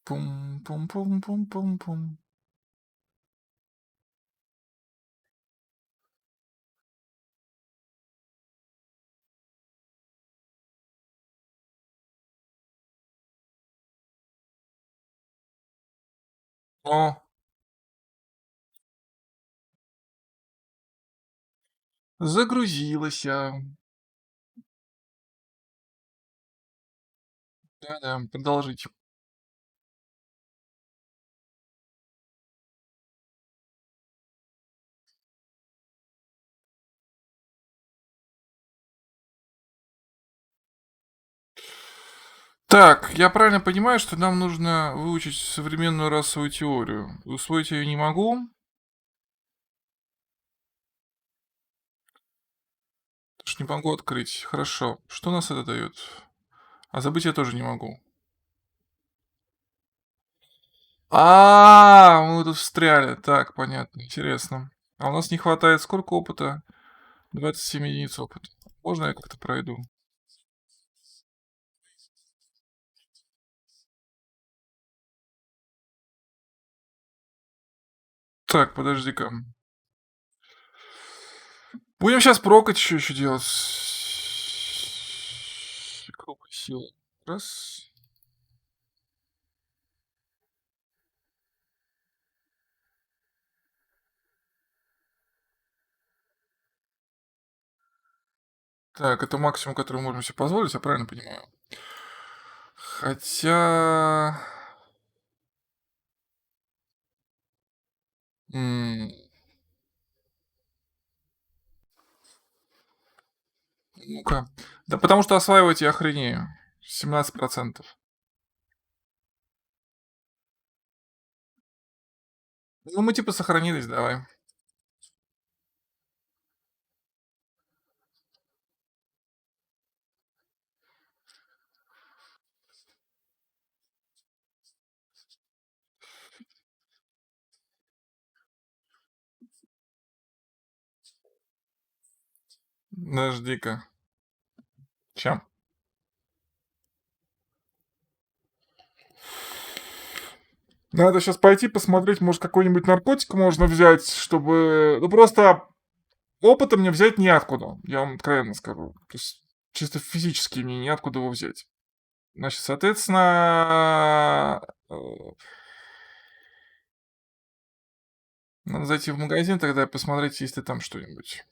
Пум пум пум пум пум пум. О, загрузилася. Да-да, продолжите. Так, я правильно понимаю, что нам нужно выучить современную расовую теорию? Усвоить ее не могу, потому что не могу открыть. Хорошо. Что нас это дает? А забыть я тоже не могу. Мы тут встряли. Так, понятно, интересно. А у нас не хватает сколько опыта? 27 единиц опыта. Можно я как-то пройду? Так, подожди-ка. Будем сейчас прокать еще делать. Круг силы. Раз. Так, это максимум, который мы можем себе позволить, я правильно понимаю? Хотя... м, Ну-ка. Да потому что осваивать я охренею. 17%. Ну, мы типа сохранились, давай. Подожди-ка. Чем? Надо сейчас пойти посмотреть, может, какой-нибудь наркотик можно взять, чтобы... Ну, просто опыта мне взять неоткуда, я вам откровенно скажу. То есть чисто физически мне неоткуда его взять. Значит, соответственно, надо зайти в магазин тогда и посмотреть, есть ли там что-нибудь.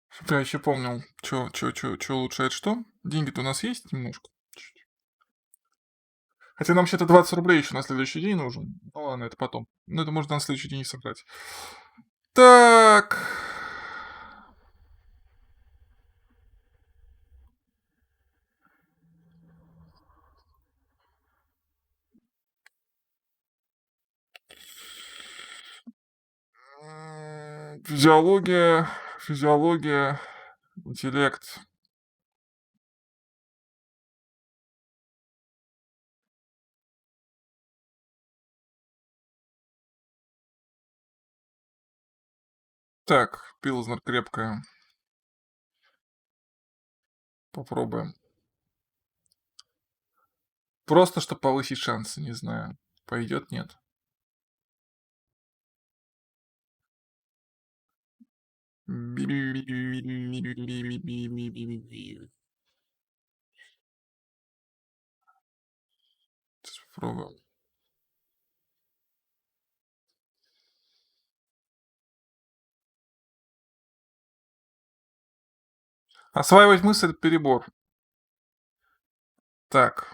Чтоб я еще помнил, чё улучшает что. Деньги-то у нас есть немножко. Чуть. Хотя нам вообще-то 20 рублей еще на следующий день нужен. Ну ладно, это потом. Ну, это можно на следующий день и собрать. Так. Физиология, интеллект. Так, пилзнер крепкая. Попробуем. Просто, чтобы повысить шансы, не знаю. Пойдет, нет. Сейчас попробуем. Осваивать мысль — это перебор. Так,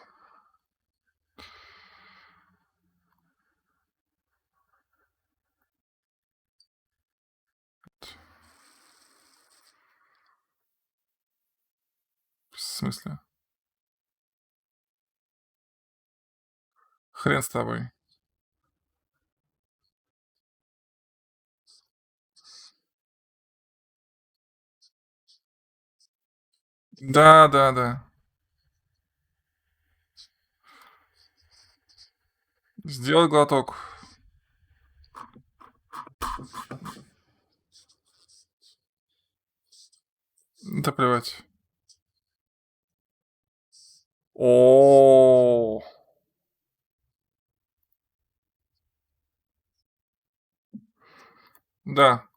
в смысле? Хрен с тобой. Да, да, да. Сделай глоток. Да плевать. О, да.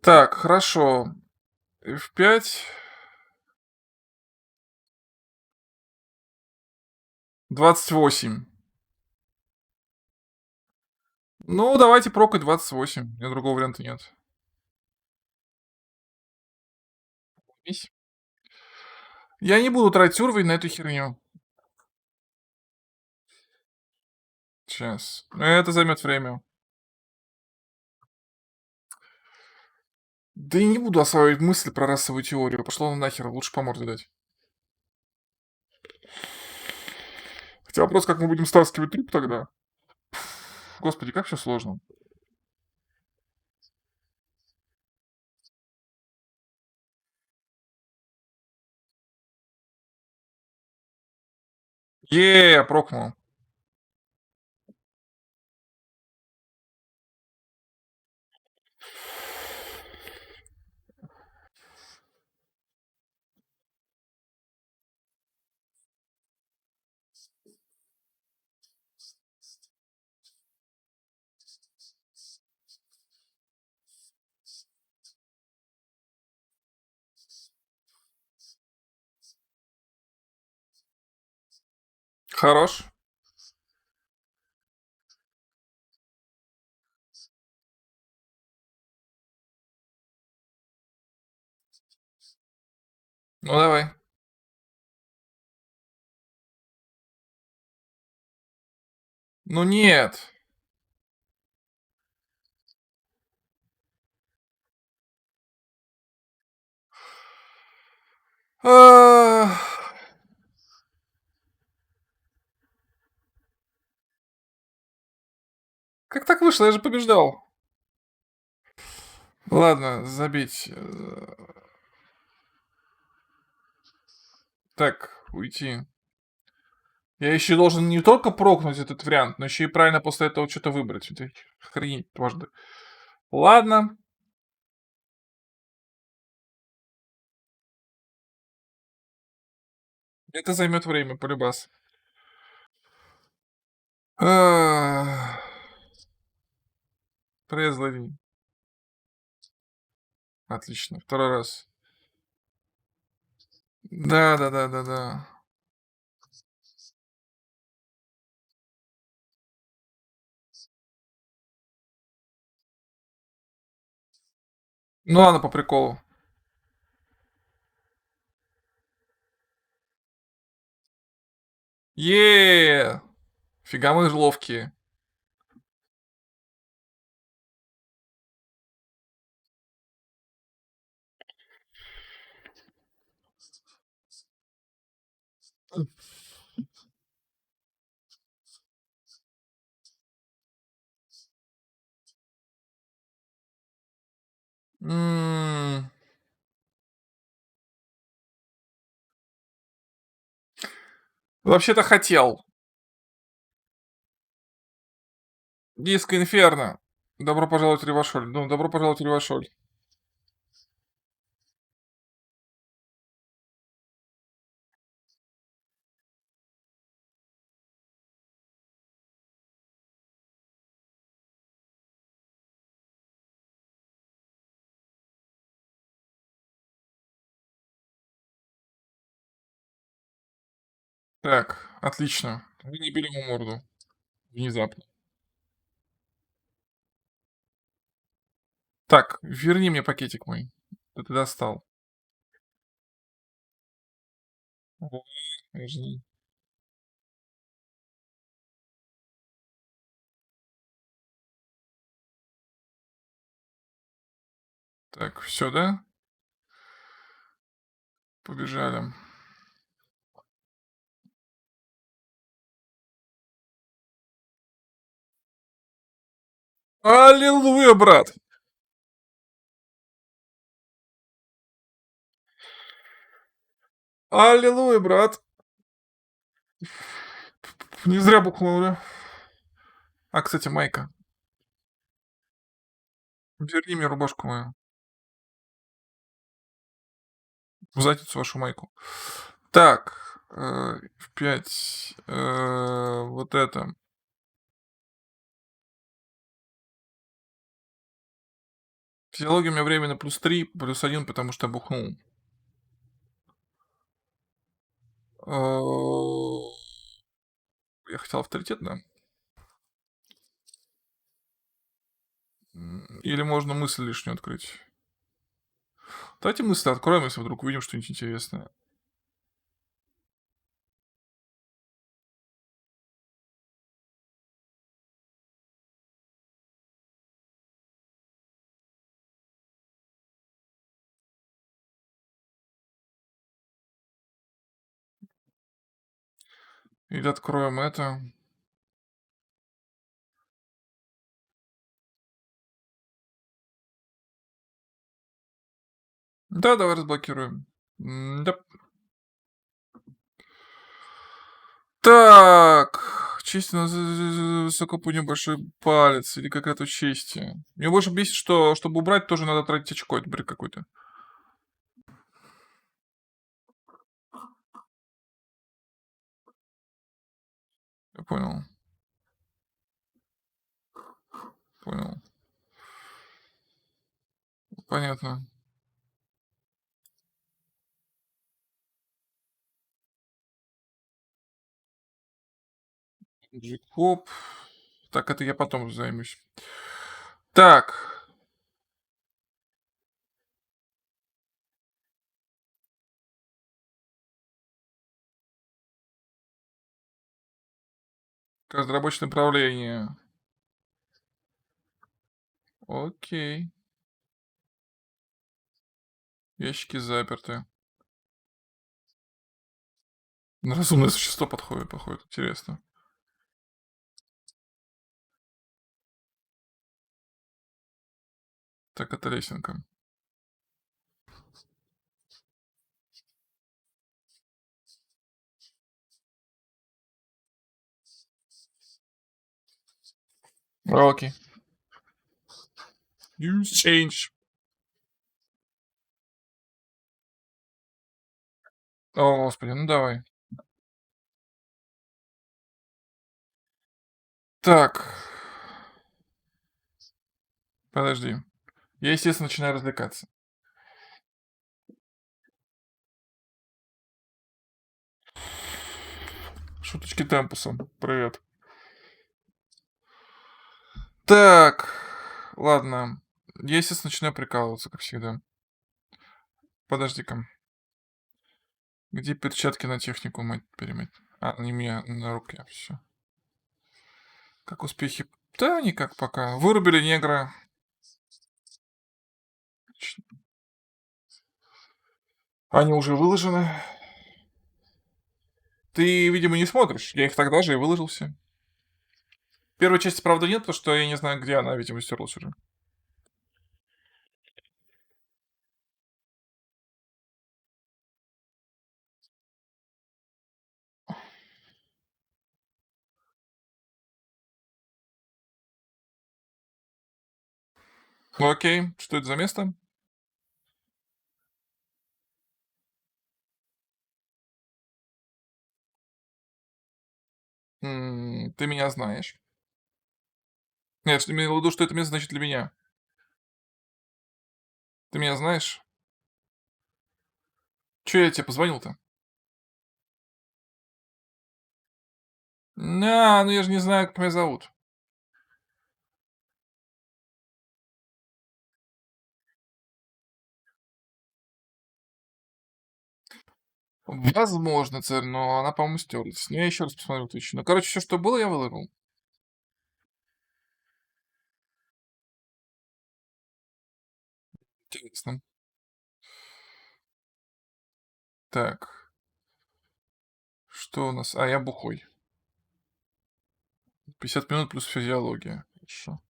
Так, хорошо. F5, 28. Ну, давайте прокать 28. У меня другого варианта нет. Вись. Я не буду тратить уровень на эту херню. Сейчас. Это займет время. Да и не буду осваивать мысли про расовую теорию. Пошло она нахер, лучше по морде дать. Хотя вопрос, как мы будем стаскивать труп тогда? Господи, как все сложно. Прокнул. Хорош. Ну давай. Ну нет. Ах. Как так вышло? Я же побеждал. Ладно, забить. Так, уйти. Я еще должен не только прокнуть этот вариант, но еще и правильно после этого что-то выбрать. Это охренеть дважды. Ладно. Это займет время, полюбас. Ах, Презлови. Отлично. Второй раз. Да, да, да, да, да. Ну ладно, по приколу. Е, фига мы ж ловкие. М, Вообще-то хотел. Диско Инферно. Добро пожаловать в Ревашоль. Ну, добро пожаловать в Ревашоль. Так, отлично. Вы не били ему морду. Внезапно. Так, верни мне пакетик мой. Ты достал. Вот, жди. Так, все, да? Побежали. Аллилуйя, брат! Аллилуйя, брат! Не зря бухнули. А, кстати, майка. Верни мне рубашку мою. В задницу вашу майку. Так, в 5, вот это. Физиология у меня временно +3, +1, потому что я бухнул. Я хотел авторитет, да? Или можно мысль лишнюю открыть? Давайте мысли откроем, если вдруг увидим что-нибудь интересное. Или откроем это. Да, давай разблокируем. Да. Так, честь на высоко поднять большой палец или какая-то честь. Меня больше бесит, что чтобы убрать, тоже надо тратить очко. Это бред какой-то. Я понял, понял. Понятно. Хоп. Так, это я потом займусь. Так, разработчик направления. Окей. Ящики заперты. На разумное существо подходит, походу. Интересно. Так, это лесенка. Окей. Use change. О, господи, ну давай. Так, подожди. Я, естественно, начинаю развлекаться. Шуточки темпуса. Привет. Так, ладно. Я, естественно, начинаю прикалываться, как всегда. Подожди-ка. Где перчатки на технику мать перемыть? А, не меня, на руке. Все. Как успехи? Да, никак пока. Вырубили негра. Ч- Они уже выложены. Ты, видимо, не смотришь. Я их тогда же и выложился. Первой части, правда, нет, потому что я не знаю, где она, видимо, стерлась уже. Ну окей, что это за место? Ты меня знаешь. Нет, что имел в виду, что это место значит для меня. Ты меня знаешь? Чё я тебе позвонил-то? Ну я же не знаю, как меня зовут. Возможно, цель, но она, по-моему, стерлась. Но я еще раз посмотрю тысячу. Ну, короче, все, что было, я выложил. Интересно. Так, что у нас? А, я бухой. 50 минут плюс физиология. Хорошо.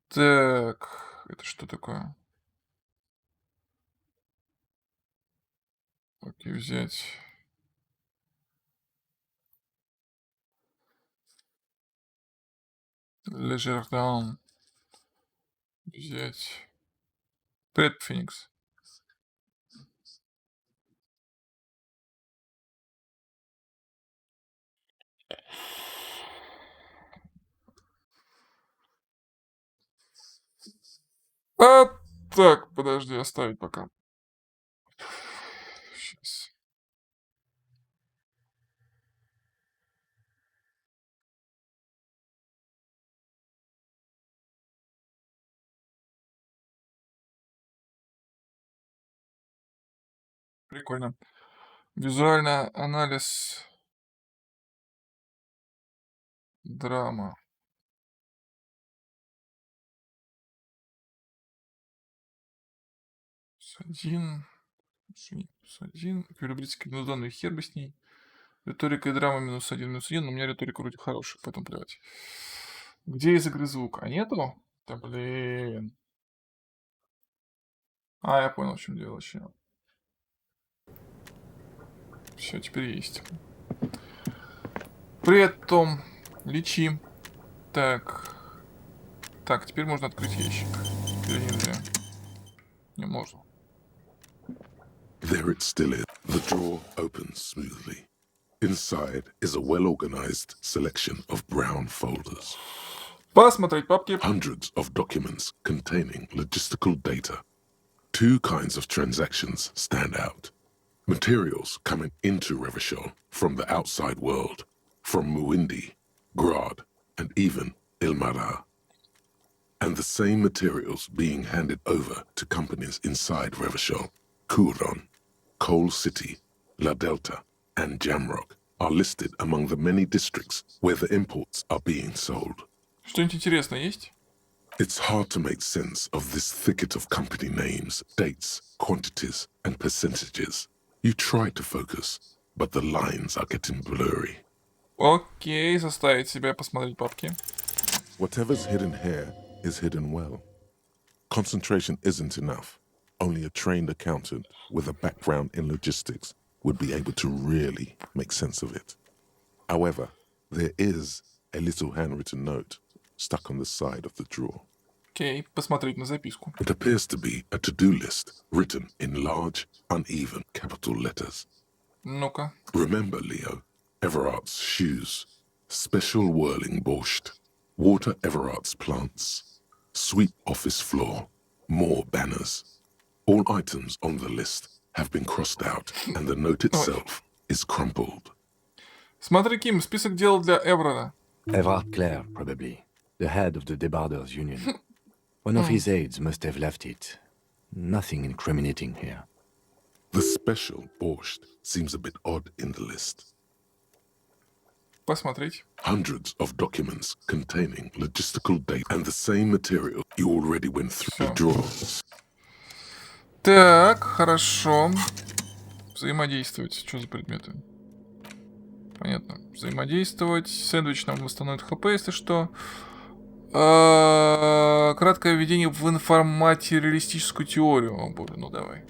Так, это что такое? Окей, взять. Лежердан. Взять. Привет, Феникс. Так, подожди, оставить пока. Щас. Прикольно. Визуальный анализ, драма. +1, +1. Эквилибристика минус хер бы с ней. Риторика и драма -1, -1. Но у меня риторика вроде хорошая, поэтому плевать. Где из игры звук? А нету? Да блин. Я понял, в чем дело вообще. Все, теперь есть. Привет, Том. Лечи. Так. Так, теперь можно открыть ящик. Теперь нельзя. Не можно. There it still is. The drawer opens smoothly. Inside is a well-organized selection of brown folders. Посмотреть папки. Hundreds of documents containing logistical data. Two kinds of transactions stand out. Materials coming into Revachol from the outside world, from Muindi, Grad, and even Ilmara. And the same materials being handed over to companies inside Revachol, Kuron, Coal City, La Delta, and Jamrock are listed among the many districts where the imports are being sold. Что-нибудь интересное есть? It's hard to make sense of this thicket of company names, dates, quantities, and percentages. You try to focus, but the lines are getting blurry. Окей, заставить себя посмотреть папки. Whatever's hidden here is hidden well. Concentration isn't enough. Only a trained accountant with a background in logistics would be able to really make sense of it. However, there is a little handwritten note stuck on the side of the drawer. Окей, посмотреть на записку. It appears to be a to-do list written in large, uneven capital letters. Ну-ка. Remember, Leo, Everard's shoes, special whirling borscht, water Everard's plants, sweep office floor, more banners. All items on the list have been crossed out, and the note itself is crumpled. Смотри, Ким, список дел для Эврора. Everard Clare, probably. The head of the Debarders Union. One of his aides must have left it. Nothing incriminating here. The special borscht seems a bit odd in the list. Посмотреть. Hundreds of documents containing logistical data and the same material you already went through the drawers. Так, хорошо. Взаимодействовать. Что за предметы? Понятно. Взаимодействовать. Сэндвич нам восстановит ХП, если что. Краткое введение в информатериалистическую теорию. О боже, ну давай.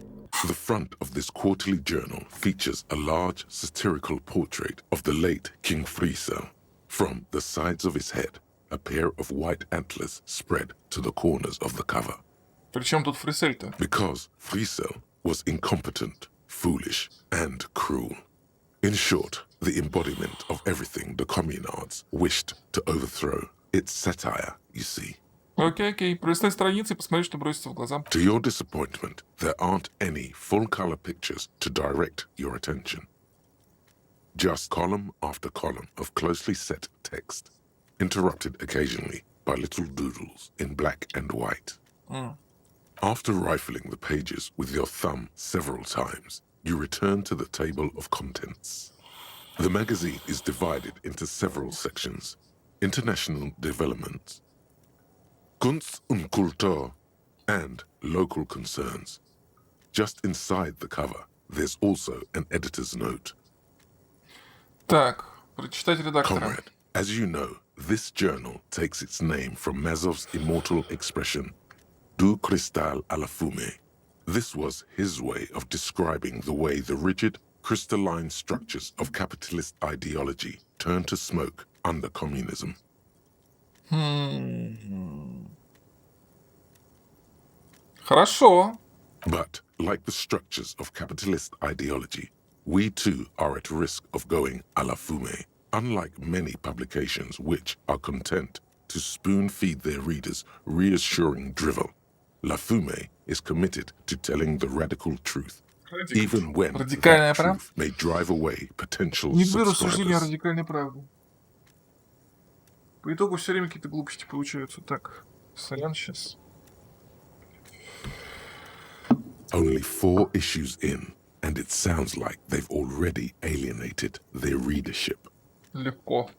The front of this quarterly journal features a large satirical portrait of the late King Friesel. From the sides of his head, a pair of white antlers spread to the corners of the cover. Причем тут Фрисель-то? Because Friesel was incompetent, foolish, and cruel. In short, the embodiment of everything the communards wished to overthrow. It's satire, you see. Окей. Пролистай страницы и посмотри, что бросится в глаза. To your disappointment, there aren't any full-color pictures to direct your attention. Just column after column of closely set text, interrupted occasionally by little doodles in black and white. After rifling the pages with your thumb several times, you return to the table of contents. The magazine is divided into several sections. International development, Kunst und Kultur, and local concerns. Just inside the cover, there's also an editor's note. Так, прочитать редактора. Comrade, as you know, this journal takes its name from Mazov's immortal expression, du cristal à la fumée. This was his way of describing the way the rigid, crystalline structures of capitalist ideology turn to smoke under communism. Хорошо. But, like the structures of capitalist ideology, we too are at risk of going à la fumée, unlike many publications which are content to spoon-feed their readers reassuring drivel. La Fume is committed to telling the radical truth, even when Радикальная that правда. truth may drive away potential Не беру рассуждения о subscribers. радикальной правде. По итогу все время какие-то глупости получаются. Так, сорян сейчас. Only 4 issues in, and it sounds like they've already alienated their readership. Легко.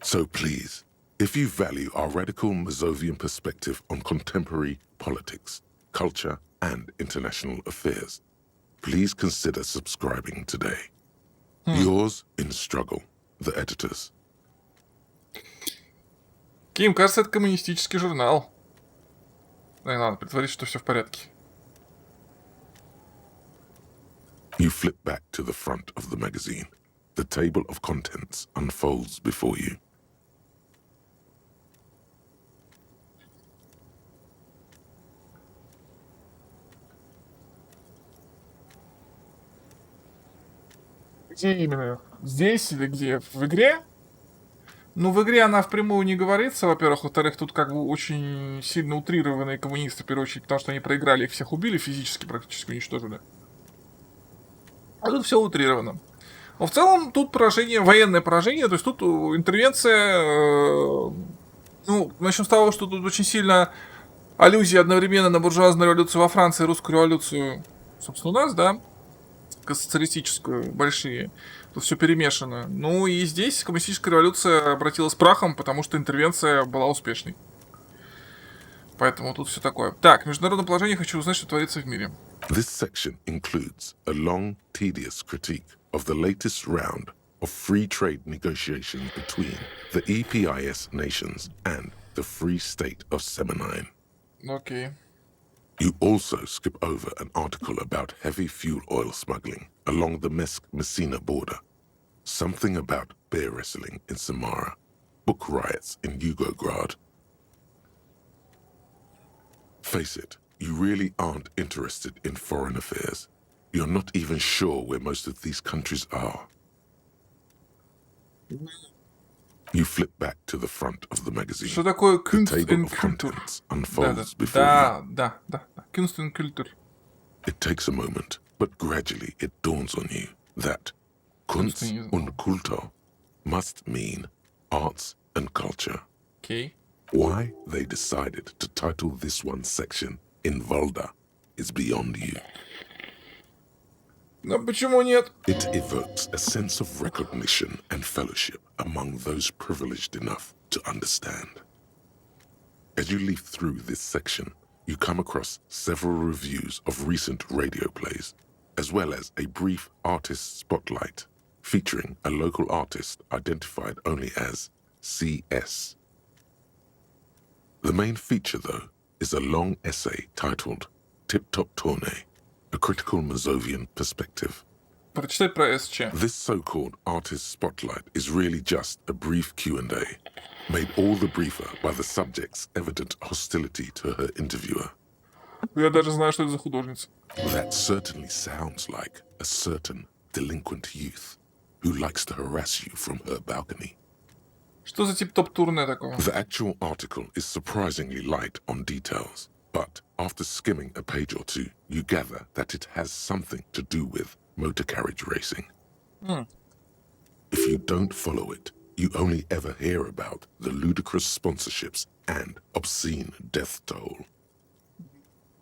So please, if you value our radical Mazovian perspective on contemporary politics, culture, and international affairs, please consider subscribing today. Yours in struggle, the editors. Ким, кажется, это коммунистический журнал. Ну и надо притвориться, что все в порядке. You flip back to the front of the magazine. The table of contents unfolds before you. Где именно? Здесь или где? В игре? Ну, в игре она впрямую не говорится, во-первых. Во-вторых, тут как бы очень сильно утрированные коммунисты, в первую очередь, потому что они проиграли, их всех убили, физически практически уничтожили. А тут все утрировано. Но в целом тут поражение, военное поражение, то есть тут интервенция... ну, начнем с того, что тут очень сильно аллюзия одновременно на буржуазную революцию во Франции и русскую революцию, собственно, у нас, да, социалистическую, большие. Тут все перемешано. Ну и здесь коммунистическая революция обратилась прахом, потому что интервенция была успешной. Поэтому тут все такое. Так, международное положение, хочу узнать, что творится в мире. This section includes a long, tedious critique of the latest round of free trade negotiations between the EPIS nations and the Free State of Semenine. Окей. You also skip over an article about heavy fuel oil smuggling along the Messina border, something about bear wrestling in Samara, book riots in Yugograd. Face it, you really aren't interested in foreign affairs. You're not even sure where most of these countries are. You flip back to the front of the magazine. Что такое The Kunst table und of Kultur? contents Да, unfolds before you. да. Kunst und Kultur. It takes a moment, but gradually it dawns on you that Kunst und Kultur must mean arts and culture. Окей. Why they decided to title this one section in Volda is beyond you. Ну почему нет? It evokes a sense of recognition and fellowship among those privileged enough to understand. As you leaf through this section, you come across several reviews of recent radio plays, as well as a brief artist spotlight featuring a local artist identified only as CS. The main feature, though, is a long essay titled Tip Top Tournée, a critical Mazovian perspective. Прочитай про СЧ. This so-called artist spotlight is really just a brief Q&A, made all the briefer by the subject's evident hostility to her interviewer. Я даже знаю, что это за художница. That certainly sounds like a certain delinquent youth who likes to harass you from her balcony. Что за тип топ-турне такого? The actual article is surprisingly light on details, but after skimming a page or two, you gather that it has something to do with motor carriage racing. If you don't follow it, you only ever hear about the ludicrous sponsorships and obscene death toll.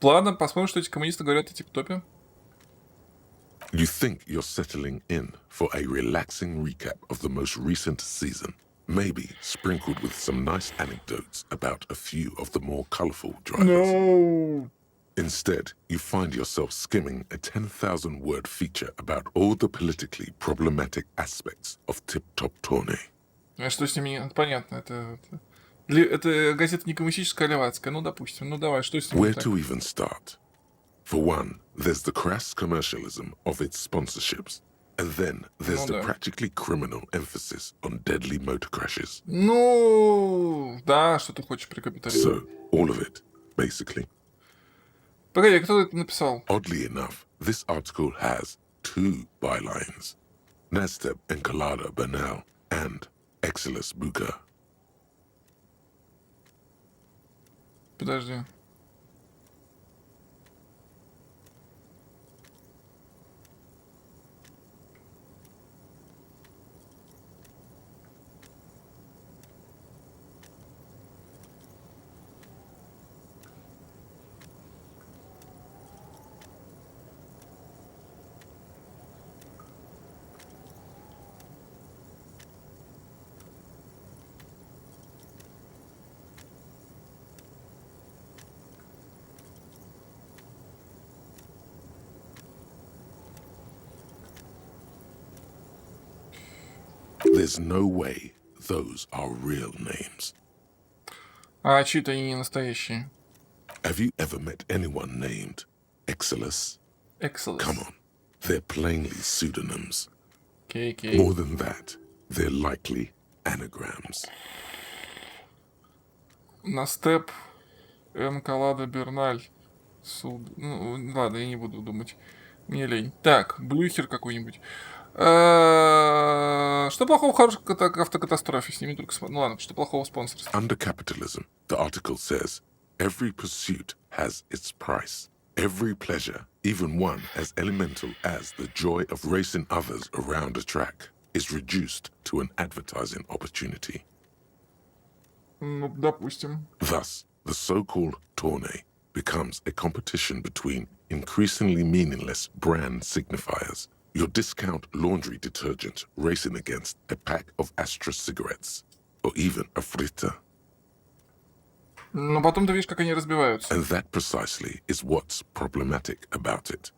Ладно, посмотрим, что эти коммунисты говорят о тип-топе. You think you're settling in for a relaxing recap of the most recent season, maybe sprinkled with some nice anecdotes about a few of the more colorful drivers. No. Instead, you find yourself skimming a 10,000-word feature about all the politically problematic aspects of Tip Top Tournée. А что с ними? Понятно, это газета не коммунистическая, а левацкая. Ну, допустим. Ну, давай, что с ними Where так? to even start? For one, there's the crass commercialism of its sponsorships, and then there's Ну the да. practically criminal emphasis on deadly motor crashes. Ну, да, что ты хочешь прикапитализировать. So, all of it, basically. Погоди, кто это написал? Oddly enough, this article has 2 bylines: Nasteb Encolada Bernal and Exilus Buka. Подожди. There's no way those are real names. А чьи-то они не настоящие. Have you ever met anyone named Exilus? Exilus. Come on, they're plainly pseudonyms. Окей. More than that, they're likely anagrams. Настеп, Энкалада, Берналь, Суд. Ну, ладно, я не буду думать. Мне лень. Так, Блюхер какой-нибудь. Что плохого в хорошей автокатастрофе? С ними только... Ну ладно, что плохого в спонсорстве? Under capitalism, the article says, every pursuit has its price. Every pleasure, even one as elemental as the joy of racing others around a track, is reduced to an advertising opportunity. Ну, допустим. Thus, the so-called tourney becomes a competition between increasingly meaningless brand signifiers. Your discount laundry detergent racing against a pack of Astra cigarettes, or even a fritter. Но потом ты видишь, как они разбиваются. And that precisely is what's problematic about it.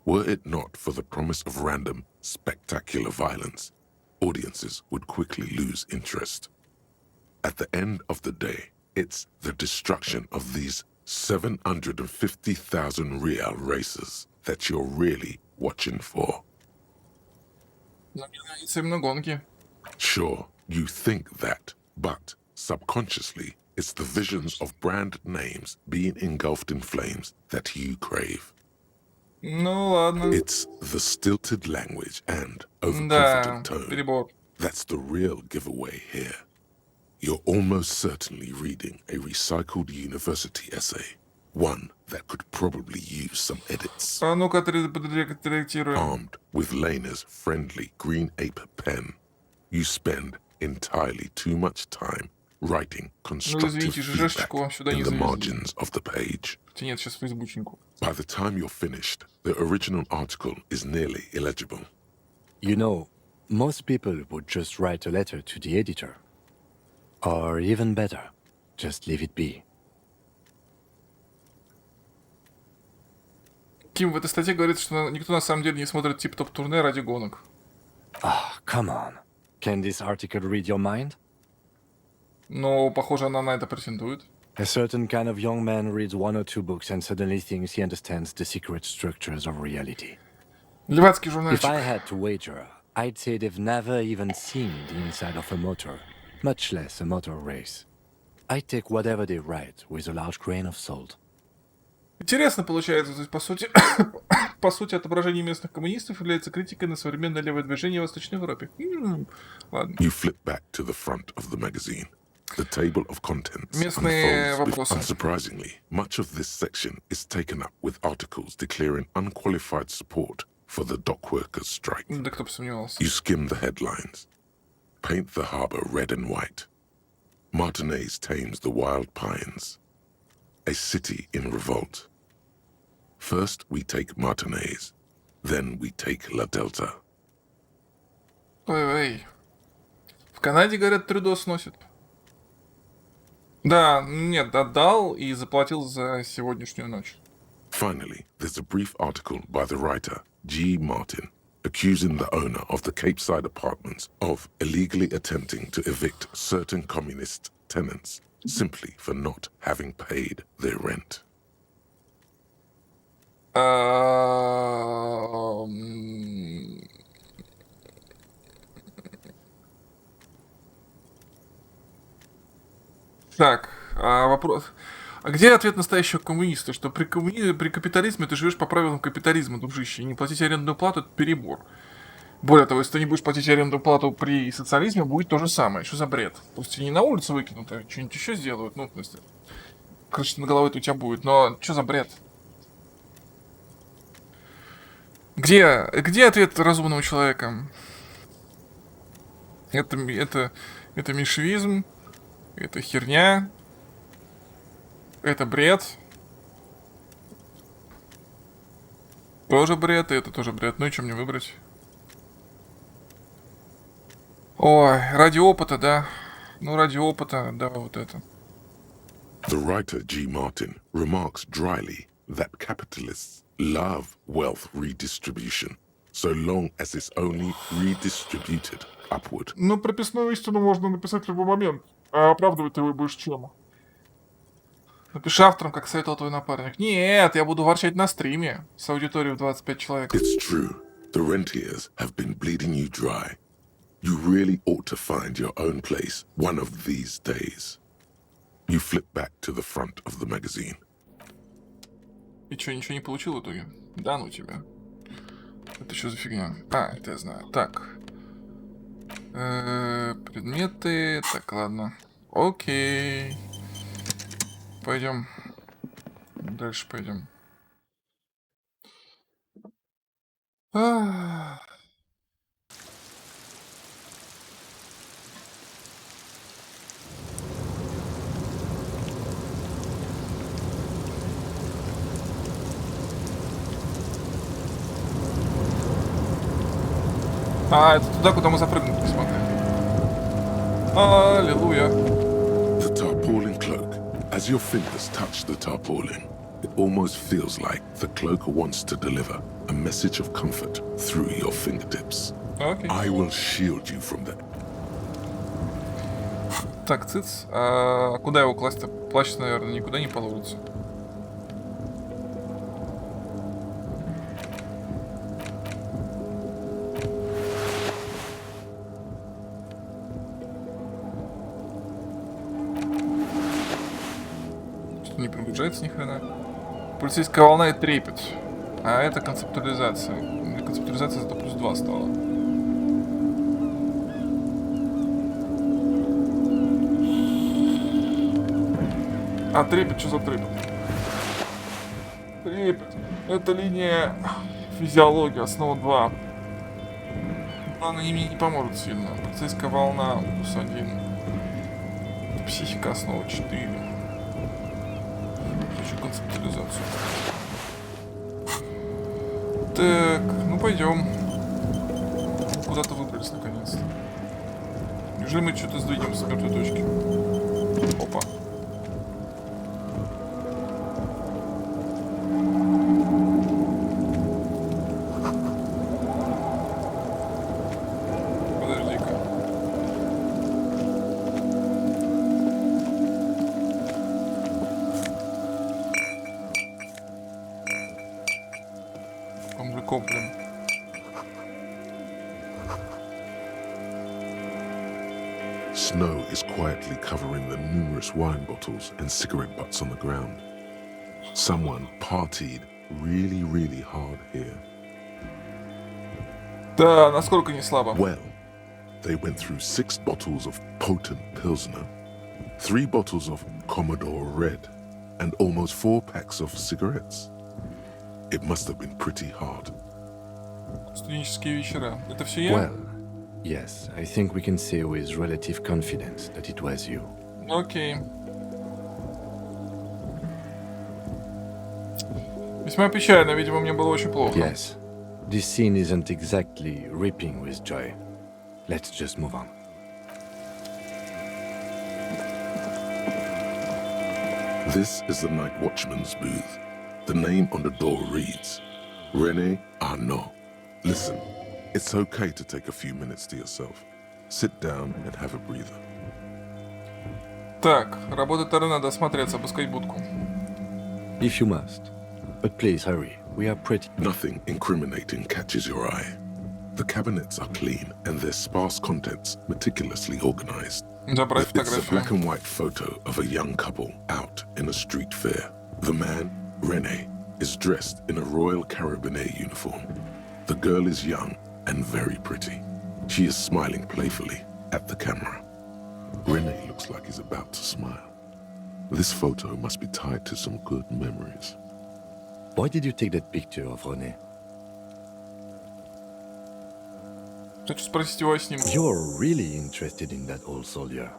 Were it not for the promise of random, spectacular violence, audiences would quickly lose interest. At the end of the day, it's the destruction of these 750,000 real races that you're really watching for. Но мне нравятся именно гонки. Sure, you think that, but subconsciously, it's the visions of brand names being engulfed in flames that you crave. Ну ладно. It's the stilted language and Да, overconfident tone. перебор. That's the real giveaway here. You're almost certainly reading a recycled university essay, one that could probably use some edits. А ну-ка, отредактируем. Armed with Lena's friendly green ape pen, you spend entirely too much time writing constructive извините, feedback жижечку вам сюда не in the завезли. margins of the page. Нет, сейчас фейсбученьку. By the time you're finished, the original article is nearly illegible. You know, most people would just write a letter to the editor. Or even better, just leave it be. Ким, в этой статье говорится, что никто на самом деле не смотрит тип-топ турне ради гонок. Ah, come on. Can this article read your mind? Но, похоже, она на это претендует. A certain kind of young man reads one or two books and suddenly thinks he understands the secret structures of reality. Левацкий If журнальчик. I had to wager, I'd say they've never even seen the inside of a motor, much less a motor race. I'd take whatever they write with a large grain of salt. Интересно получается, то есть, по сути, по сути, отображение местных коммунистов является критикой на современное левое движение в Восточной Европе. Ладно. You flip back to the front of the magazine. The table of contents Местные unfolds with, вопросы. unsurprisingly, much of this section is taken up with articles declaring unqualified support for the dock workers' strike. Да кто бы сомневался. You skim the headlines. Paint the harbor red and white. Martinez tames the wild pines. A city in revolt. First we take Martinez, then we take La Delta. Ой-ой. В Канаде, говорят, Трюдо сносит. Да, нет, отдал и заплатил за сегодняшнюю ночь. Finally, there's a brief article by the writer, G. Martin, accusing the owner of the Capeside apartments of illegally attempting to evict certain communist tenants simply for not having paid their rent. Так, вопрос. А где ответ настоящего коммуниста? Что при капитализме ты живешь по правилам капитализма, дружище, и не платить арендную плату — это перебор. Более того, если ты не будешь платить арендную плату при социализме, будет то же самое. Что за бред? Пусть тебя не на улицу выкинут, а что-нибудь еще сделают. Ну, в смысле, крыша над головой-то у тебя будет. Но что за бред? Где ответ разумного человека? Это меньшевизм, это херня, это бред. Тоже бред, и это тоже бред. Ну и что мне выбрать? Ой, ради опыта, да. Ну, ради опыта, давай вот это. The writer G. Martin remarks dryly that capitalists love wealth redistribution, so long as it's only redistributed upward. Ну, прописную истину можно написать в любой момент. А оправдывать ты его будешь чем? Напиши автором, как советовал твой напарник. Нет, я буду ворчать на стриме с аудиторией в 25 человек. It's true. The rentiers have been bleeding you dry. You really ought to find your own place one of these days. You flip back to the front of the magazine. И чё, ничего не получил в итоге? Да ну тебя. Это что за фигня? А, это я знаю. Так. Предметы. Так, ладно. Окей. Пойдем. Дальше пойдем. Это туда, куда мы запрыгнуть не смогли. Аллилуйя. The tarpaulin cloak. As your fingers touch the tarpaulin, it almost feels like the cloak wants to deliver a message of comfort through your fingertips. Окей. I will shield you from that. Так, циц. А куда его класть-то? Плащ, наверное, никуда не положится. Что-то не приближается ни хрена. Полицейская волна и трепет. А это концептуализация. Для концептуализации зато плюс 2 стало. А трепет, что за трепет? Трепет. Это линия физиологии, основа 2. Но она мне не поможет сильно. Полицейская волна, плюс 1. Психика, основа 4. Хочу концептуализацию. Так, ну пойдем. Куда-то выбрались наконец-то. Неужели мы что-то сдвинем с мертвой точки? Опа. Подожди-ка. Он же коплен. Snow is quietly covering the numerous wine bottles and cigarette butts on the ground. Someone partied really hard here. Да, насколько не слабо. Well, they went through 6 bottles of potent Pilsner, 3 bottles of Commodore Red, and almost 4 packs of cigarettes. It must have been pretty hard. Студенческие вечера. Это все я? Well, yes, I think we can say with relative confidence that it was you. Окей. Весьма печально, видимо, мне было очень плохо. Yes, this scene isn't exactly ripping with joy. Let's just move on. This is the night watchman's booth. The name on the door reads, René Arnaud. Listen, it's okay to take a few minutes to yourself. Sit down and have a breather. Так, работать тогда надо осмотреться, обыскать будку. If you must. But please hurry, we are pretty... Nothing incriminating catches your eye. The cabinets are clean and their sparse contents meticulously organized. Забрать It's a black фотографию. and white photo of a young couple out in a street fair. The man, René, is dressed in a Royal Carabinier uniform. The girl is young and very pretty. She is smiling playfully at the camera. René looks like he's about to smile. This photo must be tied to some good memories. Why did you take that picture of René? Хочу спросить его о снимке. You're really interested in that old soldier.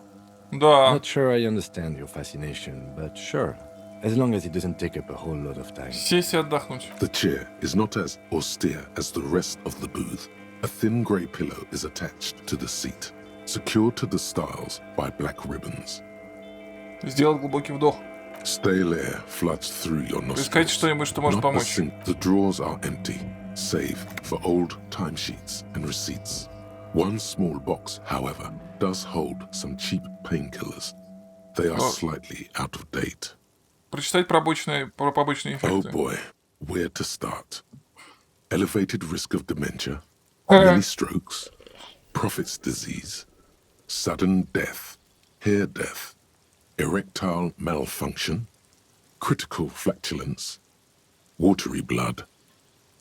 Да. Not sure I understand your fascination, but sure. As long as it doesn't take up a whole lot of time. Сесть и отдохнуть. The chair is not as austere as the rest of the booth. A thin grey pillow is attached to the seat, secured to the stiles by black ribbons. Сделать глубокий вдох. Stale air floods through your Искать nostrils. что-нибудь, что может Not a помочь. sink. The drawers are empty. save for old timesheets and receipts. One small box, however, does hold some cheap painkillers. They are slightly out of date. Прочитать про побочные Oh эффекты. boy, where to start? Elevated risk of dementia, mini strokes, prophet's disease, sudden death, hair death, erectile malfunction, critical flatulence, watery blood,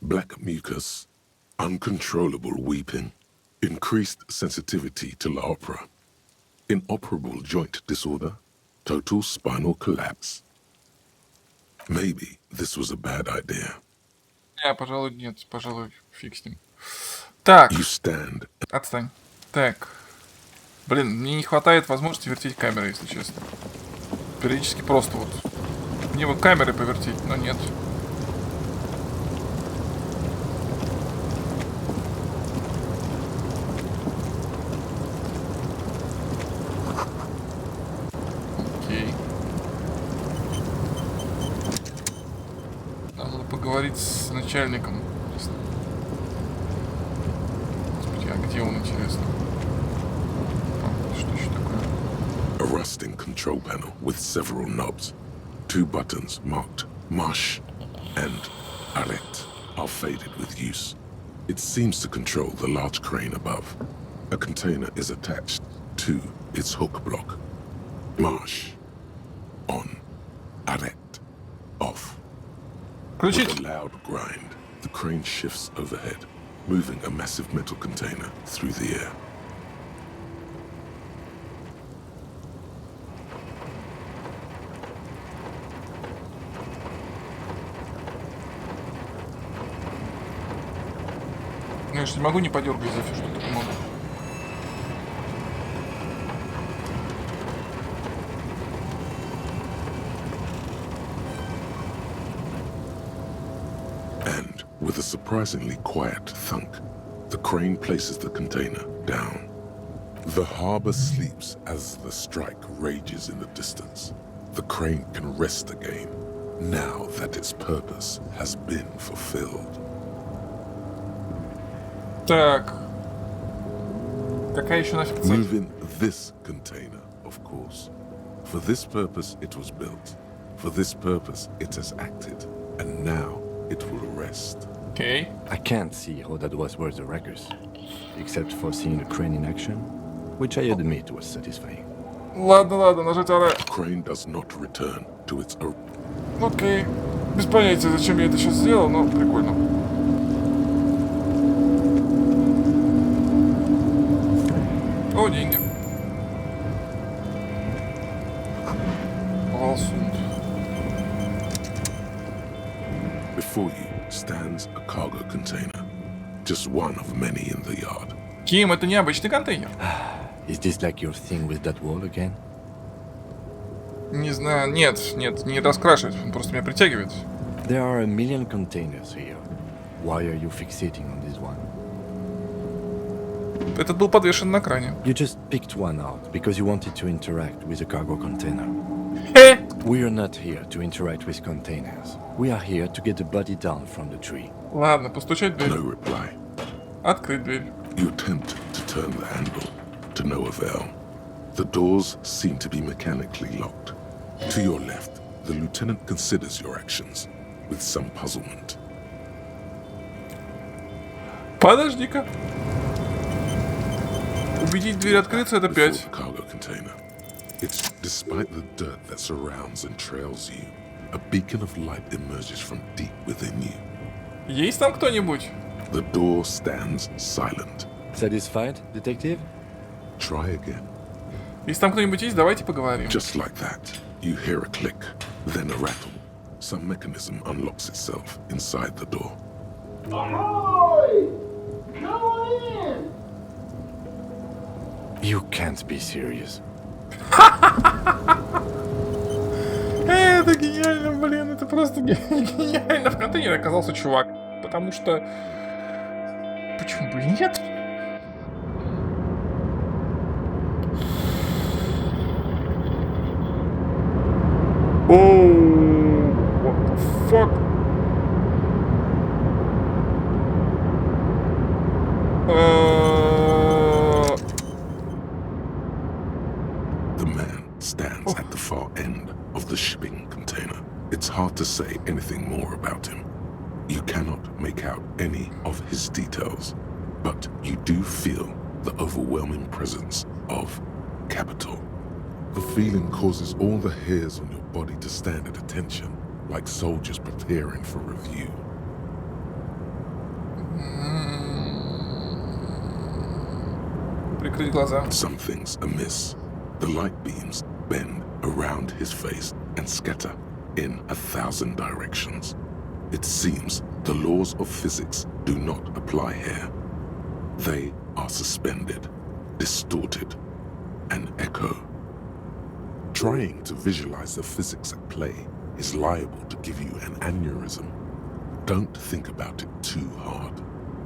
black mucus, uncontrollable weeping, increased sensitivity to la opera, inoperable joint disorder, total spinal collapse. Maybe this was a bad idea. Пожалуй, нет. Пожалуй, фиг с ним. Так. You stand. Отстань. Так. Блин, мне не хватает возможности вертеть камерой, если честно. Периодически просто вот. Мне вот камерой повертеть, но нет. Окей. Надо поговорить с начальником. Господи, а где он, интересно? Что еще такое? A rusting control panel with several knobs. 2 buttons marked Marsh and Arrête are faded with use. It seems to control the large crane above. A container is attached to its hook block. Marsh. On. Arrête. Off. With a loud grind, the crane shifts overhead, moving a massive metal container through the air. Ну, я же не могу не подергать за что-то, не могу. And, with a surprisingly quiet thunk, the crane places the container down. The harbor sleeps as the strike rages in the distance. The crane can rest again, now that its purpose has been fulfilled. Так. Какая еще нафиг цель? Move in this container, of course. For this purpose it was built. For this purpose it has acted. And now it will rest. Окей. I can't see how that was worth the wreckers, except for seeing the crane in action, which I admit was satisfying. Ладно, нажать ара. The crane does not return to its Окей. Без понятия, зачем я это сейчас сделал, но прикольно. О, деньги. Волсунд. Before you stands a cargo container, just one of many in the yard. Ким, это не обычный контейнер. Is this like your thing with that wall again? Не знаю, нет, не раскрашивает, он просто меня притягивает. There are a million containers here. Why are you fixating on this one? Этот был подвешен на кране. You just picked one out because you wanted to interact with a cargo container. We are not here to interact with containers. We are here to get the body down from the tree. Ладно, постучать в дверь. No reply. Открыть дверь. You attempt to turn the handle, to no avail. The doors seem to be mechanically locked. To your left, the lieutenant considers your actions with some puzzlement. Подожди-ка. Убедить дверь открыться — это Before 5. the cargo container. It's despite the dirt that surrounds and trails you, a beacon of light emerges from deep within you. Есть там кто-нибудь? The door stands silent. Satisfied, detective? Try again. Если там кто-нибудь есть, давайте поговорим. Just like that, you hear a click, then a rattle. Some mechanism unlocks itself inside the door. Ahoy! Come on in! You can't be serious. Это гениально, блин, это просто гениально. В контейнере оказался чувак. Потому что... Почему бы и нет? Оу, what the fuck? far end of the shipping container. It's hard to say anything more about him. You cannot make out any of his details, but you do feel the overwhelming presence of capital. The feeling causes all the hairs on your body to stand at attention, like soldiers preparing for review. Прикрыть глаза. Something's amiss. The light beams bend around his face and scatter in 1,000 directions. It seems the laws of physics do not apply here. They are suspended, distorted, and echo. Trying to visualize the physics at play is liable to give you an aneurysm. Don't think about it too hard.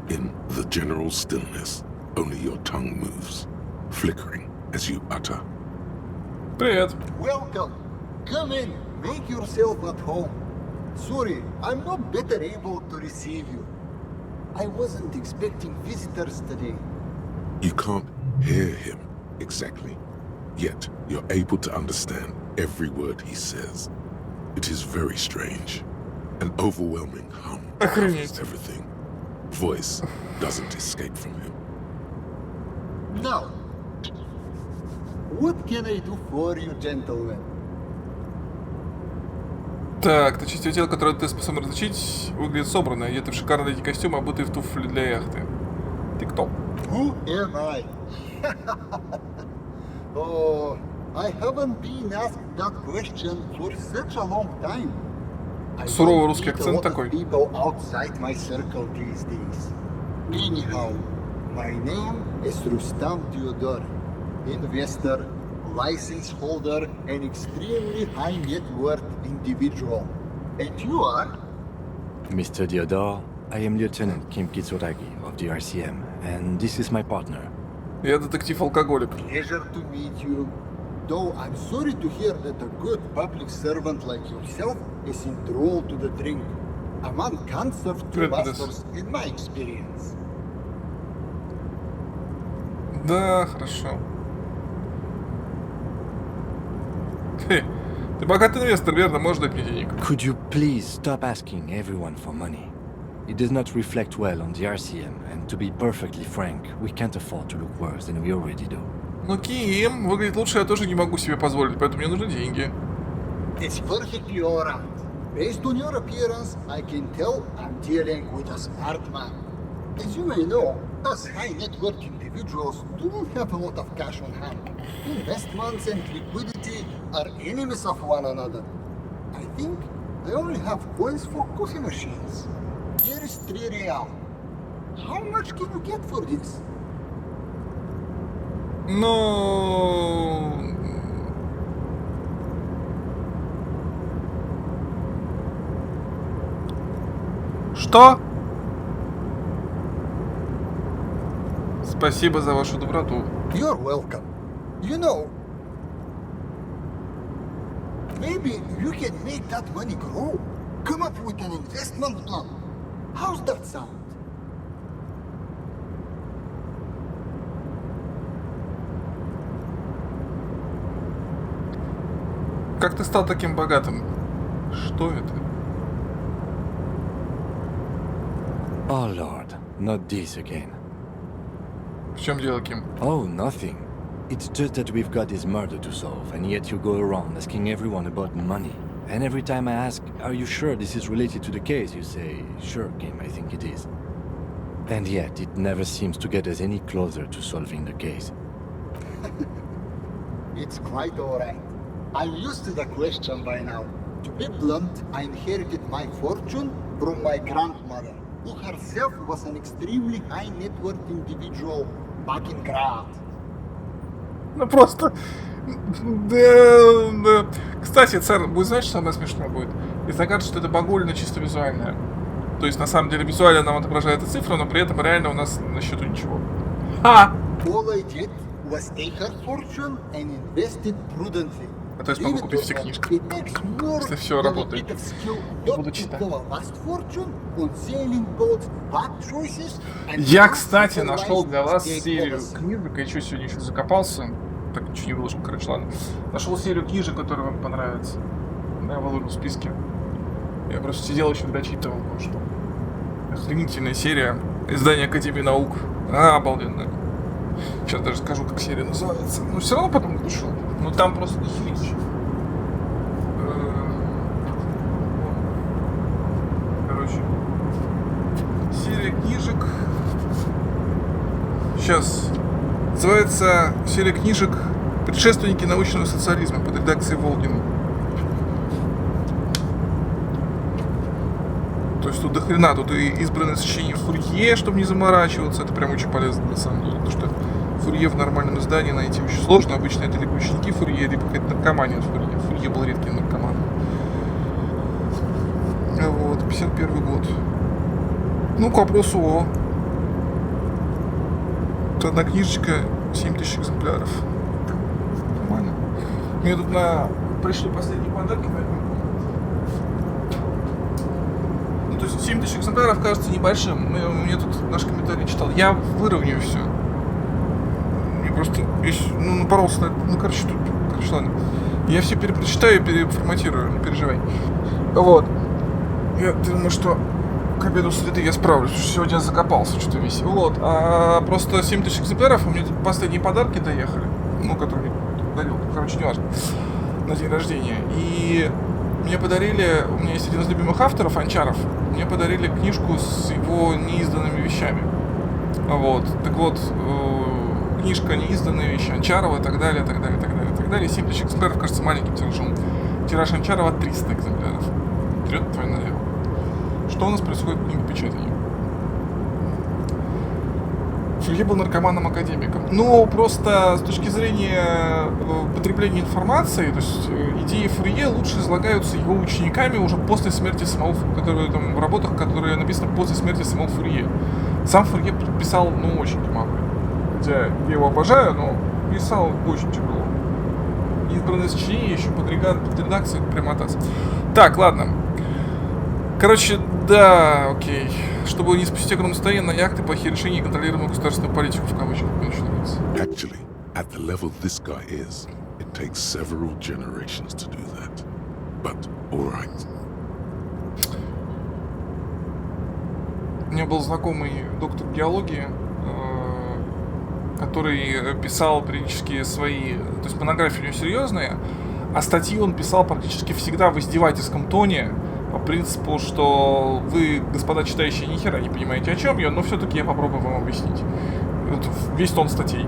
In the general stillness, only your tongue moves, flickering as you utter. Привет. Welcome. Come in. Make yourself at home. Sorry, I'm not better able to receive you. I wasn't expecting visitors today. You can't hear him exactly, yet you're able to understand every word he says. It is very strange. An overwhelming hum covers everything. Voice doesn't escape from him. Now, what can I do for you, gentlemen? Так, то часть тела, которое ты способен различить, выглядит собранно, одеты в шикарные эти костюмы, обутые в туфли для яхты. Ты кто? Who am I? Oh, I haven't been asked that question for such a long time. I Суровый don't русский meet a акцент lot of такой. people outside my circle these days. Anyhow, my name is Rustam Theodor, investor, license holder, and extremely high net worth individual. And you are? Mr. Diodor, I am Lieutenant Kim Kitsuragi of the RCM, and this is my partner. Я детектив-алкоголик. Pleasure to meet you. Though I'm sorry to hear that a good public servant like yourself is enthralled to the drink. A man can't serve two Привет, masters, in my experience. Да, хорошо. Ты богатый инвестор, верно? Можешь дать мне денег? Could you please stop asking everyone for money? It does not reflect well on the RCM, and to be perfectly frank, we can't afford to look worse than we already do. Ну, Ким, выглядит лучше я тоже не могу себе позволить, поэтому мне нужны деньги. It's perfectly alright. Based on your appearance, I can tell I'm dealing with a smart man. As you may know, us high net worth individuals do not have a lot of cash on hand. Investments and liquidity are enemies of one another. I think I only have coins for coffee machines. Here is 3 real. How much can you get for this? Ну... Что? Спасибо за вашу доброту. You're welcome. You know, maybe you can make that money grow. Come up with an investment plan. How's that sound? Как ты стал таким богатым? Что это? Oh Lord, not this again. В чем дело, Ким? Oh, nothing. It's just that we've got this murder to solve, and yet you go around asking everyone about money. And every time I ask, are you sure this is related to the case, you say, sure, Kim, I think it is. And yet, it never seems to get us any closer to solving the case. It's quite alright. I'm used to the question by now. To be blunt, I inherited my fortune from my grandmother, who herself was an extremely high net worth individual back in Grad. Ну просто... Да. Кстати, царь, будет знаешь, что самое смешное будет? Если окажется, что это багульно чисто визуальное. То есть, на самом деле, визуально нам отображает эта цифра, но при этом реально у нас на счету ничего. Ха! All I did was take her fortune and invest it prudently. А то есть могу купить все книжки. Если все работает. Буду читать. Я, кстати, нашел для вас серию книжек, я еще сегодня еще закопался. так ничего не выложил, короче, ладно. Нашел серию книжек, которые вам понравятся. Я выложил в списке. Я просто сидел еще дочитывал, потому что охренительная серия. Издание Академии наук. Обалденно. Сейчас даже скажу, как серия называется. Но все равно потом дошел. Но там просто дохерища. Короче. Серия книжек. Сейчас. Называется серия книжек «Предшественники научного социализма» под редакцией Волгина. То есть тут до хрена, тут и избранное сочинение Фурье, чтобы не заморачиваться, это прям очень полезно на самом деле, потому что Фурье в нормальном издании найти очень сложно, обычно это либо ученики Фурье, либо какая-то наркомания от Фурье. Фурье был редкий наркоман. Вот, 51 год. Ну, к вопросу одна книжечка, 7000 экземпляров. Нормально. Мне тут пришли последние подарки, поэтому... То есть 7000 экземпляров кажется небольшим. Мне тут наш комментарий читал. Я выровняю все. Мне просто напоролся на это. Короче, ладно. Я все перепрочитаю и переформатирую, не переживай. Вот. Я думаю, что к обеду среды я справлюсь. Сегодня я закопался что-то весь. Вот. А просто 7000 экземпляров, у меня тут последние подарки доехали. Которые мне дарил. Короче, не важно. На день рождения. И мне подарили, у меня есть один из любимых авторов, Анчаров, мне подарили книжку с его неизданными вещами. Вот. Так вот, книжка «Неизданные вещи» Анчарова и так далее, так далее, так далее, так далее. 7000 экземпляров, кажется, маленьким тиражом. Тираж Анчарова 300 экземпляров. Вперед твой налево. Что у нас происходит в книгопечатании? Фурье был наркоманом-академиком. Но просто с точки зрения потребления информации, то есть идеи Фурье лучше излагаются его учениками уже после смерти самого, которые там в работах, которые написаны после смерти самого Фурье. Сам Фурье писал, очень немало. Хотя я его обожаю, но писал очень тяжело. Избранное сочинение еще под редакцией прямо атас. Так, ладно. Короче, да, окей. Чтобы не спустить огромное состояние на яхты, плохие решения и контролируемую государственную политику, в кавычках, мне очень нравится. Actually, at the level this guy is, it takes several generations to do that. But, alright. У меня был знакомый доктор биологии, который писал периодически свои... То есть монографии у него серьезные, а статьи он писал практически всегда в издевательском тоне, по принципу, что вы, господа читающие, ни хера не понимаете, о чем я, но все-таки я попробую вам объяснить. Это весь тон статей.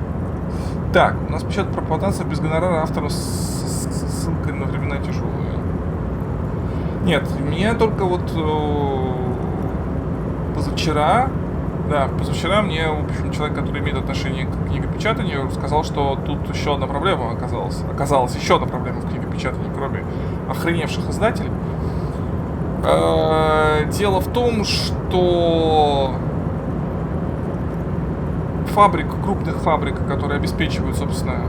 Так, у нас печатает пропаганда без гонорара автора с ссылкой на времена тяжелые. Нет, мне только позавчера мне, в общем, человек, который имеет отношение к книгопечатанию, сказал, что тут еще одна проблема оказалась еще одна проблема в книгопечатании, кроме охреневших издателей. Дело в том, что крупных фабрик, которые обеспечивают, собственно,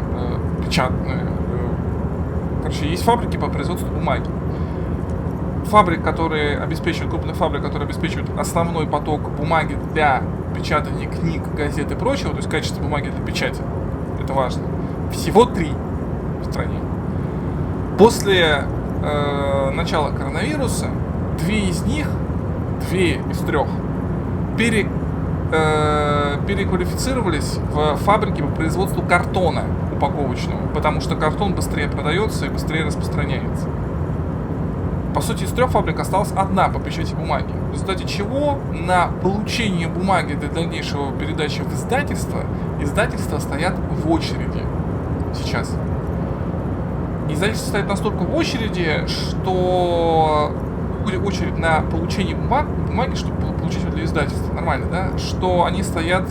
есть фабрики по производству бумаги. Крупных фабрик, которые обеспечивают основной поток бумаги для печатания книг, газет и прочего, то есть качество бумаги для печати, это важно, всего 3 в стране. После начала коронавируса 2 из 3 переквалифицировались в фабрики по производству картона упаковочного, потому что картон быстрее продается и быстрее распространяется. По сути, из 3 фабрик осталась одна по печати бумаги, в результате чего на получение бумаги для дальнейшего передачи в издательства стоят в очереди сейчас. Издательства стоят настолько в очереди, что очередь на получение бумаги, чтобы получить ее для издательства, нормально, да, что они стоят...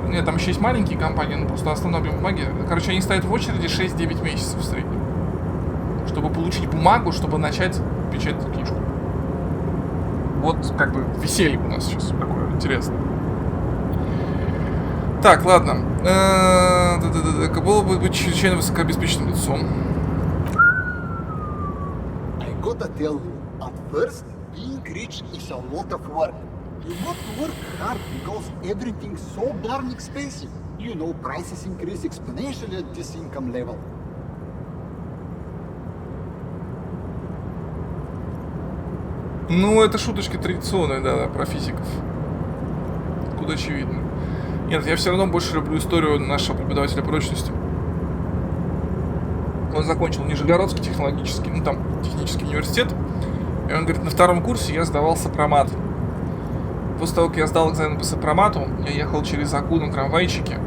Нет, там еще есть маленькие компании, но просто основной объем бумаги. Короче, они стоят в очереди 6-9 месяцев в среднем, чтобы получить бумагу, чтобы начать печатать книжку. Вот как бы веселье у нас сейчас такое интересное. Так, ладно. Было бы быть чрезвычайно высокообеспеченным лицом. I gotta tell you, at first, being rich is a lot of work. You got to work hard because everything's so darn expensive. you know prices increase exponentially at this income level. Ну, это шуточки традиционные, да, про физиков. Куда очевидно. Нет, я все равно больше люблю историю нашего преподавателя прочности. Он закончил Нижегородский технологический, ну там, технический университет. И он говорит, на втором курсе я сдавал сопромат. После того, как я сдал экзамен по сопромату, я ехал через Аку на трамвайчике,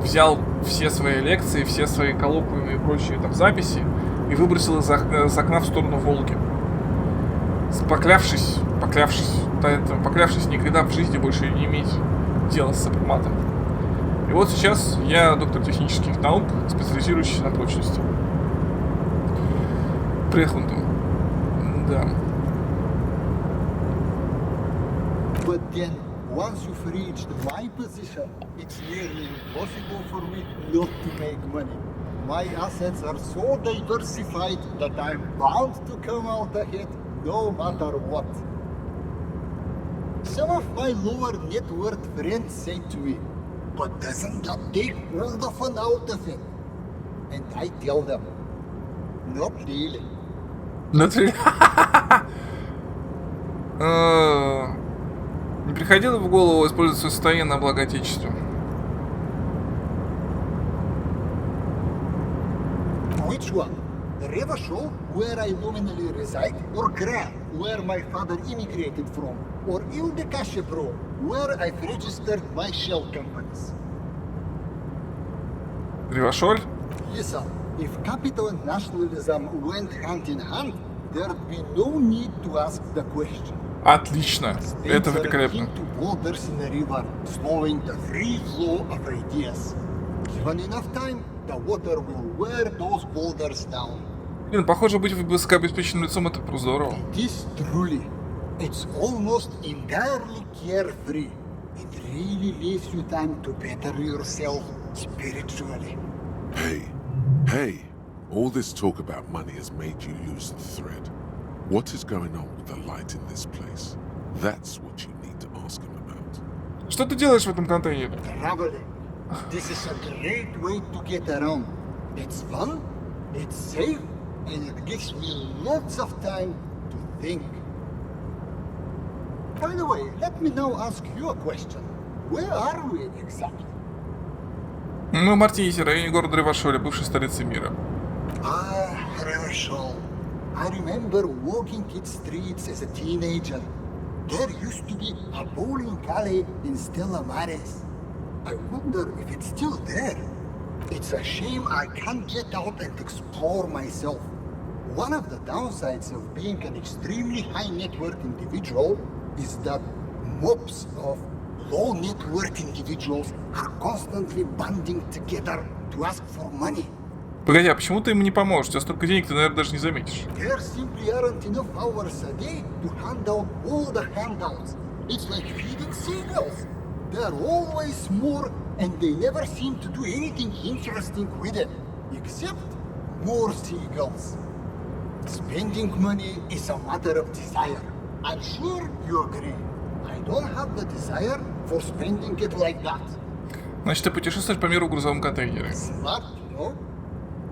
взял все свои лекции, все свои коллоквиумы и прочие там записи и выбросил из окна в сторону Волги. Поклявшись никогда в жизни больше не иметь дела с сопроматом. И вот сейчас я доктор технических наук, специализирующийся на прочности. Прехунду. Да. But then, once you've reached my position, it's nearly impossible for me not to make money. My assets are so diversified that I'm bound to come out ahead no matter what. Some of my lower net worth friends say to me, but doesn't that take all the fun out of it? And I tell them, not really. Не приходило в голову использовать свое состояние на благо Отечеству? Which one? Revachol, where I nominally reside, or Gran, where my father immigrated from, or Ildekashepro, where I've registered my shell companies? Ревашоль? Listen, if capital and nationalism went hand in hand, there'd be no need to ask the question. Отлично. Это States are великолепно. akin to boulders in a river, slowing the free flow of ideas. Given enough time, the water will wear those boulders down. Блин, похоже, быть высокообеспеченным лицом — это про здорово. This truly, it's almost entirely carefree. It really leaves you time to better yourself spiritually. Hey, all this talk about money has made you lose the thread. What is going on with the light in this place? That's what you need to ask him about. Что ты делаешь в этом контейнере? Traveling. This is a great way to get around. It's fun, it's safe, and it gives me lots of time to think. By the way, let me now ask you a question. Where are we exactly? Мы в Мартинисе, районе города Ревашоля, бывшей столицы мира. Ah, Revachol. I remember walking its streets as a teenager. There used to be a bowling alley in Stella Maris. I wonder if it's still there. It's a shame I can't get out and explore myself. One of the downsides of being an extremely high net worth individual is that mobs of low net worth individuals are constantly banding together to ask for money. Погоди, а почему ты ему не поможешь? У тебя столько денег, ты, наверное, даже не заметишь. There simply aren't enough hours a day to hand out all the handouts. It's like feeding seagulls. There are always more, and they never seem to do anything interesting with it, except more seagulls. Spending money is a matter of desire. I'm sure you agree. I don't have the desire for spending it like that. Значит, ты путешествуешь по миру в грузовом контейнере. Smart, you know?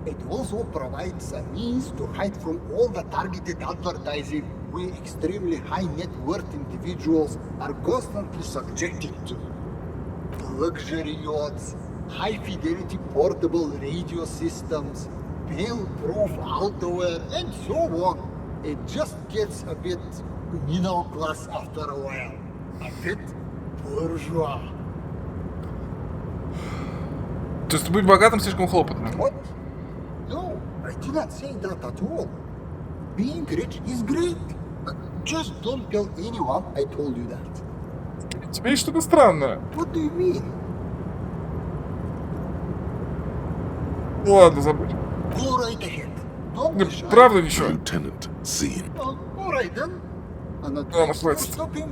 It also provides a means to hide from all the targeted advertising we extremely high net worth individuals are constantly subjected to. Luxury yachts, high fidelity portable radio systems, fail-proof outerwear, and so on. It just gets a bit middle class after a while. A bit bourgeois. То есть быть богатым слишком хлопотно. What? No, I did not say that at all. Being rich is great. Just don't tell anyone I told you that. У тебя есть что-то странное. What do you mean? Ну ладно, забудь. Go right ahead. Don't be shy. Правда ничего? Lieutenant Zine. All right then. I'm not Ладно, хватит. stopping.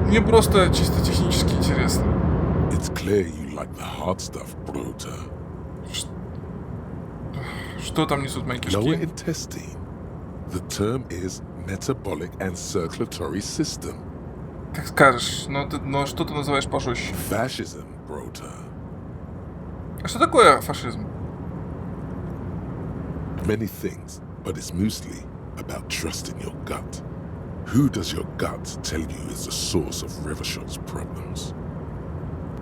Мне просто чисто технически интересно. It's clear you like the hard stuff, Brota. Что там несут мои Lower кишки? intestine. The term is metabolic and circulatory system. Как скажешь, но что ты называешь пожестче? Fascism, Brota. А что такое фашизм? Many things, but it's mostly about trusting your gut. Who does your gut tell you is the source of Revershot's problems?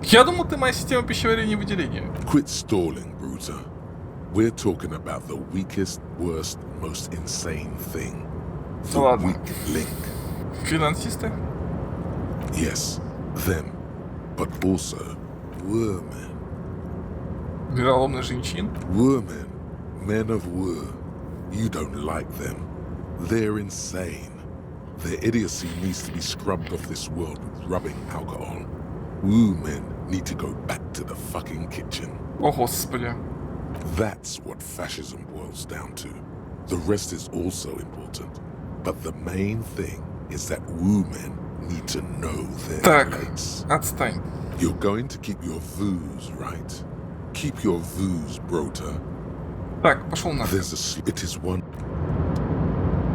Я думал, ты моя система пищеварения и выделения. Quit stalling, Bruiser. We're talking about the weakest, worst, most insane thing. The Ладно. weak link. Финансисты? Yes, them. But also, Women. Вероломный женщин? Women. Men of war. You don't like them. They're insane. Their idiocy needs to be scrubbed off this world with rubbing alcohol. Women need to go back to the fucking kitchen. О, господи. That's what fascism boils down to. The rest is also important. But the main thing is that women need to know their Так, rights. отстань. You're going to keep your views, right? Keep your views, Brota. Так, пошел нахуй. There's a it is one.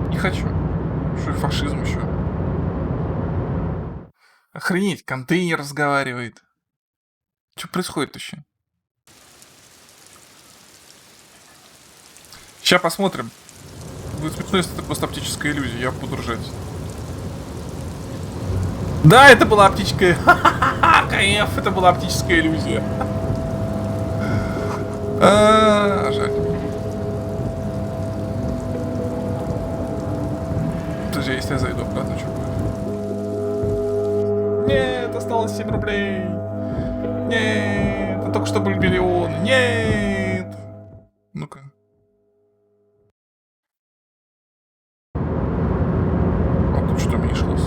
Не хочу. Что фашизм еще? Охренеть, контейнер разговаривает. Что происходит еще? Сейчас посмотрим. Будет смешно, если это просто оптическая иллюзия. Я буду ржать. Да, это была оптическая... Ха-ха-ха! КФ, это была оптическая иллюзия. Жаль. Подожди, если я зайду обратно, что будет? Нет, осталось 7 рублей. Нет, это только что был миллион. Нет. Ну-ка. А тут что уменьшилось?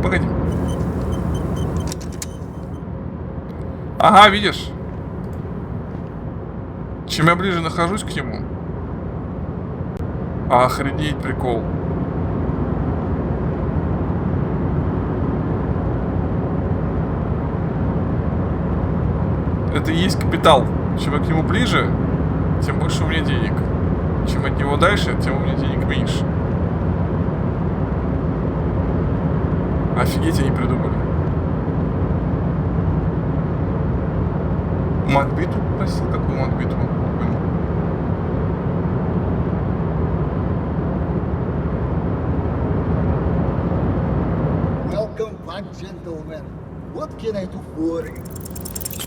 Погоди. Ага, видишь? Чем я ближе нахожусь к нему. Охренеть, прикол. Это и есть капитал. Чем я к нему ближе, тем больше у меня денег. Чем от него дальше, тем у меня денег меньше. Офигеть, они придумали. Макбиту просил? Какую Макбиту? Welcome back, gentlemen. What can I do for you?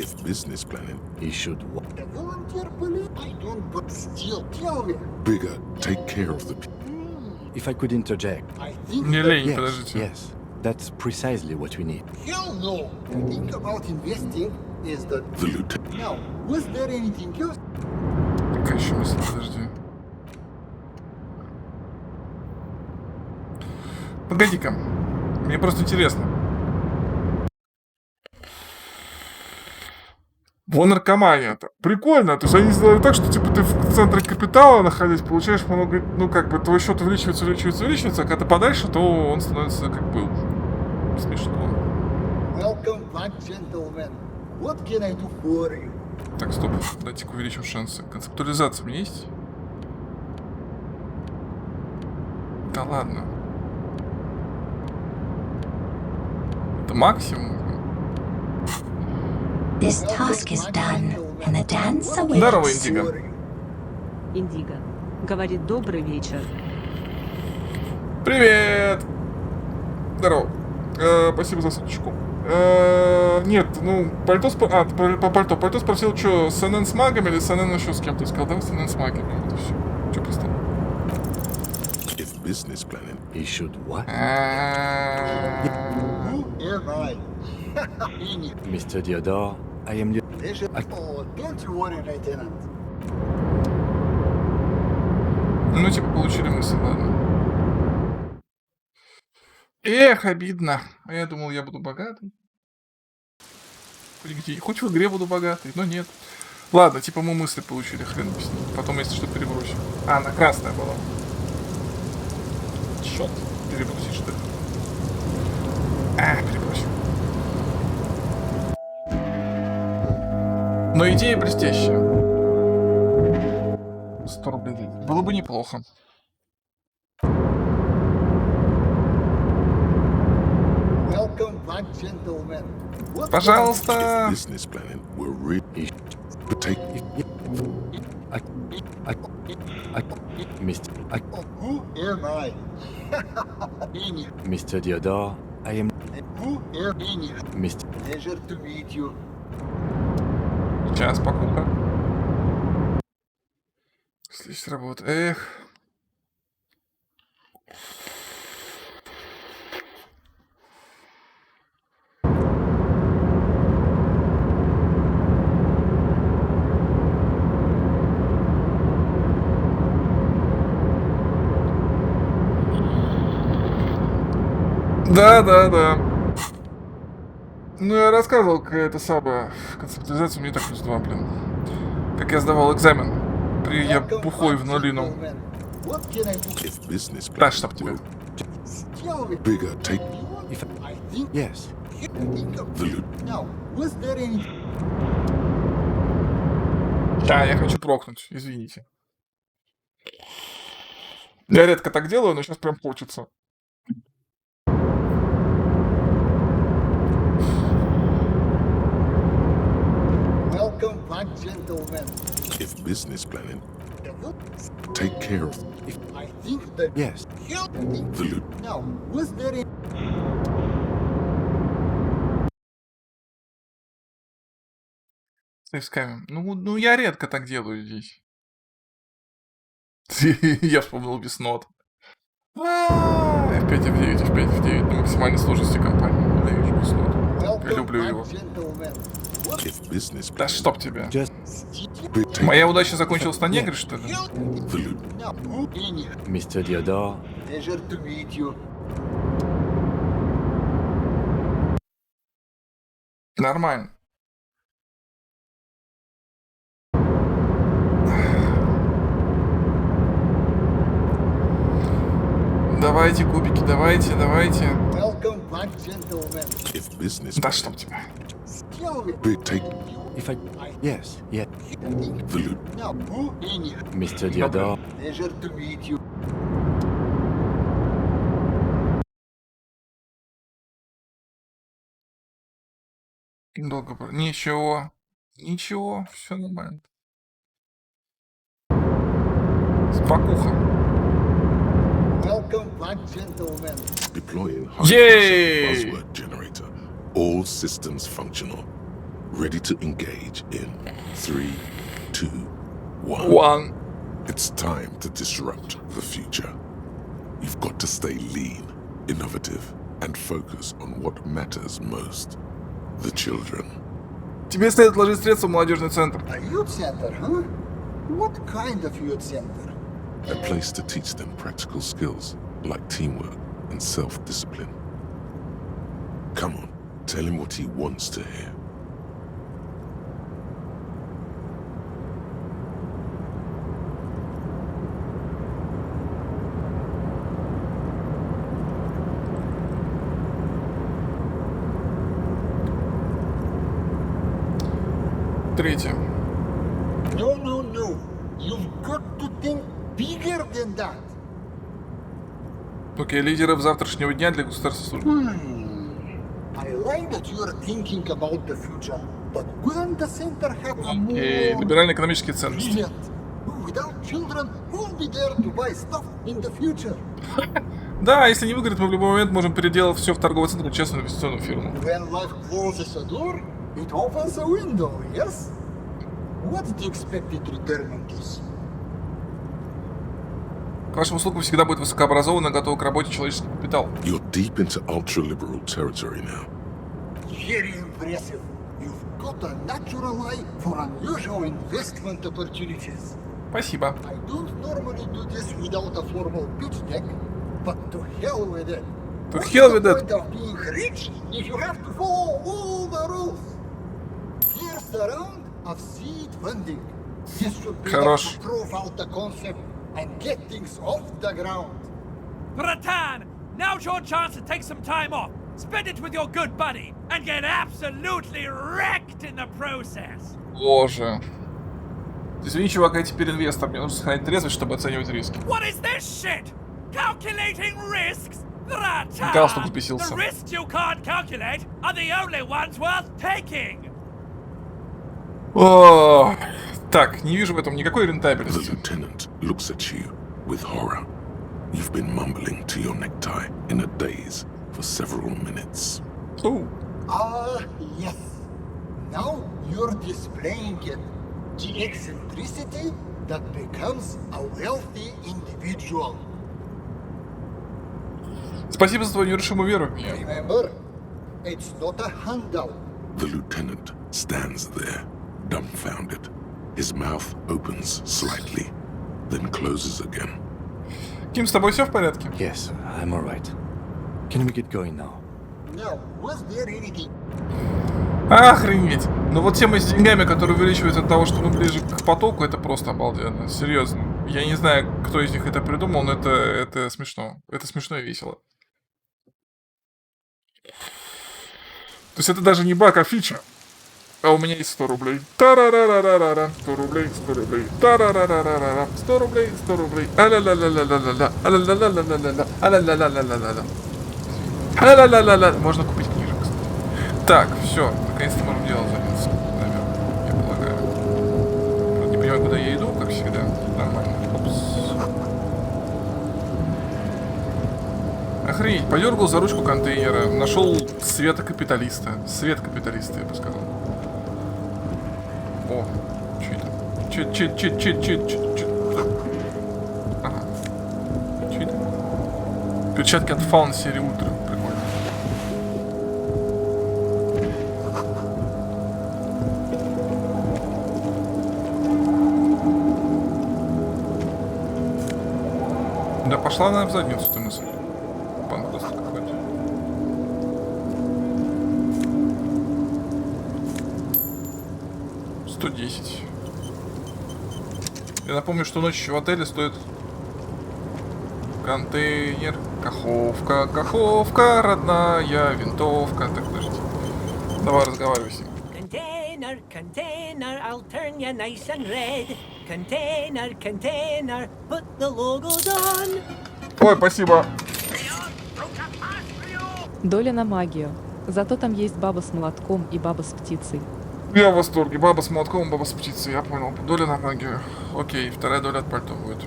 If business planning, He should what? The volunteer police? I don't, but still, tell me. bigger, take care of the people. If I could interject. I think Мне that- лень, Yes, подождите. yes. That's precisely what we need. Hell no. The thing about investing is that... The lieutenant. Now, was there anything else? Какая еще мысль, подожди. Погоди-ка. Мне просто интересно. Вон наркомания-то. Прикольно. То есть они сделали так, что типа ты в центре капитала находясь, получаешь много... Ну как бы твой счет увеличивается, а когда ты подальше, то он становится как был. Смешно. Welcome back, gentlemen. What can I do for you? Так, стоп. Дайте-ка увеличим шансы. Концептуализация у меня есть? Да ладно. Это максимум. This task is done, and the dance Здорово, awaits. Индиго. For you. Индиго говорит добрый вечер. Привет! Здорово. Спасибо за ссылочку. Нет, ну, пальто... по пальто. Пальто спросил, что с НН с магами или с НН еще с кем-то? Сказал, да, с НН с магами. Вот и все. Че пристал? If business planning, He should what? Who am I? Any Mr. Diodore, I am... pleasure. Oh, don't you worry, Lieutenant. Ну, типа, получили мысль, ладно. Эх, обидно. А я думал, я буду богатый. Хоть где, хоть в игре буду богатый, но нет. Ладно, типа мы мысли получили, хрен бы с ним. Потом, если что, перебросим. А, она красная была. Черт, перебросить что ли? Перебросим. Но идея блестящая. 100 рублей. Было бы неплохо. Welcome Welcome back, gentlemen. What Пожалуйста. Business planning will really take Who am I? Mr. Theodore, I am Who am I? Mr. Pleasure to meet you. Сейчас, покупка. Следующая работа. Эх. Да. Ну, я рассказывал, как это самое, концептуализация мне так плюс 2, блин. Как я сдавал экзамен. Я бухой в нулину. What can I do? if business Да, planning чтоб тебя. will Tell me. bigger take If I think yes, the loot. now. Was there any? Да, я хочу прокнуть, извините. Я редко так делаю, но сейчас прям хочется. Welcome back, gentlemen. If business planning take care of If I think that yes. the loot. now. Was there any? Сейвсками. Ну, я редко так делаю здесь. Я вспомнил Веснот. F5, F9, F5, F9 на максимальной сложности компании. Ненавижу Веснот. Я Welcome люблю back, его. gentlemen. What? If business Да planning чтоб тебя. Just will take Моя удача закончилась на негре, что ли? the loot. Now, who any? Mr. Theodore, Pleasure to meet you. Нормально. Давайте, кубики, давайте. Welcome back, gentlemen. If business Да planning чтоб тебя. Tell me. will take if I yes, yes. the loot. Now, who any? Mr. Theodore, Pleasure to meet you. Долго. Ничего, все нормально. Спокуха. Welcome back, gentlemen. Deploying Yay! high buzzword generator. All systems functional. Ready to engage in 3, 2, 1. One. It's time to disrupt the future. You've got to stay lean, innovative, and focus on what matters most. The children. Тебе следует вложить средства в молодежный центр. A youth center, huh? What kind of youth center? A place to teach them practical skills like teamwork and self-discipline. Come on, tell him what he wants to hear. Третье. No. You've got to think bigger than that. Окей, лидеров завтрашнего дня для государственной службы. I like that you are thinking about the future, but wouldn't the center have a Окей, more либерально-экономические ценности. brilliant? Without children, who'll be there to buy stuff in the future? Да, если не выгорит, мы в любой момент можем переделать все в торговый центр в частную инвестиционную фирму. When life closes a door, it opens a window, yes? What's the expected return on this? К вашим услугам всегда будет высокообразованный, готовый к работе человеческий капитал. You're deep into ultra-liberal territory now. Very impressive. You've got a natural eye for unusual investment opportunities. Спасибо. I don't normally do this without a formal pitch deck, but to hell with it. To What's hell the with it. point of being rich if you have to follow all the rules? Here's a round of seed funding. This should be enough Хорош. to prove out the concept and get things off the ground. Bratan, now's your chance to take some time off. Spend it with your good buddy and get absolutely wrecked in the process. Боже. Извини, чувак, я теперь инвестор. Мне нужно сохранить трезвость, чтобы оценивать риски. What is this shit? Calculating risks? Галстук Zlatan! взбесился. The risks you can't calculate are the only ones worth taking! О, так, не вижу в этом никакой The рентабельности. lieutenant looks at you with horror. You've been mumbling to your necktie in a daze for several minutes. Оу. Ah, yes. Now you're displaying it. The eccentricity that becomes a wealthy individual. Спасибо за твою нерушимую веру в меня. Remember, it's not a handout. The lieutenant stands there, dumbfounded. His mouth opens slightly, then closes again. Ким, с тобой все в порядке? Yes, I'm alright. Can we get going now? Now, was there anything? Охренеть! Ну вот тема с деньгами, которая увеличивается от того, что мы ближе к потоку, это просто обалденно. Серьезно. Я не знаю, кто из них это придумал, но это смешно. Это смешно и весело. То есть это даже не баг, а фича. А у меня есть 100 рублей. Тарарарарара. 100 рублей, 100 рублей. Тарарарарара. 100 рублей, 100 рублей. Аля-ля-ля-ля-ля-ля. Аля-ля-ля-ля-ля-ля. Аля-ля-ля-ля-ля-ля. Аля-ля-ля-ля-ля. Можно купить книжек, кстати. Так, все. Наконец-то можем делом заняться. Наверное, я полагаю. Правда, не понимаю, куда я иду, как всегда. Нормально. Опс. Охренеть, подергал за ручку контейнера, нашел света капиталиста. Свет капиталиста, я бы сказал. О, что это? Че? Ага. Че это? Перчатки от Фаун серии Ультра. Прикольно. Да пошла она в задницу, эта мысль. Просто какой-то. $110. Я напомню, что ночью в отеле стоит контейнер, каховка, родная винтовка. Так, подожди. Давай разговаривай с ним. Container, I'll turn you nice and red. Container, put the logos on. Ой, спасибо. Доля на магию. Зато там есть баба с молотком и баба с птицей. Я в восторге. Баба с молотком, баба с птицей. Я понял. Доля на магию. Окей, вторая доля от пальто будет.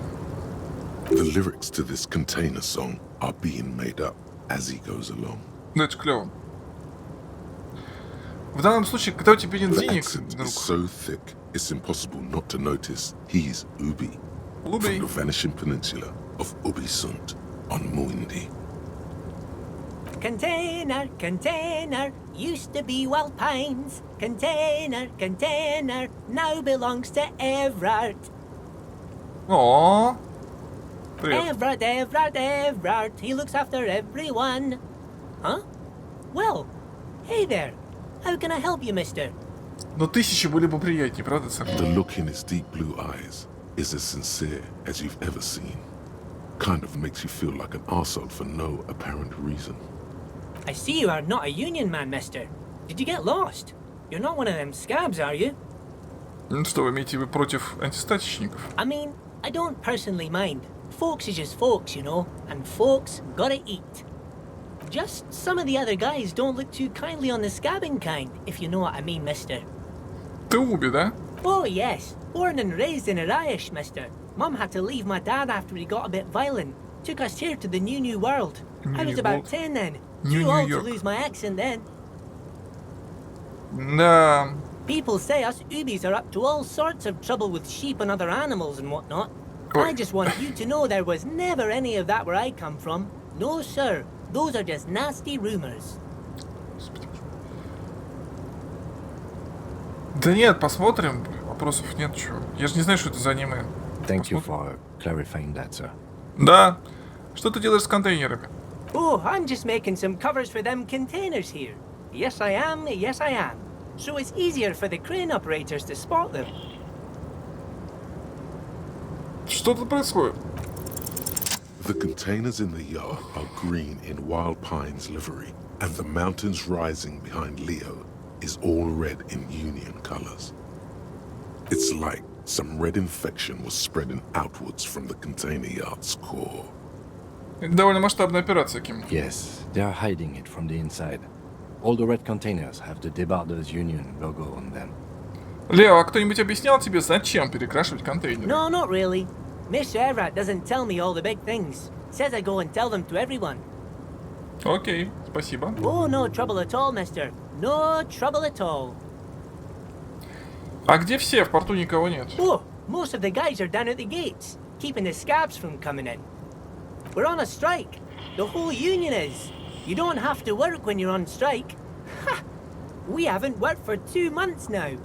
The lyrics to this container song are being made up as he goes along. Ну, это клево. В данном случае, когда у тебя нет The денег accent на is руках. so thick, it's impossible not to notice he's Ubi, from the vanishing peninsula of Ubisunt on Muindi. Container, used to be Wild Pines. Container, now belongs to Everard. О, привет. Everard, he looks after everyone. Huh? Well, hey there. How can I help you, mister? Но 1000 были бы приятнее, правда, сэр? The look in his deep blue eyes is as sincere as you've ever seen. Kind of makes you feel like an arsehole for no apparent reason. I see you are not a union man, mister. Did you get lost? You're not one of them scabs, are you? Ну что, вы имеете в виду против антистатичников? I mean, I don't personally mind. Folks is just folks, you know, and folks gotta eat. Just some of the other guys don't look too kindly on the scabbing kind, if you know what I mean, mister. Ты Уби, да? Oh, yes. Born and raised in Irish, mister. Mum had to leave my dad after he got a bit violent. Took us here to the new world. I was about 10 then. Too old to lose my accent then. Да. People say us Ubis are up to all sorts of trouble with sheep and other animals and whatnot. I just want you to know there was never any of that where I come from. No, sir. Those are just nasty rumors. Да нет, посмотрим. Вопросов нет, чего. Я же не знаю, что это за аниме. Thank you for clarifying that, sir. Да. Что ты делаешь с контейнерами? Oh, I'm just making some covers for them containers here. Yes, I am. So it's easier for the crane operators to spot them. Что тут происходит? The containers in the yard are green in Wild Pine's livery, and the mountains rising behind Leo is all red in Union colors. It's like some red infection was spreading outwards from the container yard's core. Это довольно масштабная операция, Ким. Yes, they are hiding it from the inside. All the red containers have the Debarders Union logo on them. Лео, а кто-нибудь объяснял тебе, зачем перекрашивать контейнеры? No, not really. Mr. Everett doesn't tell me all the big things. Says I go and tell them to everyone. Окей, спасибо. Oh, no trouble at all, mister. No trouble at all. А где все? В порту никого нет. Oh, most of the guys are down at the gates, keeping the scabs from coming in. We're on a strike. The whole union is. You don't have to work when you're on strike. Ha! We haven't worked for 2 months now.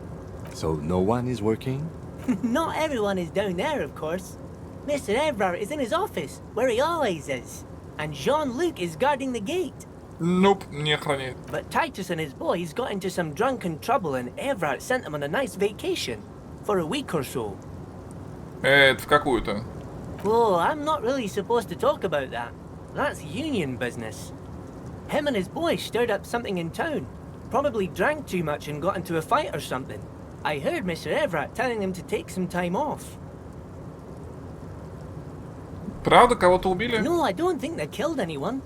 So no one is working? Not everyone is down there, of course. Mr. Everard is in his office, where he always is. And Jean-Luc is guarding the gate. Nope, не охраняет. But Titus and his boys got into some drunken trouble and Everard sent them on a nice vacation. For a week or so. Это в какую-то. Oh, I'm not really supposed to talk about that. That's union business. Him and his boys stirred up something in town. Probably drank too much and got into a fight or something. I heard Mr. Everett telling them to take some time off. Правда, кого-то убили? No, I don't think they killed anyone.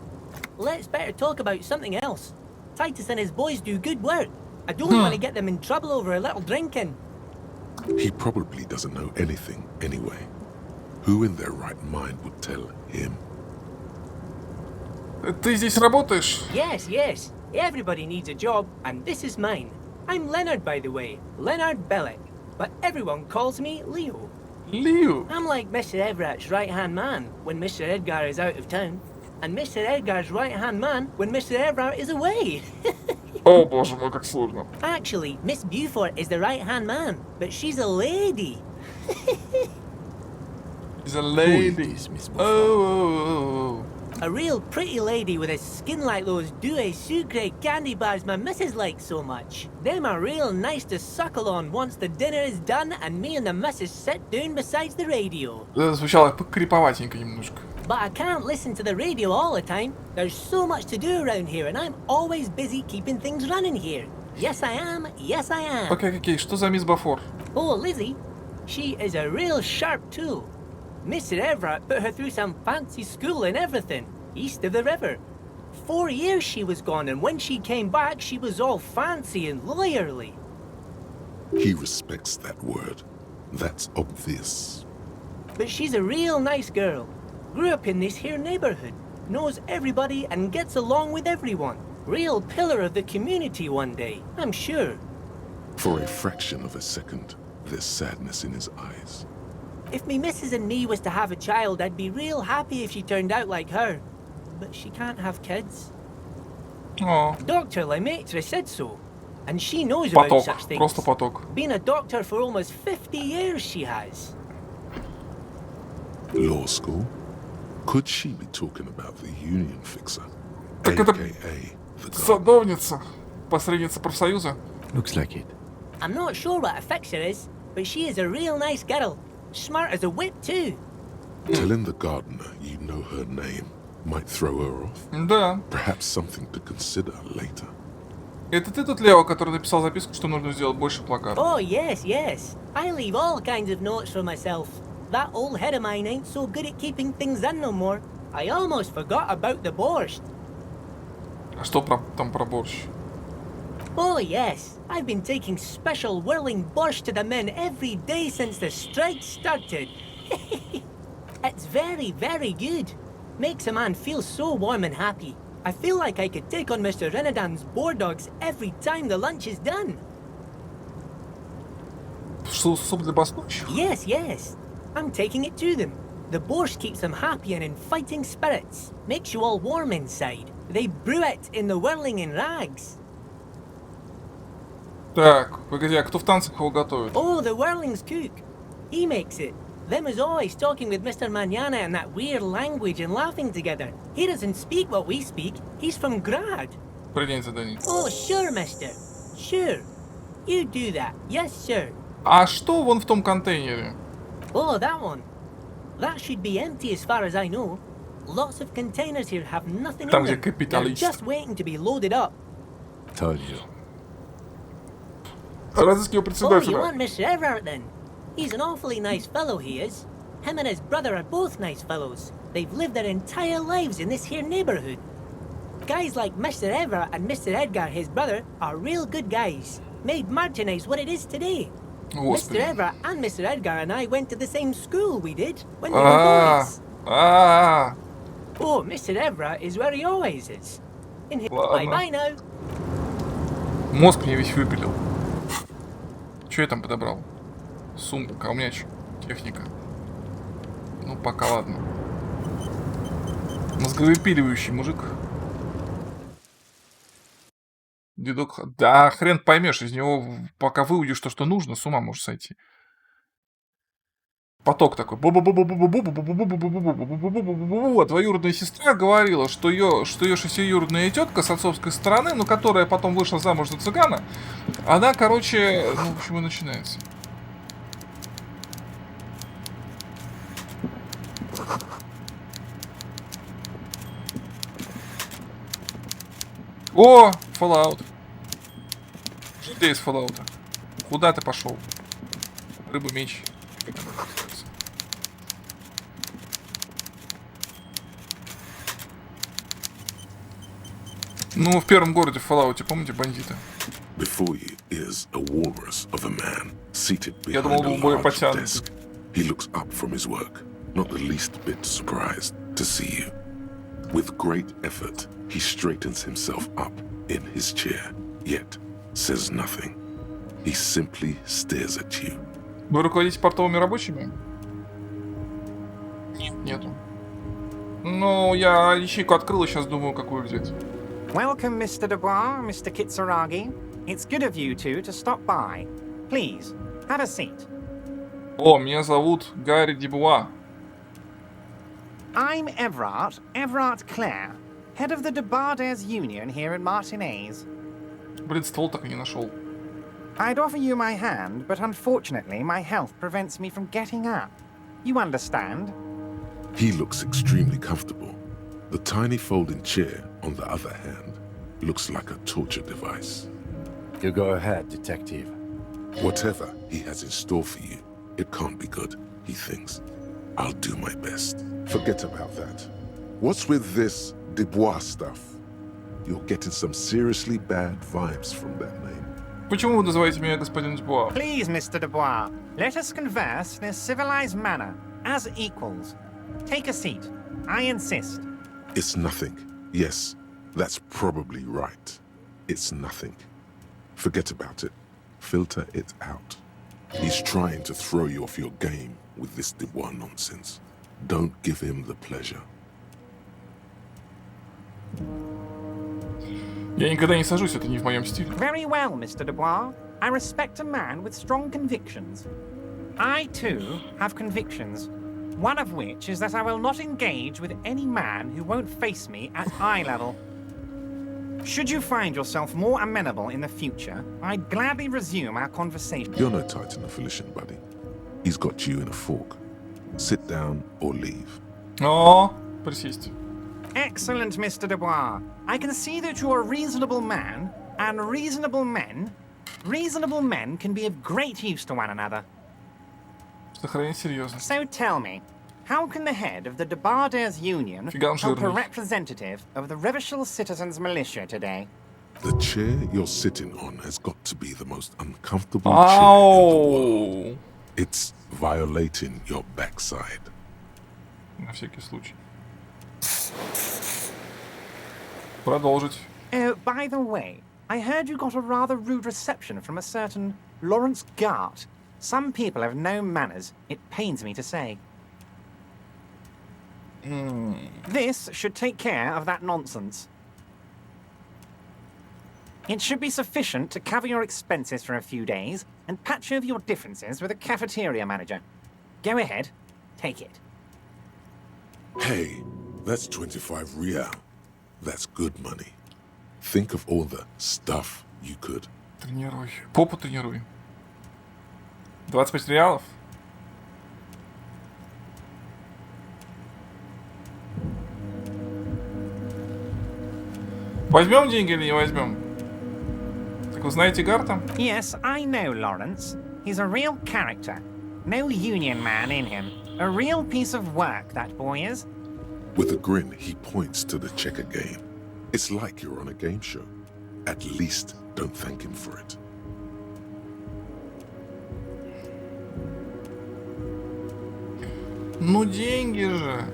Let's better talk about something else. Titus and his boys do good work. I don't want to get them in trouble over a little drinking. He probably doesn't know anything anyway. Who in their right mind would tell him? Ты здесь работаешь? Yes, yes. Everybody needs a job, and this is mine. I'm Leonard, by the way. Leonard Bellick. But everyone calls me Leo. Лиу. I'm like Mr. Everett's right-hand man when Mr. Edgar is out of town. And Mr. Edgar's right-hand man when Mr. Everett is away. О, боже мой, как сложно. Actually, Miss Beaufort is the right-hand man, but she's a lady. He's a lady. Who is this, Miss Oh, oh, oh, A real pretty lady with a skin like those Douai Sucre candy bars my missus likes so much. Them are real nice to suckle on once the dinner is done and me and the missus sit down beside the radio. Это звучало криповатенько немножко. But I can't listen to the radio all the time. There's so much to do around here and I'm always busy keeping things running here. Yes I am, yes I am. Окей, что за мисс Бафор? Oh, Lizzie, she is a real sharp tool. Mr. Everett put her through some fancy school and everything, east of the river. 4 years she was gone, and when she came back, she was all fancy and lawyerly. He respects that word. That's obvious. But she's a real nice girl. Grew up in this here neighborhood, knows everybody and gets along with everyone. Real pillar of the community one day, I'm sure. For a fraction of a second, there's sadness in his eyes. If me missus and me was to have a child, I'd be real happy if she turned out like her. But she can't have kids. О, Dr. Lemaitre said so. And she knows about поток, such things. просто поток. Been a doctor for almost 50 years she has. Law school? Could she be talking about the union fixer? Так это AKA the guy. садовница, посредница профсоюза. Looks like it. I'm not sure what a fixer is, but she is a real nice girl. Smart as a whip too. Telling the gardener you know her name might throw her off. Да. Perhaps something to consider later. Это ты тут, Лео, который написал записку, что нужно сделать больше плакатов? Oh, yes, yes. I leave all kinds of notes for myself. That old head of mine ain't so good at keeping things in no more. I almost forgot about the borscht. А что там про борщ? Oh, yes. I've been taking special whirling borscht to the men every day since the strike started. It's very, very good. Makes a man feel so warm and happy. I feel like I could take on Mr. Renadan's boar dogs every time the lunch is done. Суп для баснучих? Yes, yes. I'm taking it to them. The borscht keeps them happy and in fighting spirits. Makes you all warm inside. They brew it in the whirling in rags. Так, погоди, а кто в танцах его готовит? Oh, the whirling's cook. He makes it. Them is always talking with Mr. Manana in that weird language and laughing together. He doesn't speak what we speak. He's from Grad. Принять задание. Oh, sure, mister. Sure. You do that. Yes, sir. А что вон в том контейнере? Oh, that one. That should be empty as far as I know. Lots of containers here have nothing Там, in где them. They're капиталист. just waiting to be loaded up. Told you. Разыскиваю Oh, you председателя. want Mr. Everett then? He's an awfully nice fellow, he is. Him and his brother are both nice fellows. They've lived their entire lives in this here neighborhood. Guys like Mr. Everett and Mr. Edgar, his brother, are real good guys. Made Martinez what it is today. Mr. Everett and Mr. Edgar and I went to the same school we did when we were boys. Oh, Mr. Everett is where he always is. In his bye-bye now. Мозг мне весь выпилил. Что я там подобрал? Сумка, а у меня что? Техника. Ну, пока ладно. Мозговыпиливающий мужик. Дедок... Да, хрен поймешь, из него пока выудишь то, что нужно, с ума можешь сойти. Поток такой. А двоюродная сестра говорила, что ее шестиюродная тетка с отцовской стороны, ну, которая потом вышла замуж за цыгана, она, короче, ну, в общем, и начинается. О, Fallout. Где из Fallout? Куда ты пошел? Рыба-меч. Ну, в первом городе в Fallout, помните, бандиты? Before you is a walrus of a man seated Я behind думал, a более large потянутый. desk. He looks up from his work, not the least bit surprised to see you. With great effort, he straightens himself up in his chair, yet says nothing. He simply stares at you. Вы руководите портовыми рабочими? Нет, нету. Ну, я ячейку открыл и сейчас думаю, какую взять. Welcome, Mr. Dubois, Mr. Kitsuragi. It's good of you two to stop by. Please, have a seat. О, меня зовут Гарри Дебуа. I'm Everard Clare, head of the Debarders Union here in Martinez. Блин, ствол так и не нашел. I'd offer you my hand, but unfortunately my health prevents me from getting up. You understand? He looks extremely comfortable. The tiny folding chair, on the other hand, looks like a torture device. You go ahead, detective. Whatever he has in store for you, it can't be good, he thinks. I'll do my best. Forget about that. What's with this Dubois stuff? You're getting some seriously bad vibes from that name. Почему вы называете меня господин Дебуа? Please, Mr. Dubois, let us converse in a civilized manner, as equals. Take a seat. I insist. It's nothing. Yes, that's probably right. It's nothing. Forget about it. Filter it out. He's trying to throw you off your game with this Dubois nonsense. Don't give him the pleasure. Я никогда не сажусь, это не в моем стиле. Very well, Mr. Dubois. I respect a man with strong convictions. I, too, have convictions. One of which is that I will not engage with any man who won't face me at eye level. Should you find yourself more amenable in the future, I'd gladly resume our conversation. You're no Titan affiliation, buddy. He's got you in a fork. Sit down or leave. О, присесть. Excellent, Mr. Dubois. I can see that you're a reasonable man, and reasonable men can be of great use to one another. Сохранить серьезно. So tell me, how can the head of the Debarders Union help a representative of the Revachol Citizens Militia today? The chair you're sitting on has got to be the most uncomfortable chair in the world. It's violating your backside. На всякий случай. Продолжить. Oh, by the way, I heard you got a rather rude reception from a certain Lawrence Gart. Some people have no manners, it pains me to say. This should take care of that nonsense. It should be sufficient to cover your expenses for a few days and patch over your differences with a cafeteria manager. Go ahead, take it. Hey, that's 25 real. That's good money. Think of all the stuff you could. Тренируй. Попу тренируй. 25 реалов? Возьмем деньги или не возьмем? Так вы знаете Гарта? Yes, I know Lawrence. He's a real character. No union man in him. A real piece of work, that boy is. With a grin, he points to the checker game. It's like you're on a game show. At least don't thank him for it. Ну, деньги же.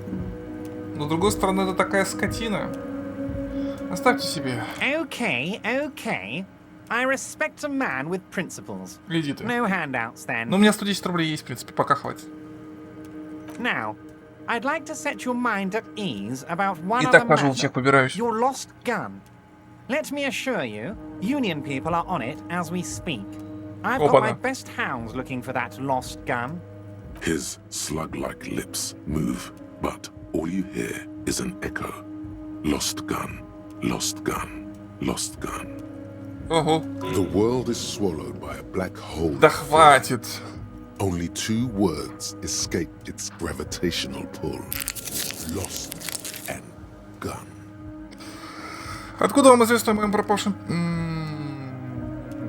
Но, с другой стороны, это такая скотина. Оставьте себе. Okay, okay. I respect a man with principles. Иди ты. No handouts then. Ну, у меня 110 рублей есть, в принципе, пока хватит. Now, I'd like to set your mind at ease about one И other так на желчек matter. побираюсь. Your lost gun. Let me assure you, Union people are on it as we speak. I've got my best hounds looking for that lost gun. His slug-like lips move, but all you hear is an echo. Lost gun, lost gun, lost gun. Ого. The world is swallowed by a black hole. Да хватит. Only 2 words escape its gravitational pull. Lost and gun. Откуда вам известно о моем пропавшем?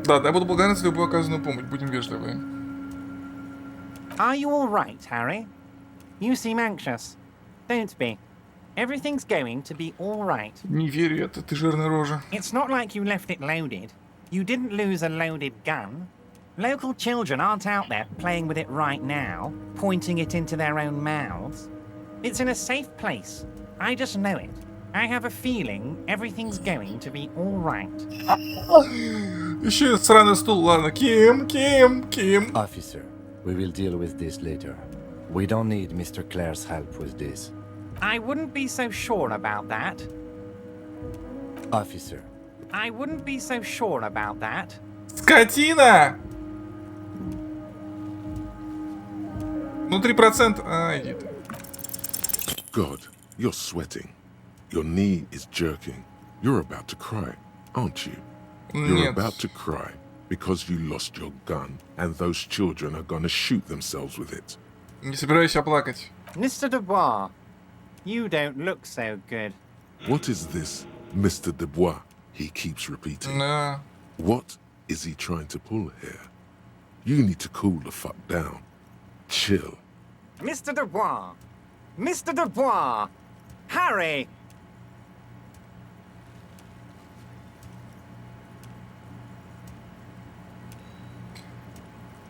Да, я буду благодарен за любую оказанную помощь. Будем вежливы. Are you all right, Harry? You seem anxious. Don't be. Everything's going to be all right. Не верю это, ты жирная рожа. It's not like you left it loaded. You didn't lose a loaded gun. Local children aren't out there playing with it right now, pointing it into their own mouths. It's in a safe place. I just know it. I have a feeling everything's going to be all right. Еще и сраный стул. Ладно, Ким. Officer, we will deal with this later. We don't need Mr. Clare's help with this. I wouldn't be so sure about that. Officer. I wouldn't be so sure about that. Скотина! Ну, 3%. А, иди ты. God, you're sweating. Your knee is jerking. You're about to cry, aren't you? You're about to cry because you lost your gun and those children are gonna shoot themselves with it. Не собираюсь оплакать. Mr. Dubois, you don't look so good. What is this, Mr. Dubois? He keeps repeating. Да. What is he trying to pull here? You need to cool the fuck down. Chill. Mr. Dubois! Mr. Dubois! Harry!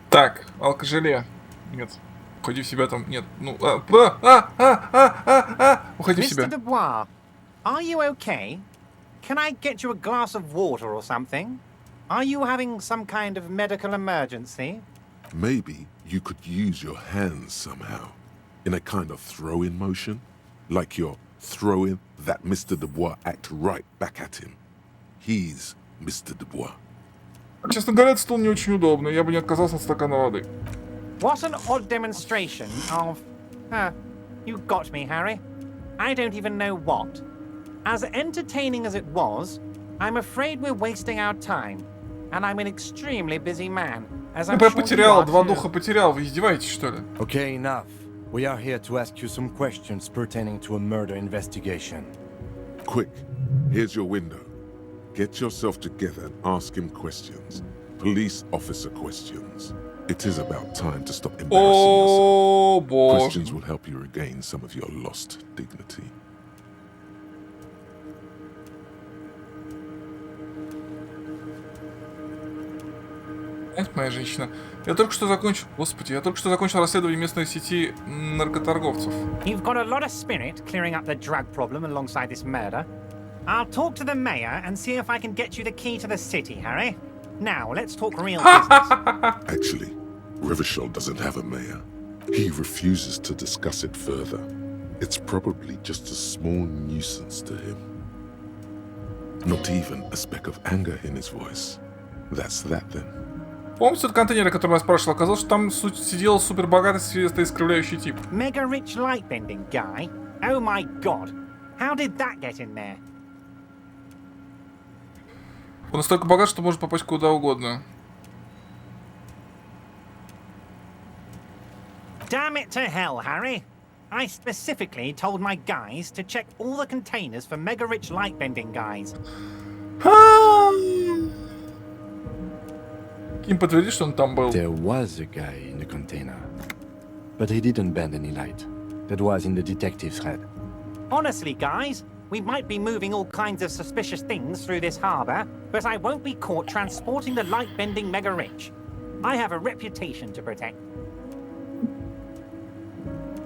Так, алкожеле. Нет. Уходи в себя там. Нет. Ну, уходи в себя. Mr. Dubois, are you okay? Can I get you a glass of water or something? Are you having some kind of medical emergency? Maybe you could use your hands somehow. In a kind of throw-in motion. Like you're throwing that Mr. Dubois act right back at him. He's Mr. Dubois. Честно говоря, этот стул не очень удобный. Я бы не отказался от стакана воды. What an odd demonstration of... you got me, Harry. I don't even know what. As entertaining as it was, I'm afraid we're wasting our time. And I'm an extremely busy man, as I'm Я sure потерял, you два are too. духа потерял. Вы издеваетесь, что ли? Okay, enough. We are here to ask you some questions pertaining to a murder investigation. Quick, here's your window. Get yourself together and ask him questions. Police officer questions. It is about time to stop embarrassing О, yourself. боже. Questions will help you regain some of your lost dignity. Эх, моя женщина. Я только что закончил расследование местной сети наркоторговцев. You've got a lot of spirit clearing up the drug problem alongside this murder. I'll talk to the mayor and see if I can get you the key to the city, Harry. Now, let's talk real business. Actually, Rivershell doesn't have a mayor. He refuses to discuss it further. It's probably just a small nuisance to him. Not even a speck of anger in his voice. That's that then. Помните тот контейнер, о котором я спрашивал? Оказалось, что там сидел супербогатый светоискривляющий тип. Mega rich lightbending guy? Oh my god. How did that get in there? Он настолько богат, что может попасть куда угодно. Damn it to hell, Harry. I specifically told my guys to check all the containers for mega rich lightbending guys. Ким подтвердит, что он там был. There was a guy in the container. But he didn't bend any light. That was in the detective's head. Honestly, guys, we might be moving all kinds of suspicious things through this harbor, but I won't be caught transporting the light-bending mega-rich. I have a reputation to protect.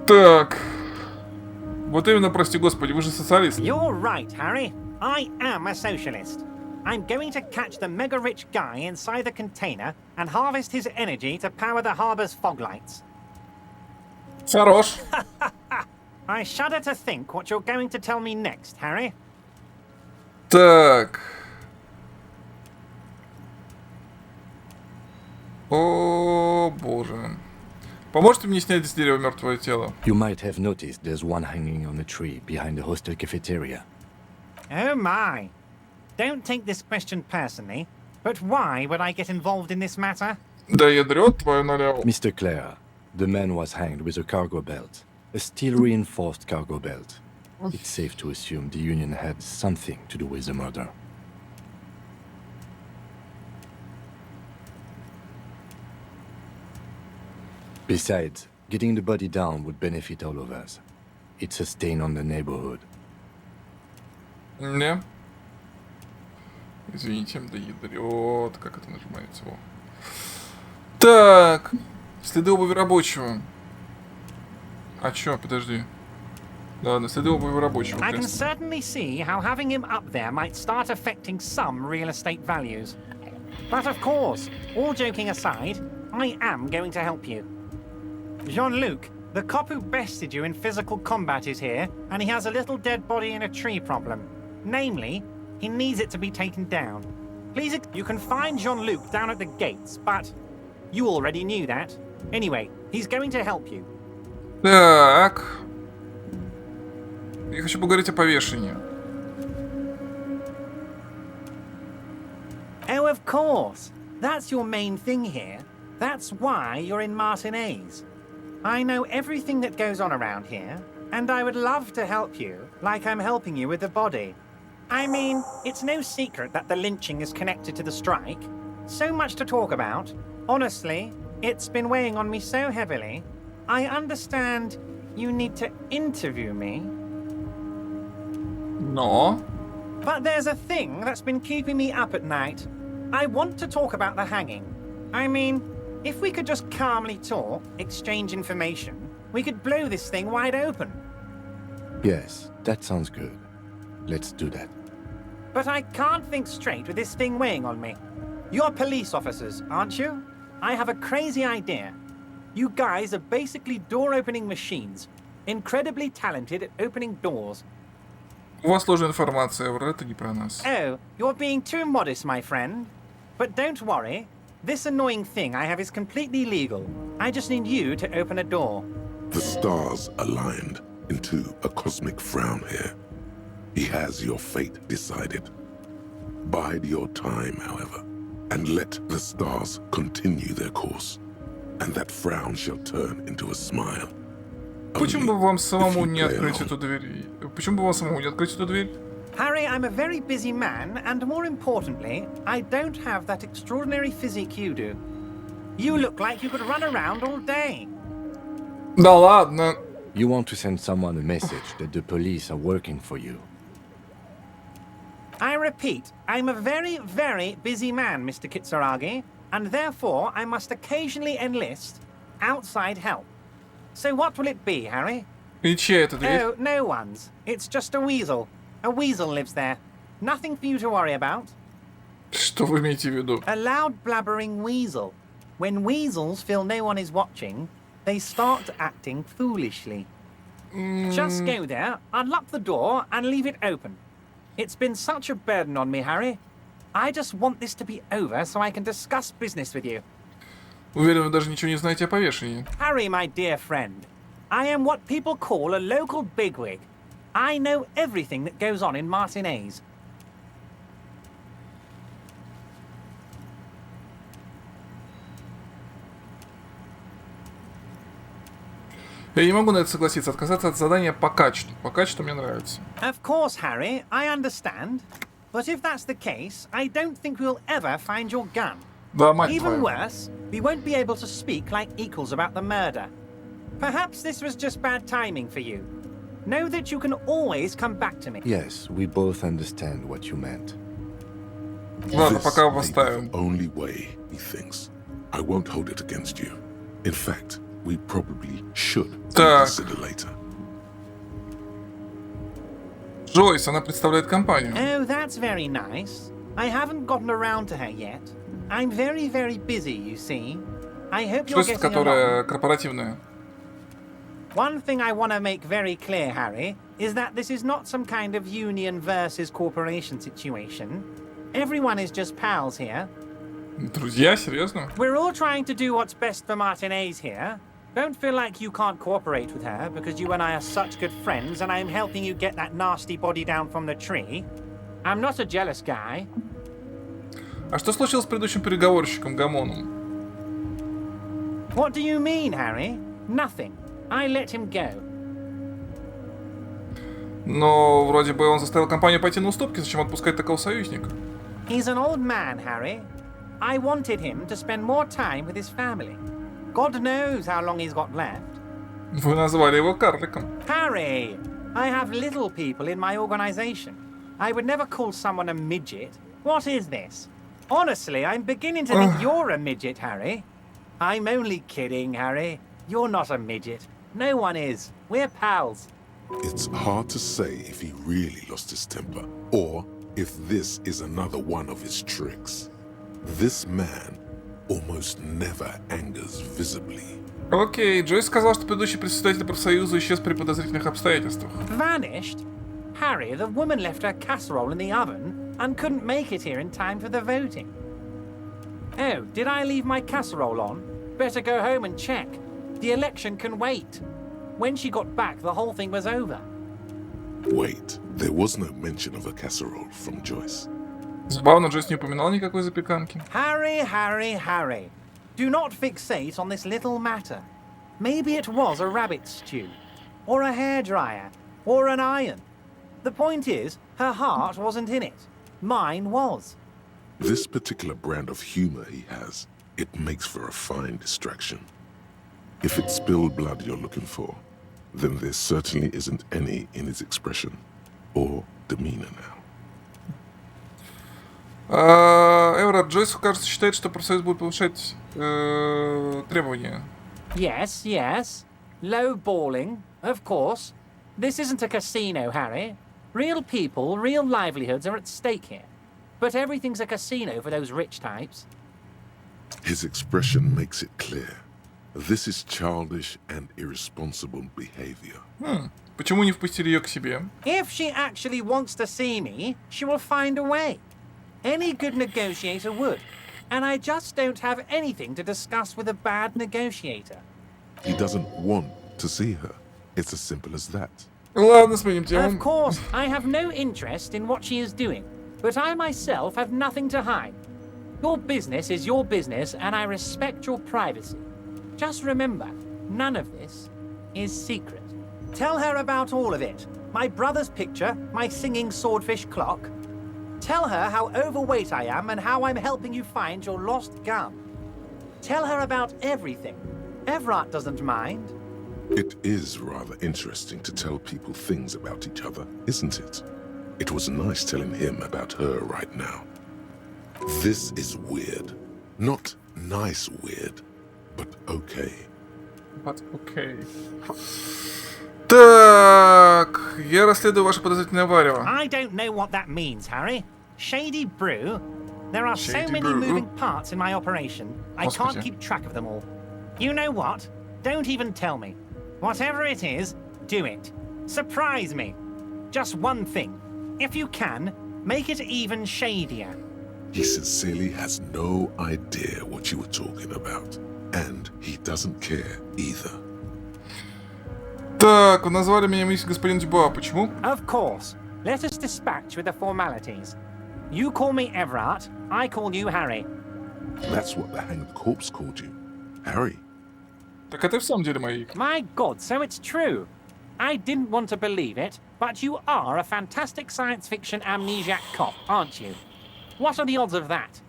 Так. Вот именно, прости господи, вы же социалист. You're right, Harry. I am a socialist. I'm going to catch the mega-rich guy inside the container and harvest his energy to power the harbor's fog lights. Хорош. I shudder to think what you're going to tell me next, Harry. Так. О, боже. Поможете мне снять с дерева мертвое тело? You might have noticed there's one hanging on a tree behind the hostel cafeteria. Oh my. Don't take this question personally, but why would I get involved in this matter? Да ядрёт твою налево. Mr. Clare, the man was hanged with a cargo belt. A steel-reinforced cargo belt. It's safe to assume the Union had something to do with the murder. Besides, getting the body down would benefit all of us. It's a stain on the neighborhood. Не. Извините, да ядрёт. Как это нажимается? Во. Так. Следы обуви рабочего. А чё, подожди. Ладно, следы обуви рабочего. I can certainly see how having him up there might start affecting some real estate values. But of course, all joking aside, I am going to help you. Jean-Luc, the cop who bested you in physical combat is here, and he has a little dead body in a tree problem. Namely, he needs it to be taken down. Please, you can find Jean-Luc down at the gates, but you already knew that. Anyway, he's going to help you. Так. Я хочу поговорить о повешении. Oh, of course. That's your main thing here. That's why you're in Martinez. I know everything that goes on around here, and I would love to help you, like I'm helping you with the body. I mean, it's no secret that the lynching is connected to the strike. So much to talk about. Honestly, it's been weighing on me so heavily. I understand you need to interview me. Но. But there's a thing that's been keeping me up at night. I want to talk about the hanging. I mean, if we could just calmly talk, exchange information, we could blow this thing wide open. Yes, that sounds good. Let's do that. But I can't think straight with this thing weighing on me. You're police officers, aren't you? I have a crazy idea. You guys are basically door-opening machines, incredibly talented at opening doors. У вас сложная информация, это не про нас. Oh, you're being too modest, my friend. But don't worry. This annoying thing I have is completely legal. I just need you to open a door. The stars aligned into a cosmic frown here. He has your fate decided. Bide your time, however, and let the stars continue their course, and that frown shall turn into a smile. Почему бы вам самому не открыть эту дверь? Почему бы вам самому не открыть эту дверь? Harry, I'm a very busy man, and more importantly, I don't have that extraordinary physique you do. You look like you could run around all day. Да ладно. You want to send someone a message that the police are working for you. I repeat, I'm a very, very busy man, Mr. Kitsuragi, and therefore I must occasionally enlist outside help. So what will it be, Harry? И чья это дверь? Oh, no one's. It's just a weasel. A weasel lives there. Nothing for you to worry about. Что вы имеете в виду? A loud blabbering weasel. When weasels feel no one is watching, they start acting foolishly. Just go there, unlock the door, and leave it open. It's been such a burden on me, Harry. I just want this to be over so I can discuss business with you. Уверен, вы даже ничего не знаете о повешении. Harry, my dear friend, I am what people call a local bigwig. I know everything that goes on in Martinez. Я не могу на это согласиться. Отказаться от задания по качеству. По качеству мне нравится. Of course, Harry, I understand. But if that's the case, I don't think we'll ever find your gun. Да, мать Even твою. worse, we won't be able to speak like equals about the murder. Perhaps this was just bad timing for you. know that you can always come back to me. Yes, we both understand what you meant. Ладно, This пока may be поставим. the only way, he thinks. I won't hold it against you. In fact, we probably should Так. consider later. Джойс, она представляет компанию. Oh, that's very nice. I haven't gotten around to her yet. I'm very, very busy, you see. I hope Что you're это, getting которая along. корпоративная? One thing I want to make very clear, Harry, is that this is not some kind of union versus corporation situation. Everyone is just pals here. Друзья, серьезно? We're all trying to do what's best for Martinez here. Don't feel like you can't cooperate with her because you and I are such good friends and I'm helping you get that nasty body down from the tree. I'm not a jealous guy. А что случилось с предыдущим переговорщиком Гамоном? What do you mean, Harry? Nothing. I let him go. Но вроде бы он заставил компанию пойти на уступки, зачем отпускать такого союзника? He's an old man, Harry. I wanted him to spend more time with his family. God knows how long he's got left. Вы назвали его карликом. Harry, I have little people in my organization. I would never call someone a midget. What is this? Honestly, I'm beginning to think you're a midget, Harry. I'm only kidding, Harry. You're not a midget. No one is. We're pals. It's hard to say if he really lost his temper, or if this is another one of his tricks. This man almost never angers visibly. Окей, Джойс сказал, что предыдущий председатель профсоюза исчез при подозрительных обстоятельствах. Vanished? Harry, the woman left her casserole in the oven and couldn't make it here in time for the voting. Oh, did I leave my casserole on? Better go home and check. The election can wait. When she got back, the whole thing was over. Wait, there was no mention of a casserole from Joyce. Забавно, Джойс не упоминал никакой запеканки. Harry, Harry, Harry. Do not fixate on this little matter. Maybe it was a rabbit stew, or a hairdryer, or an iron. The point is, her heart wasn't in it. Mine was. This particular brand of humor he has, it makes for a fine distraction. If it's spilled blood you're looking for, then there certainly isn't any in his expression or demeanor now. Эврат, Джойс, кажется, считает, что профсоюз будет повышать требования. Yes, yes. Low balling, of course. This isn't a casino, Harry. Real people, real livelihoods are at stake here. But everything's a casino for those rich types. His expression makes it clear. This is childish and irresponsible behavior. Почему не впустили ее к себе? If she actually wants to see me, she will find a way. Any good negotiator would. And I just don't have anything to discuss with a bad negotiator. He doesn't want to see her. It's as simple as that. Ладно, сменим тему. Of course, I have no interest in what she is doing, but I myself have nothing to hide. Your business is your business, and I respect your privacy. Just remember, none of this is secret. Tell her about all of it. My brother's picture, my singing swordfish clock. Tell her how overweight I am and how I'm helping you find your lost gun. Tell her about everything. Everard doesn't mind. It is rather interesting to tell people things about each other, isn't it? It was nice telling him about her right now. This is weird. Not nice weird, but okay. But okay. Так, я расследую ваше подозрительное варево. I don't know what that means, Harry. Shady brew? There are so Shady many brew? moving parts in my operation, I Господи. can't keep track of them all. You know what? Don't even tell me. Whatever it is, do it. Surprise me. Just one thing. If you can, make it even shadier. He sincerely has no idea what you were talking about. And he doesn't care either. Так, вы назвали меня миссис господин Дюбуа. Почему? Of course. Let us dispatch with the formalities. You call me Everard, I call you Harry. That's what the hanged corpse called you. Harry. Так это в самом деле мои. My God, so it's true. I didn't want to believe it, but you are a fantastic science fiction amnesiac cop, aren't you? What are the odds of that?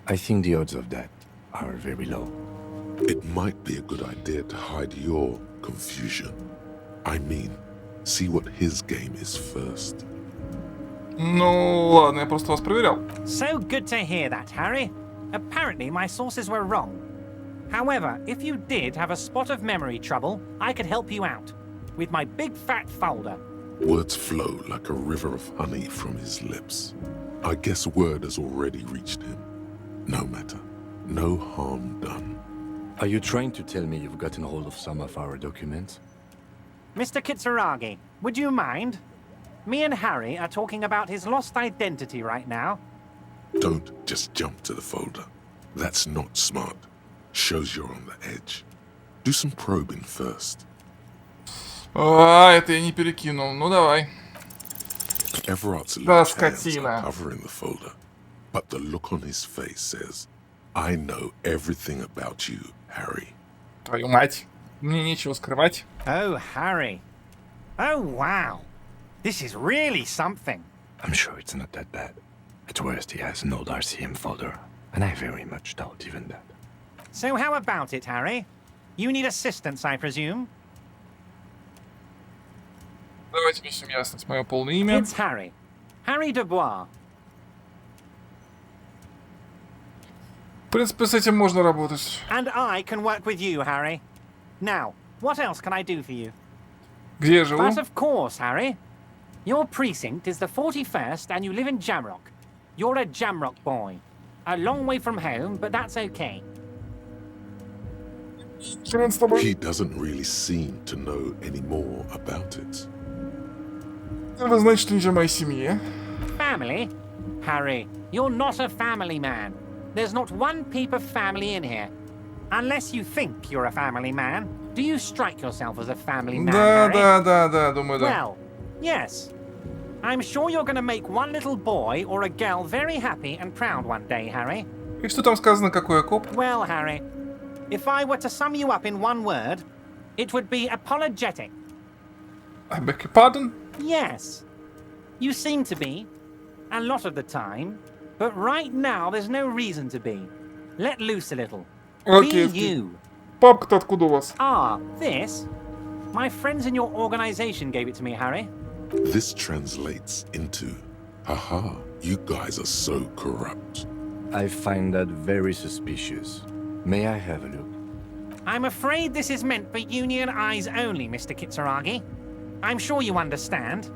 I think the odds of that are very low. It might be a good idea to hide your confusion. I mean, see what his game is first. Ну, ладно, я просто вас проверял. So good to hear that, Harry. Apparently my sources were wrong. However, if you did have a spot of memory trouble, I could help you out. With my big fat folder. Words flow like a river of honey from his lips. I guess word has already reached him. No matter. No harm done. Are you trying to tell me you've gotten hold of some of our documents? Mr. Kitsuragi, would you mind? Me and Harry are talking about his lost identity right now. Don't just jump to the folder. That's not smart. Shows you're on the edge. Do some probing first. А, это я не перекинул. Ну, давай. Everard's Да, left hands скотина. are covering the folder, but the look on his face says, I know everything about you, Harry. Твою мать. Мне нечего скрывать. Oh, Harry. Oh, wow. This is really something. I'm sure it's not that bad. At worst, he has an old RCM folder, and I very much doubt even that. So how about it, Harry? You need assistance, I presume? Давайте внесем ясность. Мое полное имя. It's Harry. Harry Dubois. В принципе, с этим можно работать. And I can work with you, Harry. Now, what else can I do for you? Где я живу? But of course, Harry. Your precinct is the 41st and you live in Jamrock. You're a Jamrock boy. A long way from home, but that's okay. Хрен с тобой. He doesn't really seem to know any more about it. Вы знаете, что ничего о моей семье. Family? Harry, you're not a family man. There's not one peep of family in here. Unless you think you're a family man. Do you strike yourself as a family man, Harry? Да, думаю, да. Well, yes. I'm sure you're going to make one little boy or a girl very happy and proud one day, Harry. И что там сказано, какой я коп? Well, Harry, if I were to sum you up in one word, it would be apologetic. I beg your pardon? Yes. You seem to be. A lot of the time. But right now, there's no reason to be. Let loose a little. Окей. Be you. Папка-то откуда у вас? Ah, this? My friends in your organization gave it to me, Harry. This translates into, haha, you guys are so corrupt. I find that very suspicious. May I have a look? I'm afraid this is meant for Union eyes only, Mr. Kitsuragi. I'm sure you understand.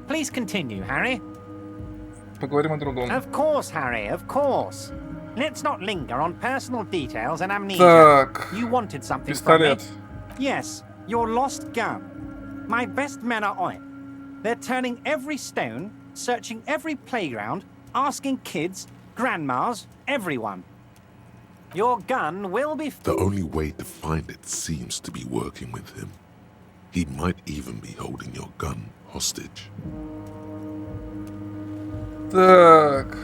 Please continue, Harry. Поговорим о другом. Of course, Harry, of course. Let's not linger on personal details and amnesia. Так. You wanted something Пистолет. from me. Yes, your lost gun. My best men are on it. They're turning every stone, searching every playground, asking kids, grandmas, everyone. Your gun will be... The only way to find it seems to be working with him. He might even be holding your gun hostage. Так.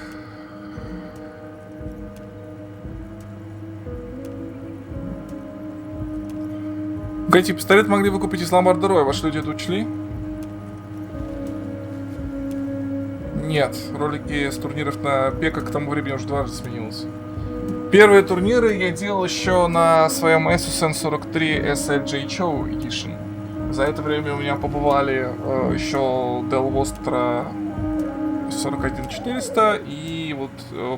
Погодите, пистолет могли вы купить из ломбарда Роя. Ваши люди это учли? Нет. Ролики с турниров на Пека к тому времени уже дважды сменилось. Первые турниры я делал еще на своем Asus N43 SLJHO Edition. За это время у меня побывали еще Dell Vostra 41400 и вот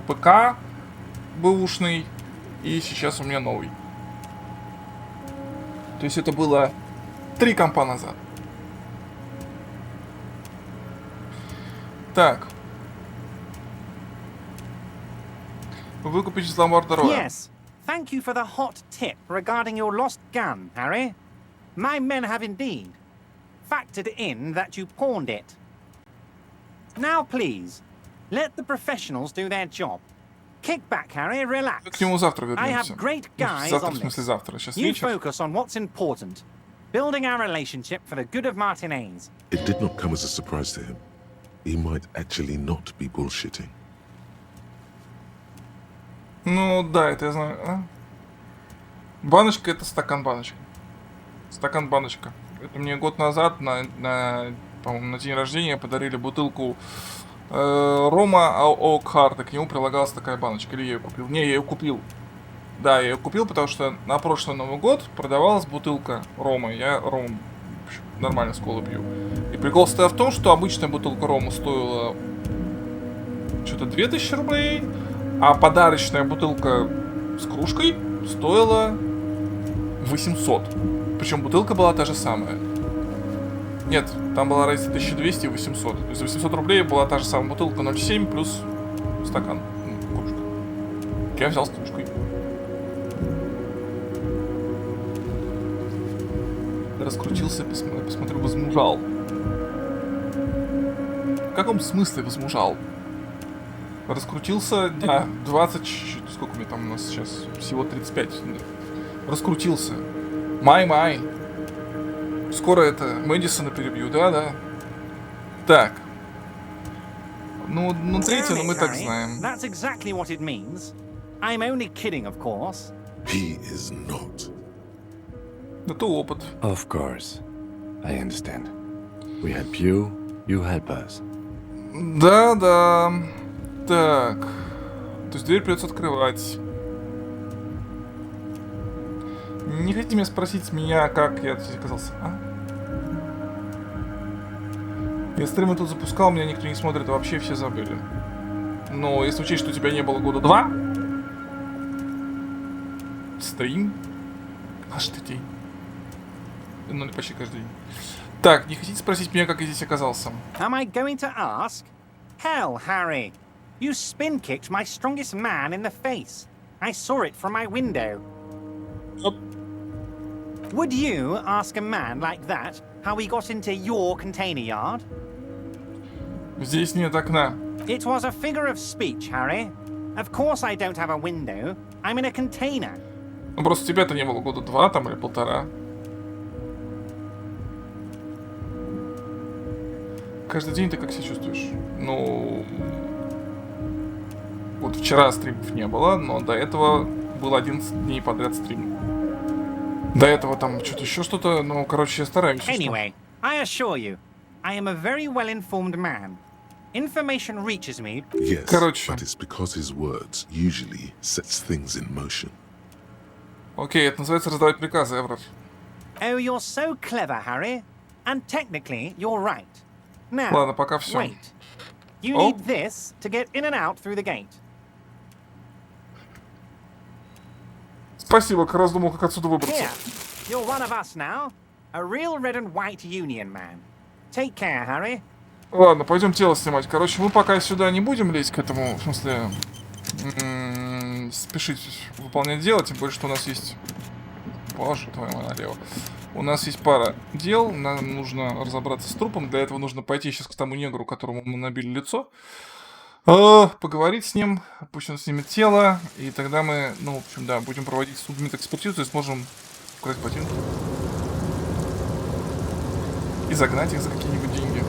ПК бэушный, и сейчас у меня новый. То есть это было 3 компа назад. Так. Выкупить из ломбарда Роя. Yes. Thank you for the hot tip regarding your lost gun, Harry. My men have indeed factored in that you pawned it. Now, please, let the professionals do their job. Kick back, Harry, relax. К нему завтра I вернемся. have great guys Завтра, on в смысле this. завтра. Сейчас You вечер. focus on what's important. Building our relationship for the good of Martinez. It did not come as a surprise to him. He might actually not be bullshitting. Ну да, это я знаю. А? Баночка — это стакан-баночка. Стакан-баночка. Это мне год назад по-моему, на день рождения подарили бутылку рома Оукхарта. К нему прилагалась такая баночка. Или я ее купил? Не, я ее купил. Да, я ее купил, потому что на прошлый Новый год продавалась бутылка рома. Я ром нормально с колы пью. И прикол состоял в том, что обычная бутылка рома стоила что-то 2000 рублей, а подарочная бутылка с кружкой стоила 800. Причем бутылка была та же самая. Нет, там была разница 1200 и 800. То есть за 800 рублей была та же самая бутылка 0,7 плюс стакан. Кружка. Я взял с кружкой. Раскрутился, посмотрю, возмужал. В каком смысле возмужал? Раскрутился, да, 20, сколько у меня там у нас сейчас? Всего 35. Раскрутился. Май. Скоро это Мэдисона перебью, да. Так. Ну третье, но мы так знаем. That's exactly what it means. I'm only kidding, of course. He is not. Это опыт. Of course. I understand. We help you, you help us. Да. Так. То есть дверь придется открывать. Не хотите меня спросить меня, как я здесь оказался? А? Я стримы тут запускал, меня никто не смотрит, вообще все забыли. Но если учесть, что у тебя не было года 2, стрим каждый день. Ну, почти каждый день. Так, не хотите спросить меня, как я здесь оказался? Am I going to ask? Hell, Harry. You spin-kicked my strongest man in the face. I saw it from my window. Would you ask a man like that how he got into your container yard? Здесь нет окна. It was a figure of speech, Harry. Of course I don't have a window. I'm in a container. Ну просто тебя-то не было года 2 там или 1,5. Каждый день ты как себя чувствуешь? Ну... Вот вчера стримов не было, но до этого было 11 дней подряд стрим. До этого там что-то еще что-то, ну, короче, я стараюсь. Anyway, I assure you, I am a very well-informed man. Information reaches me. Yes, короче. but it's because his words usually sets things in motion. Окей, это называется раздавать приказы, Эврор. Oh, you're so clever, Harry. And technically, you're right. Now, Ладно, пока все. wait. You need this to get in and out through the gate. Спасибо, как раз думал, как отсюда выбраться. Here, you're one of us now. A real red and white union man. Take care, Harry. Ладно, пойдем тело снимать. Короче, мы пока сюда не будем лезть к этому, в смысле, спешить выполнять дело, тем более, что у нас есть... Боже, твою мать, налево. У нас есть пара дел, нам нужно разобраться с трупом, для этого нужно пойти сейчас к тому негру, которому мы набили лицо, поговорить с ним, пусть он снимет тело, и тогда мы, ну, в общем, да, будем проводить судмедэкспертизу и сможем украсть ботинки. И загнать их за какие-нибудь деньги.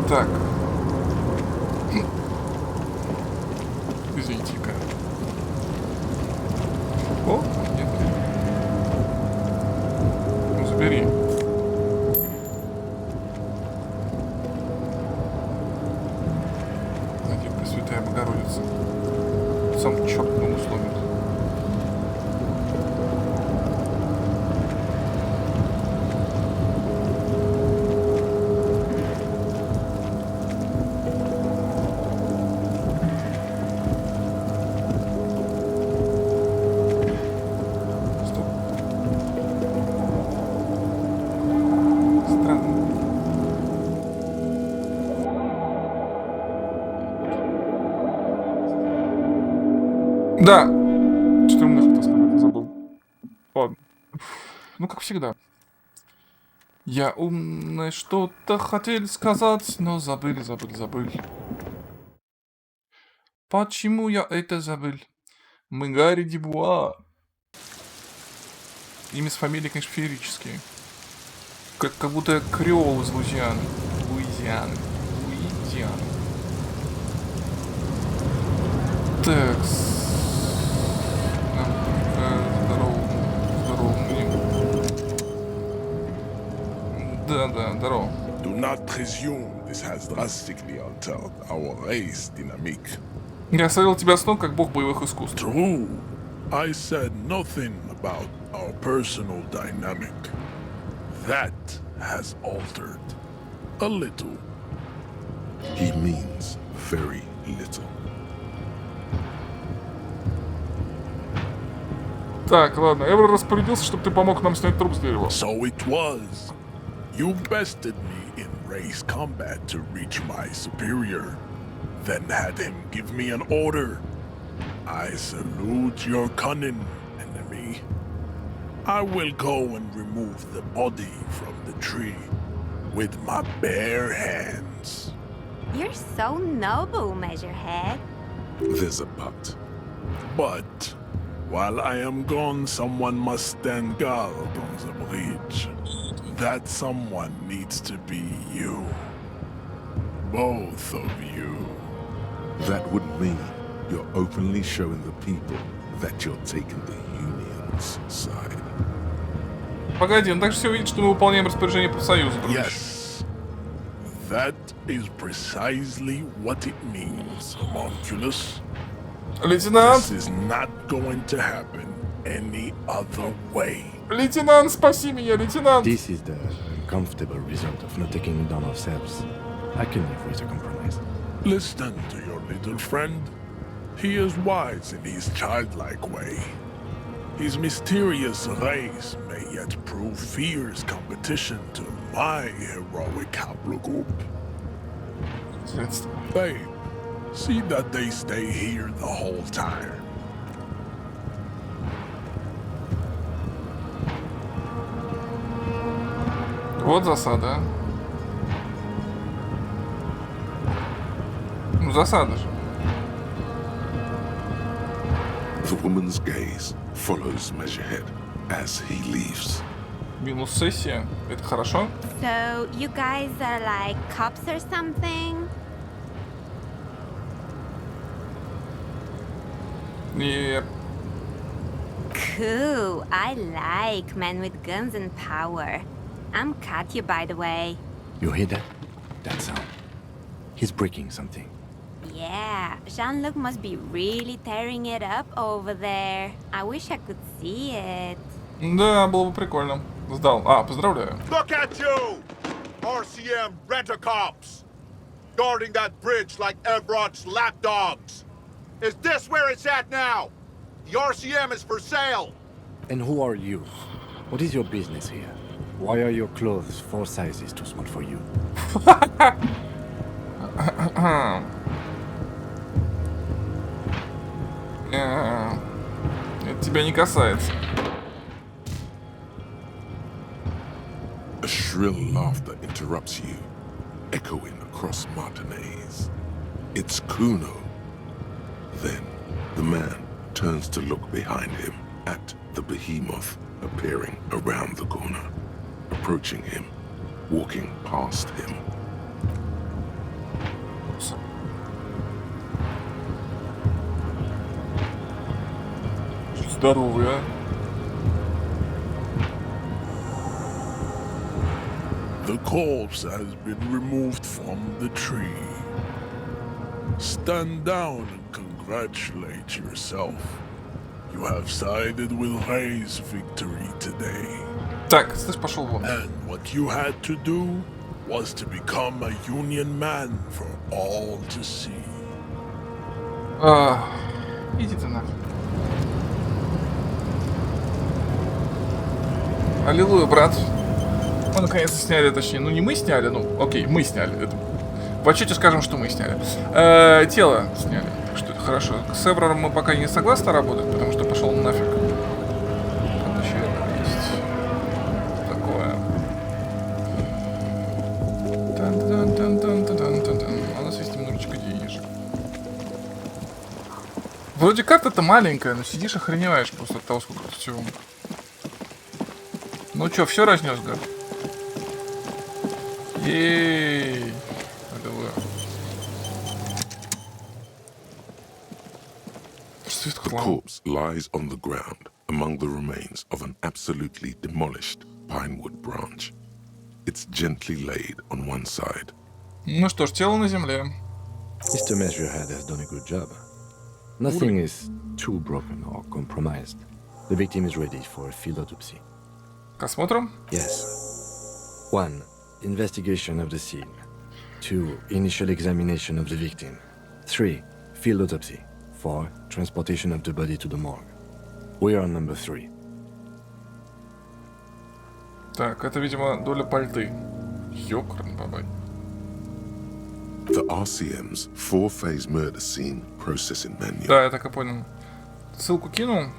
Так. Извините-ка. О, нет. Ну, забери. Надеюсь, Пресвятая Богородица. Сам черт ногу сломит. Да. Что я хотел сказать? Забыл. Ладно. Ну, как всегда. Я умный что-то хотел сказать, но забыл. Почему я это забыл? Мы Гарри Дебуа. Имя с фамилией, конечно, феерические. Как будто я креол из Луизианы. Так. Да, здорово. Do not presume this has drastically altered our race dynamic. Я свалил тебя с ног, как бог боевых искусств. True. I said nothing about our personal dynamic. That has altered. A little. He means very little. Так, ладно, Эвро распорядился, чтобы ты помог нам снять труп с дерева. So it was. You bested me in race combat to reach my superior, then had him give me an order. I salute your cunning, enemy. I will go and remove the body from the tree with my bare hands. You're so noble, Measurehead. There's a but. But while I am gone, someone must stand guard on the bridge. That someone needs to be you. Both of you. That would mean you're openly showing the people that you're taking the Union's side. Погоди, он также все видит, что мы выполняем распоряжение профсоюза, дружище. Yes. That is precisely what it means, homunculus. Лейтенант! This is not going to happen any other way. Лейтенант, спаси меня, лейтенант! This is the uncomfortable result of not taking it down ourselves. I can live with a compromise. Listen to your little friend. He is wise in his childlike way. His mysterious race may yet prove fierce competition to my heroic haplogroup. Babe, see that they stay here the whole time. Вот засада. Ну, засада же. The woman's gaze follows Measurehead as he leaves. Минус сессия. Это хорошо? So, you guys are like cops or something? Yep. Cool. I like men with guns and power. I'm Katya, by the way. You hear that? That sound. He's breaking something. Yeah, Jean-Luc must be really tearing it up over there. I wish I could see it. Да, было бы прикольно. Сдал. А, поздравляю. Look at you! RCM rent-a-cops! Guarding that bridge like Everott's lapdogs! Is this where it's at now? The RCM is for sale! And who are you? What is your business here? Why are your clothes 4 sizes too small for you? Это тебя не касается. A shrill laughter interrupts you, echoing across Martinez. It's Kuno. Then the man turns to look behind him at the behemoth appearing around the corner, approaching him, walking past him. Здоровый, а? The corpse has been removed from the tree. Stand down and congratulate yourself. You have sided with Ray's victory today. Так, слышь, пошел вон. And what you had to do was to become a Union man for all to see. Иди ты нахуй. Аллилуйя, брат. Мы наконец-то сняли, точнее, ну не мы сняли, ну окей, мы сняли. Это... В отчете скажем, что мы сняли. Тело сняли, так что это хорошо. С Эврором мы пока не согласны работать, потому что пошел нафиг. Тут еще есть такое. У нас есть немножечко денежек. Вроде карта-то маленькая, но сидишь охреневаешь просто от того, сколько тут всего. Ну чё, все разнес, гад? Ей! The corpse lies on the ground among the remains of an absolutely demolished pinewood branch. It's gently laid on one side. Ну что ж, тело на земле. Mr. Measurehead has done a good job. Nothing is too broken or compromised. The victim is ready for a field autopsy. Посмотрим. Yes. 1. Investigation of the scene. 2. Initial examination of the victim. 3. Field autopsy. 4. Transportation of the body to the morgue. We are on number 3. Так, это, видимо, доля пальты. Ёкарн бабай. The RCM's 4-phase murder scene processing manual. Да, я так и понял. Ссылку кинул.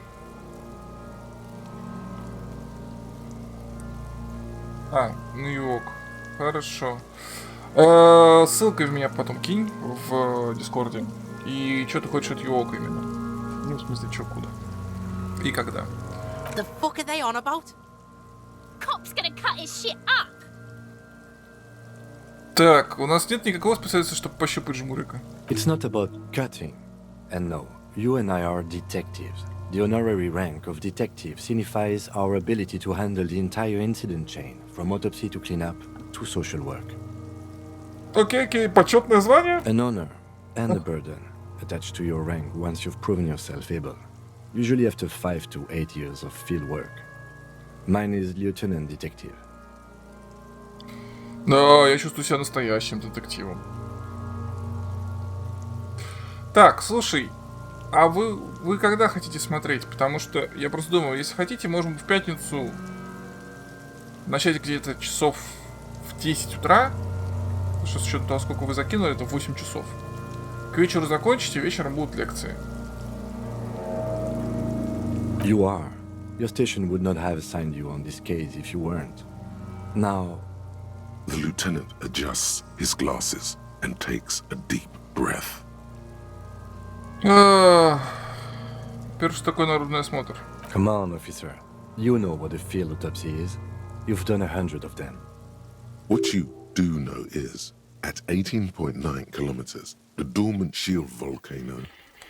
А, Нью-Йорк. Хорошо. Ссылкой в меня потом кинь в Дискорде. И что ты хочешь от Нью-Йорка именно? Ну, в смысле, что, куда? И когда? The fuck are they on about? Cop's gonna cut his shit up. Так, у нас нет никакого специалиста, чтобы пощупать жмурика. It's not about cutting. And no, you and I are detectives. The honorary rank of detective signifies our ability to handle the entire incident chain, from autopsy to cleanup to social work. Окей, почетное звание? An honor and a burden attached to your rank once you've proven yourself able. Usually after 5 to 8 years of field work. Mine is lieutenant detective. Да, я чувствую себя настоящим детективом. Так, слушай, а вы когда хотите смотреть? Потому что я просто думаю, если хотите, можем в пятницу начать где-то часов в 10 утра. Потому что с учетом того, сколько вы закинули, это 8 часов. К вечеру закончите, вечером будут лекции. You are. Your station would not have assigned you on this case if you weren't. Now... The lieutenant adjusts his glasses and takes a deep breath. Первый, что такое народный осмотр? Come on, officer. You know what a field autopsy is. You've done 100 of them. What you do know is, at 18.9 kilometers, the dormant shield volcano,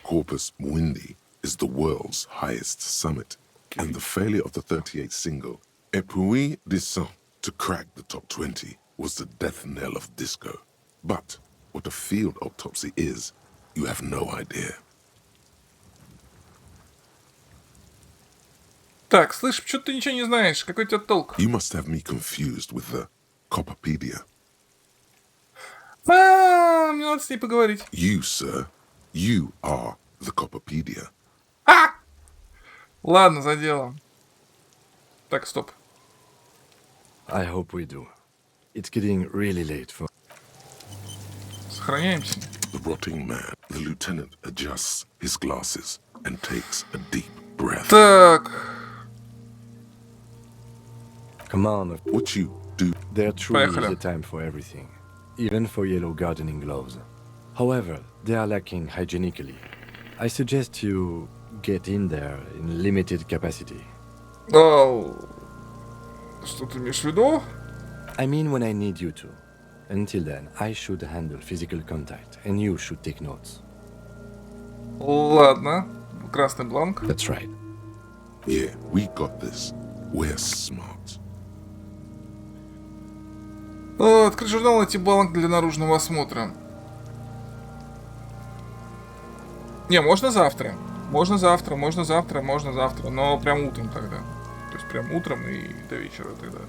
Corpus Mundi, is the world's highest summit. And the failure of the 38 single, Et puis descend, to crack the top 20 was the death knell of disco. But what a field autopsy is, you have no idea. Так, слышь, что ты ничего не знаешь? Какой у тебя толк? You must have me confused with the Copperpedia. Мне надо с ней поговорить. You, sir, you are the Copperpedia. Ладно, за делом. Так, стоп. I hope we do. It's getting really late for... Сохраняемся. The rotting man, the lieutenant adjusts his glasses and takes a deep breath. Так. Come on. What you do... There truly is a time for everything. Even for yellow gardening gloves. However, they are lacking hygienically. I suggest you get in there in limited capacity. Что ты имеешь в виду? I mean when I need you to. Until then, I should handle physical contact, and you should take notes. Ладно. Красный бланк. That's right. Yeah, we got this. We're smart. Открыть журнал, найти бланк для наружного осмотра. Не, можно завтра. Можно завтра, но прям утром тогда. То есть прям утром и до вечера тогда.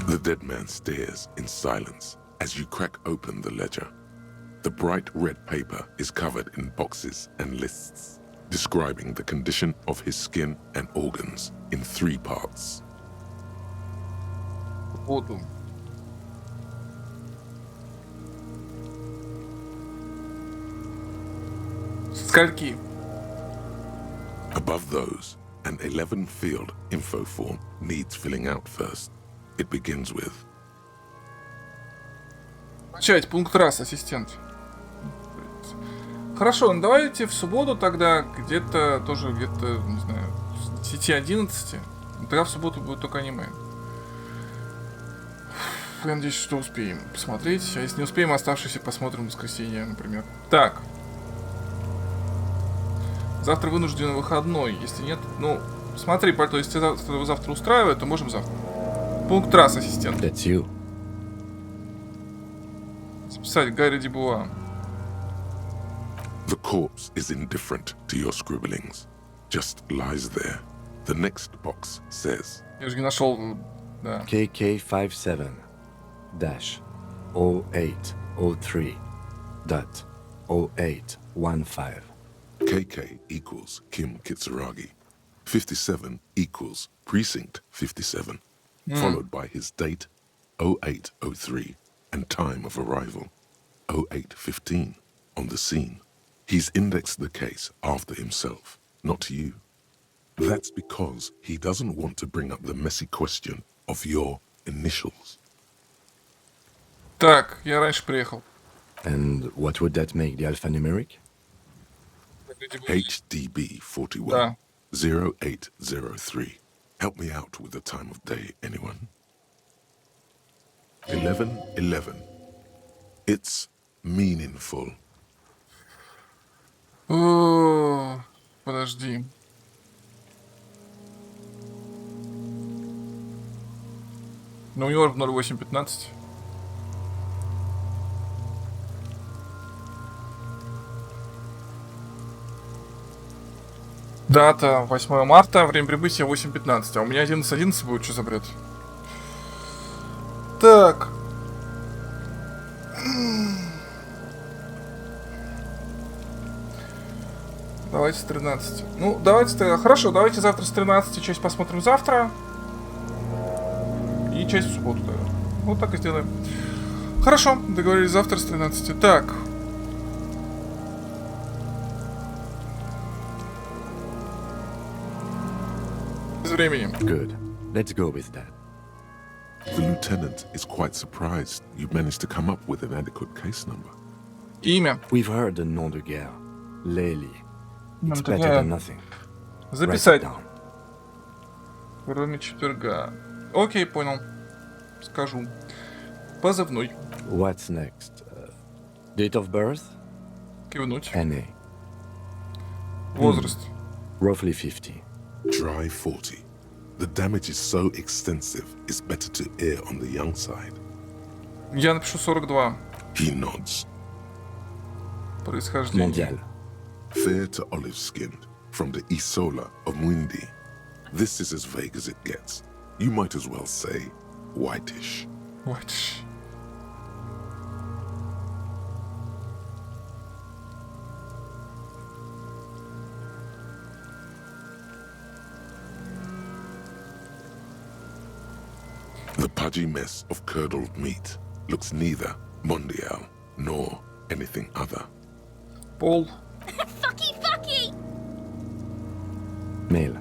The dead man stares in silence as you crack open the ledger. The bright red paper is covered in boxes and lists, describing the condition of his skin and organs in 3 parts. Вот он. Скольки? Above those, an 11-field info form needs filling out first. It begins with... Начать. Пункт раз, ассистент. Хорошо, ну давайте в субботу тогда где-то, не знаю, с 10-11. Тогда в субботу будет только аниме. Я надеюсь, что успеем посмотреть. А если не успеем, оставшиеся посмотрим в воскресенье, например. Так. Завтра вынужден выходной. Если нет, ну, смотри, Пальто, если тебя завтра устраивает, то можем завтра. Пункт раз, ассистент. That's you. Записать Гарри Дебуа. The corpse is indifferent to your scribblings. Just lies there. The next box says... Я же не нашел, да. KK57-0803.0815. KK equals Kim Kitsuragi. 57 equals Precinct 57, followed by his date, 0803, and time of arrival, 0815, on the scene. He's indexed the case after himself, not you. That's because he doesn't want to bring up the messy question of your initials. Так, я раньше приехал. And what would that make the alphanumeric? HDB 41. Да. 0803. Help me out with the time of day, anyone? 11:11. It's meaningful. О, подожди. Нью-Йорк 0815. Дата 8 марта, время прибытия 8:15. А у меня 11:11 будет, что за бред? Так. Давайте с 13. Ну, давайте тогда. Хорошо, давайте завтра с 13 часть посмотрим завтра. И часть в субботу тогда. Вот так и сделаем. Хорошо, договорились завтра с 13. Так. Без времени. Good. Let's go with that. The lieutenant is quite surprised you managed to come up with an adequate case number. Имя. We've heard the nom de guerre. Lely. It's Nom de better guerre. than nothing. Записать. Write it down. Кроме четверга. Окей, понял. Скажу. Позывной. What's next? Date of birth? Кивнуть. NA. Возраст. Roughly 50. Try 40. The damage is so extensive, it's better to err on the young side. Я напишу 42. He nods. Происхождение. Mondial. Fair to olive-skinned, from the Isola of Muindi. This is as vague as it gets. You might as well say whitish. Whitish. The pudgy mess of curdled meat looks neither mondial nor anything other. Пол. Fucky! Male.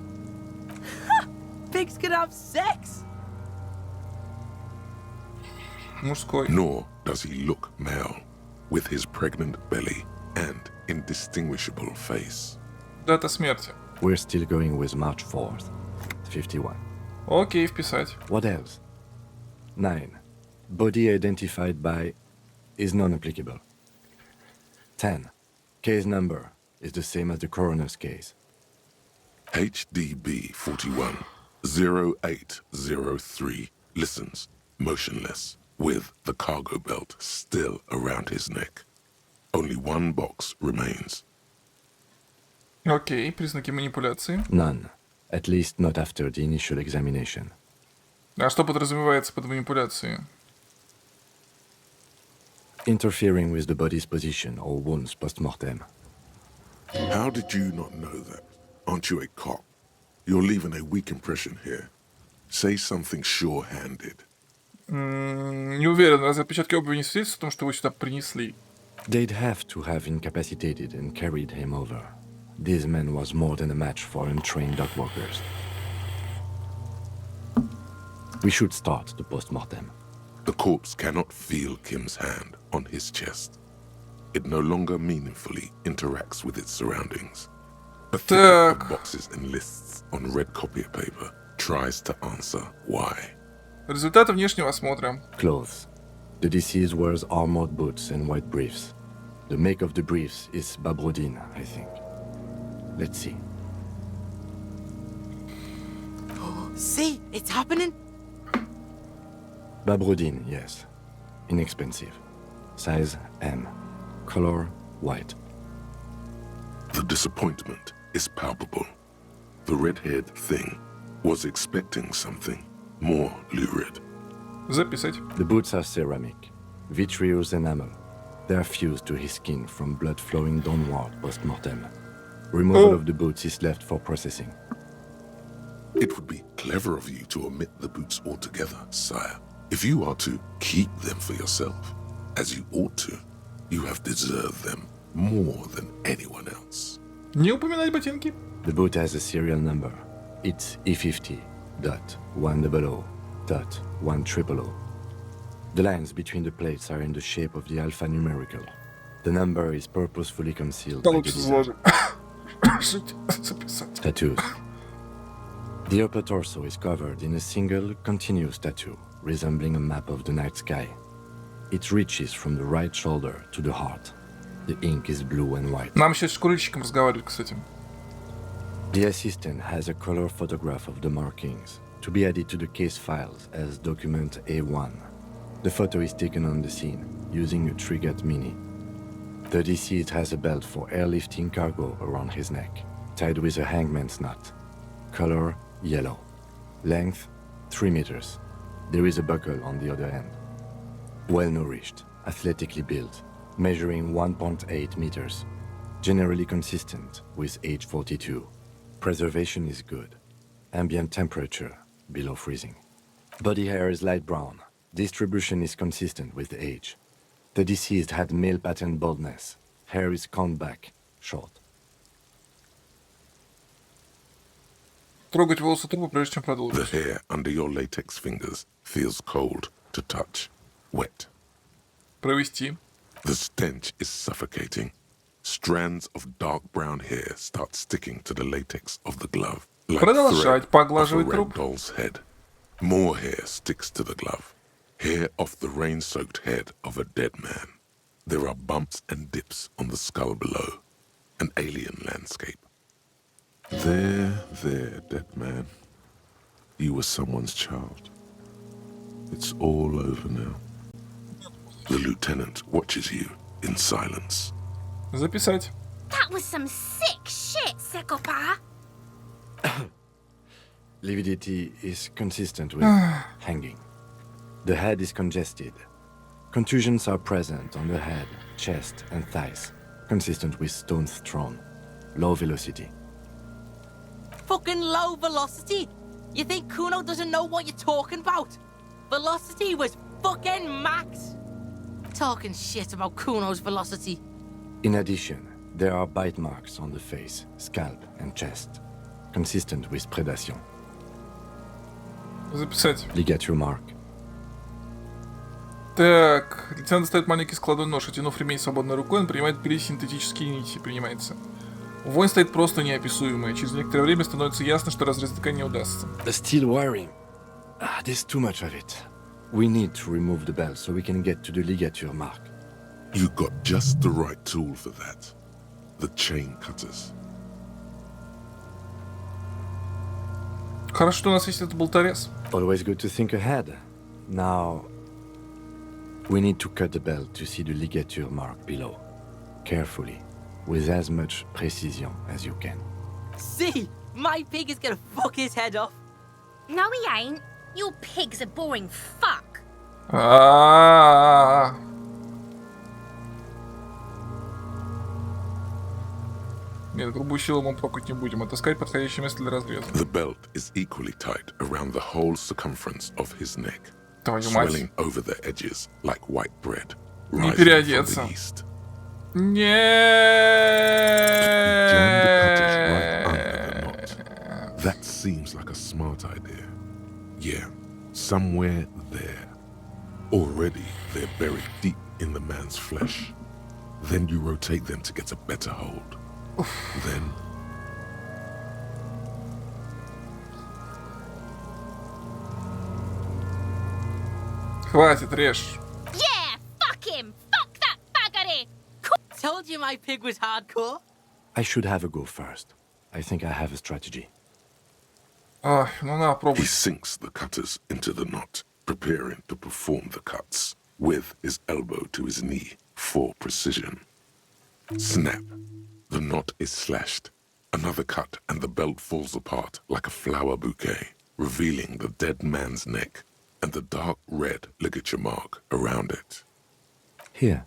Pigs can have sex! Мужской. Nor does he look male, with his pregnant belly and indistinguishable face. Дата смерти. We're still going with March 4th. 51. Окей, вписать. What else? 9. Body identified by is non-applicable. 10. Case number is the same as the coroner's case. HDB 41 0803 listens, motionless, with the cargo belt still around his neck. Only one box remains. Окей, признаки манипуляции. None. At least not after the initial examination. А что подразумевается под манипуляцией? Interfering with the body's position or wounds post-mortem. How did you not know that? Aren't you a cop? You're leaving a weak impression here. Say something sure-handed. Не уверен, разве отпечатки обуви не свидетельствуют о том, что вы сюда принесли? They'd have to have incapacitated and carried him over. This man was more than a match for untrained dog walkers. We should start the post-mortem. The corpse cannot feel Kim's hand on his chest. It no longer meaningfully interacts with its surroundings. A thicket of boxes and lists on red copier paper tries to answer why. Результаты внешнего осмотра. Clothes. The deceased wears armored boots and white briefs. The make of the briefs is Babrodine, I think. Let's see. See? It's happening? Babrodine, yes. Inexpensive. Size M. Color white. The disappointment is palpable. The red-haired thing was expecting something more lurid. Записать. The boots are ceramic, vitreous enamel. They are fused to his skin from blood flowing downward post-mortem. Removal of the boots is left for processing. It would be clever of you to omit the boots altogether, sire. If you are to keep them for yourself, as you ought to, you have deserved them more than anyone else. Не упоминать ботинки. The boot has a serial number. It's E50.100.100. The lines between the plates are in the shape of the alphanumerical. The number is purposefully concealed by the design. Tattoos. The upper torso is covered in a single, continuous tattoo, resembling a map of the night sky. It reaches from the right shoulder to the heart. The ink is blue and white. Нам сейчас с курильщиком разговаривать, кстати. The assistant has a color photograph of the markings to be added to the case files as document A1. The photo is taken on the scene using a Trigat Mini. The deceased has a belt for airlifting cargo around his neck, tied with a hangman's knot. Color yellow. Length 3 meters. There is a buckle on the other end. Well nourished, athletically built, measuring 1.8 meters. Generally consistent with age 42. Preservation is good. Ambient temperature below freezing. Body hair is light brown. Distribution is consistent with age. The deceased had male pattern baldness. Hair is combed back, short. Трогать волосы трупа, прежде чем The продолжить. hair under your latex fingers feels cold to touch, wet. Провести. The stench is suffocating. Strands of dark brown hair start sticking to the latex of the glove, like Продолжать thread off a поглаживать red труп. doll's head. More hair sticks to the glove. Hair off the rain-soaked head of a dead man. There are bumps and dips on the skull below. An alien landscape. There, dead man. You were someone's child. It's all over now. The lieutenant watches you in silence. Записать. That was some sick shit, Sekopa. Lividity is consistent with hanging. The head is congested. Contusions are present on the head, chest, and thighs, consistent with stones thrown. Low velocity. Fucking low velocity? You think Kuno doesn't know what you're talking about? Velocity was fucking max. Talking shit about Kuno's velocity. In addition, there are bite marks on the face, scalp, and chest, consistent with predation. Записать. Ligature mark. Так, лейтенант достает маленький складной нож, оттянув ремень свободной рукой, он принимает перисинтетические нити, принимается. Вонь стоит просто неописуемая. Через некоторое время становится ясно, что разрезать ткань не удастся. The steel wiring. There's too much of it. We need to remove the belt so we can get to the ligature mark. You got just the right tool for that. The chain cutters. Хорошо, что у нас есть этот болторез. Always good to think ahead. Now, we need to cut the belt to see the ligature mark below. Carefully, with as much precision as you can. See? My pig is gonna fuck his head off. No, he ain't. Your pig's a boring fuck. Нет, грубую силу мы трогать не будем. Отыскать подходящее место для разреза. The belt is equally tight around the whole circumference of his neck, Твою мать. swelling over the edges like white bread, Не rising переодеться. from the east. Нет. Right under the knot. That seems like a smart idea. Yeah, somewhere there. Already they're buried deep in the man's flesh. Then you rotate them to get a better hold. Then Хватит, режь. Yeah, fuck him. Fuck that baggery. Told you my pig was hardcore. I should have a go first. I think I have a strategy. Ах, ну на, he пробуй. sinks the cutters into the knot, preparing to perform the cuts, with his elbow to his knee for precision. Snap. The knot is slashed. Another cut and the belt falls apart like a flower bouquet, revealing the dead man's neck and the dark red ligature mark around it. Here.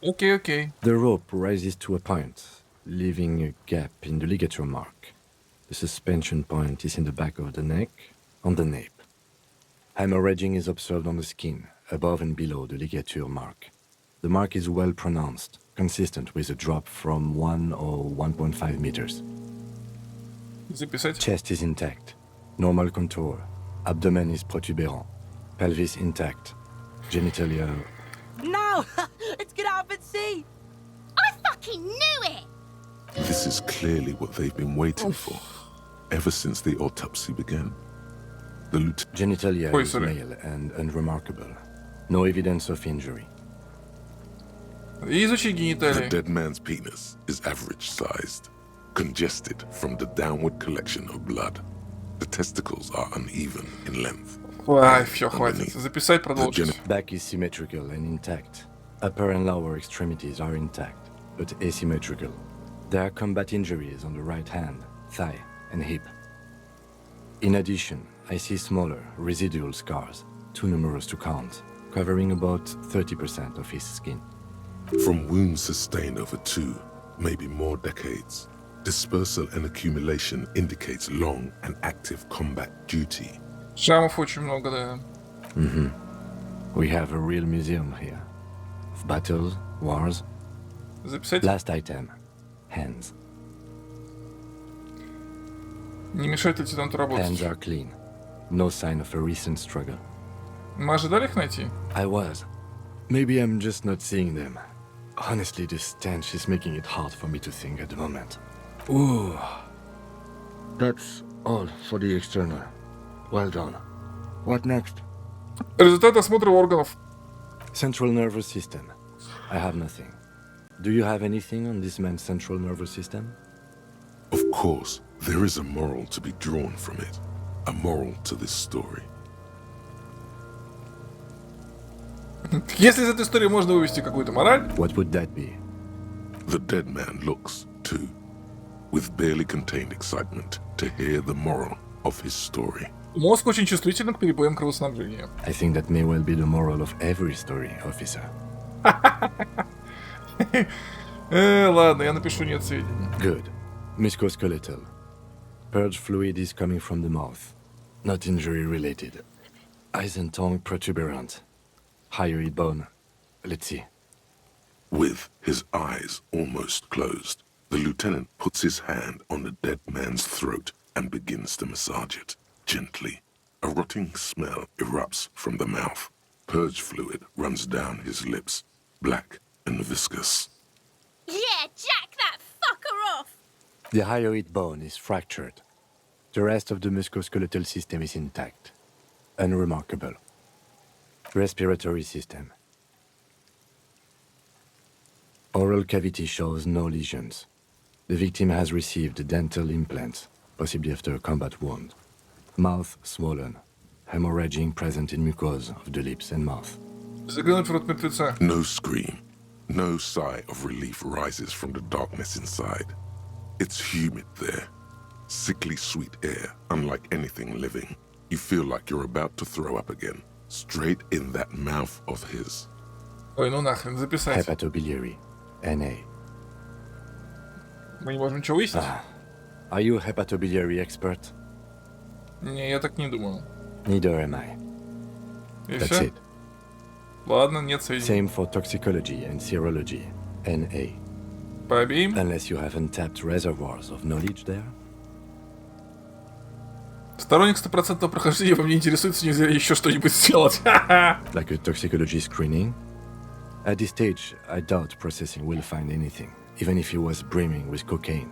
Okay. The rope rises to a point, leaving a gap in the ligature mark. The suspension point is in the back of the neck, on the nape. Hemorrhaging is observed on the skin, above and below the ligature mark. The mark is well pronounced, consistent with a drop from 1 or 1.5 meters. Записать. Chest is intact, normal contour. Abdomen is protuberant, pelvis intact, genitalia. No! Let's get out and see! I fucking knew it! This is clearly what they've been waiting for, ever since the autopsy began. The genitalia is male and unremarkable. No evidence of injury. The dead man's penis is average-sized, congested from the downward collection of blood. The testicles are uneven in length. Ай, все, хватит. Записать, продолжить. Back is symmetrical and intact. Upper and lower extremities are intact, but asymmetrical. There are combat injuries on the right hand, thigh, and hip. In addition, I see smaller, residual scars, too numerous to count, covering about 30% of his skin. From wounds sustained over 2, maybe more decades, dispersal and accumulation indicates long and active combat duty. Шрамов очень много, да. We have a real museum here. Of battles, wars. Записать? Last item. Hands. Не мешает лейтенанту работать. Hands are clean. No sign of a recent struggle. Мы ожидали их найти? I was. Maybe I'm just not seeing them. Honestly, the stench is making it hard for me to think at the moment. Ooh. That's all for the external. Well done. What next? Результат осмотра органов. Central nervous system. I have nothing. Do you have anything on this man's central nervous system? Of course, there is a moral to be drawn from it. A moral to this story. Если из этой истории можно вывести какую-то мораль... What would that be? The dead man looks, too, with barely contained excitement to hear the moral of his story. Мозг очень чувствителен к перебоям кровоснабжения. I think that may well be the moral of every story, officer. Ладно, я напишу нет сведений. Good. Musculoskeletal. Purge fluid is coming from the mouth. Not injury related. Eyes and tongue protuberant. Hyoid bone. Let's see. With his eyes almost closed, the lieutenant puts his hand on the dead man's throat and begins to massage it, gently. A rotting smell erupts from the mouth. Purge fluid runs down his lips, black and viscous. Yeah, jack that fucker off! The hyoid bone is fractured. The rest of the musculoskeletal system is intact. Unremarkable. Respiratory system. Oral cavity shows no lesions. The victim has received dental implants, possibly after a combat wound. Mouth swollen. Hemorrhaging present in mucosa of the lips and mouth. Заглянуть в рот мертвеца. No scream, no sigh of relief rises from the darkness inside. It's humid there. Sickly sweet air, unlike anything living. You feel like you're about to throw up again. Straight in that mouth of his. Ой, ну нахрен, записать. Hepatobiliary. NA. Мы не можем ничего выяснить? Are you a hepatobiliary expert? Не, я так не думаю. Neither am I. И That's все? it. Ладно, нет сведений. Same for toxicology and serology. NA. По обеим? Unless you have untapped reservoirs of knowledge there. Сторонник стопроцентного прохождения во мне интересуется, нельзя ли еще что-нибудь сделать. Like a toxicology screening? At this stage, I doubt processing will find anything, even if he was brimming with cocaine.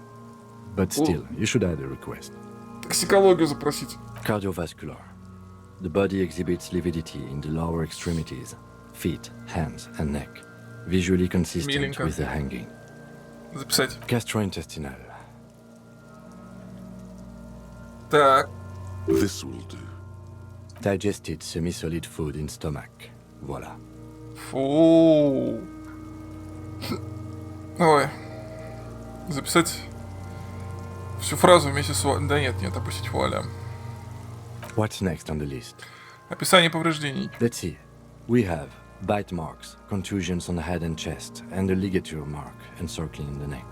But still, you should add a request. Токсикологию запросить. Cardiovascular. The body exhibits lividity in the lower extremities, feet, hands, and neck, visually consistent Миленько. with the hanging. Записать. Gastrointestinal. Так. This will do. Digested semi-solid food in stomach. Voila. Фу. Ой. записать всю фразу вместе с... Да нет, опустить вуаля. What's next on the list? Описание повреждений. Let's see. We have bite marks, contusions on the head and chest, and a ligature mark encircling the neck.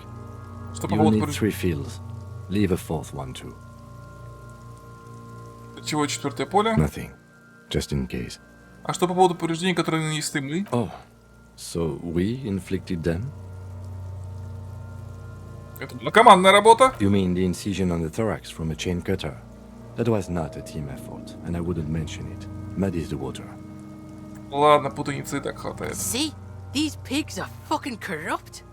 Что по You поводу need 3 fields. Leave a 4th one too. Чего 4-е поле? Nothing. Just in case. А что по поводу повреждений, которые нанесли мы? Oh, so we inflicted them? Это была командная работа. You mean the incision on the thorax from a chain cutter? That was not a team effort, and I wouldn't mention it. Muddies the water. Ладно, путаницы и так хватает. See? These pigs are fucking corrupt.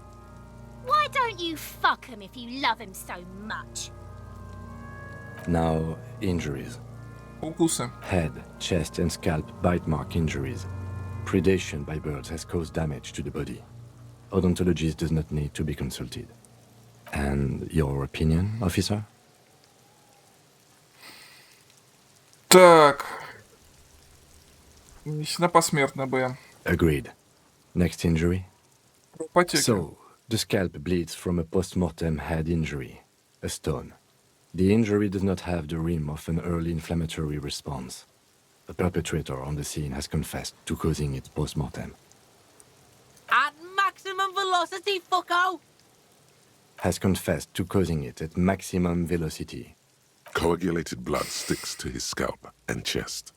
Why don't you fuck him if you love him so much? Now, injuries. Укусы. Head, chest, and scalp bite mark injuries. Predation by birds has caused damage to the body. Odontologist does not need to be consulted. And your opinion, officer? Так. Несена посмертно, Б. Agreed. Next injury? Потеки. So, the scalp bleeds from a post-mortem head injury, a stone. The injury does not have the rim of an early inflammatory response. The perpetrator on the scene has confessed to causing it post-mortem. At maximum velocity, fucko! Has confessed to causing it at maximum velocity. Coagulated blood sticks to his scalp and chest,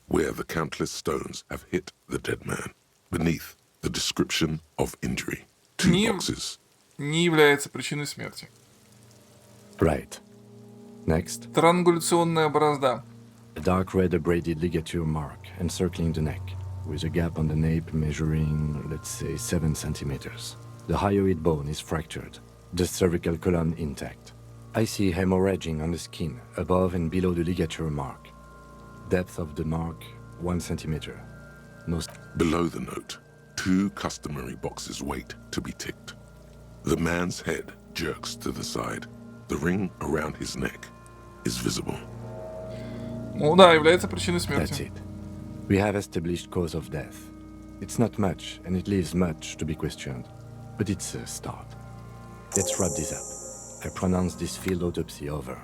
where the countless stones have hit the dead man. Beneath the description of injury, 2 boxes. Не является причиной смерти. Right. Next. Странгуляционная борозда. A dark red abraded ligature mark encircling the neck, with a gap on the nape measuring, let's say, 7 centimeters. The hyoid bone is fractured, the cervical column intact. I see hemorrhaging on the skin, above and below the ligature mark. Depth of the mark, 1 centimeter. Below the note, 2 customary boxes wait to be ticked. The man's head jerks to the side. The ring around his neck is visible. Ну да, является причиной That's смерти. it. We have established cause of death. It's not much, and it leaves much to be questioned. But it's a start. Let's wrap this up. I pronounce this field autopsy over.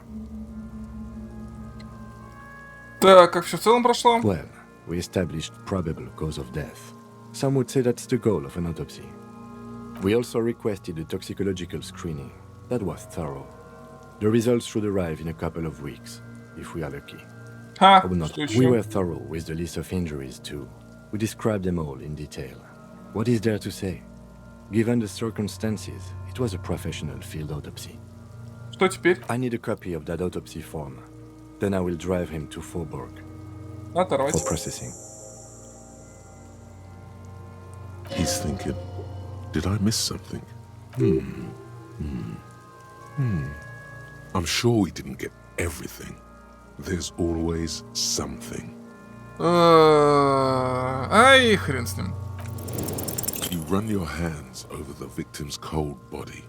Так, как все в целом прошло? Well, we established probable cause of death. Some would say that's the goal of an autopsy. We also requested a toxicological screening. That was thorough. The results should arrive in a couple of weeks, if we are lucky. Ха, Not. что еще? We were thorough with the list of injuries too. We described them all in detail. What is there to say? Given the circumstances, it was a professional field autopsy. Что теперь? I need a copy of that autopsy form. Then I will drive him to Faubourg Оторвать. for processing. He's thinking, did I miss something? I'm sure we didn't get everything. There's always something. Ай, хрен с ним. You run your hands over the victim's cold body,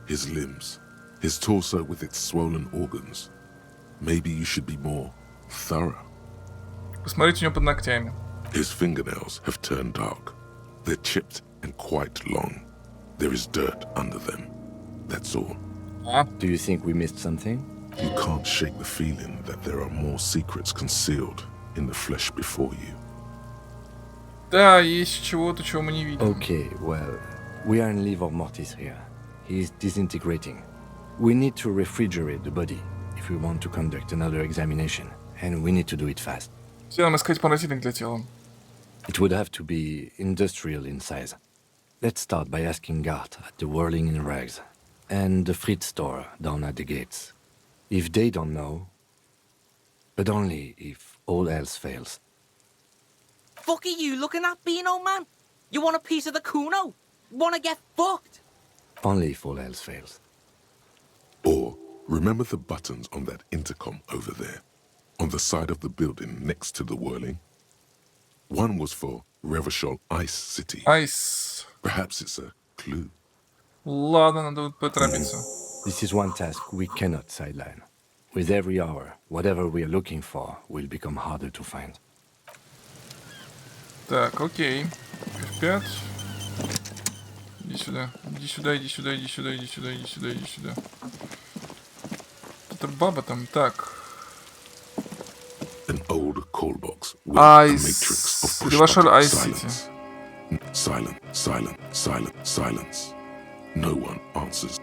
his limbs, his torso with its swollen organs. Maybe you should be more thorough. Посмотрите у него под ногтями. His fingernails have turned dark. They're chipped and quite long. There is dirt under them. That's all. Do you think we missed something? You can't shake the feeling that there are more secrets concealed in the flesh before you. Да, есть чего-то, чего мы не видим. Okay, well, we are in livor mortis here. He is disintegrating. We need to refrigerate the body if we want to conduct another examination, and we need to do it fast. Все нам искать паразитник для тела. It would have to be industrial in size. Let's start by asking Gart at the Whirling in Rags and the Fritz store down at the gates. If they don't know, but only if all else fails. Fuck are you looking at, Beano man? You want a piece of the Kuno? Wanna get fucked? Only if all else fails. Or remember the buttons on that intercom over there, on the side of the building next to the Whirling? One was for Revachol Ice City. Ice. Perhaps it's a clue. Ладно, надо поторопиться. This is one task we cannot sideline. With every hour, whatever we are looking for will become harder to find. Так, окей. F5. Иди сюда. Иди сюда, иди сюда, иди сюда, иди сюда, иди сюда, иди сюда. Это баба там, так. Айс. Ревашер Айс-Сити. Silent, silent, silent, silence. No one answers.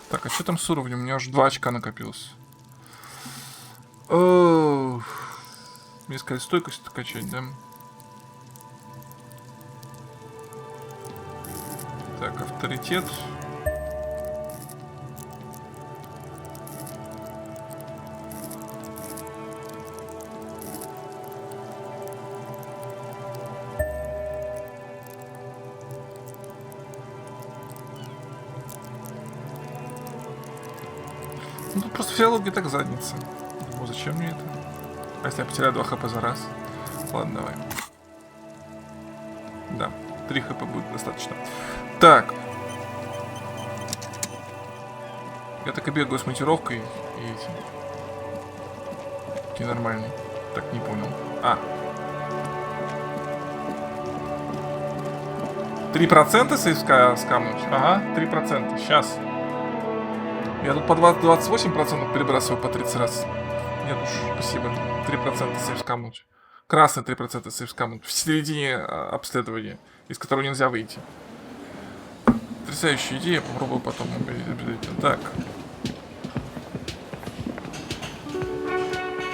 Так, а что там с уровнем? У меня уже 2 очка накопилось. Мне сказать, стойкость качать, да? Так, авторитет. Ну, тут просто физиология так задница. Думаю, зачем мне это? А если я потеряю 2 хп за раз? Ладно, давай. Да, 3 хп будет достаточно. Так. Я так и бегаю с монтировкой и этим. Такие нормальные. Так, не понял. 3% сейвска скамнуть? Ага, 3%. Сейчас. Я тут по 28% перебрасываю по 30 раз. Нет уж, спасибо. 3% сейв скамнуть. Красный 3% сейв скамнуть. В середине обследования, из которого нельзя выйти. Потрясающая идея, попробую потом обязательно. Так.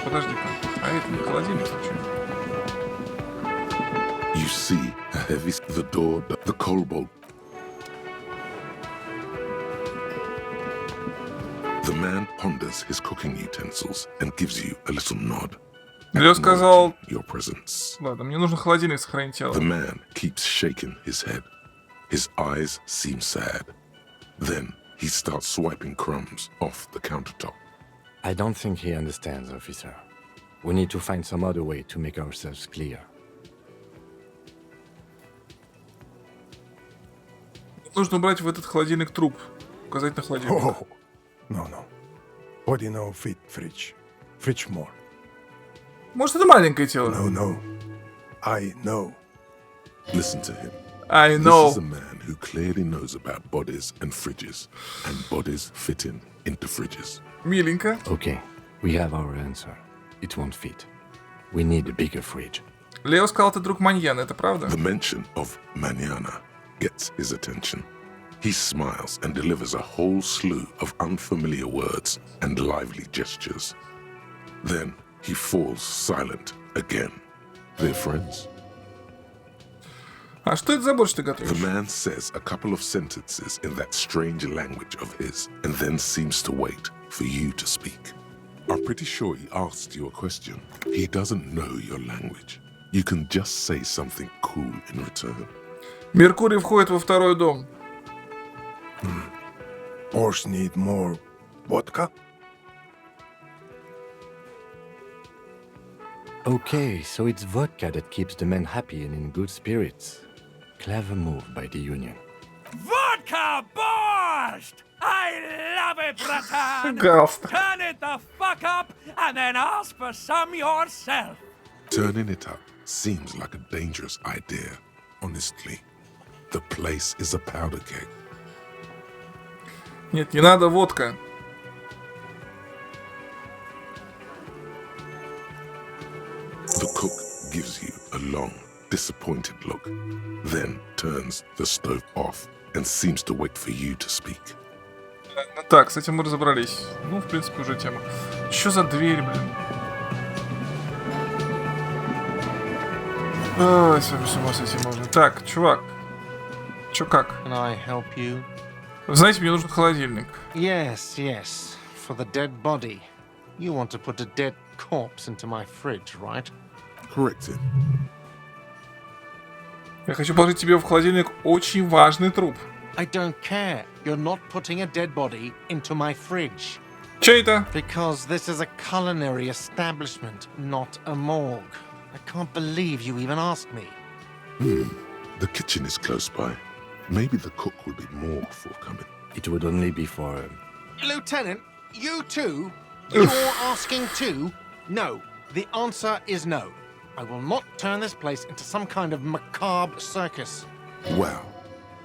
Подожди-ка. А это не холодильник случайно? You see a heavy the door, the kobold. The man ponders his cooking utensils and gives you a little nod. Лео сказал... Your presence. Ладно, мне нужно холодильник сохранить тело. The man keeps shaking his head. His eyes seem sad. Then he starts swiping crumbs off the countertop. I don't think he understands, officer. We need to find some other way to make ourselves clear. Нужно убрать в этот холодильник труп. Указать на холодильник. Oh, no. What do you know, fridge? Fridge more. Может, это маленькое тело? No. I know. Listen to him. I know. This is a man who clearly knows about bodies and fridges, and bodies fitting into fridges. Миленько. Okay, we have our answer. It won't fit. We need a bigger fridge. Лео сказал, ты друг Маньяна, это правда? The mention of Manana gets his attention. He smiles and delivers a whole slew of unfamiliar words and lively gestures. Then he falls silent again. They're friends. А что это за борщ ты готовишь? The man says a couple of sentences in that strange language of his and then seems to wait for you to speak. I'm pretty sure he asked you a question. He doesn't know your language. You can just say something cool in return. Меркурий входит во второй дом. Horse need more vodka? Okay, so it's vodka that keeps the men happy and in good spirits. Clever move by the Union. Vodka borscht! I love it, Bratan! Галстук. Turn it the fuck up and then ask for some yourself. Turning it up seems like a dangerous idea, honestly. The place is a powder keg. Нет, не надо водка. The cook gives you a long, disappointed look, then turns the stove off and seems to wait for you to speak. Так, с этим мы разобрались. Ну, в принципе, уже тема. Что за дверь, блин? Ой, с ума сойти можно. Так, чувак. Чё как? Can I help you? Знаете, мне нужен холодильник. Yes. For the dead body. You want to put a dead corpse into my fridge, right? Correct him. Я хочу положить тебе в холодильник очень важный труп. I don't care. You're not putting a dead body into my fridge. Чё это? Because this is a culinary establishment, not a morgue. I can't believe you even asked me. The kitchen is close by. Maybe the cook will be more forthcoming. It would only be for... Lieutenant, you too? You're asking too? No. The answer is no. I will not turn this place into some kind of macabre circus. Wow.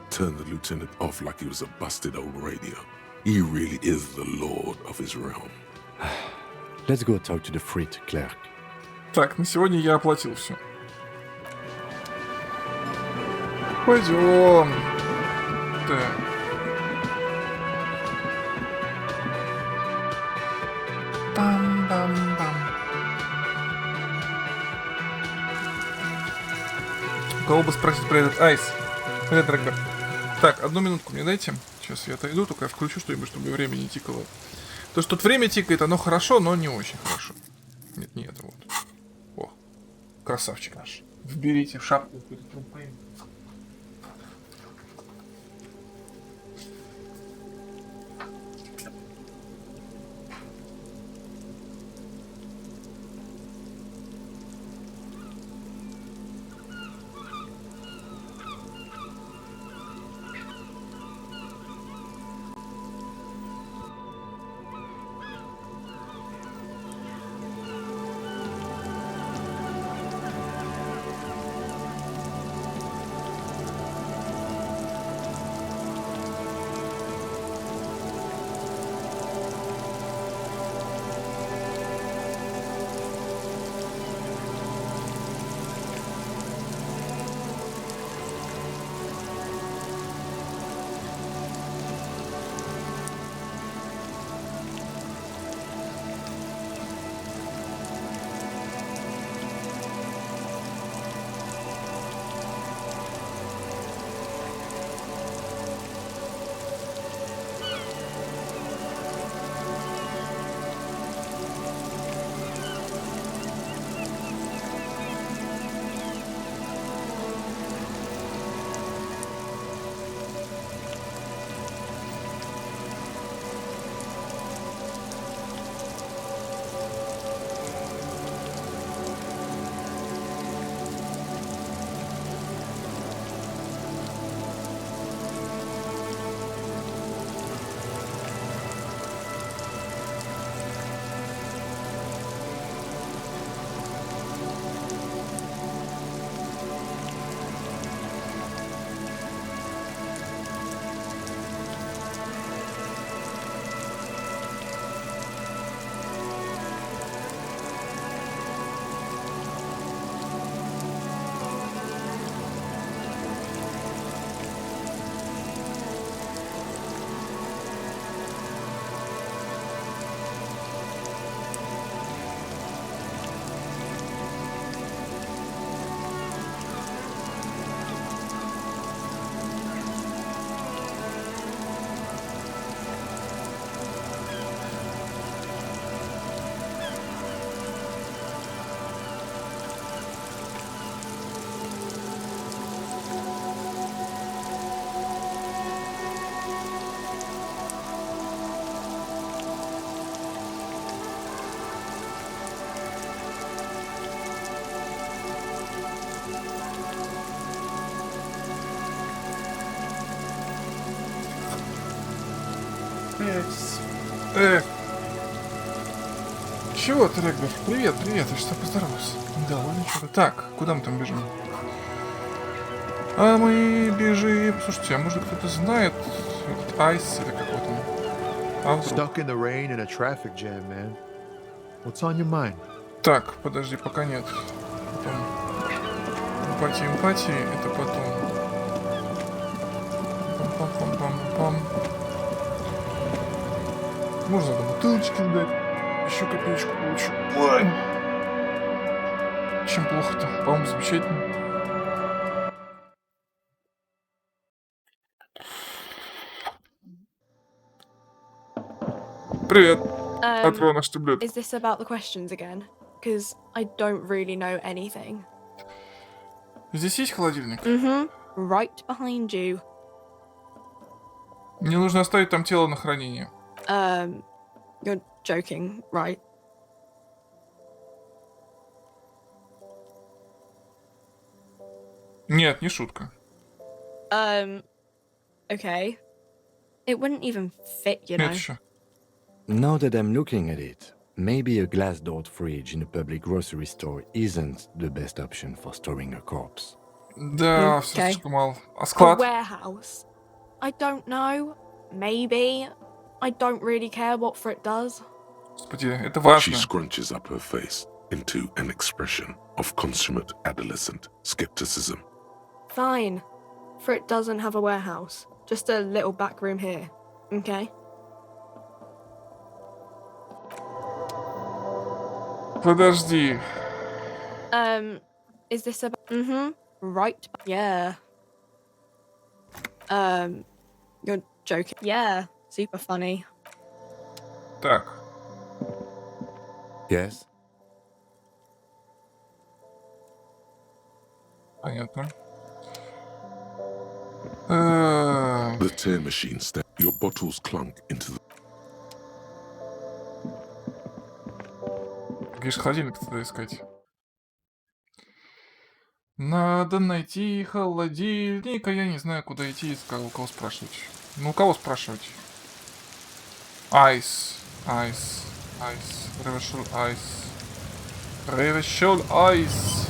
Turn the lieutenant off like he was a busted old radio. He really is the lord of his realm. Let's go talk to the freight clerk. Так, на сегодня я оплатил все. Пойдем. Так. Бам-бам-бам. У кого бы спросить про этот айс? Привет, Дрэгбер. Так, одну минутку мне дайте. Сейчас я отойду, только я включу что-нибудь, чтобы время не тикало. То, что тут время тикает, оно хорошо, но не очень хорошо. Нет, не это вот. О, красавчик наш. Вберите в шапку какой-то трумпейн. Чего ты, Регбер? Привет, привет, я что поздоровался. Да, ладно, что-то. Так, куда мы там бежим? А мы бежим... Слушайте, а может кто-то знает этот айс или как вот он? А вдруг? Stuck in the rain in a traffic jam, man. What's on your mind? Так, подожди, пока нет. Потом. Эмпатия, это потом. Пам-пам-пам-пам-пам. Можно на бутылочки дать. Еще копеечку получу. Ой. Чем плохо-то? По-моему, замечательно. Привет. Открой наш таблет. Is this about the questions again? Because I don't really know anything. Здесь есть холодильник? Right behind you. Мне нужно оставить там тело на хранение. You're joking, right? Нет, не шутка. Okay. It wouldn't even fit, you know. Now that I'm looking at it, Maybe a glass-doored fridge in a public grocery store isn't the best option for storing a corpse. Да, все Okay. слишком мало. А A склад? warehouse. I don't know. Maybe. I don't really care what Frit does. Господи, это She важно. scrunches up her face into an expression of consummate adolescent skepticism. Fine. Frit doesn't have a warehouse. Just a little back room here. Okay? Подожди. Is this about... Mm-hmm. Right. Yeah. You're joking. Yeah. Super funny. Так. Yes? Понятно. The tear machine your bottles clunk into the... Где же холодильник тогда искать? Надо найти холодильник, а я не знаю, куда идти и у кого спрашивать. Ну, у кого спрашивать? Айс. Айс. Айс. Ревошел айс. Ревошел айс.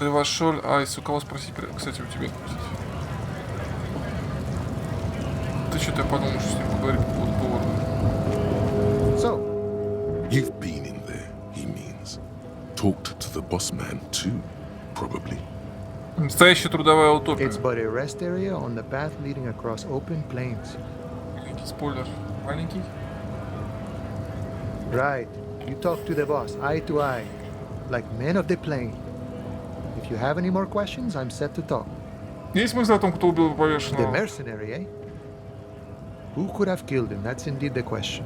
Ревошел айс. У кого спросить? Кстати, у тебя спросить. Ты что-то я подумал, что с ним поговорить по поводу повара. So, you've been in there, he means. Talked to the boss man too, probably. Настоящая трудовая утопия. It's but a rest area on the path leading across open plains. Маленький спойлер. Маленький? Right. You talk to the boss, eye to eye, like men of the plain. If you have any more questions, I'm set to talk. Есть мысль о том, кто убил The повешенного? mercenary, eh? Who could have killed him? That's indeed the question.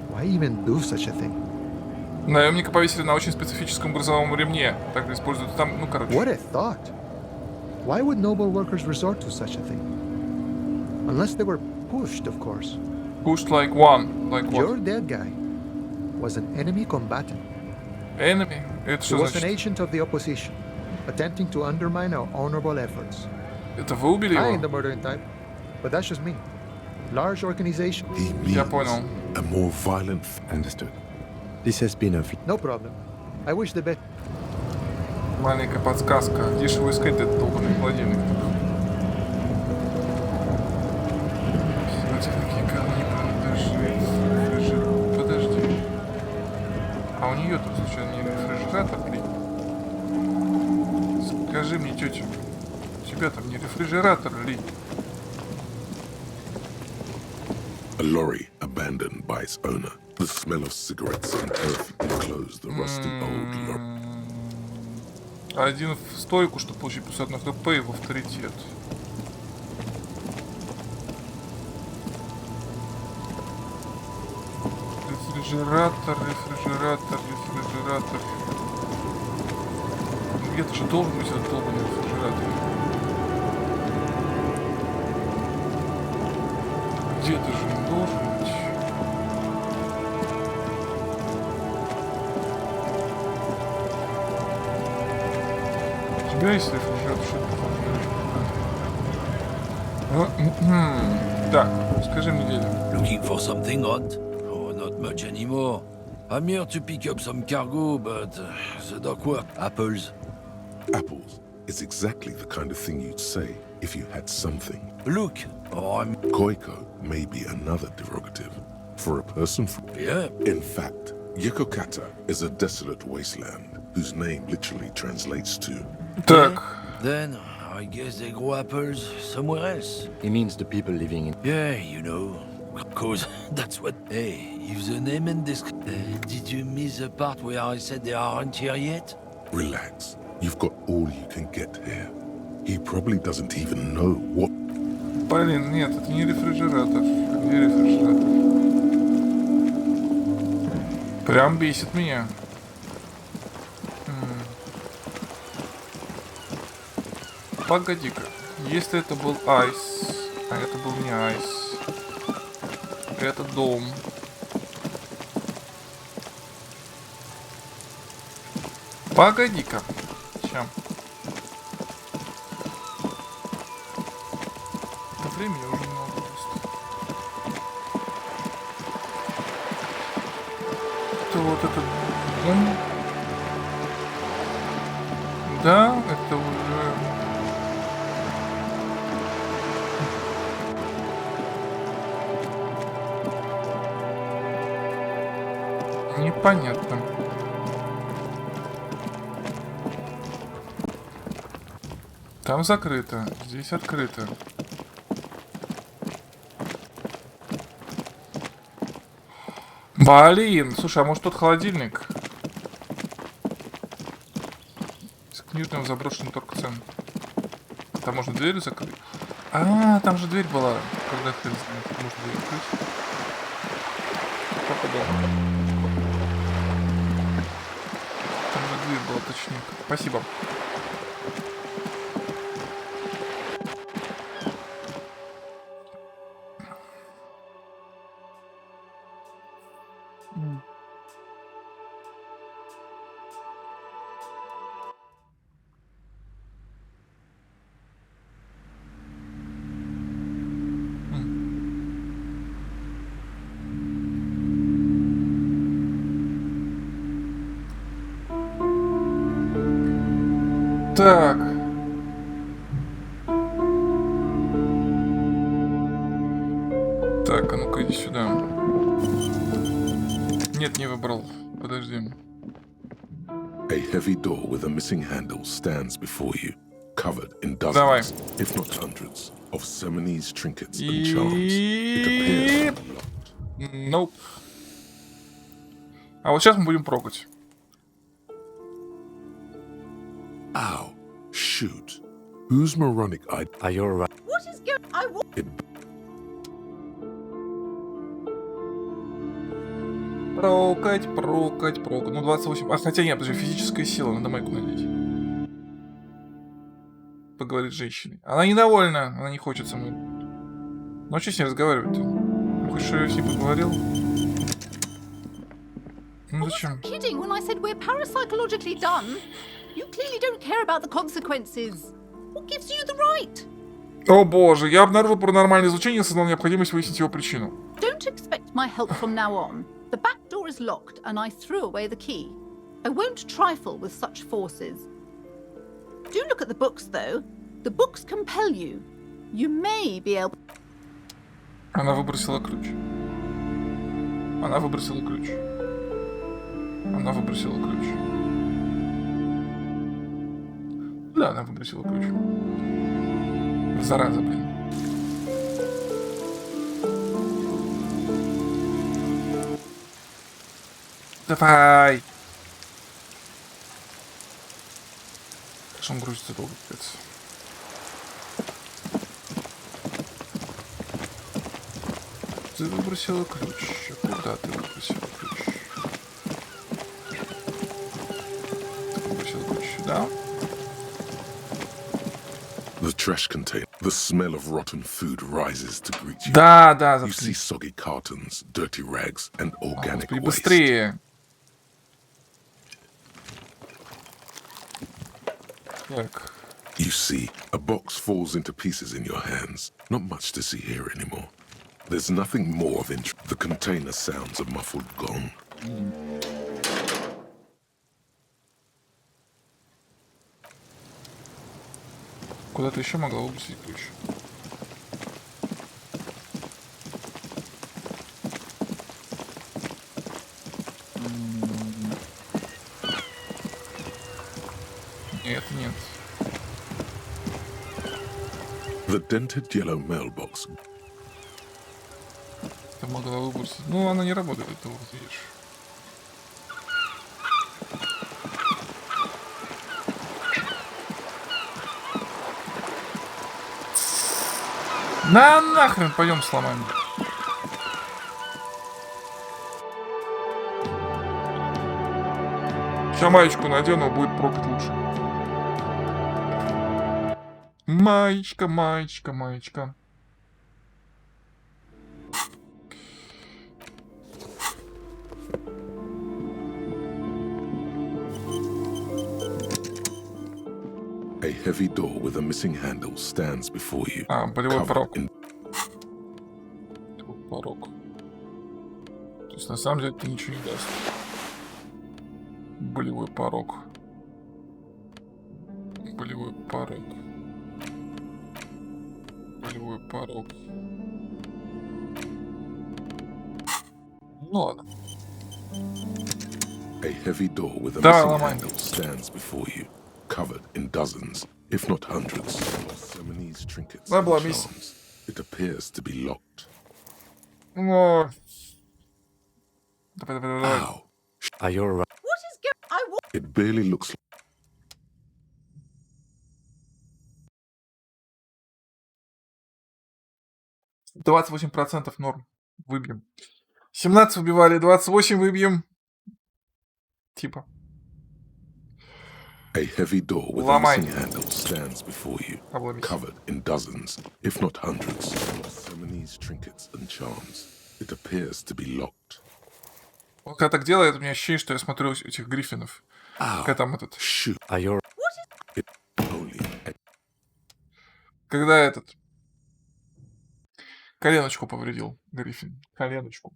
Why even do such a thing? Наемника повесили на очень специфическом грузовом ремне. Так используют там, ну короче. What a thought! Why would noble workers resort to such a thing? Unless they were pushed, of course. Pushed like one. Like Your what? dead guy was an enemy combatant. Enemy? Это He что was an значит? agent of the opposition, attempting to undermine our honorable efforts. Это вы убили I ain't его? the murdering type, but that's just me. Large organization. He Я means понял. a more violent... Understood. This has been a... No problem. I wish the best. Маленькая подсказка. Где же его искать, этот долбанный холодильник? Техники не принадлежит. Подожди. А у нее тут случайно не рефрижератор, блин? Скажи мне, тетя, у тебя там не рефрижератор ли? A lorry abandoned by its owner. The smell of cigarettes and earth enclosed the rusty old lorry. Один в стойку, чтобы получить 50 на хп, и в авторитет. Рефрижератор. Ну, где-то же должен быть этот долбанный рефрижератор. Где-то же он должен быть. У тебя есть рефрижератор? Что это? Так, скажи мне, дядя. Looking for something, Hunt? Oh, not much anymore. I'm here to pick up some cargo, but the dock work. Apples. Apples is exactly the kind of thing you'd say if you had something. Look, I'm... Koiko may be another derogative for a person from... Yeah. In fact, Yokokata is a desolate wasteland whose name literally translates to... Так. Then, I guess they grow apples somewhere else. He means the people living in... Yeah, you know. Cause that's what... Hey, if the name and this... did you miss the part where I said they aren't here yet? Relax. You've got all you can get here. He probably doesn't even know what... Блин, нет, это не рефрижератор. Не рефрижератор. Прям бесит меня. Погоди-ка. Если это был айс, а это был не айс. Это дом. Погоди-ка. Чем? Это времени уже много просто. вот этот дом. Да, это уже... Непонятно. Там закрыто, здесь открыто. Блин, слушай, а может тут холодильник? С книжным заброшенным торгцем. Там можно дверь закрыть? А, там же дверь была. Когда хрен знает, можно дверь открыть. Попадал. Там же дверь была, точнее. Спасибо. Так. Так, а ну-ка иди сюда. Нет, не выбрал. Подожди. A heavy door with a missing handle stands before you, covered in dozens, if not hundreds, of Seminese trinkets and charms. It appears unlocked. Nope. А вот сейчас мы будем пробовать. Ow. Shoot. Whose moronic idea? Are you alright? What is going I want Прокать. Ну, 28. А, хотя нет, подожди, физическая сила. Надо майку надеть. Поговорить с женщиной. Она недовольна. Она не хочет со мной. Ну, а что с ней разговаривать-то? Хочешь, что я с ней поговорил? Ну, зачем? Kidding when I said we're parapsychologically done. You clearly don't care about the consequences. What gives you the right? О боже, я обнаружил паранормальное излучение и осознал необходимость выяснить его причину. Don't expect my help from now on. The back door is locked and I threw away the key. I won't trifle with such forces. Do look at the books though. The books compel you. You may be able... Она выбросила ключ. Она выбросила ключ. Да, она выбросила ключ. Зараза, блин. Давай! Что он грузится долго, капец. Ты выбросила ключ. Куда ты выбросила ключ? Ты выбросила ключ сюда. The trash container. The smell of rotten food rises to greet you. Да. You see soggy cartons, dirty rags, and organic waste. Быстрее. Так. You see, a box falls into pieces in your hands. Not much to see here anymore. There's nothing more of interest. The container sounds a muffled gong. Куда ты еще могла выбросить ключ? Нет. The dented yellow mailbox. Ты могла выбросить. Ну, она не работает, это вот видишь. На нахрен, пойдем сломаем. Сейчас маечку надену, будет прокат лучше. Маечка. A heavy door with a missing handle stands before you. Болевой порог. Порог. То есть на самом деле ты ничего не даст. Болевой порог. Болевой порог. Болевой порог. Ну ладно. A heavy door with a Давай, missing ломай. handle stands before you, covered in dozens, if not hundreds, of Seminoles trinkets and Обломись. charms. It appears to be locked. Ну. Давай. Ow! Are you alright? What is going? I want. It barely looks like 28% норм. Выбьем. 17 убивали, 28 выбьем. Типа. a heavy door with a Ломай. missing handle stands before you, Обломись. covered in dozens, if not hundreds, of Seminoles trinkets and charms. It appears to be locked. Он когда так делает, у меня ощущение, что я смотрю этих гриффинов. Когда там этот... Are you Когда этот... Коленочку повредил гриффин. Коленочку.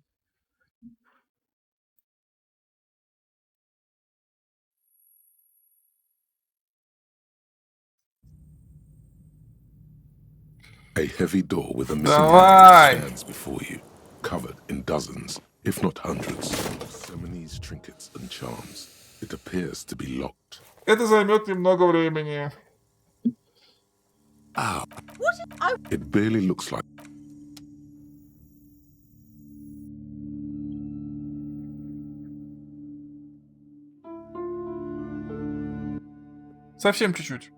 A heavy door with a missing Давай! handle stands before you, covered in dozens, if not hundreds, of Seminoles trinkets and charms. It appears to be locked. Это займет немного времени. Ow. It barely looks like. Совсем чуть-чуть.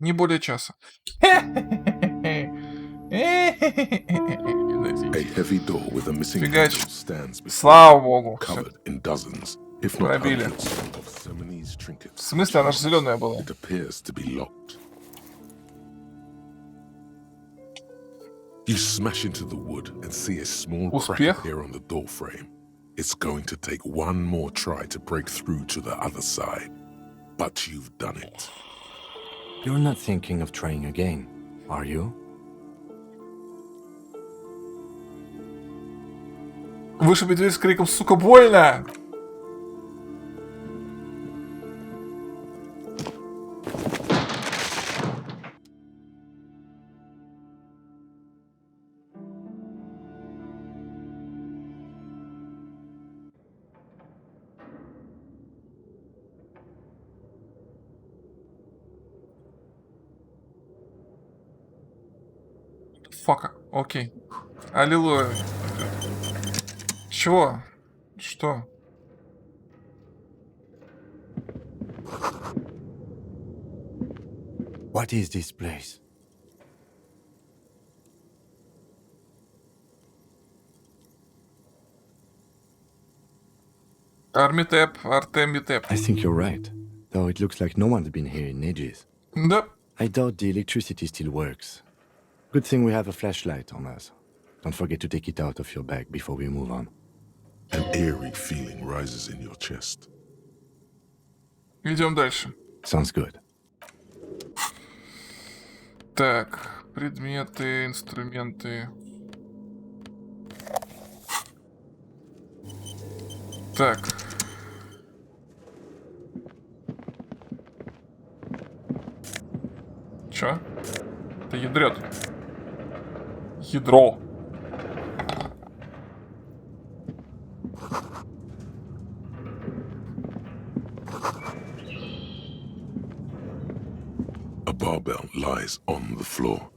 Не более часа. A heavy door with a missing Фигач. handle stands before Слава богу. Всё. covered in dozens, if not Пробили. hundreds, of Seminoles trinkets. В смысле, она же зеленая была. It appears to be locked. You smash into the wood and see a small crack Успех. appear on the door frame. It's going to take one more try to break through to the other side, but you've done it. You're not thinking of trying again, are you? Вышибить дверь с криком «Сука, больно!» Фака. Окей. Аллилуйя. Чего? Что? What is this place? Армитеп, Артемитеп. I think you're right, though it looks like no one's been here in ages. Да. I doubt the electricity still works. Good thing we have a flashlight on us. Don't forget to take it out of your bag before we move on. An eerie feeling rises in your chest. Идем дальше. Sounds good. Так, предметы, инструменты. Так. Чё? Это ядрёт. Ядро. A barbell lies on the floor.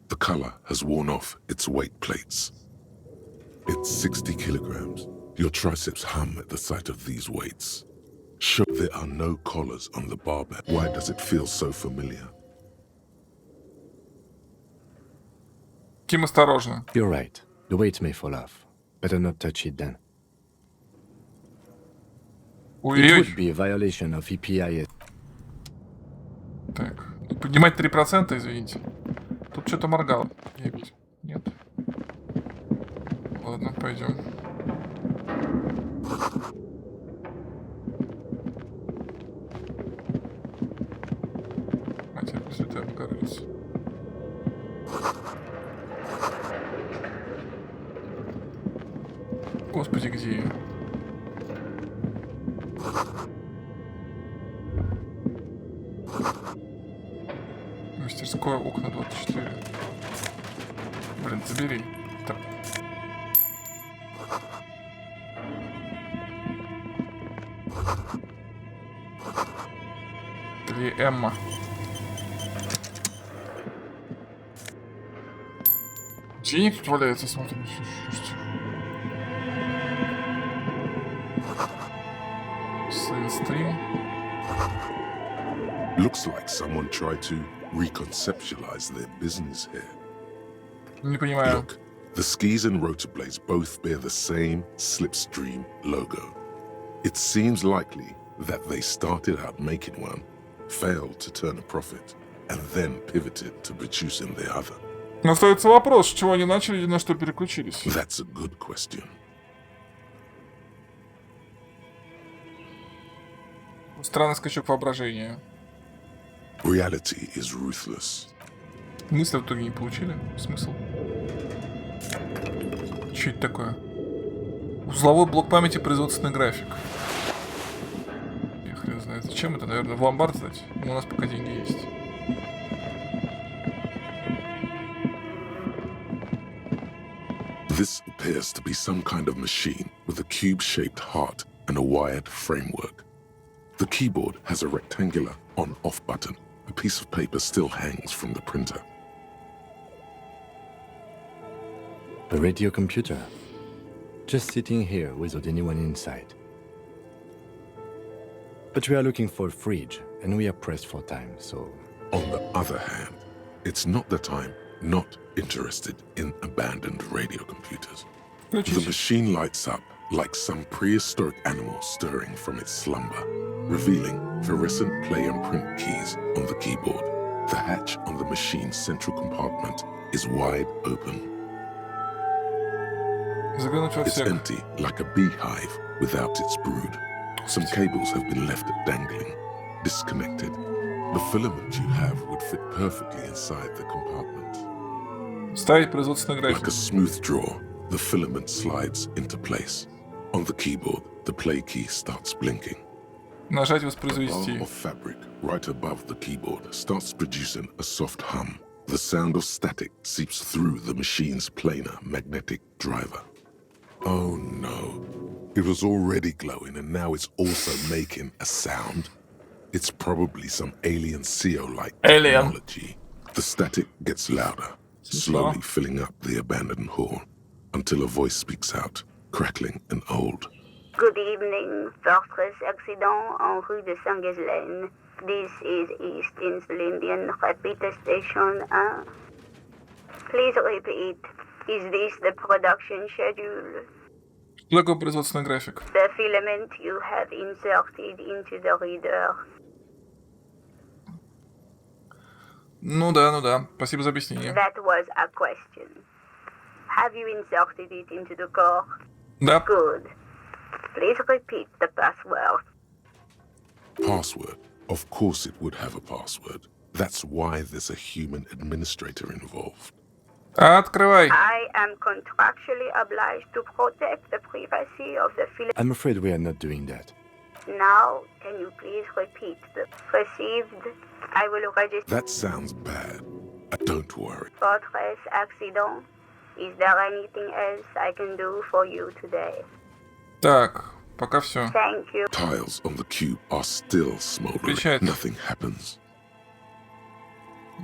The color has worn off its weight plates. It's 60 kilograms. Your triceps hum at the sight of these weights. Sure, there are no collars on the barbell. Why does it feel so familiar? Ким, осторожно. You're right. The weight may fall off. Better not touch it then. It Ой-ой-ой. would be a violation of EPIS. Так. Поднимать 3%, извините. Тут что-то моргало. Я видел. Нет. Ладно, пойдем. Матерь Пресвятая Богородица. Господи, где я? Мужское окна 24. Блин, забери. Так. Или Эмма. Денег тут валяется, смотрим. Стрим. Looks like someone tried to reconceptualize their business here. Не понимаю. Look, the skis and rotor blades both bear the same Slipstream logo. It seems likely that they started out making one, failed to turn a profit, and then pivoted to producing the other. Но остается вопрос, с чего они начали и на что переключились. That's a good question. Странный скачок воображения. Reality is ruthless. Мысли в итоге не получили. Смысл? Что это такое? Узловой блок памяти, производственный график. Я хрен знает. Зачем это? Наверное, в ломбард сдать? Но у нас пока деньги есть. This appears to be some kind of machine with a cube-shaped heart and a wired framework. The keyboard has a rectangular on-off button. A piece of paper still hangs from the printer. A radio computer. Just sitting here without anyone inside. But we are looking for a fridge, and we are pressed for time, so... On the other hand, it's not that I'm not interested in abandoned radio computers. The machine lights up like some prehistoric animal stirring from its slumber, revealing fluorescent play and print keys on the keyboard. The hatch on the machine's central compartment is wide open. It's empty, like a beehive without its brood. Some cables have been left dangling, disconnected. The filament you have would fit perfectly inside the compartment. Ставить производственный график. Like a smooth draw, the filament slides into place. On the keyboard, the play key starts blinking. Нажать A воспроизвести. bar of fabric right above the keyboard starts producing a soft hum. The sound of static seeps through the machine's planar magnetic driver. Oh no. It was already glowing and now it's also making a sound. It's probably some alien CO-like technology. The static gets louder, slowly filling up the abandoned hall, until a voice speaks out, crackling and old. Good evening, Fortress accident en rue de Saint-Ghislaine. This is East Insulindian Repeater Station 1. Please repeat. Is this the production schedule? Что такое производственный график? The filament you have inserted into the reader. Ну да. Спасибо за объяснение. That was a question. Have you inserted it into the core? Да. Good. Please repeat the password. Password. Of course it would have a password. That's why there's a human administrator involved. Открывай. I am contractually obliged to protect the privacy of the filament. I'm afraid we are not doing that. Now, can you please repeat the received? I will register. That sounds bad. Don't worry. Fortress accident. Is there anything else I can do for you today? Так, пока все. Thank you. Tiles on the cube are still smoldering. Nothing happens.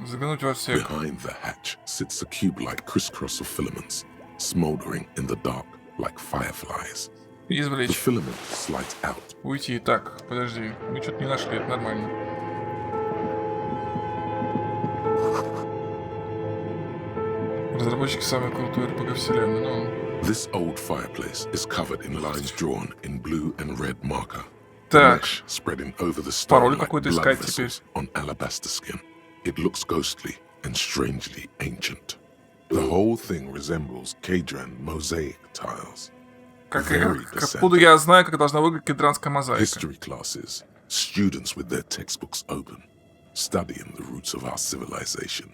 Заглянуть во отсек. Behind the hatch sits a cube-like crisscross of filaments, smoldering in the dark like fireflies. The Извлечь. filament slides out. Уйти. Так, подожди. Мы что-то не нашли, это нормально. Разработчики самой крутой РПГ вселенной, ну... This old fireplace is covered in lines drawn in blue and red marker. Так. Mesh spreading over the Пароль stone like какой-то blood искать теперь. vessels on alabaster skin. It looks ghostly and strangely ancient. The whole thing resembles Kadran mosaic tiles. Откуда я знаю, как должна выглядеть кедранская мозаика? History classes, students with their textbooks open, studying the roots of our civilization.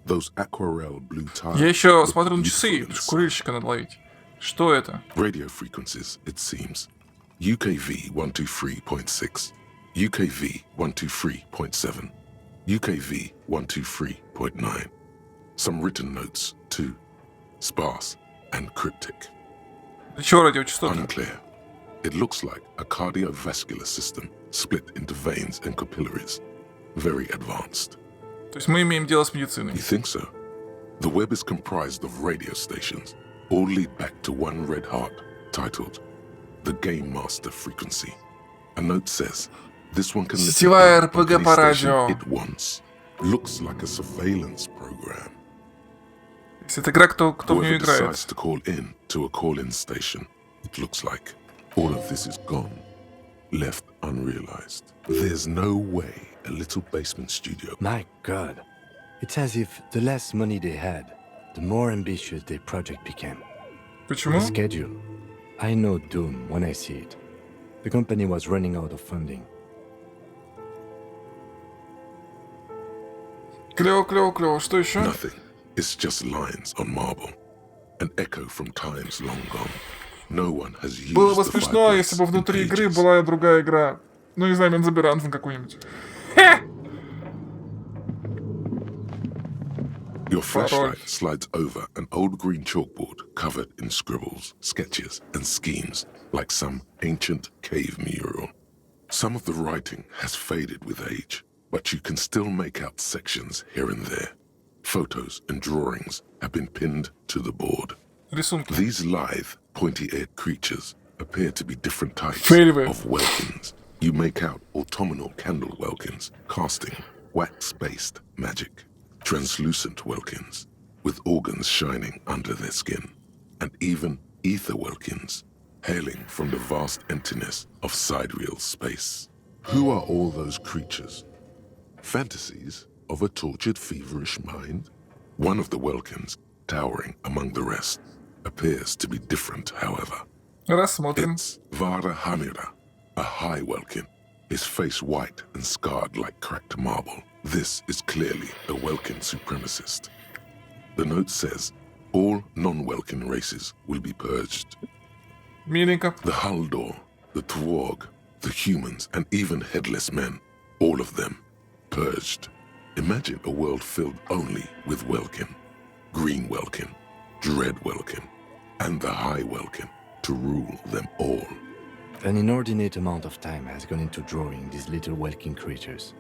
Those aquarelle blue tiles. Я еще смотрю на часы, курильщика надо ловить. Что это? Radio frequencies, it seems. UKV 123.6, UKV 123.7, UKV 123.8. 8.9. Some written notes, too. Sparse and cryptic. Unclear. It looks like a cardiovascular system split into veins and capillaries. Very advanced. То есть мы имеем дело с медициной. You think so? The web is comprised of radio stations, all lead back to one red heart, titled The Game Master Frequency. A note says, this one can listen Сетевая to РПГ any по station радио. it wants. Looks like a surveillance program. Если это игра, кто в Whoever нее играет? decides to call in to a call-in station, it looks like all of this is gone, left unrealized. There's no way a little basement studio. My God. It's as if the less money they had, the more ambitious their project became. Почему? The schedule. I know doom when I see it. The company was running out of funding. Клево, клево, клево. Что еще? Nothing. It's just lines on marble. An echo from times long gone. No one has used Было бы the смешно, fireplace если бы in внутри игры ages. была другая игра. Ну, не знаю, Мензаберантен какой-нибудь. Your flashlight slides over an old green chalkboard covered in scribbles, sketches, and schemes like some ancient cave mural. Some of the writing has faded with age, but you can still make out sections here and there. Photos and drawings have been pinned to the board. Рисунки. These lithe, pointy-eared creatures appear to be different types Фейливые. of welkins. You make out autumnal candle welkins, casting wax-based magic. Translucent welkins, with organs shining under their skin. And even ether welkins, hailing from the vast emptiness of sidereal space. Who are all those creatures? Fantasies of a tortured, feverish mind? One of the welkins, towering among the rest, appears to be different, however. Рассмотрим. It's Vara Hamira, a high welkin, his face white and scarred like cracked marble. This is clearly a Welkin supremacist. The note says, all non-Welkin races will be purged. Миленько. The Haldor, the Twarg, the humans, and even headless men, all of them, purged. Imagine a world filled only with Welkin, Green Welkin, Dread Welkin, and the High Welkin to rule them all. An inordinate amount of time has gone into drawing these little Welkin creatures.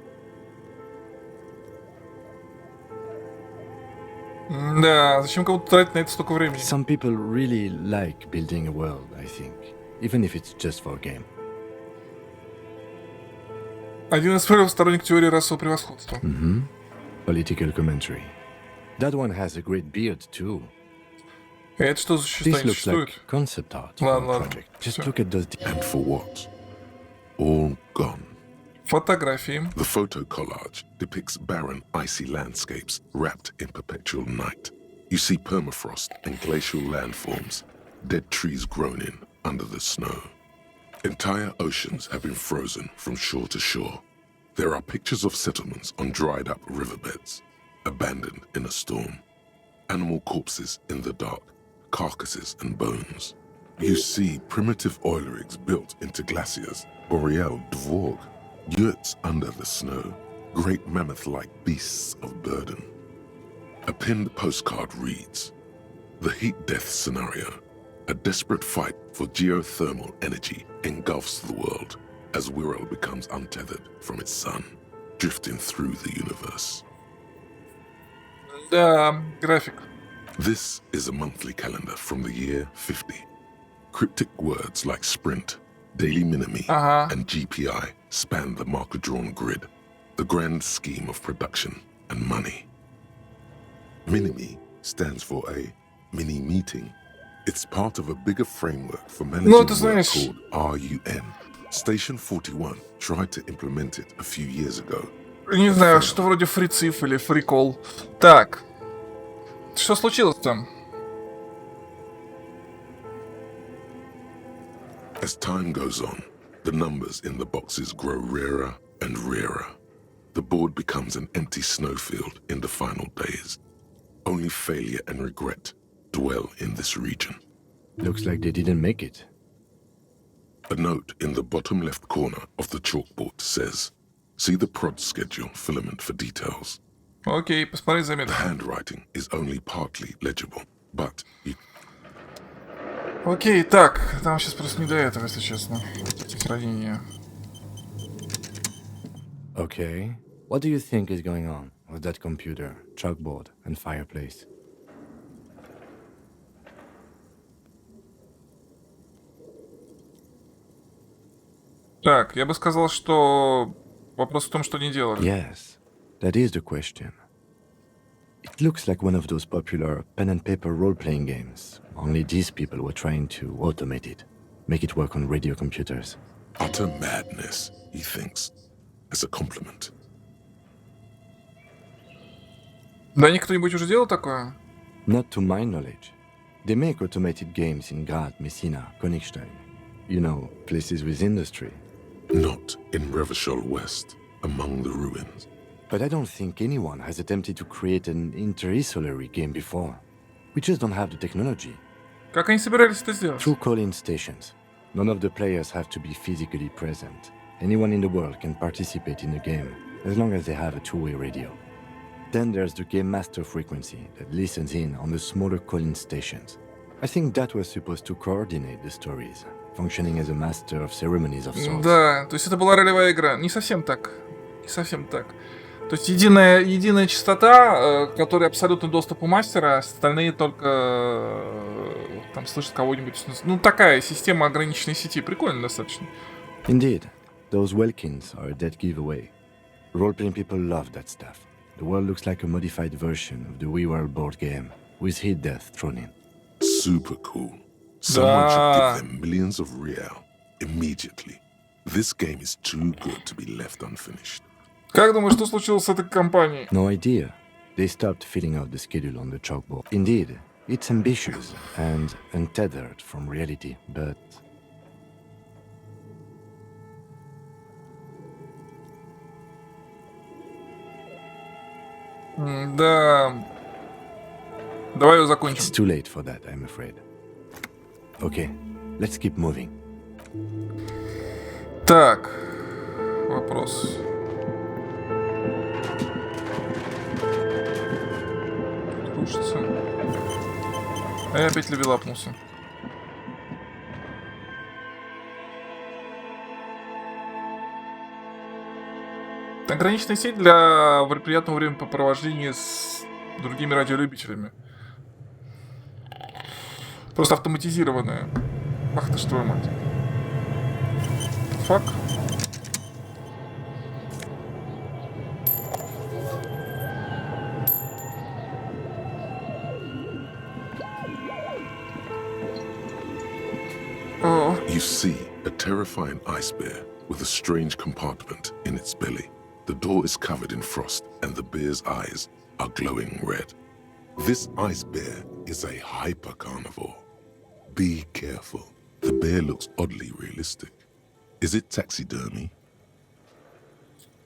Да, зачем кого-то тратить на это столько времени? Some people really like building a world, I think, even if it's just for a game. Один из первых сторонник теории расового превосходства. Mm-hmm. Political commentary. That one has a great beard, too. Это что This looks существует? like concept art for Ладно, a ладно. project. Just Всё. look at those... And for what? All gone. Фотографии. The photo collage depicts barren, icy landscapes wrapped in perpetual night. You see permafrost and glacial landforms, dead trees grown in under the snow. Entire oceans have been frozen from shore to shore. There are pictures of settlements on dried-up riverbeds, abandoned in a storm. Animal corpses in the dark, carcasses and bones. You see primitive oil rigs built into glaciers, boreal dvorg, yurts under the snow, great mammoth-like beasts of burden. A pinned postcard reads, "The heat death scenario. A desperate fight for geothermal energy engulfs the world as Wirral becomes untethered from its sun, drifting through the universe." Да, график. This is a monthly calendar from the year 50. Cryptic words like sprint, daily minimi, and GPI span the marker-drawn grid, the grand scheme of production and money. Minimi stands for a mini-meeting. It's part of a bigger framework for managing Ну, ты work знаешь... called RUN. Station 41 tried to implement it a few years ago. Не знаю, что вроде фрициф или фрикол. Так. Что случилось там? As time goes on, the numbers in the boxes grow rarer and rarer. The board becomes an empty snowfield in the final days. Only failure and regret dwell in this region. Looks like they didn't make it. A note in the bottom left corner of the chalkboard says, "See the prod schedule filament for details." Окей, посмотри заметку. The handwriting is only partly legible, but you... Окей, так, там сейчас просто не до этого, если честно. Сохранение. Okay. What do you think is going on with that computer, chalkboard, and fireplace? Так, я бы сказал, что вопрос в том, что они делали. Yes, that is the question. It looks like one of those popular pen and paper role-playing games, only these people were trying to automate it, make it work on radio computers. Utter madness, he thinks, as a compliment. Да, кто-нибудь уже делал такое? Not to my knowledge. They make automated games in Graz, Messina, Königstein. You know, places with industry. Not in Revachol West, among the ruins. But I don't think anyone has attempted to create an interinsulary game before. We just don't have the technology. Как они собирались это сделать? Through call-in stations. None of the players have to be physically present. Anyone in the world can participate in the game, as long as they have a two-way radio. Then there's the game master frequency that listens in on the smaller call-in stations. I think that was supposed to coordinate the stories, functioning as a master of ceremonies of sorts. Да, то есть это была ролевая игра. Не совсем так. Не совсем так. То есть единая частота, которая абсолютный доступ у мастера, остальные только там слышат кого-нибудь. Ну, такая система ограниченной сети. Прикольно достаточно. Indeed, those Welkins are a dead giveaway. Role-playing people love that stuff. The world looks like a modified version of the WeWorld board game, with hit death thrown in. Super cool. Someone should give them millions of real immediately. This game is too good to be left unfinished. Как думаешь, что случилось с этой компанией? No idea. They stopped filling out the schedule on the chalkboard. Indeed, it's ambitious and untethered from reality, but... Да. Давай ее закончим. It's too late for that, I'm afraid. Okay, let's keep moving. Так. Вопрос. Рушится. А я опять левелапнулся. Ограниченная сеть для приятного времяпрепровождения с другими радиолюбителями. Просто автоматизированная. Ах ты ж твою мать. Фак. You see a terrifying ice bear with a strange compartment in its belly. The door is covered in frost, and the bear's eyes are glowing red. This ice bear is a hyper-carnivore. Be careful. The bear looks oddly realistic. Is it taxidermy?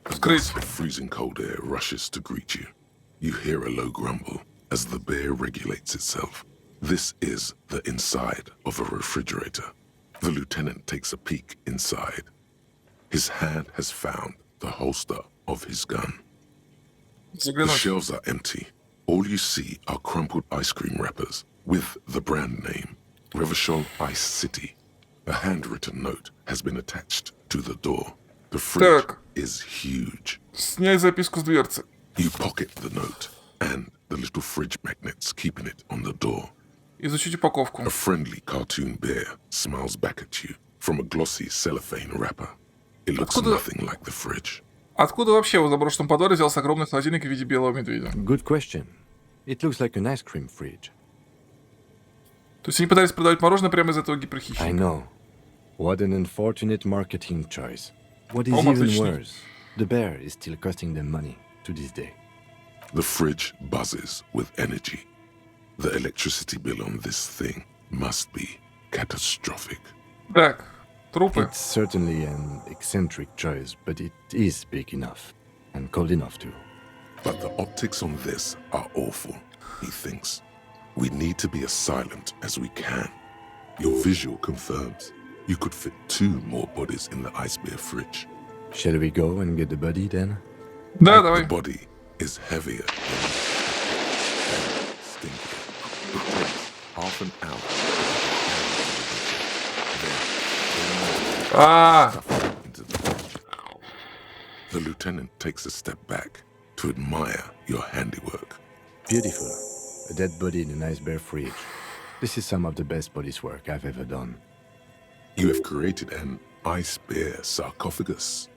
A gust of freezing cold air rushes to greet you. You hear a low grumble as the bear regulates itself. This is the inside of a refrigerator. The lieutenant takes a peek inside. His hand has found the holster of his gun. The shelves are empty. All you see are crumpled ice cream wrappers with the brand name, Revachol Ice City. A handwritten note has been attached to the door. The fridge is huge. Снять записку с дверцы. You pocket the note and the little fridge magnets keeping it on the door. Изучить упаковку. A friendly cartoon bear smiles back at you from a glossy cellophane wrapper. It looks nothing like the fridge. Откуда вообще в заброшенном подвале взялся огромный холодильник в виде белого медведя? Good question. It looks like an ice cream fridge. То есть они пытались продавать мороженое прямо из этого гиперхищника. I know. What an unfortunate marketing choice. What is even worse, the bear is still costing them money to this day. The fridge buzzes with energy. The electricity bill on this thing must be catastrophic. Так, трупы. It's certainly an eccentric choice, but it is big enough. And cold enough too. But the optics on this are awful, he thinks. We need to be as silent as we can. Your visual confirms you could fit 2 more bodies in the ice bear fridge. Shall we go and get the body then? Да, At давай. the body is heavier than stinkier. It takes half an hour. Into the fridge. The lieutenant takes a step back to admire your handiwork. Beautiful. A dead body in an ice bear fridge. This is some of the best police work I've ever done. You have created an ice bear sarcophagus.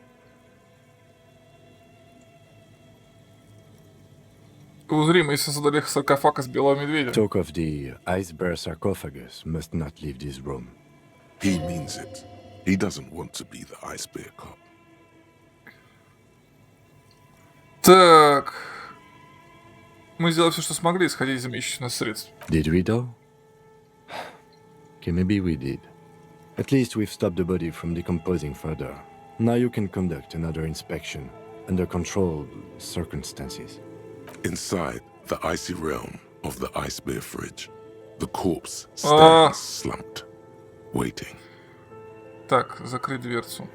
Узримо создали саркофаг из белого медведя. Talk of the ice bear sarcophagus must not leave this room. He means it. He doesn't want to be the ice bear cop. Так. Мы сделали все, что смогли, исходя из имеющихся средств. Did we though? Okay, maybe we did. At least we've stopped the body from decomposing further. Now you can conduct another inspection under controlled circumstances. Inside the icy realm of the ice bear fridge, the corpse stands slumped, waiting. Так, закрыть дверцу.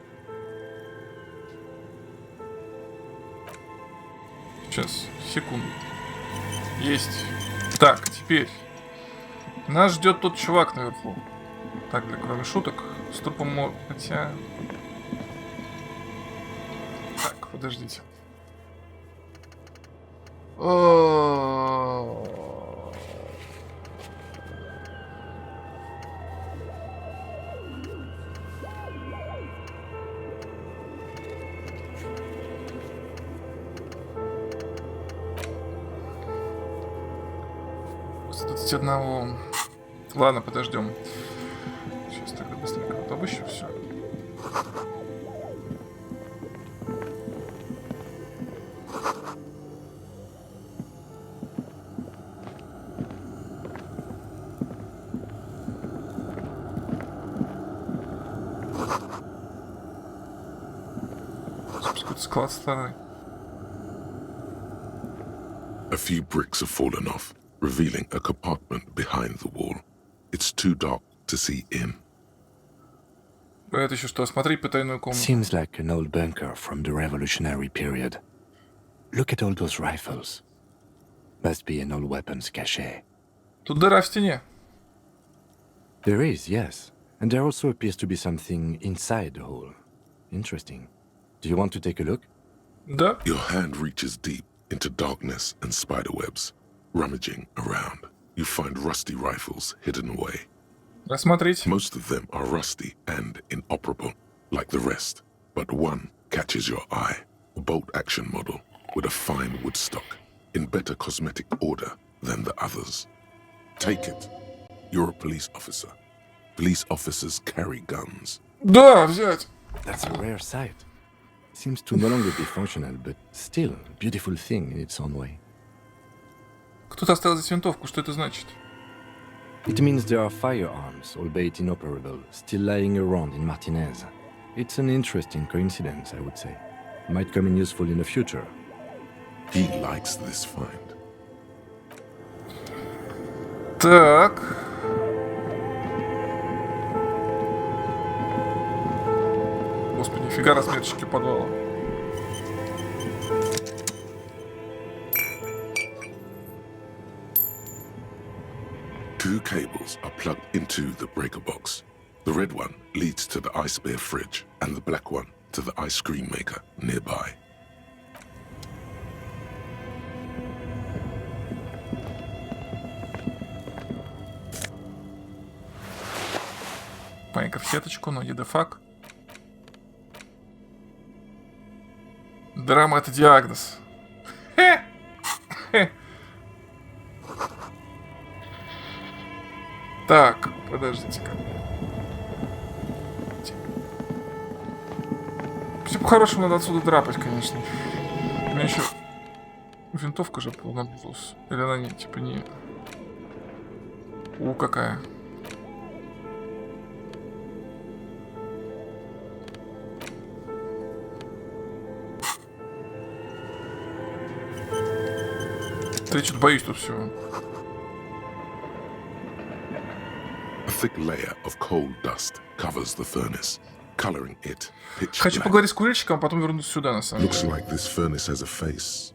Сейчас, секунду. Есть. Так, теперь. Нас ждет тот чувак наверху. Так, кроме шуток, с трупом хотя... Так, подождите. Одного. Ладно, подождем. Сейчас тогда быстренько вот обыщу все. Какой-то склад старый. A few bricks have fallen off, revealing a compartment behind the wall. It's too dark to see in. Это еще что? Смотри потайную комнату. Seems like an old bunker from the revolutionary period. Look at all those rifles. Must be an old weapons cache. Тут дыра в стене. There is, yes. And there also appears to be something inside the hole. Interesting. Do you want to take a look? Да. Your hand reaches deep into darkness and spider webs. Rummaging around, you find rusty rifles hidden away. Рассмотреть. Most of them are rusty and inoperable, like the rest, but one catches your eye. A bolt-action model with a fine wood stock, in better cosmetic order than the others. Take it. You're a police officer. Police officers carry guns. Да, взять. That's a rare sight. Seems to no longer be functional, but still a beautiful thing in its own way. Кто-то оставил здесь винтовку. Что это значит? It means there are firearms, albeit inoperable, still lying around in Martinez. It's an interesting coincidence, I would say. Might come in useful in the future. He likes this find. Так. Господи, нифига разметочки подвала. Two cables are plugged into the breaker box. The red one leads to the ice bear fridge, and the black one to the ice cream maker nearby. Пай конфеточку, но едофак. Драма — это диагноз. Так, подождите-ка. Все по-хорошему надо отсюда драпать, конечно. У меня еще винтовка же понадобилась. Или она не, типа не... какая. Я что-то боюсь тут всего. A thick layer of coal dust covers the furnace, coloring it pitch Хочу black. поговорить с курильщиком, а потом вернуться сюда, на самом деле. Looks like this furnace has a face.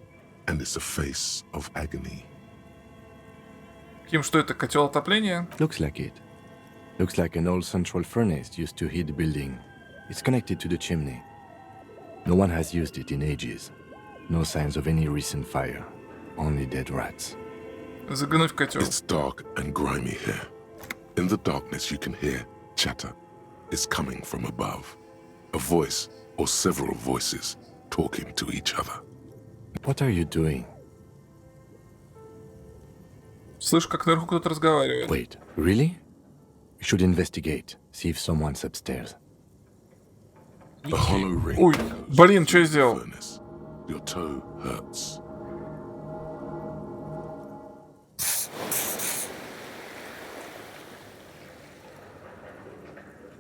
and it's a face of agony. Ким, что это, котел отопления? Looks like it. Looks like an old central furnace used to heat the building. It's connected to the chimney. No one has used it in ages. No signs of any recent fire. Only dead rats. Заглянуть в котел. It's dark and grimy here. In the darkness you can hear chatter. It's coming from above. A voice or several voices talking to each other. What are you doing? Слышу, как наверху кто-то разговаривает. Wait, really? We should investigate. See if someone's upstairs. A hollow ring. Ой, блин, что я сделал? Your toe hurts.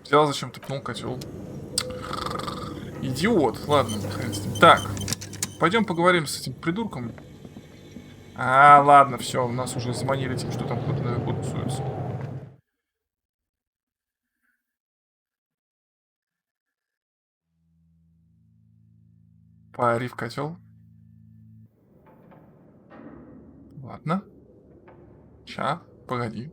Взял, зачем-то пнул котел. Идиот. Ладно, хрен с ним. Так, пойдем поговорим с этим придурком. А, ладно, все, нас уже заманили тем, что там кто-то наверху тусуется. Пари в котел. Ладно. Ща, погоди.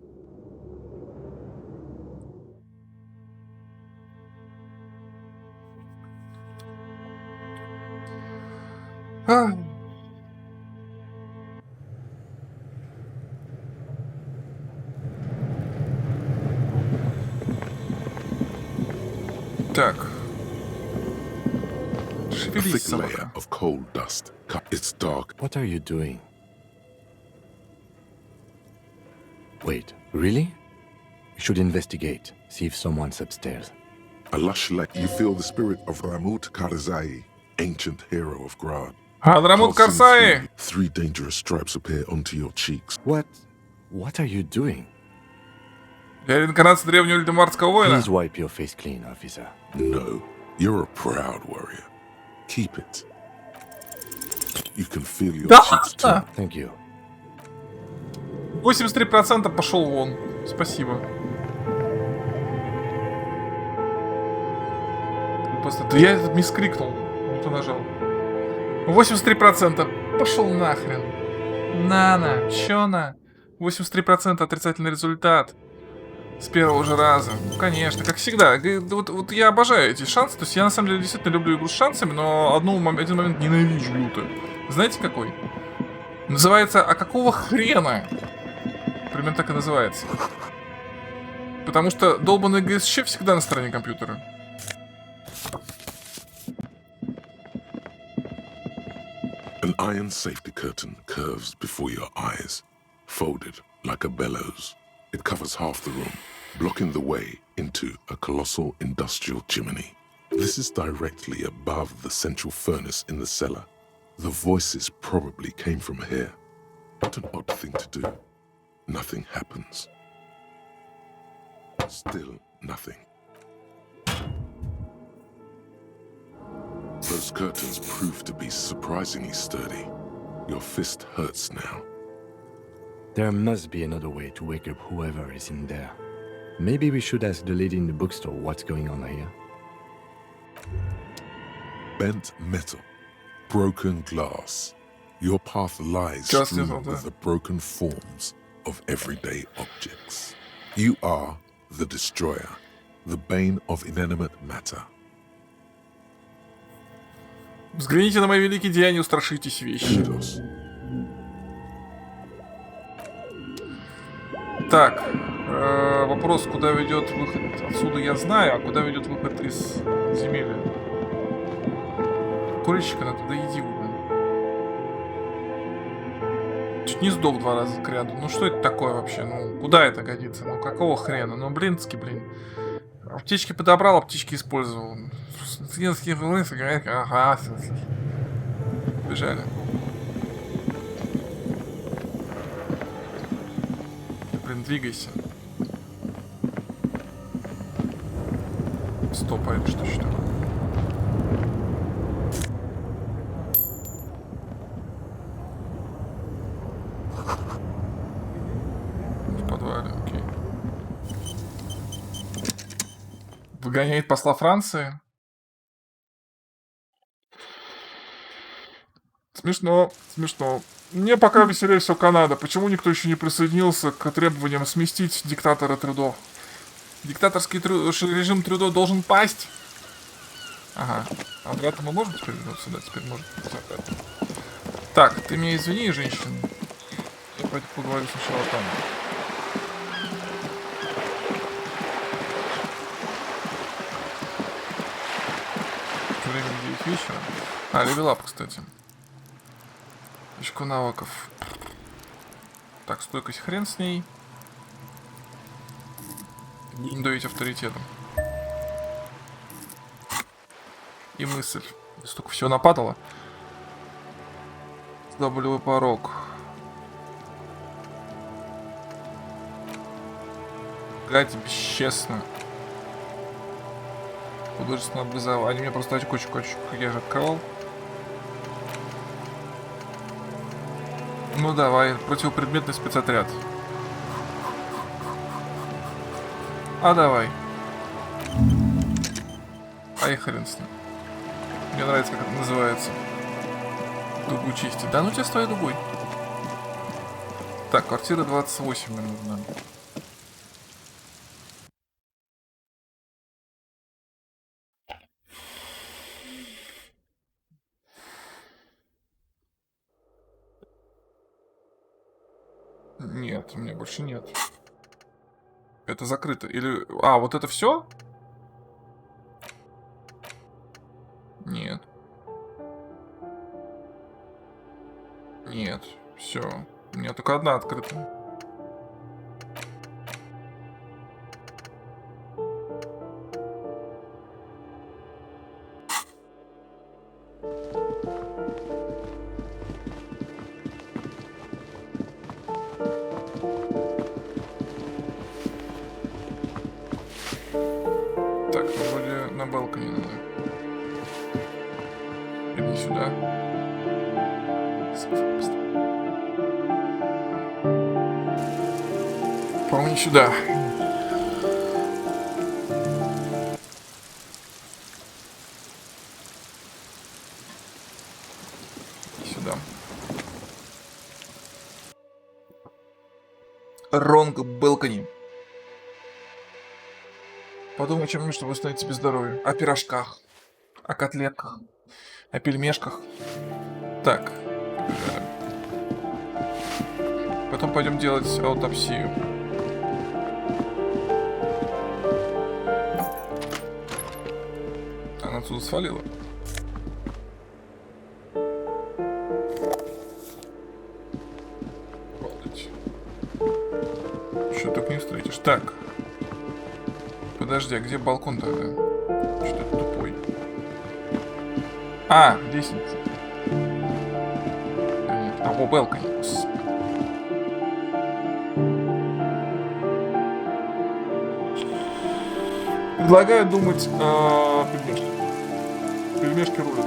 Так. A Шевелись, thick layer собака. of coal dust. It's dark. What are you doing? Wait, really? We should investigate. See if someone's upstairs. A lush lake. You feel the spirit of Ramut Karzai, ancient hero of Grad. Адрамут Pulsing Карсаи! through, 3 dangerous stripes appear onto your cheeks. What are you doing? Я реинкарнация древнего льдомарского воина. Please wipe your face clean, officer. No, you're a proud warrior. Keep it. You can feel your cheeks too. Thank you. 83% пошел вон. Спасибо. Просто да я этот мискрикнул. Не то нажал. 83%. Пошел нахрен. На. Чё на? 83% отрицательный результат. С первого же раза. Ну, конечно, как всегда. Вот я обожаю эти шансы. То есть я на самом деле действительно люблю игру с шансами, но один момент ненавижу люто. Знаете какой? Называется «А какого хрена?» Примерно так и называется. Потому что долбанный ГСЧ всегда на стороне компьютера. An iron safety curtain curves before your eyes, folded like a bellows. It covers half the room, blocking the way into a colossal industrial chimney. This is directly above the central furnace in the cellar. The voices probably came from here. What an odd thing to do. Nothing happens. Still nothing. Those curtains prove to be surprisingly sturdy. Your fist hurts now. There must be another way to wake up whoever is in there. Maybe we should ask the lady in the bookstore what's going on here. Bent metal. Broken glass. Your path lies strewn with the broken forms of everyday objects. You are the destroyer, the bane of inanimate matter. Взгляните на мои великие деяния, устрашитесь вещи. Так, вопрос, куда ведет выход отсюда, я знаю, а куда ведет выход из земли? Курильщика надо, да иди вы. Чуть не сдох 2 раза к ряду. Ну что это такое вообще? Ну куда это годится? Ну какого хрена? Ну блин. Аптечки подобрал, аптечки использовал. Ага. Бежали. Блин, двигайся. Стоп, а это что еще такое? В подвале, окей. Выгоняет посла Франции. Смешно, смешно. Мне пока веселее всего Канада. Почему никто еще не присоединился к требованиям сместить диктатора Трюдо? Диктаторский режим Трюдо должен пасть. Ага. Обратно мы можем теперь вернуться? Да, теперь можем вернуться обратно. Так, ты меня извини, женщина. Я пойду поговорю сначала там. Время 9 вечера. А, левелап, кстати. Очко навыков. Так, стойкость хрен с ней. Будем давить авторитетом. И мысль. Столько всего нападало. Болевой порог. Гать бесчестно. Художественное образование. Мне просто очкочек, я же открывал. Ну давай, противопредметный спецотряд. А давай. Ай, хрен с ним. Мне нравится, как это называется. Дугу чистить. Да ну тебя с твоей дугой. Так, квартира 28 мне нужна. Нет, у меня больше нет. Это закрыто. Или... А, вот это все? Нет. Нет, все. У меня только одна открыта. Так, ну вроде на балконе надо. Иди сюда. По-моему, не сюда. Сюда. Ронг балкони. Подумай о чем-нибудь, чтобы восстановить себе здоровье. О пирожках. О котлетках. О пельмешках. Так. Потом пойдем делать аутопсию. Она отсюда свалила. Обалдеть. Что так не встретишь? Так. Подожди, а где балкон тогда? Что-то тупой. А, лестница. Нет, о, балкон. Предлагаю думать о пельмешках. Пельмешки рулят.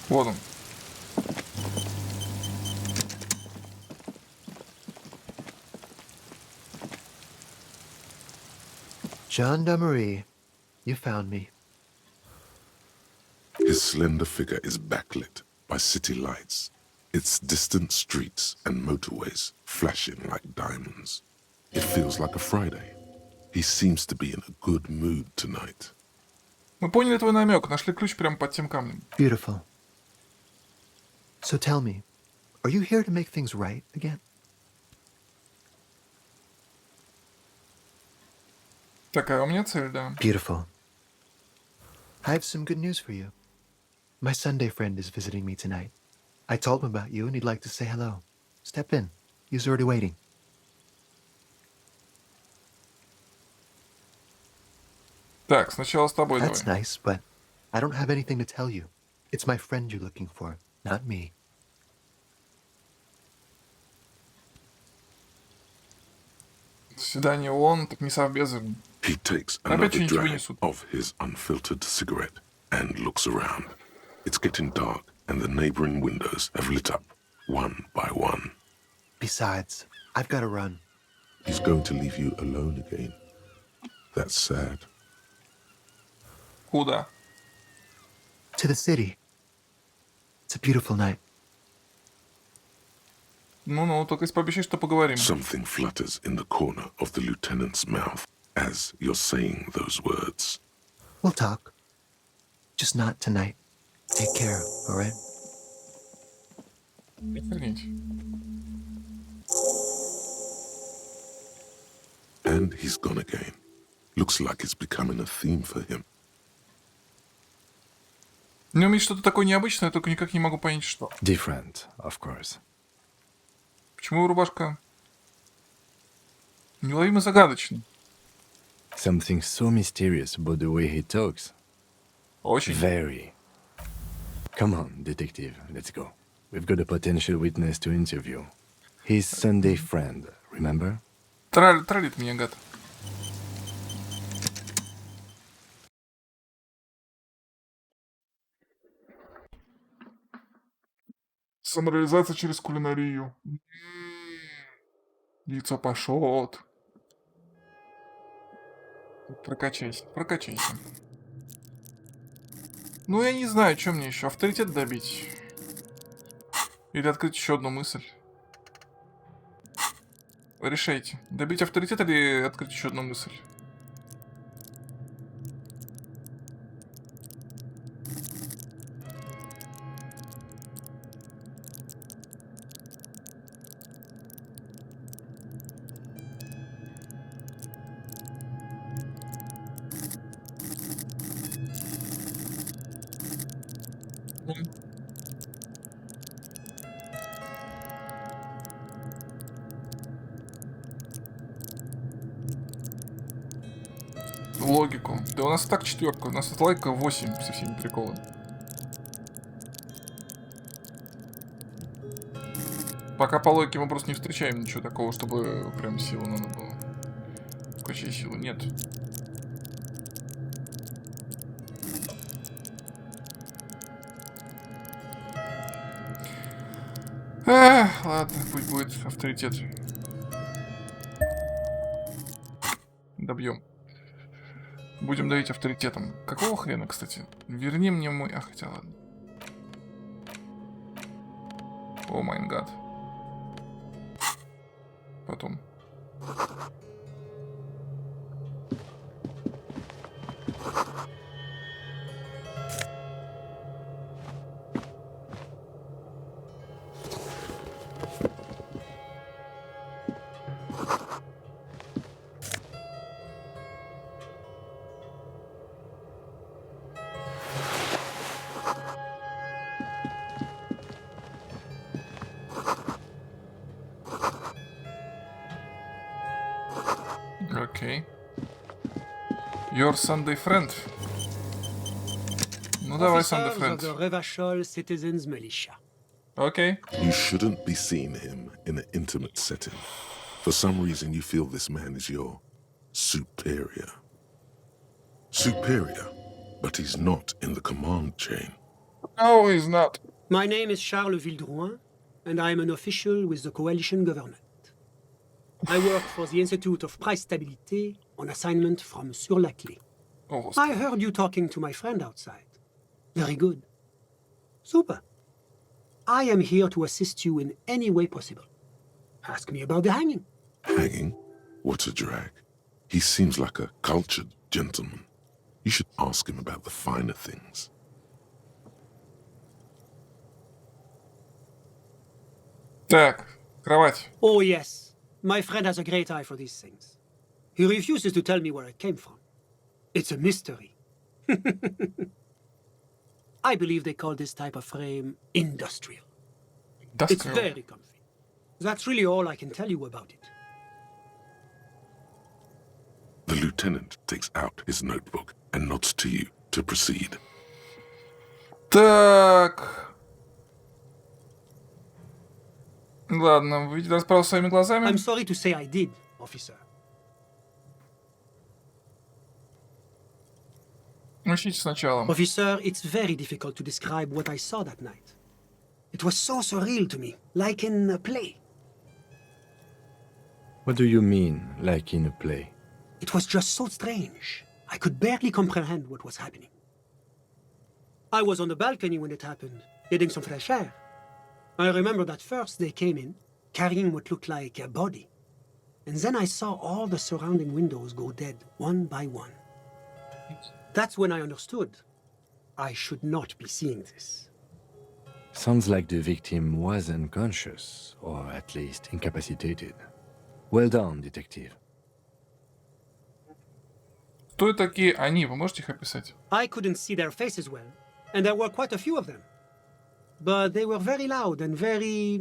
Вот он. Gendarmerie, you found me. His slender figure is backlit by city lights, its distant streets and motorways flashing like diamonds. It feels like a Friday. He seems to be in a good mood tonight. Мы поняли твой намек, нашли ключ прямо под тем камнем. Beautiful. So tell me, are you here to make things right again? Такая у меня цель, да. Beautiful. I have some good news for you. My Sunday friend is visiting me tonight. I told him about you and he'd like to say hello. Step in. He's already waiting. Так, сначала с тобой That's давай. nice, but I don't have anything to tell you. It's my friend you're looking for, not me. Свидание он, так не совбезен. He takes Опять another что-нибудь drag вынесут. of his unfiltered cigarette and looks around. It's getting dark and the neighboring windows have lit up one by one. Besides, I've got to run. He's going to leave you alone again. That's sad. Куда? To the city. It's a beautiful night. Ну-ну, только если пообещай, что поговорим. Something flutters in the corner of the lieutenant's mouth as you're saying those words. We'll talk. Just not tonight. Take care, all right? Охренеть. And he's gone again. Looks like it's becoming a theme for him. У него есть что-то такое необычное, я только никак не могу понять, что. Different, of course. Почему его рубашка неуловимо загадочна? Something so mysterious about the way he talks. Очень. Very. Come on, detective, let's go. We've got a potential witness to interview. His Sunday friend, remember? Троллит меня, гад. Самореализация через кулинарию. Яйцо пашот. Прокачайся, прокачайся. Ну, я не знаю, что мне еще. Авторитет добить. Или открыть еще одну мысль. Решайте. Добить авторитет или открыть еще одну мысль. Логику. Да у нас и так 4, у нас от лайка 8 со всеми приколами. Пока по логике мы просто не встречаем ничего такого, чтобы прям силу надо было. Качай силу, нет. Ладно, пусть будет авторитет. Добьем. Будем давить авторитетом. Какого хрена, кстати? Верни мне мой... А, хотя ладно. О май гад. Потом. Окей. Your Sunday friend. Ну давай, Sunday friend. Окей. You shouldn't be seeing him in an intimate setting. For some reason you feel this man is your superior. Superior, but he's not in the command chain. No, he's not. My name is Charles Vildrouin, and I am an official with the coalition government. I work for the Institute of Price Stabilité on assignment from Sur-la-Clé. Oh, I heard you talking to my friend outside. Very good. Super. I am here to assist you in any way possible. Ask me about the hanging. Hanging? What a drag. He seems like a cultured gentleman. You should ask him about the finer things. Так, кровать. Oh, yes. My friend has a great eye for these things. He refuses to tell me where it came from. It's a mystery. I believe they call this type of frame industrial. It's very comfy. That's really all I can tell you about it. The lieutenant takes out his notebook and nods to you to proceed. Так. Ладно, вы видели расправу своими глазами. I'm sorry to say I did, officer. Начните сначала. Officer, it's very difficult to describe what I saw that night. It was so surreal to me, like in a play. What do you mean, like in a play? It was just so strange. I could barely comprehend what was happening. I was on the balcony when it happened, getting some fresh air. I remember that first they came in, carrying what looked like a body. And then I saw all the surrounding windows go dead, one by one. That's when I understood I should not be seeing this. Sounds like the victim was unconscious, or at least incapacitated. Well done, detective. Кто такие они? Вы можете их описать? I couldn't see their faces well, and there were quite a few of them. But they were very loud and very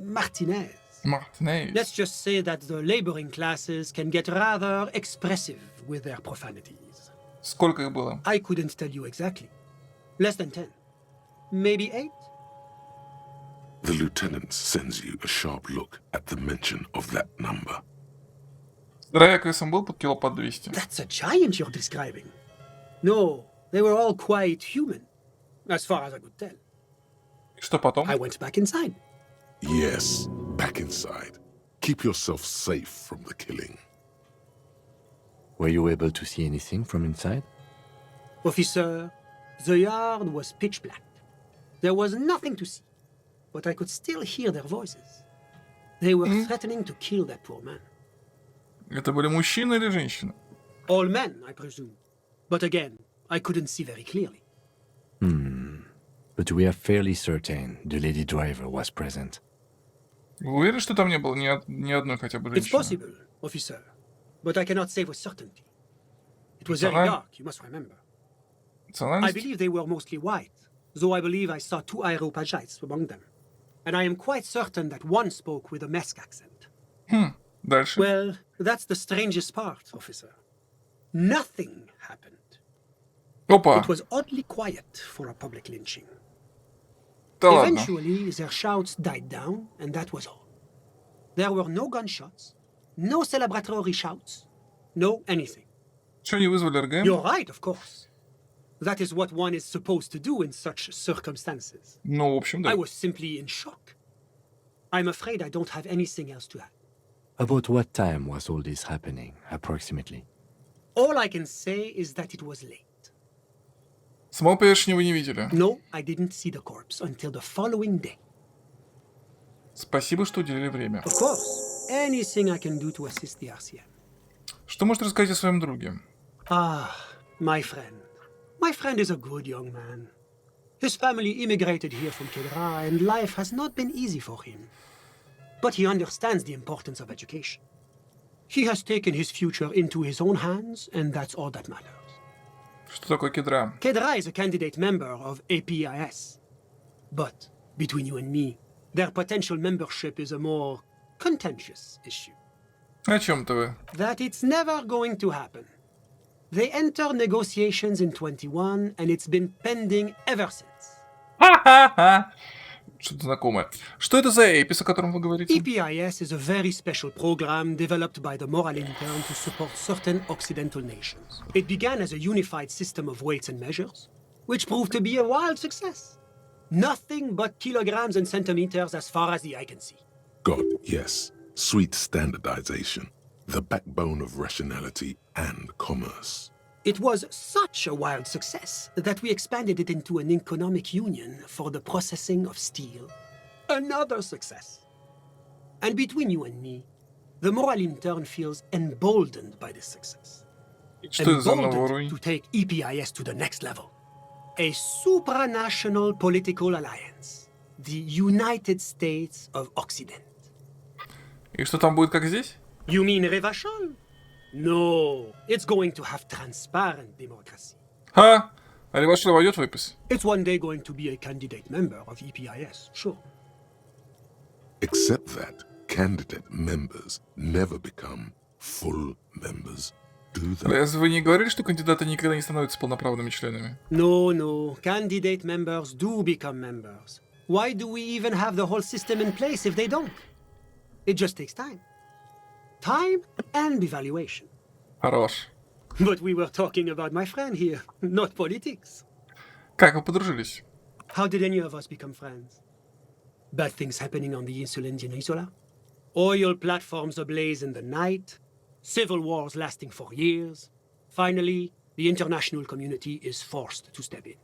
Martinez. Martinez. Let's just say that the laboring classes can get rather expressive with their profanities. Сколько их было? I couldn't tell you exactly. Less than 10. Maybe 8? The lieutenant sends you a sharp look at the mention of that number. Здоровяк весом был под кило под 200. That's a giant you're describing. No, they were all quite human, as far as I could tell. И что потом? I went back inside. Yes, back inside. Keep yourself safe from the killing. Were you able to see anything from inside? Officer, the yard was pitch black. There was nothing to see, but I could still hear their voices. They were threatening to kill that poor man. Это были мужчины или женщины? All men, I presume. But again, I couldn't see very clearly. But we are fairly certain the lady driver was present. Вы уверены, что там не было ни одной хотя бы It's женщины? possible, officer, but I cannot say with certainty. It was very dark, you must remember. I Национальность? believe they were mostly white, though I believe I saw 2 Aeropagites among them. And I am quite certain that one spoke with a Mesk accent. Дальше. Well, that's the strangest part, officer. Nothing happened. Опа! It was oddly quiet for a public lynching. Да ладно. Eventually, their shouts died down, and that was all. There were no gunshots, no celebratory shouts, no anything. Что, не вызвали РГМ? You're right, of course. That is what one is supposed to do in such circumstances. Ну, в общем, да. I was simply in shock. I'm afraid I don't have anything else to add. About what time was all this happening, approximately? All I can say is that it was late. Самого повешения вы не видели? No, I didn't see the corpse until the following day. Спасибо, что уделили время. Of course, anything I can do to assist the RCM. Что можете рассказать о своем друге? Ah, my friend. My friend is a good young man. His family immigrated here from Kedra, and life has not been easy for him. But he understands the importance of education. He has taken his future into his own hands, and that's all that matters. Что такое кедра? Kedra is a candidate member of APIS. But, between you and me, their potential membership is a more contentious issue. О чем-то вы? That it's never going to happen. They enter negotiations in 21, and it's been pending ever since. Ха-ха-ха! Что-то знакомое. Что это за эпис, о котором вы говорите? EPIS is a very special program developed by the Moral Intern to support certain Occidental nations. It began as a unified system of weights and measures, which proved to be a wild success. Nothing but kilograms and centimeters as far as the eye can see. God, yes. Sweet standardization. The backbone of rationality and commerce. It was such a wild success that we expanded it into an economic union for the processing of steel. Another success. And between you and me, the Moral Intern feels emboldened by this success. Emboldened to take EPIS to the next level. A supranational political alliance. The United States of Occident. И что там будет, как здесь? You mean Revachol? No, it's going to have transparent democracy. Ха! А Ревашел войдет в эпис? It's one day going to be a candidate member of EPIS, sure. Except that candidate members never become full members, do they? Разве вы не говорили, что кандидаты никогда не становятся полноправными членами? No, candidate members do become members. Why do we even have the whole system in place if they don't? It just takes time. Time and evaluation. Хорош. But we were talking about my friend here, not politics. Как вы подружились? How did any of us become friends? Bad things happening on the Insulindian Peninsula? Oil platforms ablaze in the night? Civil wars lasting for years? Finally, the international community is forced to step in.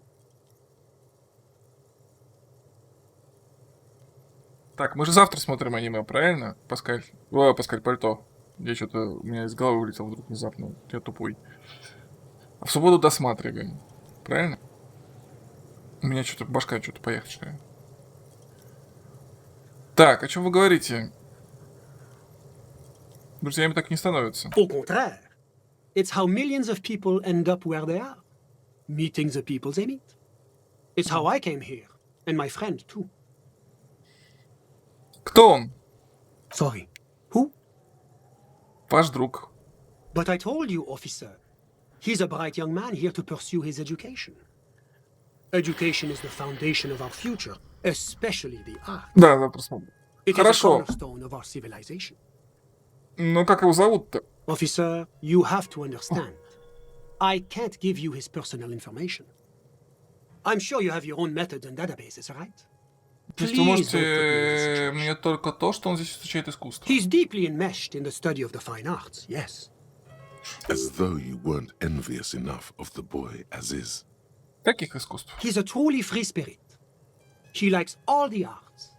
Так, мы же завтра смотрим аниме, правильно, Паскаль? О, Паскаль, пальто. Я что-то... У меня из головы вылетел вдруг внезапно. Я тупой. А в субботу досматриваем. Правильно? У меня что-то башка что-то поехавшая. Так, о чем вы говорите? Друзьями так не становятся. Au contraire. It's how millions of people end up where they are. Meeting the people they meet. It's how I came here. And my friend, too. Кто он? Sorry. Who? Ваш друг. But I told you, officer. He's a bright young man here to pursue his education. Education is the foundation of our future, especially the art. Да, завтра смотрим. It is a Хорошо. cornerstone of our civilization. Ну, как его зовут-то? Officer, you have to understand. I can't give you his personal information. I'm sure you have your own methods and databases, right? То есть вы можете мне только то, что он здесь изучает искусство. He's deeply enmeshed in the study of the fine arts, yes. As though you weren't envious enough of the boy as is. Каких искусств? He's a truly free spirit. He likes all the arts.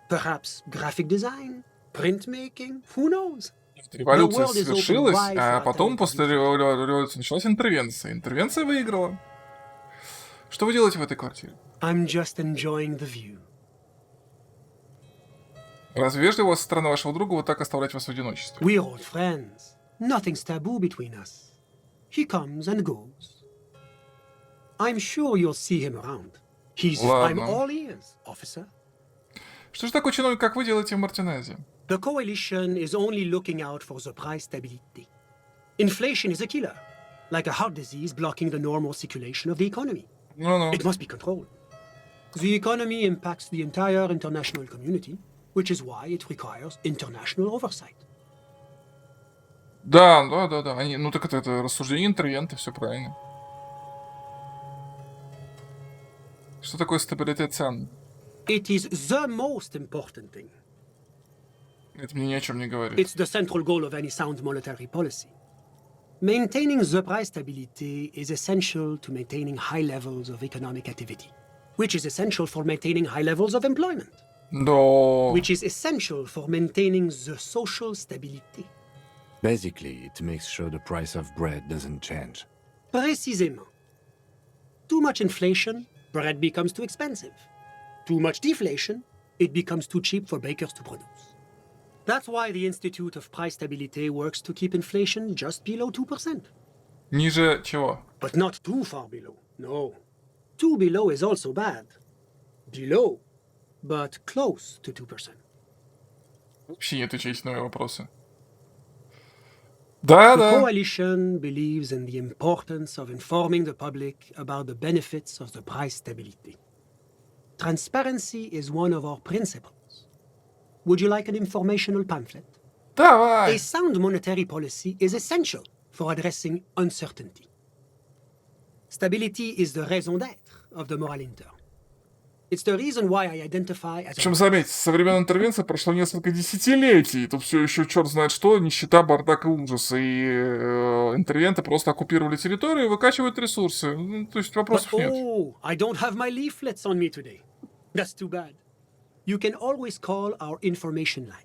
Perhaps graphic design, printmaking, who knows? Революция совершилась, а потом после революции началась интервенция. Интервенция выиграла. Что вы делаете в этой квартире? I'm just enjoying the view. Разве вежливо со стороны вашего друга вот так оставлять вас в одиночестве? We're old friends. Nothing's taboo between us. He comes and goes. I'm sure you'll see him around. I'm all ears, officer. Что же такой чиновник, как вы, делаете в Мартинезе? The coalition is only looking out for the price stability. Inflation is a killer, like a heart disease blocking the normal circulation of the economy. It must be controlled. The economy impacts the entire international community, which is why it requires international oversight. Да. Они, ну так это рассуждение интервента, все правильно. Что такое стабилитет цен? It is the most important thing. Это мне ни о чем не говорит. It's the central goal of any sound monetary policy. Maintaining the price stability is essential to maintaining high levels of economic activity, which is essential for maintaining high levels of employment, which is essential for maintaining the social stability. Basically, it makes sure the price of bread doesn't change. Précisément. Too much inflation, bread becomes too expensive. Too much deflation, it becomes too cheap for bakers to produce. That's why the Institute of Price Stability works to keep inflation just below 2%. Ниже чего? But not too far below, no. Too below is also bad. Below, but close to 2%. Вообще не отвечайте на мои вопросы. Да. The coalition believes in the importance of informing the public about the benefits of the price stability. Transparency is one of our principles. Would you like an informational pamphlet? Давай. A sound monetary policy is essential for addressing uncertainty. Stability is the raison d'être of the moral intern. It's the reason why I identify as... Причем, заметьте, со времен интервенции прошло несколько десятилетий. Тут все еще черт знает что, нищета, бардак и ужас. И интервенты просто оккупировали территорию и выкачивают ресурсы. Ну, то есть вопросов нет. Oh, I don't have my leaflets on me today. That's too bad. You can always call our information line.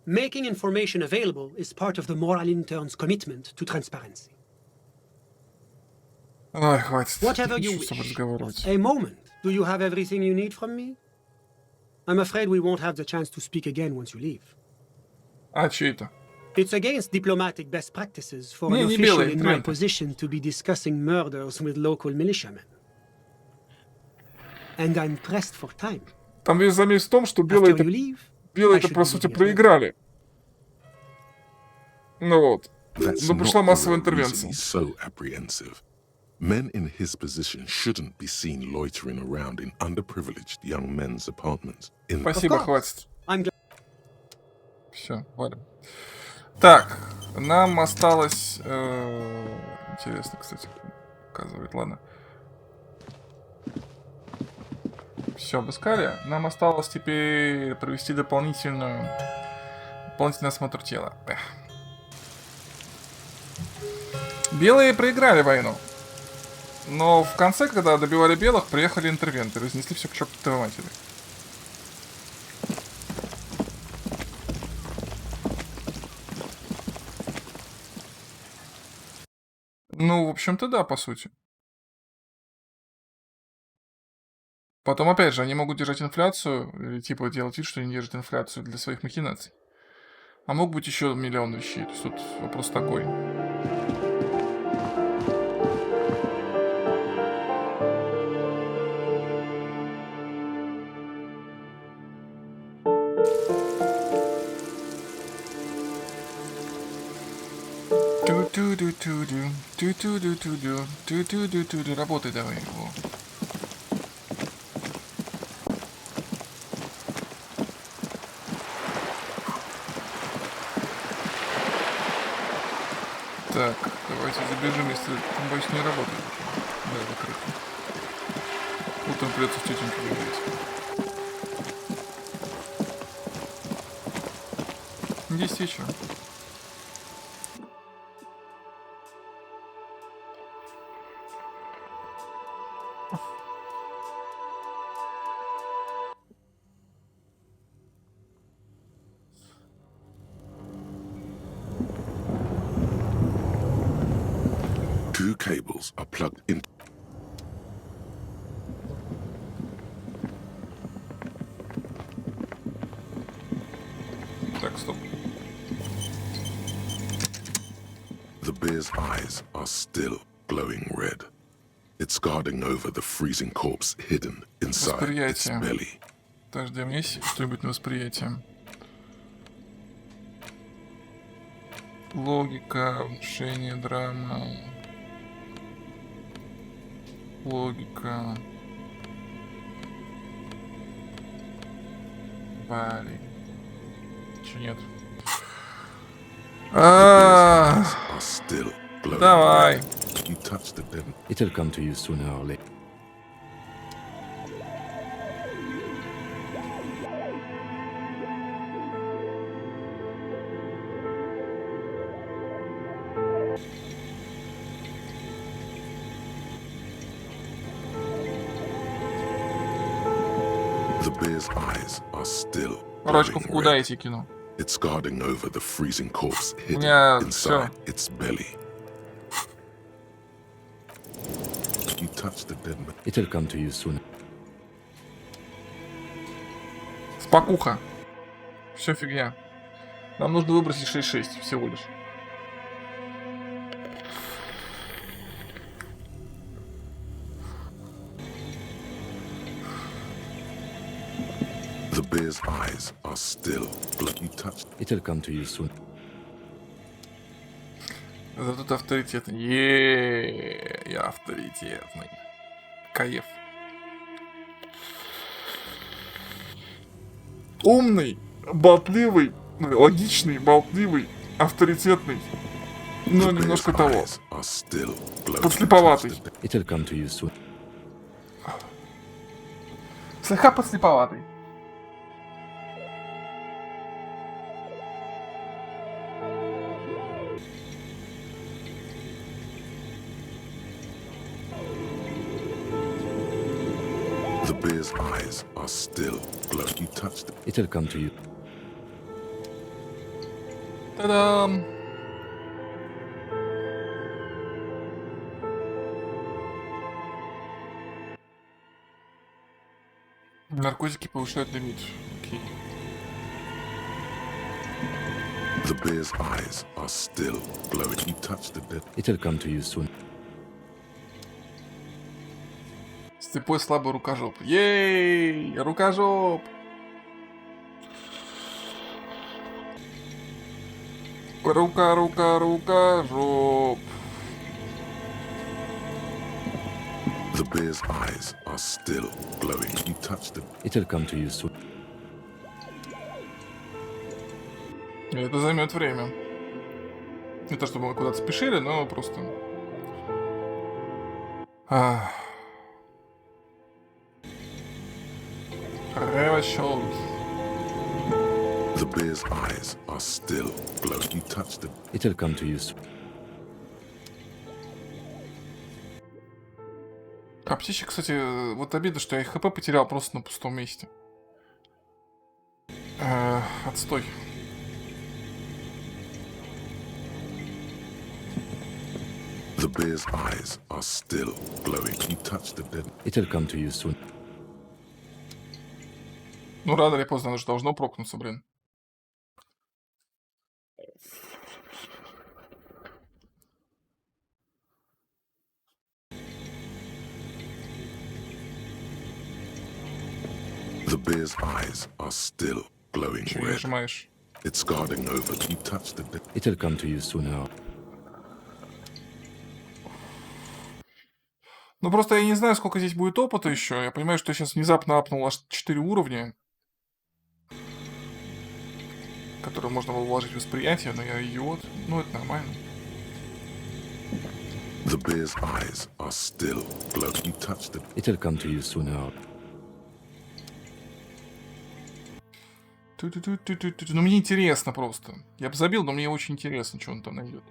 Making information available is part of the moral intern's commitment to transparency. Ой, хватит. Whatever you wish. A moment. Do you have everything you need from me? I'm afraid we won't have the chance to speak again once you leave. А, чё это? It's against diplomatic best practices for an official in my position to be discussing murders with local militiamen. And I'm pressed for time. Там весь замес в том, что белые это по сути проиграли. Ну вот. Но пришла массовая интервенция. Men in his position shouldn't be seen loitering around in underprivileged young men's apartments. Спасибо, хватит. Все, валим. Так, нам осталось... Интересно, кстати, показывает, ладно. Все, обыскали. Нам осталось теперь провести дополнительный осмотр тела. Белые проиграли войну. Но в конце, когда добивали белых, приехали интервенты, разнесли все к чертовой матери. Ну, в общем-то, да, по сути. Потом, опять же, они могут держать инфляцию, или типа делать вид, что они держат инфляцию для своих махинаций. А мог быть еще миллион вещей. То есть тут вопрос такой. Работай давай его. Так, давайте забежим, если там, боюсь, не работает. Да, закрыто. Утром придется в тетеньку выиграть. Есть вечер. Two cables are plugged in. Так, стоп. The bear's eyes are still glowing red. It's guarding over the freezing corpse hidden inside its Восприятие. belly. Подожди, у меня есть что-нибудь на восприятие? Логика, внушение, драма. Логика. Блин. Чё нет? Are still glowing Давай. red. You touch the dead. It'll come to you sooner or later. The bear's eyes are still Рачку glowing куда я red. тебе кину? It's guarding over the freezing corpse hidden меня inside its belly. You touch the dead man. It'll come to you sooner. Спокуха. Все фигня. Нам нужно выбросить 6-6 всего лишь. The bear's eyes are still glowing. You touch. It'll come to you soon. Зато ты авторитетный. Я авторитетный. Кайф. Умный, болтливый, логичный, болтливый, авторитетный. Но немножко того. Подслеповатый. It'll come to you soon. Слегка подслеповатый. The bear's eyes are still glowing. You touch them. It'll come to you. Та-дам! Наркотики повышают лимит. Окей. The bear's eyes are still glowing. You touch the dead. It'll come to you soon. Слепой слабый рукожоп. Ей! Рукожоп! Рукожоп. The bear's eyes are still glowing. You touch them. It'll come to you soon. Это займет время. Не то чтобы мы куда-то спешили, но просто... Хорошо. The bear's eyes are still glowing. You touch them. It'll come to you soon. А птичек, кстати, вот обидно, что я их ХП потерял просто на пустом месте. Отстой. The bear's eyes are still glowing. You touch the dead. It'll come to you soon. Ну, рано или поздно оно же должно прокнуться, блин. The bear's eyes are still glowing Чё не red. нажимаешь? It's guarding over. You touch the dead. It'll come to you sooner. Ну, просто я не знаю, сколько здесь будет опыта еще. Я понимаю, что я сейчас внезапно апнул аж 4 уровня, которые можно было вложить в восприятие, но я идиот. Ну, это нормально. The bear's eyes are still glowing. You touch the. It'll come to you sooner. Ну, мне интересно просто. Я бы забил, но мне очень интересно, что он там найдет.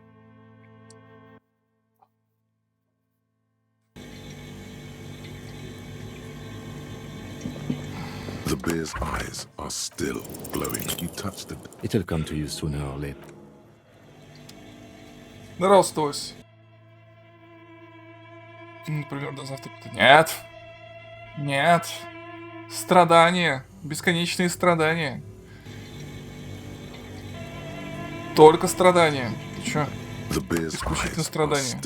The bear's eyes are still glowing. You touch the. It'll come to you sooner or later. Здравствуйте. Например, до завтра. Нет. Нет. Страдания. Бесконечные страдания. Только страдания. Ты чё? Исключительно страдания.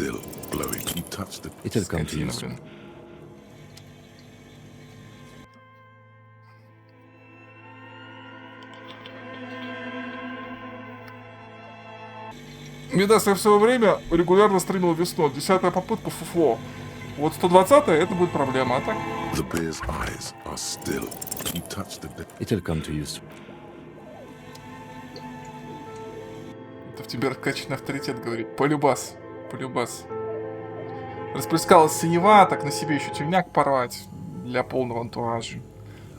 It'll come to you Скотина, блин. Видас, я в свое время регулярно стримил весной. 10-я попытка фуфло. Вот 120-я это будет проблема, а так? The bear's eyes are still. You touch the. It'll come to you soon. Это в тебе раскачанный авторитет говорит. Полюбас. Полюбас. Расплескалась синева, так на себе еще тельняк порвать. Для полного антуража.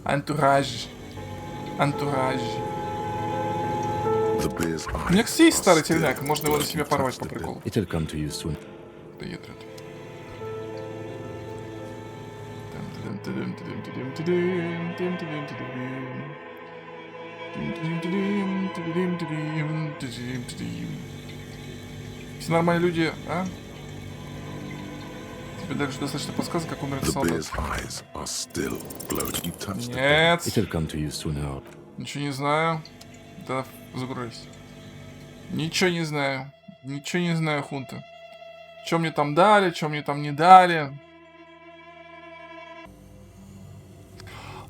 Антураж. Антураж. У меня, кстати, есть старый тельняк. Можно его на себе порвать по приколу. It'll come to you soon. Да ядрёт. Все нормальные люди, а? Тебе дальше достаточно подсказок, как умер солдат. Нет. Ничего не знаю. Да, загрузись. Ничего не знаю. Ничего не знаю, хунта. Что мне там дали, что мне там не дали.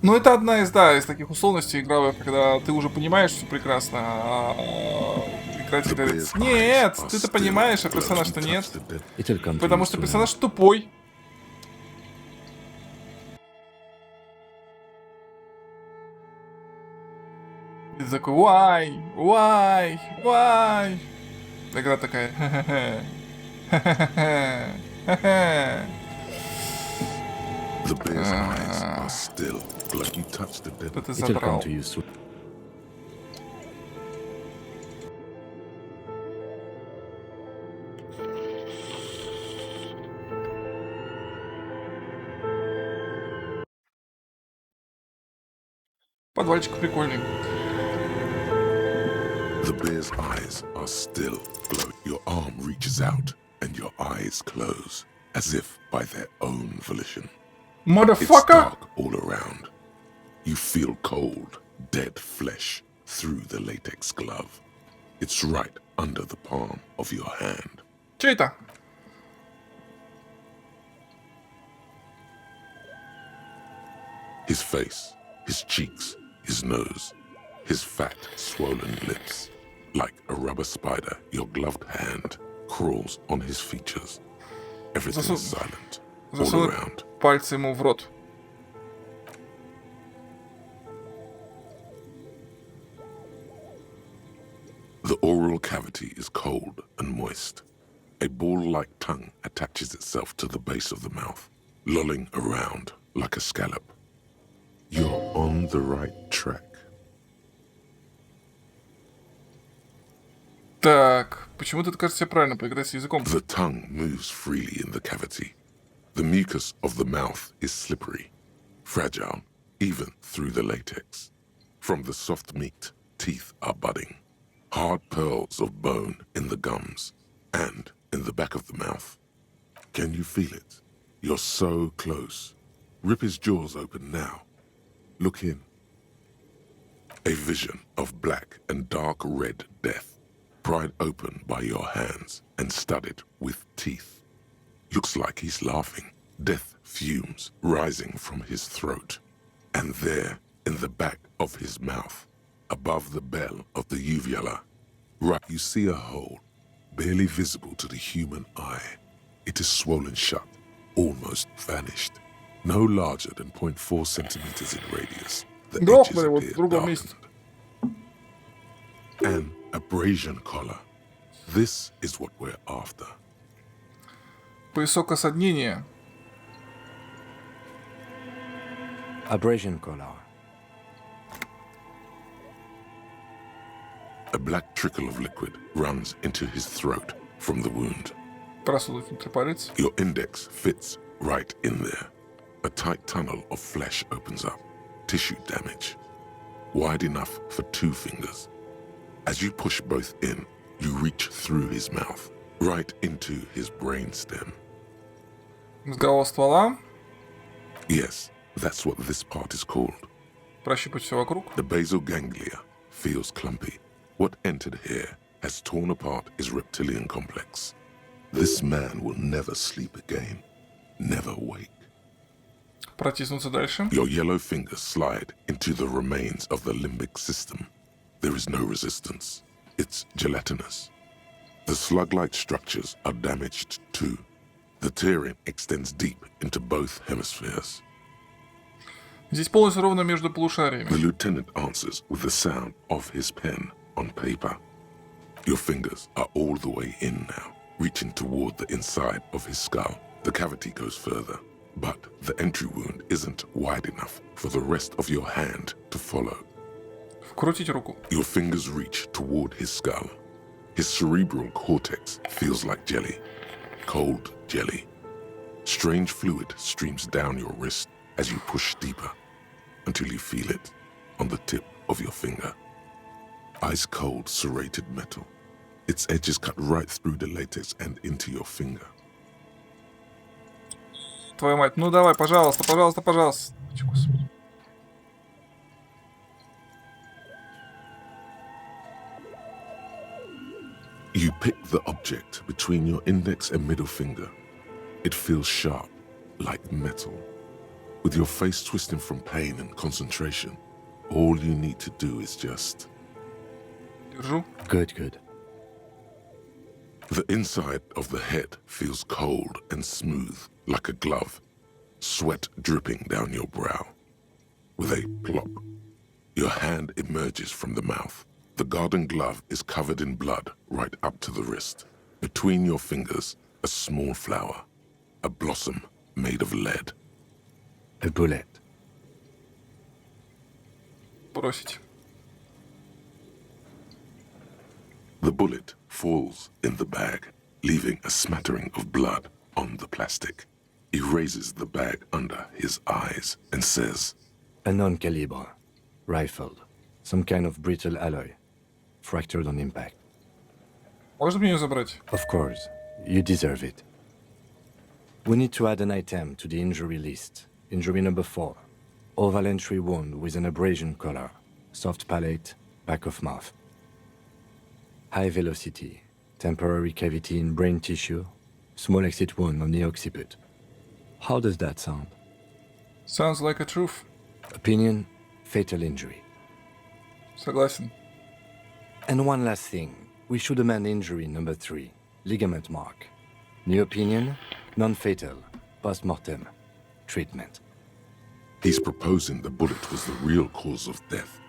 Ну, это одна из, да, из таких условностей игровых, когда ты уже понимаешь все прекрасно, а игра тебе говорит: нет, ты-то понимаешь, а персонаж-то нет. Потому что персонаж тупой. И ты такой: why? Игра такая: The bear's eyes are still glowing. You touch the dead. It'll come to you soon. Подвальчик прикольный. The bear's eyes are still glowing. Your arm reaches out and your eyes close, as if by their own volition. Motherfucker! It's dark all around. You feel cold, dead flesh through the latex glove. It's right under the palm of your hand. Чё это? His face, his cheeks, his nose, his fat, swollen lips. Like a rubber spider, your gloved hand crawls on his features. Everything is silent. All around. Пальцы ему в рот. The oral cavity is cold and moist. A ball-like tongue attaches itself to the base of the mouth, lolling around like a scallop. You're on the right track. Так, почему-то это кажется себе правильно поиграть с языком. The tongue moves freely in the cavity. The mucus of the mouth is slippery, fragile, even through the latex. From the soft meat, teeth are budding. Hard pearls of bone in the gums and in the back of the mouth. Can you feel it? You're so close. Rip his jaws open now. Look in. A vision of black and dark red death, pried open by your hands and studded with teeth. Looks like he's laughing. Death fumes rising from his throat. And there, in the back of his mouth, above the bell of the uvula, right, you see a hole, barely visible to the human eye. It is swollen shut, almost vanished. No larger than 0.4 centimeters in radius. The edges appear darkened. An abrasion collar. This is what we're after. Поясок осаднения. Abrasion collar. A black trickle of liquid runs into his throat from the wound. Просунуть палец. Your index fits right in there. A tight tunnel of flesh opens up. Tissue damage. Wide enough for 2 fingers. As you push both in, you reach through his mouth, right into his brainstem. С головы ствола. Yes, that's what this part is called. Прощупать все вокруг. The basal ganglia feels clumpy. What entered here has torn apart his reptilian complex. This man will never sleep again. Never wake. Протиснуться дальше. Your yellow fingers slide into the remains of the limbic system. There is no resistance. It's gelatinous. The slug-like structures are damaged too. The tearing extends deep into both hemispheres. Здесь полностью ровно между полушариями. The lieutenant answers with the sound of his pen on paper. Your fingers are all the way in now, reaching toward the inside of his skull. The cavity goes further, but the entry wound isn't wide enough for the rest of your hand to follow. Вкрутить руку. Your fingers reach toward his skull. His cerebral cortex feels like jelly. Cold jelly. Strange fluid streams down your wrist as you push deeper until you feel it on the tip of your finger. Ice-cold serrated metal. Its edges cut right through the latex and into your finger. Твою мать, ну давай, пожалуйста, пожалуйста, пожалуйста. Господи. You pick the object between your index and middle finger. It feels sharp, like metal. With your face twisting from pain and concentration, all you need to do is just... Держу. Good, good. The inside of the head feels cold and smooth, like a glove, sweat dripping down your brow. With a plop, your hand emerges from the mouth. The garden glove is covered in blood right up to the wrist. Between your fingers, a small flower, a blossom made of lead. A bullet. Бросить. The bullet falls in the bag, leaving a smattering of blood on the plastic. He raises the bag under his eyes and says, A non-caliber. Rifled. Some kind of brittle alloy. Fractured on impact. Можно мне ее забрать? Of course. You deserve it. We need to add an item to the injury list. Injury number 4. Oval entry wound with an abrasion collar. Soft palate, back of mouth. High velocity. Temporary cavity in brain tissue. Small exit wound on the occiput. How does that sound? Sounds like a truth. Opinion, fatal injury. Согласен. And one last thing. We should amend injury number 3. Ligament mark. New opinion, non-fatal. Post-mortem. Treatment. He's proposing the bullet was the real cause of death,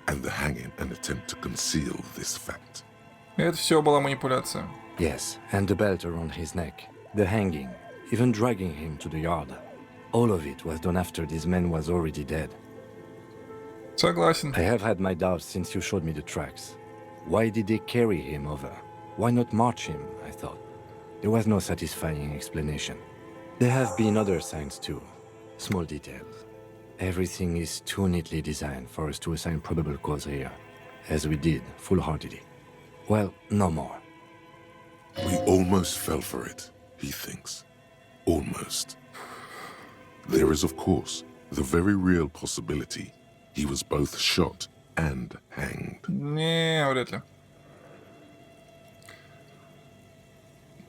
and the hanging an attempt to conceal this fact. Это все была манипуляция. Yes, and the belt around his neck. The hanging. Even dragging him to the yard. All of it was done after this man was already dead. Согласен. I have had my doubts since you showed me the tracks. Why did they carry him over? Why not march him, I thought. There was no satisfying explanation. There have been other signs too. Small details. Everything is too neatly designed for us to assign probable cause here, as we did, full-heartedly. Well, no more. We almost fell for it, he thinks. Almost. There is, of course, the very real possibility he was both shot and hanged. Не, вряд ли.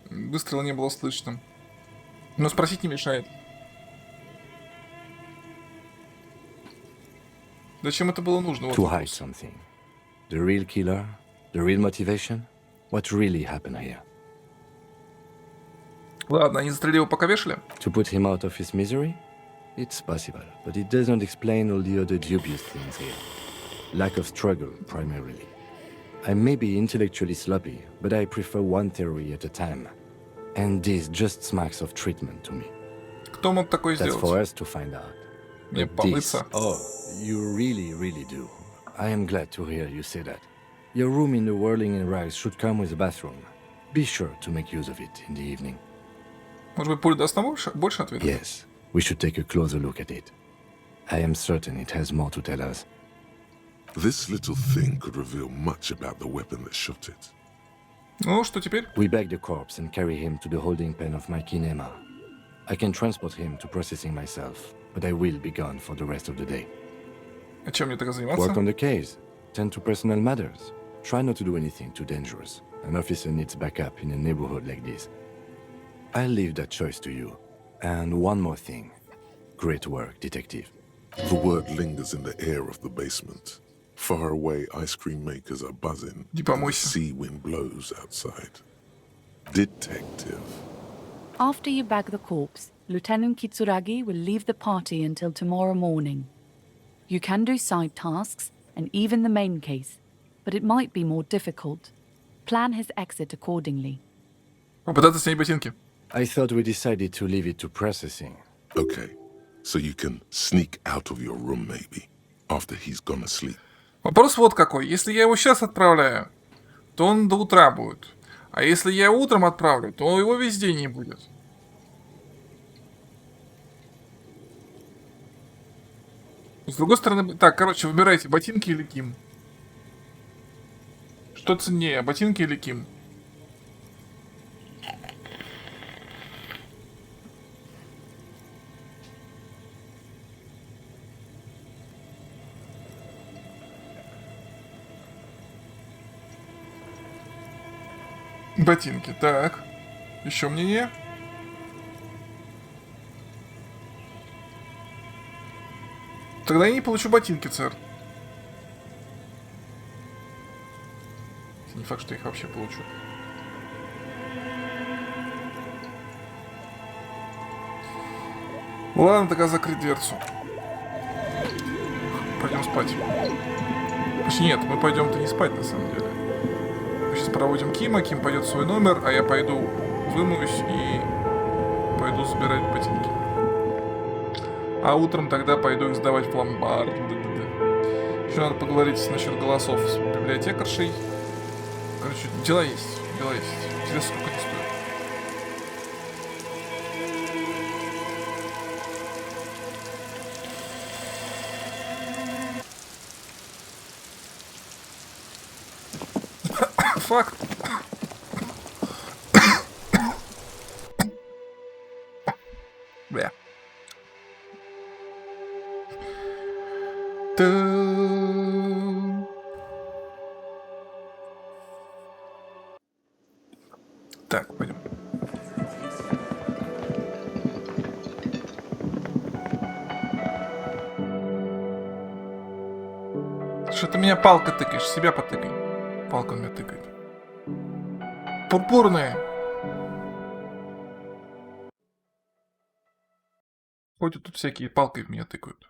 Выстрела не было слышно. Но спросить не мешает. Зачем это было нужно? To hide something. The real killer? The real motivation? What really happened here? Ладно, они застрелили его, пока вешали? To put him out of his misery? It's possible, but it doesn't explain all the other dubious things here. Lack of struggle, primarily. I may be intellectually sloppy, but I prefer one theory at a time. And this just smacks of treatment to me. Кто мог такое That's сделать? for us to find out. Мне But this, помыться. oh, you really do. I am glad to hear you say that. Your room in the Whirling in Rags should come with a bathroom. Be sure to make use of it in the evening. Может быть, пуля даст нам больше ответов? Yes, we should take a closer look at it. I am certain it has more to tell us. This little thing could reveal much about the weapon that shot it. Ну, что теперь? We bag the corpse and carry him to the holding pen of my kinema. I can transport him to processing myself, but I will be gone for the rest of the day. А чем мне тогда заниматься? Work on the case. Tend to personal matters. Try not to do anything too dangerous. An officer needs backup in a neighborhood like this. I'll leave that choice to you. And one more thing. Great work, detective. The word lingers in the air of the basement. Far away, ice cream makers are buzzing. And the sea wind blows outside. Detective. After you bag the corpse, Lieutenant Kitsuragi will leave the party until tomorrow morning. You can do side tasks and even the main case, but it might be more difficult. Plan his exit accordingly. Попытаться снять ботинки. I thought we decided to leave it to processing. Okay, so you can sneak out of your room maybe, after he's gone to sleep. Вопрос вот какой. Если я его сейчас отправляю, то он до утра будет. А если я утром отправлю, то его весь день не будет. С другой стороны... Так, короче, выбирайте, ботинки или Ким. Что ценнее, ботинки или Ким? Ботинки, так. Еще мнение? Тогда я не получу ботинки, сэр. Не факт, что я их вообще получу. Ладно, тогда закрыть дверцу. Пойдем спать. Точнее, нет, мы пойдем-то не спать, на самом деле. Мы сейчас проводим Кима, Ким пойдет в свой номер, а я пойду вымоюсь и пойду собирать ботинки. А утром тогда пойду их сдавать в ломбард. Еще надо поговорить насчет голосов с библиотекаршей. Короче, дела есть, дела есть. Интересно, сколько это стоит. Факт. Бля. Так, пойдем. Что ты меня палкой тыкаешь? Себя потыкай. Палка меня тыкает. Пурпурные. Ходят тут всякие палкой в меня тыкают.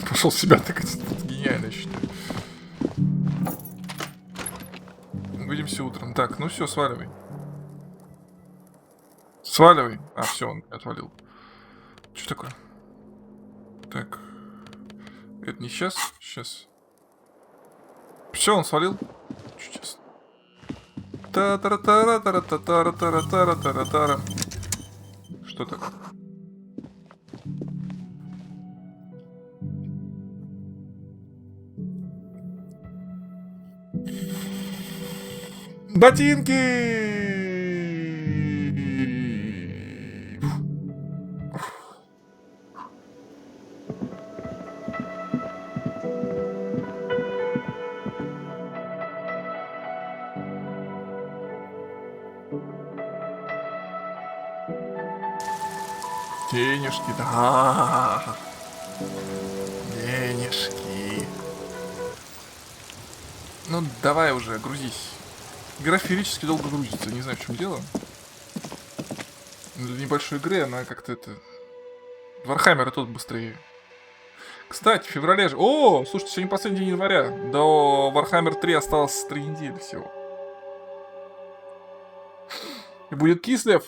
Пошел себя тыкать. Гениально, я считаю. Увидимся утром. Так, ну все, сваливай. Сваливай. А, все, он отвалил. Что такое? Так. Это не сейчас? Сейчас. Все, он свалил. Чудесно. Та-тара-тара-тара-тара-тара-тара-тара-тара. Что так? Ботинки! Денежки, да. Денежки. Ну, давай уже, грузись. Игра феерически долго грузится, не знаю, в чем дело. Для небольшой игры она как-то это... Вархаммер тут быстрее. Кстати, в феврале же... О, слушайте, сегодня последний день января. До Warhammer 3 осталось 3 недели всего. И будет Кислев.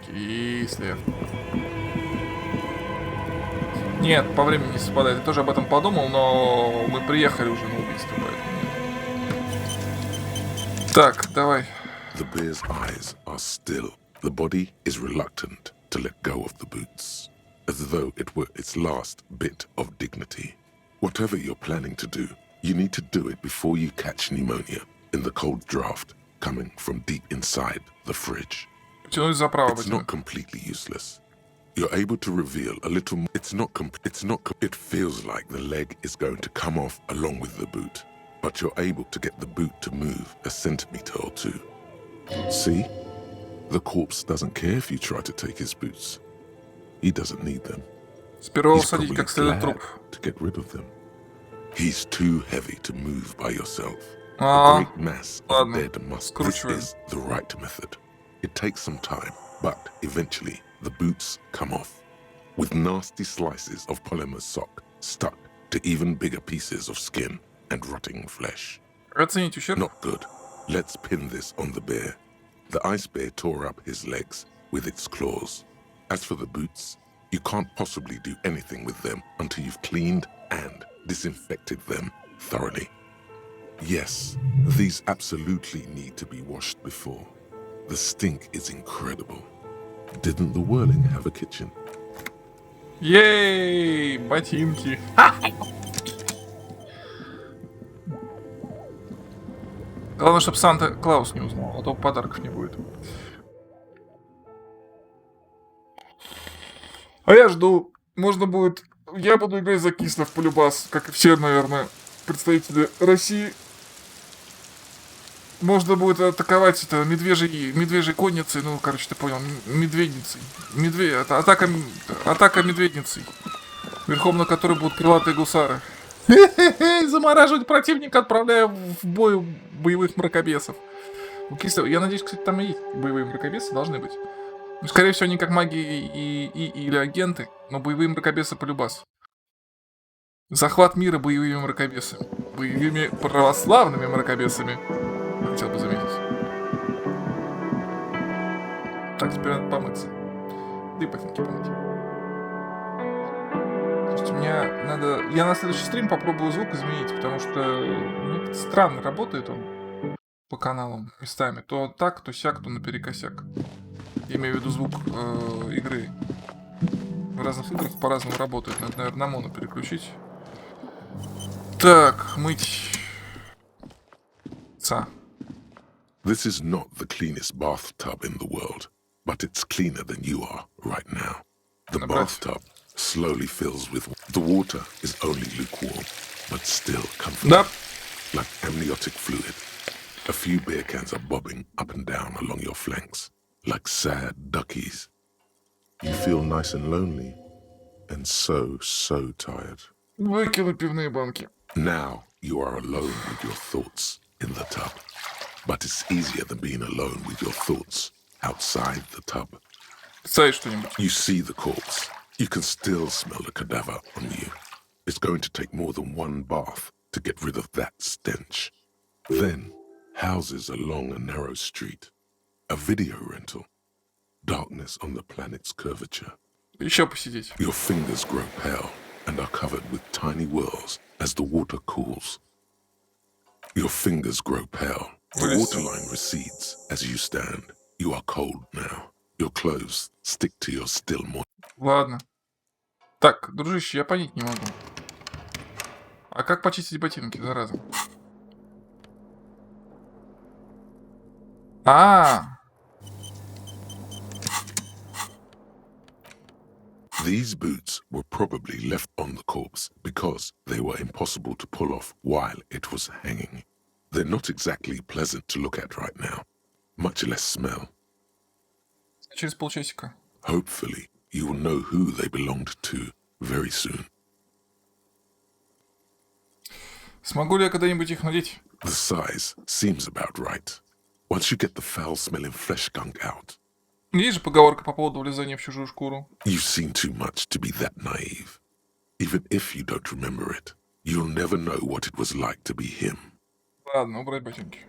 Кислев. Нет, по времени не совпадает. Я тоже об этом подумал, но мы приехали уже на убийство, поэтому нет. Так, давай. The bear's eyes are still. The body is reluctant to let go of the boots, as though it were its last bit of dignity. Whatever you're planning to do, you need to do it before you catch pneumonia in the cold draft coming from deep inside the fridge. It's not completely useless. You're able to reveal a little more. It feels like the leg is going to come off along with the boot, but you're able to get the boot to move a centimeter or two. See? The corpse doesn't care if you try to take his boots. He doesn't need them. He's probably glad to get rid of them. He's too heavy to move by yourself. A great mass of dead must. This is the right method. It takes some time, but eventually the boots come off, with nasty slices of polymer sock stuck to even bigger pieces of skin and rotting flesh. Not good. Let's pin this on the bear. The ice bear tore up his legs with its claws. As for the boots, you can't possibly do anything with them until you've cleaned and disinfected them thoroughly. Yes, these absolutely need to be washed before. The stink is incredible. Didn't the Whirling have a kitchen? Ей, ботинки. Главное, чтобы Санта-Клаус не узнал, а то подарков не будет. А я жду. Можно будет... Я буду играть за Кислов полюбас, как и все, наверное, представители России. Можно будет атаковать это медвежьей конницей, ну, короче, ты понял, медведницей. Атака медведницей, верхом на которой будут крылатые гусары. Замораживать противника, отправляя в бой боевых мракобесов. Я надеюсь, кстати, там и есть боевые мракобесы, должны быть. Ну, скорее всего, они как маги или агенты, но боевые мракобесы полюбас. Захват мира боевыми мракобесами. Боевыми православными мракобесами. Хотел бы заметить. Так, теперь надо помыться. Да и ботинки помыть. Слушайте, мне надо... Я на следующий стрим попробую звук изменить, потому что мне странно работает он по каналам местами. То так, то сяк, то наперекосяк. Я имею в виду звук игры. В разных играх по-разному работает. Надо, наверное, на моно переключить. Так, мыть. This is not the cleanest bathtub in the world, but it's cleaner than you are right now. The bathtub slowly fills with... The water is only lukewarm, but still comforting, like amniotic fluid. A few beer cans are bobbing up and down along your flanks, like sad duckies. You feel nice and lonely, and so tired. Выкину пивные банки. Now you are alone with your thoughts in the tub. But it's easier than being alone with your thoughts outside the tub. You see the corpse. You can still smell the cadaver on you. It's going to take more than one bath to get rid of that stench. Then, houses along a narrow street. A video rental. Darkness on the planet's curvature. Your fingers grow pale and are covered with tiny whirls as the water cools. Your fingers grow pale. The waterline recedes as you stand. You are cold now. Your clothes stick to your still more. Ладно. Так, дружище, я понять не могу. А как почистить ботинки, зараза? These boots were probably left on the corpse because they were impossible to pull off while it was hanging. They're not exactly pleasant to look at right now, much less smell. Через полчасика. Hopefully, you will know who they belonged to very soon. Смогу ли я когда-нибудь их надеть? The size seems about right. Once you get the foul-smelling flesh gunk out. Есть же поговорка по поводу влезания в чужую шкуру. You've seen too much to be that naive. Even if you don't remember it, you'll never know what it was like to be him. Ладно, убрать ботинки.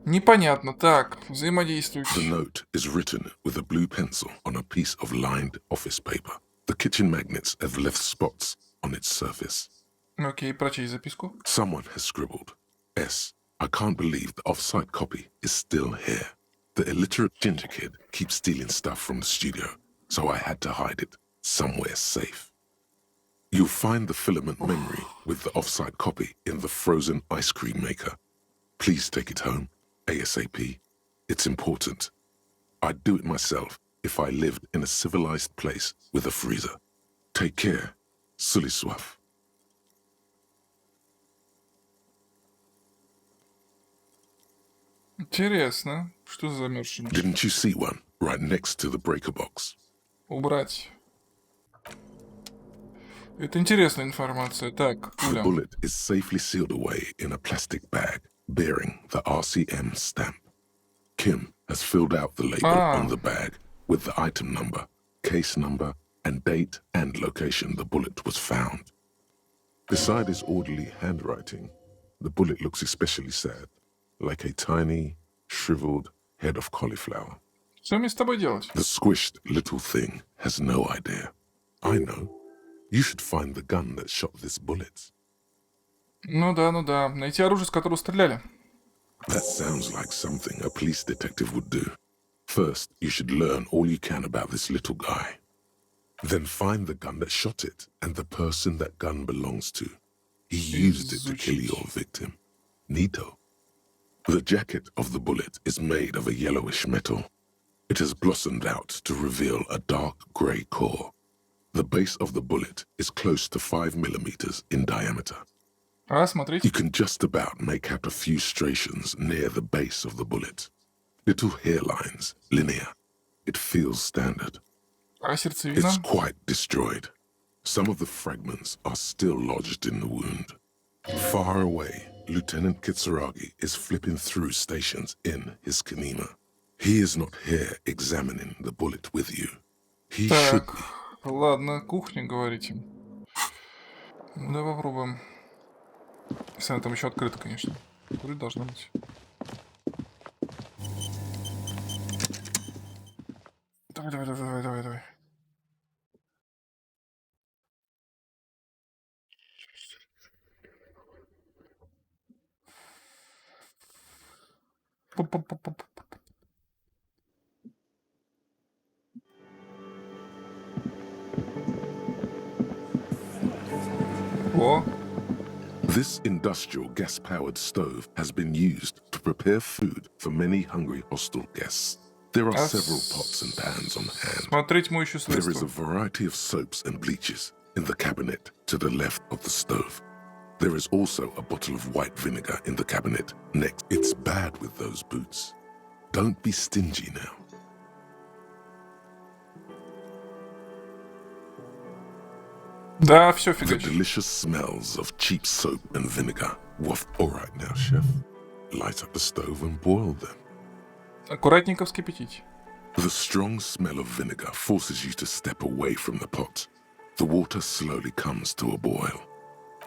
Непонятно. Так, взаимодействуйте. The note is written with a blue pencil on a piece of lined office paper. The kitchen magnets have left spots on its surface. Окей, прочесть записку. Someone has scribbled, S. I can't believe the off-site copy is still here. The illiterate ginger kid keeps stealing stuff from the studio, so I had to hide it somewhere safe. You'll find the filament memory with the off-site copy in the frozen ice cream maker. Please take it home, ASAP. It's important. I'd do it myself if I lived in a civilized place with a freezer. Take care, Suliswaf. Интересно. Что за замерзший мышь? Didn't you see one right next to the breaker box? Убрать. Это интересная информация. Так, The Уля. bullet is safely sealed away in a plastic bag bearing the RCM stamp. Kim has filled out the label on the bag with the item number, case number, and date and location the bullet was found. Beside his orderly handwriting, the bullet looks especially sad, like a tiny, shriveled head of cauliflower. Что мне с тобой делать? The squished little thing has no idea. I know. You should find the gun that shot this bullet. Ну да. Найти оружие, с которого стреляли. That sounds like something a police detective would do. First, you should learn all you can about this little guy. Then find the gun that shot it and the person that gun belongs to. He used it to kill your victim. Neato. The jacket of the bullet is made of a yellowish metal. It has blossomed out to reveal a dark grey core. The base of the bullet is close to 5 millimeters in diameter. Смотрите. You can just about make out a few striations near the base of the bullet. Little hairlines, linear. It feels standard. Сердцевина? It's quite destroyed. Some of the fragments are still lodged in the wound. Far away, Lieutenant Kitsuragi is flipping through stations in his Kanima. He is not here examining the bullet with you. He should be. Ладно, кухня, говорите. Давай попробуем. Если она там еще открыта, конечно. Вроде должна быть. Давай. О. This industrial gas-powered stove has been used to prepare food for many hungry hostel guests. There are several pots and pans on hand. Смотреть моющее средство. There is a variety of soaps and bleaches in the cabinet to the left of the stove. There is also a bottle of white vinegar in the cabinet next. It's bad with those boots. Don't be stingy now. Да, все The фигач. delicious smells of cheap soap and vinegar waft. All right now, chef. Light up the stove and boil them. Аккуратненько вскипятить. The strong smell of vinegar forces you to step away from the pot. The water slowly comes to a boil.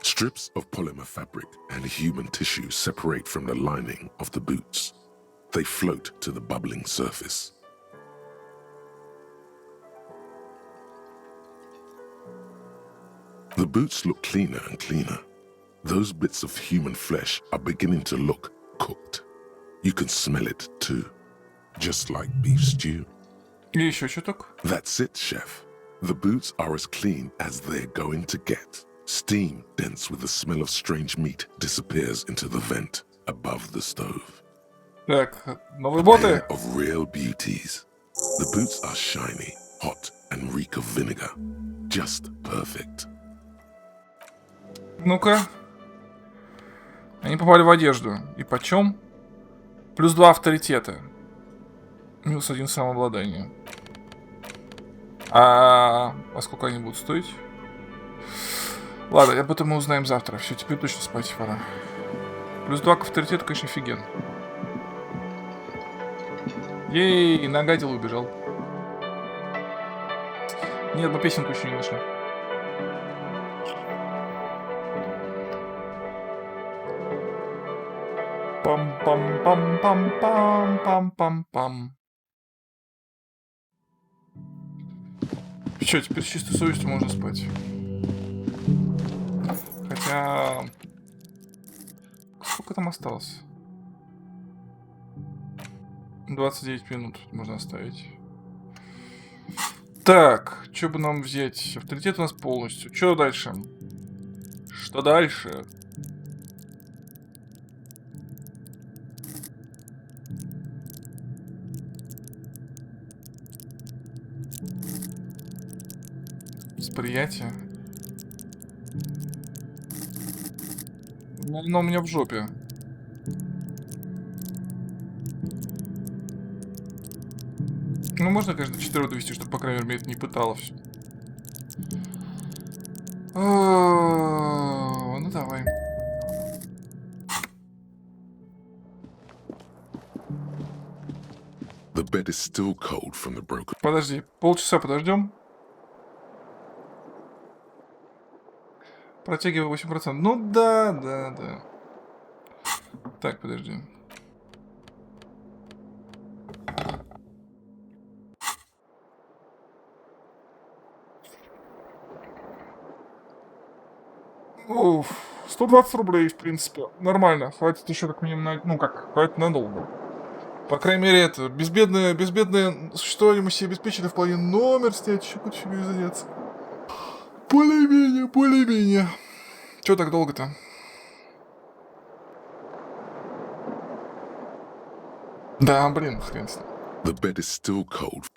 Strips of polymer fabric and human tissue separate from the lining of the boots. They float to the bubbling surface. The boots look cleaner and cleaner. Those bits of human flesh are beginning to look cooked. You can smell it too, just like beef stew. И еще чуток. That's it, chef. The boots are as clean as they're going to get. Steam, dense with the smell of strange meat, disappears into the vent above the stove. Так, новые боты. Pair of real beauties. The boots are shiny, hot, and reek of vinegar. Just perfect. Ну-ка. Они попали в одежду. И почем? +2 авторитета. -1 самообладание. А сколько они будут стоить? Ладно, об этом мы узнаем завтра. Все, теперь точно спать пора. Плюс 2 к авторитету, конечно, офигенно. Ей, нагадил и убежал. Нет, мы песенку еще не нашли. Пам-пам-пам-пам-пам-пам-пам. Все, теперь с чистой совестью можно спать. Хотя... Сколько там осталось? 29 минут можно оставить. Так, что бы нам взять? Авторитет у нас полностью. Что дальше? Что дальше? Восприятие. Ну, оно у меня в жопе. Ну, можно, конечно, до 4 довести, чтобы, по крайней мере, это не пытало все. Ну, давай. The bed is still cold from the broken. Подожди, полчаса подождем. Протягивай 8%. Ну да. Так, подожди. Уф, 120 рублей, в принципе. Нормально. Хватит еще как минимум ну как, хватит надолго. По крайней мере, это безбедное существование мы себе обеспечили в плане номер снять, еще кучу фигней заняться. Более-менее. Чего так долго-то? Да, блин, хрен с ним. The bed is still cold.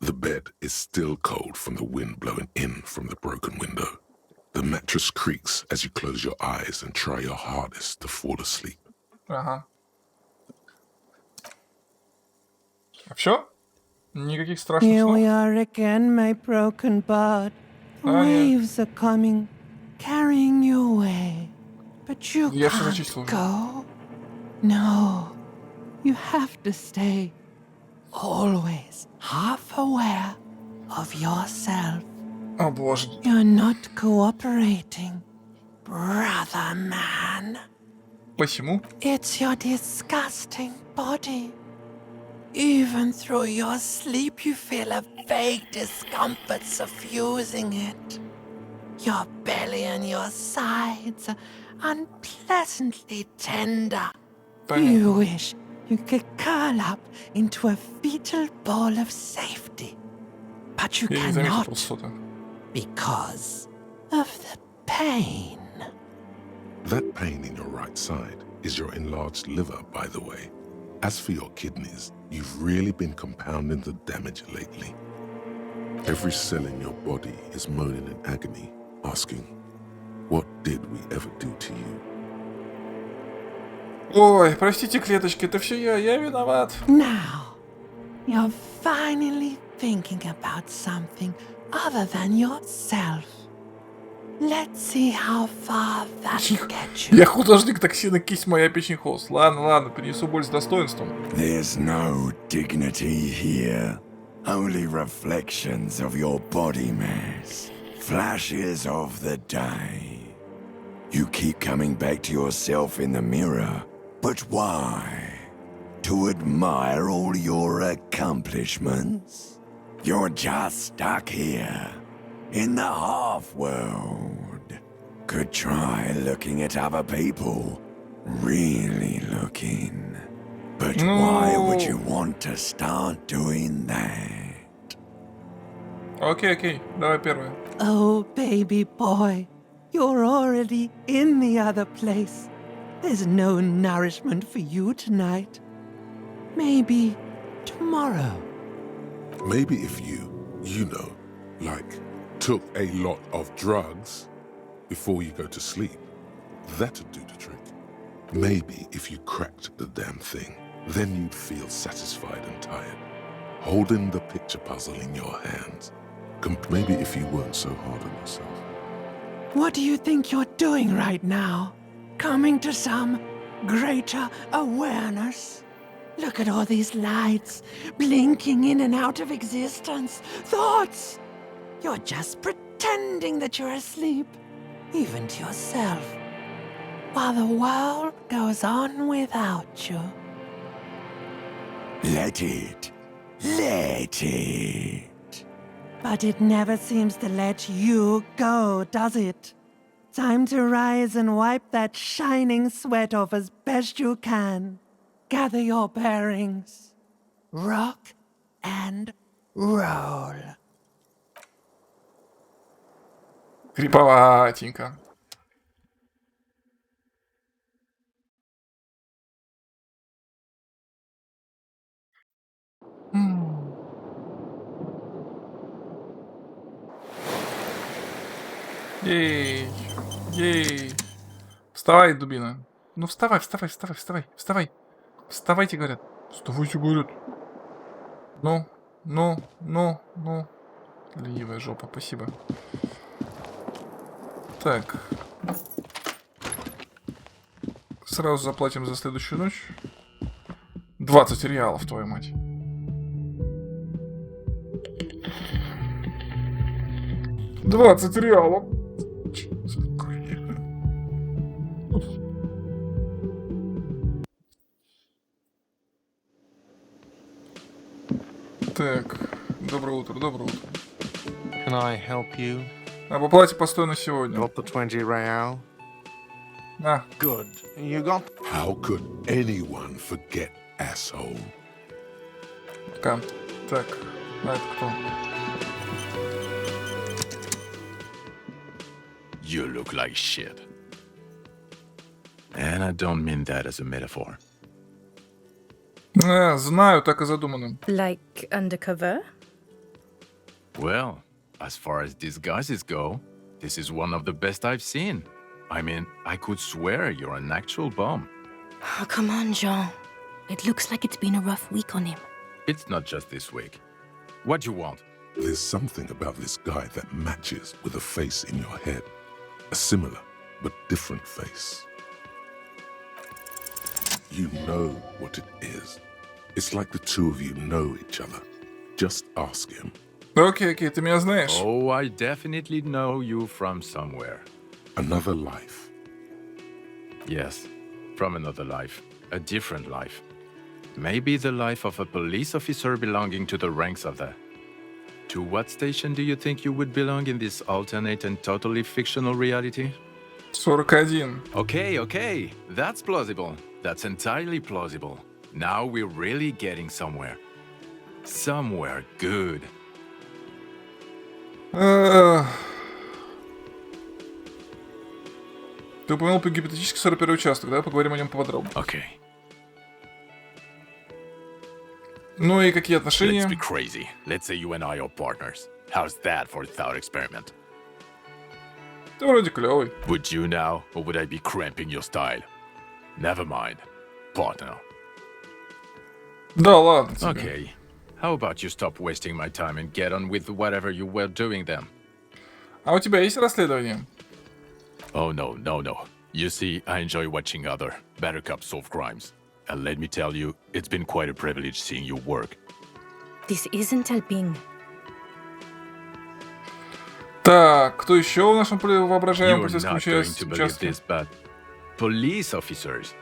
The bed is still cold from the wind blowing in from the broken window. The mattress creaks as you close your eyes and try your hardest to fall asleep. Ага. А все? Никаких страшных Here снов? we are again, my broken bird. Waves are coming, carrying you away. But you can't go. No, you have to stay. Always half aware of yourself. О боже. You're not cooperating, brother man. Почему? It's your disgusting body. Even through your sleep, you feel a vague discomfort suffusing it. Your belly and your sides are unpleasantly tender. You wish you could curl up into a fetal ball of safety. But you cannot because of the pain. That pain in your right side is your enlarged liver, by the way. As for your kidneys, you've really been compounding the damage lately. Every cell in your body is moaning in agony, asking, what did we ever do to you? Ой, простите, клеточки, это все я виноват. Now, you're finally thinking about something other than yourself. Let's see how far that will get you. Я художник, токсина, кисть моя, печень, холст. Ладно, принесу боль с достоинством. There's no dignity here. Only reflections of your body mass. Flashes of the day. You keep coming back to yourself in the mirror. But why? To admire all your accomplishments? You're just stuck here, in the half-world. Could try looking at other people. Really looking. But why would you want to start doing that? Окей, давай первое. Oh, baby boy, you're already in the other place. There's no nourishment for you tonight. Maybe tomorrow. Maybe if you know, like, took a lot of drugs before you go to sleep, that'd do the trick. Maybe if you cracked the damn thing, then you'd feel satisfied and tired. holding the picture puzzle in your hands. Maybe if you weren't so hard on yourself. What do you think you're doing right now? Coming to some greater awareness? Look at all these lights, blinking in and out of existence. Thoughts! You're just pretending that you're asleep, even to yourself, while the world goes on without you. Let it. Let it. But it never seems to let you go, does it? Time to rise and wipe that shining sweat off as best you can. Gather your bearings. Rock and roll. Криповатенько. Ей, ей. Вставай, дубина. Ну вставай, вставай, вставай, вставай, вставай. Вставайте, говорят. Вставайте, говорят. Ну. Ленивая жопа, спасибо. Так. Сразу заплатим за следующую ночь. 20 реалов, твою мать. $20 реалов. Так, доброе утро, доброе утро. Can I help you? А по плате постой на сегодня. Got the 20 real? На. Good. You got... How could anyone forget, asshole? Так, а это кто? You look like shit. And I don't mean that as a metaphor. Знаю, так и задумано. Like undercover? Well, as far as disguises go, this is one of the best I've seen. I mean, I could swear you're an actual bum. Oh, come on, Jean. It looks like it's been a rough week on him. It's not just this week. What do you want? There's something about this guy that matches with a face in your head. A similar but different face. You know what it is. It's like the two of you know each other. Just ask him. Окей, ты меня знаешь. Oh, I definitely know you from somewhere. Another life. Yes, from another life. A different life. Maybe the life of a police officer belonging to the ranks of the... To what station do you think you would belong in this alternate and totally fictional reality? 41. Okay. That's plausible. That's entirely plausible. Now we're really getting somewhere. Somewhere good. Ты упомянул по гипотетически 41 участок, да? Поговорим о нем поподробнее. Okay. Ну и какие отношения? Let's be crazy. Let's say you and I are partners. How's that for a thought experiment? Ты вроде клёвый. Would you now, or would I be cramping your style? Never mind. Partner. Да ладно тебе. Okay. How about you stop wasting my time and get on with whatever you were doing then? А у тебя есть расследование? Oh no. You see, I enjoy watching other better cops solve crimes. And let me tell you, it's been quite a privilege seeing you work. This isn't helping. Так, кто еще в нашем воображаемом You're полицейском not going to believe участке? this, but police officers.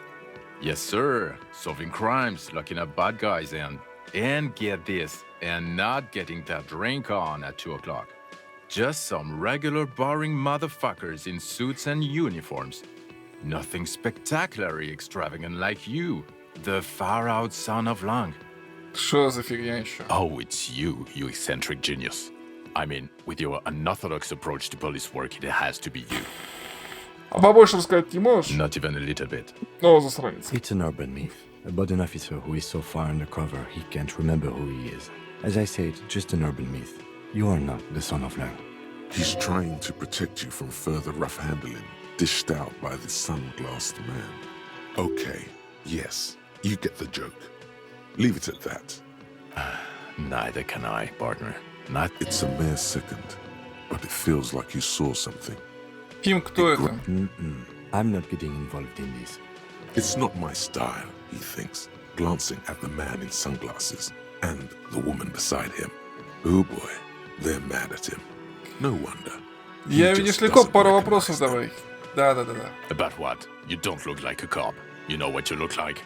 Yes, sir. Solving crimes, locking up bad guys, and get this, and not getting that drink on at 2 o'clock. Just some regular boring motherfuckers in suits and uniforms. Nothing spectacularly extravagant like you, the far-out son of Lang. Что за фигня еще? Oh, it's you eccentric genius. I mean, with your unorthodox approach to police work, it has to be you. А побольше рассказать не можешь? Not even a little bit. О, засранец. It's an urban myth about an officer who is so far undercover he can't remember who he is. As I said, just an urban myth. You are not the son of Lang. He's trying to protect you from further rough handling, dished out by the sunglassed man. Okay, yes, you get the joke. Leave it at that. Neither can I, partner. Not. It's a mere second, but it feels like you saw something. Ким, кто это? I'm not getting involved in this. It's not my style, he thinks, glancing at the man in sunglasses and the woman beside him. Oh boy, they're mad at him. No wonder. Я, видишь ли, коп, пару вопросов давай. Да. About what? You don't look like a cop. You know what you look like?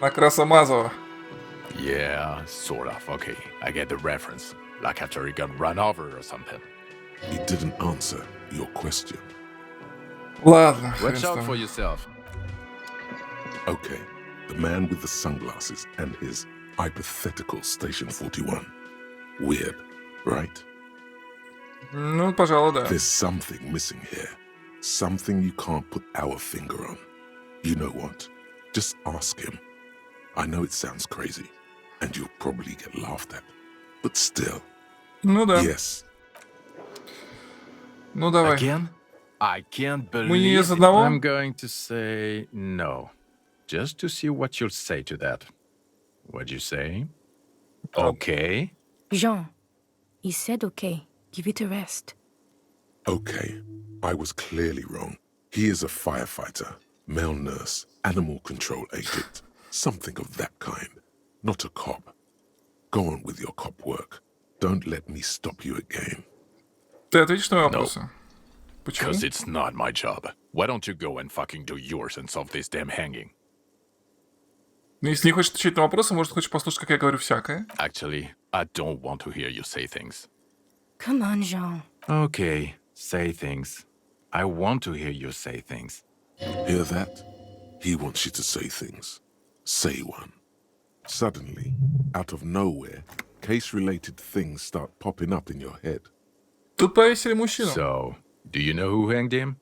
Накраса Мазова. Yeah, sort of. Okay, I get the reference. Like after he got run over or something. He didn't answer your question. Ладно, Watch out for yourself. Okay, the man with the sunglasses and his hypothetical Station 41. Weird, right? Ну, пожалуй, да. There's something missing here. Something you can't put our finger on. You know what? Just ask him. I know it sounds crazy, and you'll probably get laughed at. But still. Ну да. Yes. Ну давай. Again? I can't Мы не believe из it. одного? I'm going to say no. Just to see what you'll say to that. What'd you say? Okay. Jean, he said okay. Give it a rest. Okay, I was clearly wrong. He is a firefighter, male nurse, animal control agent, something of that kind. Not a cop. Go on with your cop work. Don't let me stop you again. Ты ответишь на вопросы? Почему? Because it's not my job. Why don't you go and fucking do yours and solve this damn hanging? Ну, если не хочешь отвечать на вопросы, может, хочешь послушать, как я говорю всякое? Actually, I don't want to hear you say things. Come on, Jean. Okay, say things. I want to hear you say things. Hear that? He wants you to say things. Say one. Suddenly, out of nowhere, case-related things start popping up in your head. Тут повесили мужчину. So, do you know who hanged him?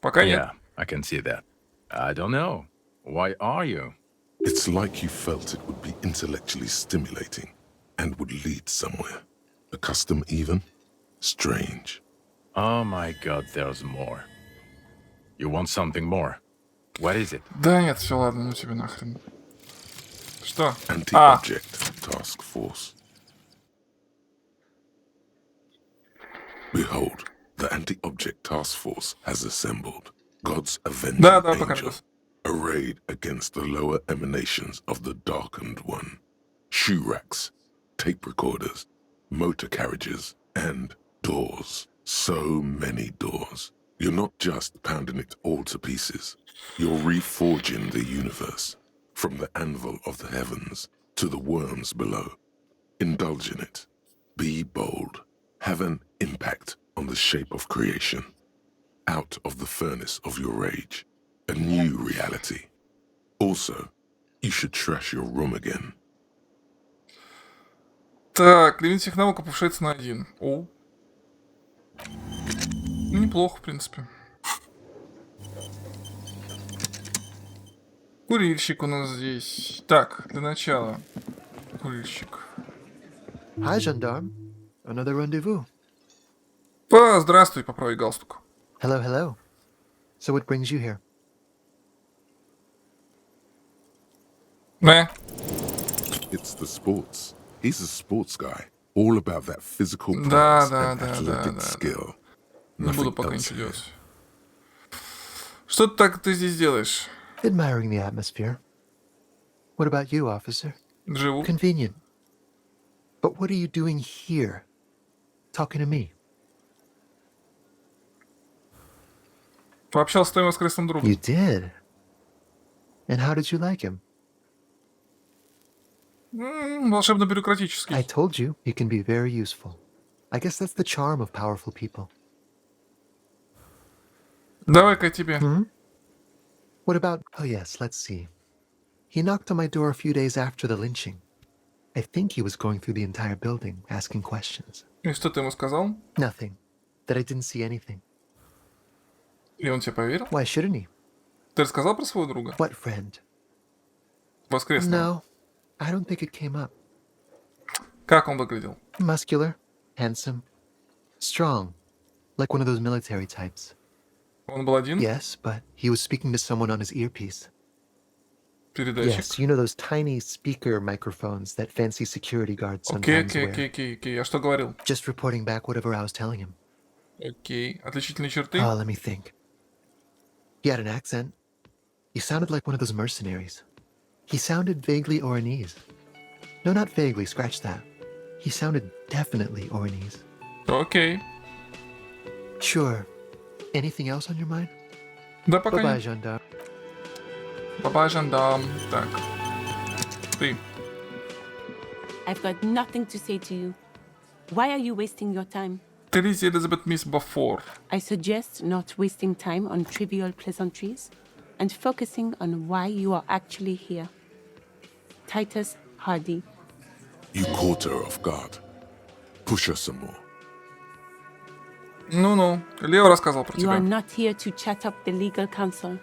Пока нет. Yeah, I can see that. I don't know. Why are you? It's like you felt it would be intellectually stimulating and would lead somewhere. A custom even? Strange. Oh my god, there's more. You want something more? What is it? Да нет, все, ладно, ну тебе нахрен. Что? Anti-object task force. Behold, the anti-object task force has assembled. God's avenging angel, arrayed against the lower emanations of the darkened one. Shoe racks, tape recorders, motor carriages, and doors. So many doors. You're not just pounding it all to pieces. You're reforging the universe, from the anvil of the heavens to the worms below. Indulge in it. Be bold. Have an impact on the shape of creation. Out of the furnace of your rage. A new reality. Also, you should trash your room again. Так, лимит всех навыков повышается на 1. О. Неплохо, в принципе. Курильщик у нас здесь. Так, для начала. Курильщик. Hi, gendarme. Another rendezvous. Здравствуй, поправи галстук. Hello. So what brings you here? It's the sports. He's a sports guy. All about that physical Да, prowess and athletic skill. Не буду пока ничего делать. Что ты здесь делаешь? Admiring the atmosphere. What about you, officer? Живу. Convenient. But what are you doing here? Talking to me? Пообщался с твоим воскресным другом. You did? And how did you like him? Волшебно-бюрократический. I told you, he can be very useful. I guess that's the charm of powerful people. Давай-ка тебе. What about... Oh yes, let's see. He knocked on my door a few days after the lynching. I think he was going through the entire building, asking questions. И что ты ему сказал? Nothing. That I didn't see anything. И он тебе поверил? Why shouldn't he? Ты рассказал про своего друга? What friend? Воскресного. No, I don't think it came up. Как он выглядел? Muscular, handsome, strong, like one of those military types. Он был один? Yes, but he was speaking to someone on his earpiece. Передатчик. Yes, you know those tiny speaker microphones that fancy security guards Окей, sometimes окей, wear. окей. Я что говорил? Just reporting back whatever I was telling him. Окей. Отличительные черты? Let me think. He had an accent. He sounded like one of those mercenaries. He sounded vaguely Oranese. No, not vaguely, scratch that. He sounded definitely Oranese. Окей. Sure. Anything else on your mind? Да, пока Bye-bye, нет. gendarme. Баба жандарм. Так. Ты. I've got nothing to say to you. Why are you wasting your time? Терези Элизабет Мисс Бафор. I suggest not wasting time on trivial pleasantries and focusing on why you are actually here. Titus Hardy. You caught her off guard. Push her some more. Ну-ну. Лео рассказал про You are тебя. not here to chat up the legal counsel.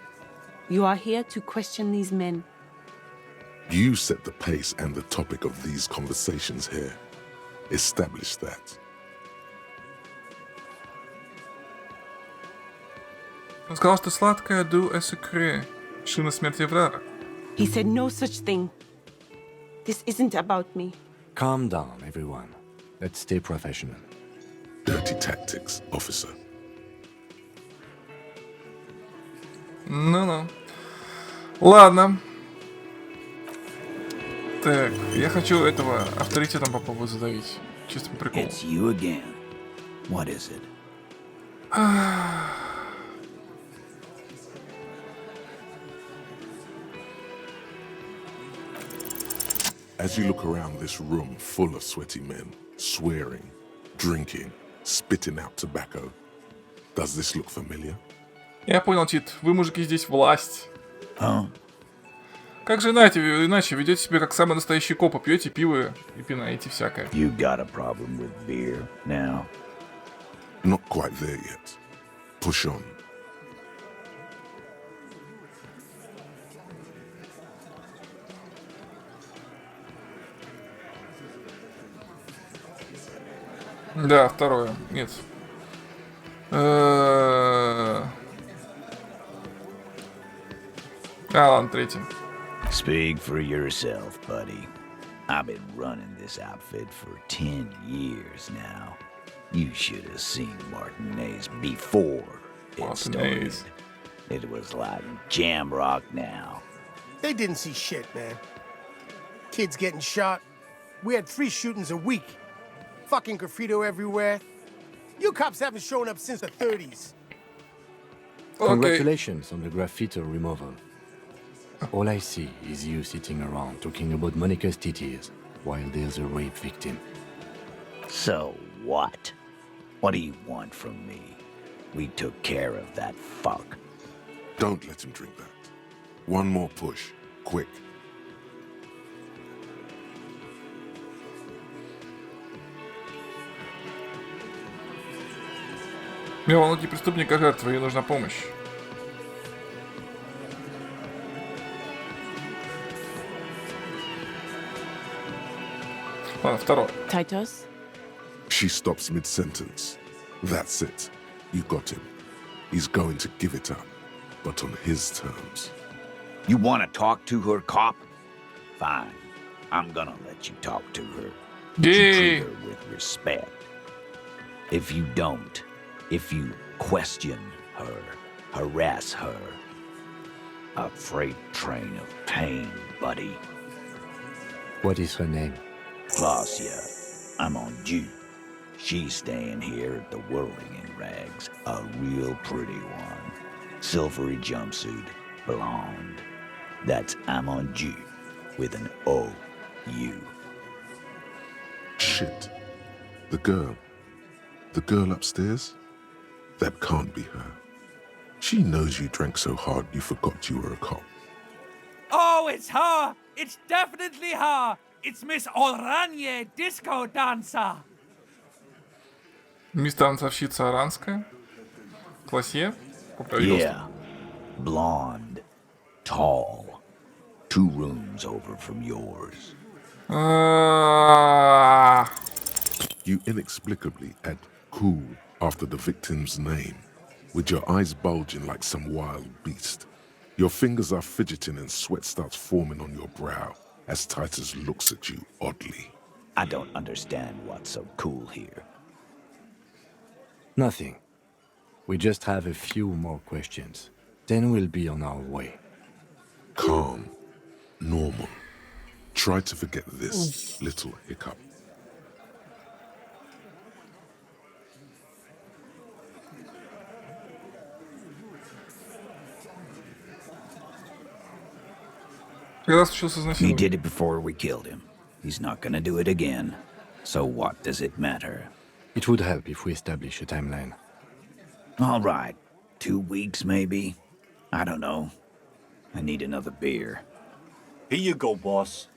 You are here to question these men. You set the pace and the topic of these conversations here. Establish that. Он сказал, что сладкая ду э секре. Шина смерти Врара. He said no such thing. This isn't about me. Calm down, everyone. Let's stay professional. Dirty tactics, officer. Ну-ну. Ладно. Так, я хочу этого авторитетом попробовать задавить. Чисто по приколу. It's you again. What is it? As you look around this room full of sweaty men, swearing, drinking, spitting out tobacco, does this look familiar? Я понял, Тит. Вы, мужики, здесь власть. Huh? Как же иначе ведете себя как самые настоящие копы, пьете пиво и пинаете всякое. You got a problem with beer now? Not quite there yet. Push on. Да, второе. Нет. Ладно, третье. Speak for yourself, buddy. I've been running this outfit for 10 years now. You should have seen Martinez before it started. It was like jam rock now. They didn't see shit, man. Kids getting shot. We had 3 shootings a week. Fucking graffito everywhere. You cops haven't shown up since the 30s. Congratulations on the graffiti removal. All I see is you sitting around talking about Monica's titties while there's a rape victim. So what? What do you want from me? We took care of that fuck. Don't let him drink that. One more push. Quick. Мелкий преступник, жертва, ей нужна помощь. Ладно, второе. Titus? She stops mid-sentence. That's it. You got him. He's going to give it up, but on his terms. You want to talk to her, cop? Fine. I'm gonna let you talk to her. But you treat her with respect. If you don't, if you question her, harass her, a freight train of pain, buddy. What is her name? Claudia. I'm on due. She's staying here at the Whirling in Rags. A real pretty one. Silvery jumpsuit, blonde. That's Amonju with an O-U. Shit. The girl. The girl upstairs? That can't be her. She knows you drank so hard you forgot you were a cop. Oh, it's her! It's definitely her! It's Miss Oranje, disco dancer! Мисс танцовщица аранская. Классье. Yeah. Blonde. Tall. 2 rooms over from yours. You inexplicably add cool after the victim's name, with your eyes bulging like some wild beast. Your fingers are fidgeting and sweat starts forming on your brow as Titus looks at you oddly. I don't understand what's so cool here. Nothing. We just have a few more questions. Then we'll be on our way. Calm. Normal. Try to forget this little hiccup. He did it before we killed him. He's not gonna do it again. So what does it matter? It would help if we establish a timeline. All right. 2 weeks, maybe? I don't know. I need another beer. Here you go, boss.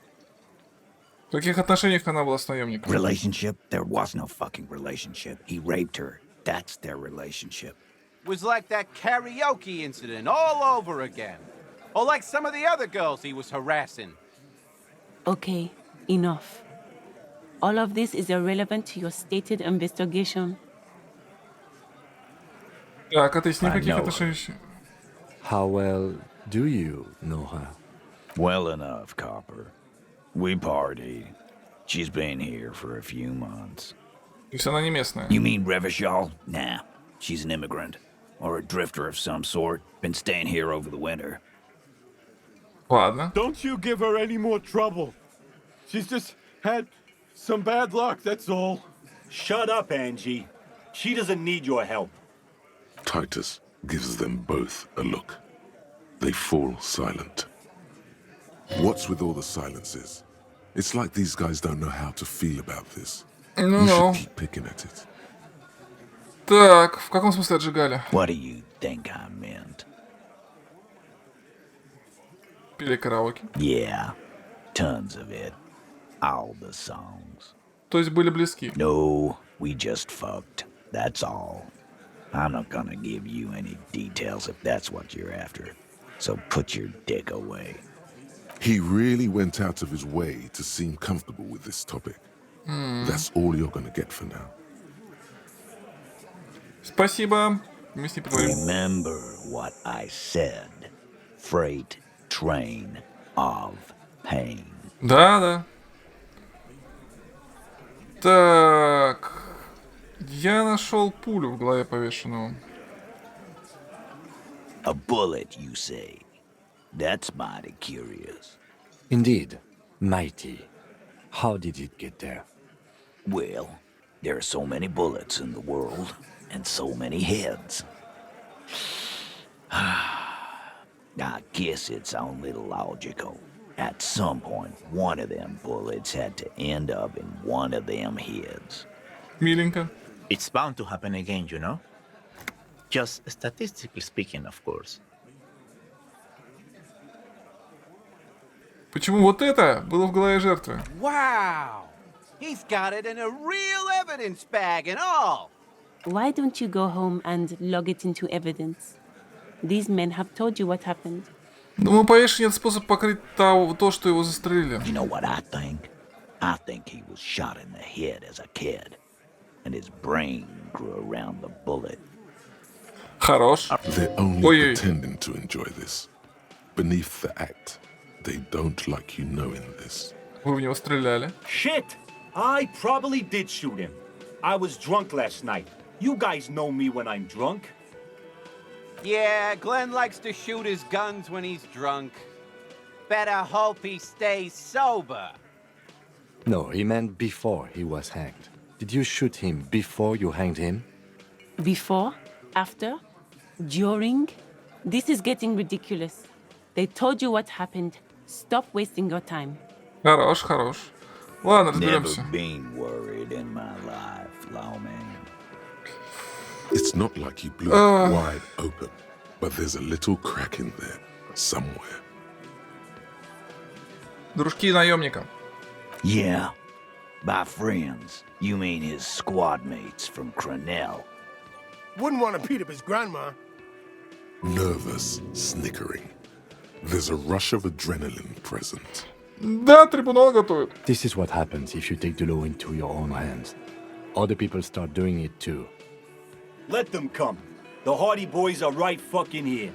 В каких отношениях она была с наемником? Relationship? There was no fucking relationship. He raped her. That's their relationship. Was like that karaoke incident all over again. Or like some of the other girls he was harassing. Okay, enough. All of this is irrelevant to your stated investigation. Так, а ты с ней в каких отношениях? How well do you know her? Well enough, Copper. We partied. She's been here for a few months. То есть она не местная? You mean Revachol? Nah, she's an immigrant. Or a drifter of some sort. Been staying here over the winter. Ладно. Don't you give her any more trouble. She's just had some bad luck, that's all. Shut up, Angie. She doesn't need your help. Titus gives them both a look. They fall silent. What's with all the silences? It's like these guys don't know how to feel about this. Ну, You should keep picking at it. Так, в каком смысле отжигали? What do you think I meant? Пели караоке. Yeah, tons of it. All the songs. То есть были близки? No, we just fucked. That's all. I'm not gonna give you any details if that's what you're after. So put your dick away. He really went out of his way to seem comfortable with this topic. That's all you're gonna get for now. Спасибо. Мы с ней поговорим. Remember what I said. Freight train of pain. Да. Так. Я нашел пулю в голове повешенного. A bullet, you say? That's mighty curious. Indeed. Mighty. How did it get there? Well, there are so many bullets in the world, and so many heads. I guess it's a little logical. At some point, one of them bullets had to end up in one of them heads. Миленько. It's bound to happen again, you know? Just statistically speaking, of course. Почему вот это было в голове жертвы? Wow! He's got it in a real evidence bag and all! Why don't you go home and log it into evidence? These men have told you what happened. Думаю, повешение — это способ покрыть то, что его застрелили. You know what I think? I think he was shot in the head as a kid, and his brain grew around the bullet. Хорош. They're only pretending to enjoy this. Beneath the act, they don't like you knowing this. Вы в него стреляли. Shit! I probably did shoot him. I was drunk last night. You guys know me when I'm drunk. Yeah, Glenn likes to shoot his guns when he's drunk. Better hope he stays sober. No, he meant before he was hanged. Did you shoot him before you hanged him? Before? After? During? This is getting ridiculous. They told you what happened. Stop wasting your time. Хорош. Ладно, разберемся. Never been worried in my life, lawman. It's not like you blew it wide open, but there's a little crack in there somewhere. Дружки наемника. Yeah. By friends, you mean his squad mates from Crenell. Wouldn't want to beat up his grandma. Nervous, snickering. There's a rush of adrenaline present. Да, трибунал готовит. This is what happens if you take the law into your own hands. Other people start doing it too. Let them come. The Hardy Boys are right fucking here.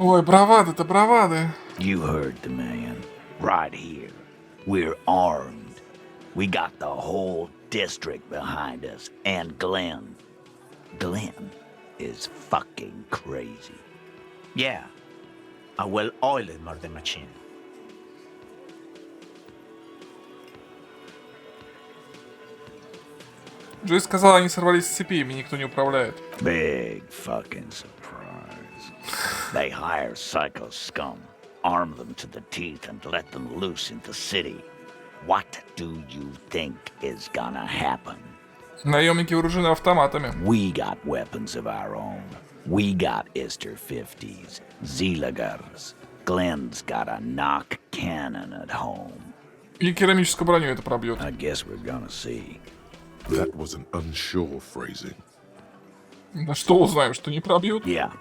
Ой, бравады-то, бравады. You heard the man. Right here. We're armed. We got the whole district behind us. And Glenn. Glenn is fucking crazy. Yeah. A well-oiled murder machine. Джой сказал, они сорвались с цепи, ими никто не управляет. Big fucking surprise. They hire psycho scum, arm them to the teeth, and let them loose in the city. What do you think is gonna happen? Наемники вооружены автоматами. We got weapons of our own. We got Ister 50s, Zeelagers. Glenn's got a knock cannon at home. И керамическую броню это пробьет. I guess we're gonna see. That was an unsure phrasing. Да что узнаем, что не пробьют? Yeah,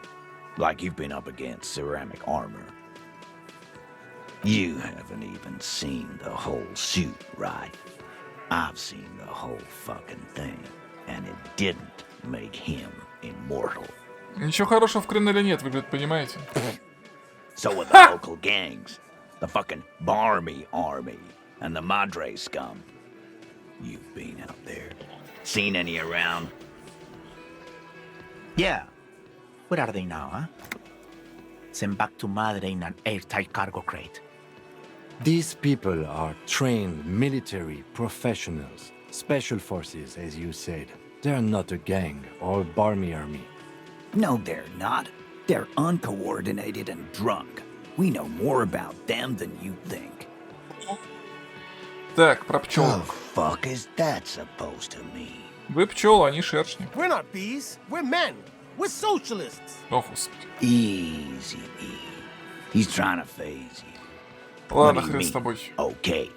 like you've been up against ceramic armor. You haven't even seen the whole suit, right? I've seen the whole fucking thing, and it didn't make him immortal. Ничего хорошего в Кренеле нет, вы, понимаете? So with the local gangs, the fucking Barmy army, and the Madre scum. You've been out there. Seen any around? Yeah. Where are they now, huh? Sent back to Madre in an airtight cargo crate. These people are trained military professionals. Special forces, as you said. They're not a gang or Barmy army. No, they're not. They're uncoordinated and drunk. We know more about them than you think. Так, про пчел. The fuck is that supposed to mean? Вы пчелы, они шершни. We're not bees. We're men. We're socialists. О, господи. Easy, E. He's trying to phase you. Ладно, What do you хрен с mean? тобой. Okay.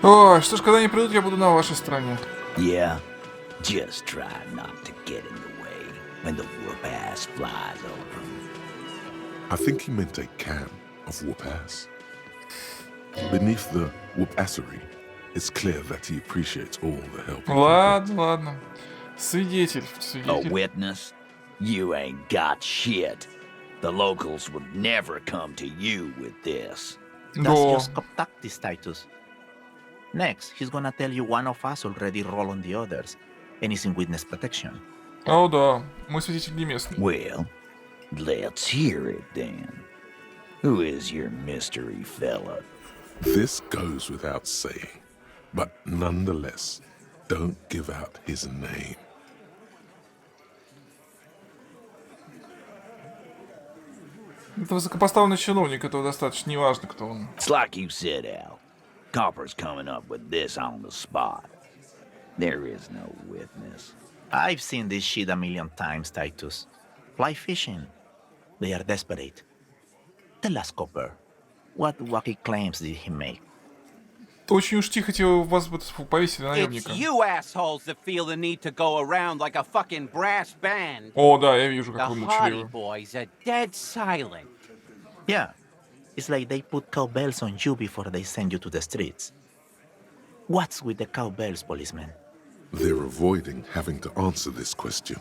Ой, что ж, когда они придут, я буду на вашей стороне. Yeah, just try not to get in the way when the whoop ass flies over. I think he meant a can of whoop-ass. Beneath the whoop-assery, it's clear that he appreciates all the help. Ладно, ладно. Свидетель, A свидетель. witness? You ain't got shit. The locals would never come to you with this. That's Да. just tactics, Titus. Next, he's gonna tell you one of us already roll on the others, and is in witness protection. О, да. Мой свидетель не местный. Well, let's hear it then. Who is your mystery fella? This goes without saying, but nonetheless, don't give out his name. Это высокопоставленный чиновник, этого достаточно неважно, кто он. It's like you said, Al. Copper's coming up with this on the spot. There is no witness. I've seen this shit a million times, Titus. Fly fishing. They are desperate. Tell us, Copper, what wacky claims did he make? Очень уж тихо тебе вас повесили It's наемника. you assholes that feel the need to go around like a fucking brass band. О, да, я вижу, The как вы Hardy молчаливы. boys are dead silent. Yeah, it's like they put cowbells on you before they send you to the streets. What's with the cowbells, policeman? They're avoiding having to answer this question.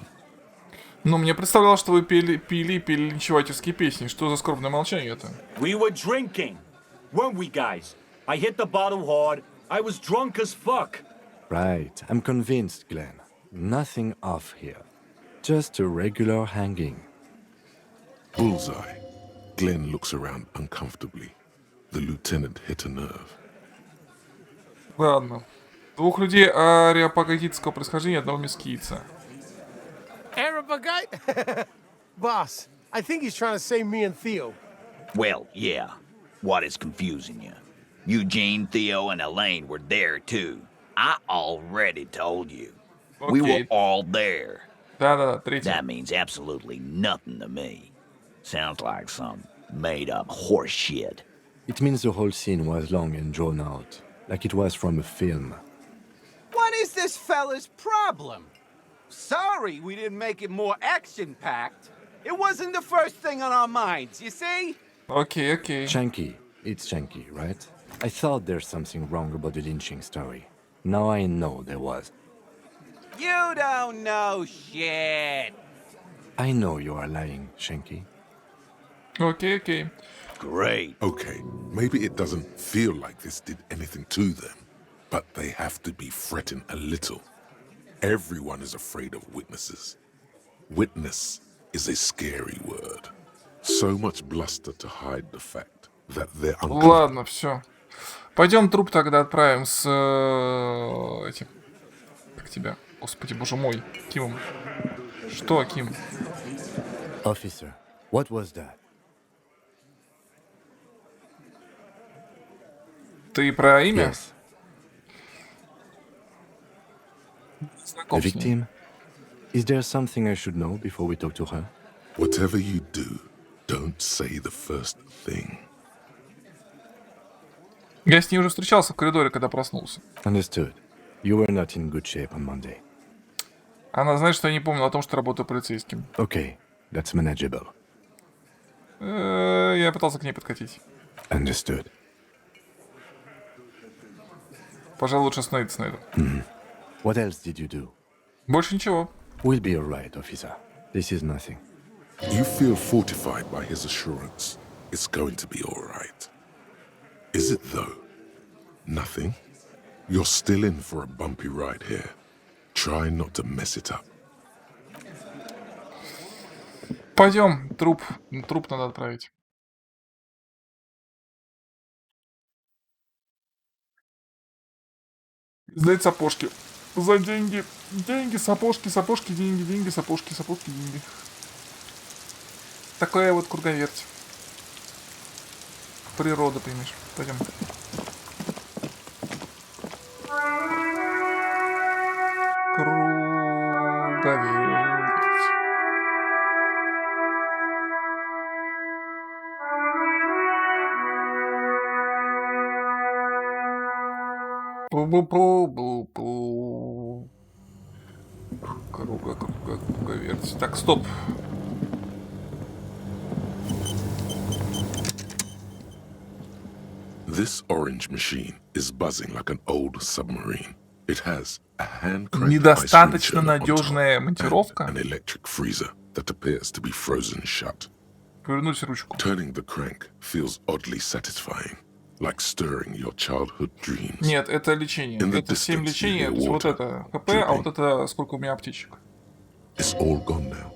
Ну, мне представлялось, что вы пели линчевательские песни. Что за скорбное молчание это? We were drinking, weren't we, guys? I hit the bottle hard. I was drunk as fuck. Right. I'm convinced, Glenn. Nothing off here. Just a regular hanging. Bullseye. Glenn looks around uncomfortably. The lieutenant hit a nerve. Ладно. Двух людей ариапагагитского происхождения, одного мескийца. Arabagite? Boss, I think he's trying to say me and Theo. Well, yeah. What is confusing you? Eugene, Theo, and Elaine were there too. I already told you. We were Okay. all there. Да-да, третий. That means absolutely nothing to me. Sounds like some made-up horse shit. It means the whole scene was long and drawn out, like it was from a film. What is this fella's problem? Sorry we didn't make it more action-packed. It wasn't the first thing on our minds, you see? Окей, окей. Shanky. It's Shanky, right? I thought there's something wrong about the lynching story. Now I know there was. You don't know shit. I know you are lying, Shanky. Okay. Great. Okay, maybe it doesn't feel like this did anything to them, but they have to be fretting a little. Everyone is afraid of witnesses. Witness is a scary word. So much bluster to hide the fact that they're uncomfortable. Ладно, все. Пойдем труп тогда отправим с этим. Как тебя? Господи, боже мой. Кимом. Что, Ким? Officer, what was that? Ты про имя? Yes. The victim? Is there something I should know before we talk to her? Whatever you do, don't say the first thing. Я с ней уже встречался в коридоре, когда проснулся. Understood. You were not in good shape on Monday. Она знает, что я не помнил о том, что работаю полицейским. Okay, that's manageable. Я пытался к ней подкатить. Understood. Пожалуй, лучше остановиться на этом. What else did you do? Больше ничего. We'll be alright, officer. This is nothing. You feel fortified by his assurance. It's going to be all right. Is it though? Nothing? You're still in for a bumpy ride here. Try not to mess it up. Пойдем, труп надо отправить. Сдать сапожки. За деньги. Деньги, сапожки, деньги, деньги, сапожки, деньги. Такая вот круговерть. Природа, понимаешь. Пойдем. Круговерть. Пу-пу-пу-пу-пу. Круговерть. Так, стоп. This orange machine is buzzing like an old submarine. It has a hand-cranked Недостаточно надежная монтировка. an electric freezer that appears to be frozen shut. Повернуть ручку. Turning the crank feels oddly satisfying, like stirring your childhood dreams. Нет, это лечение. Это 7 лечений. Вот это ХП, а вот это сколько у меня аптечек. It's all gone now.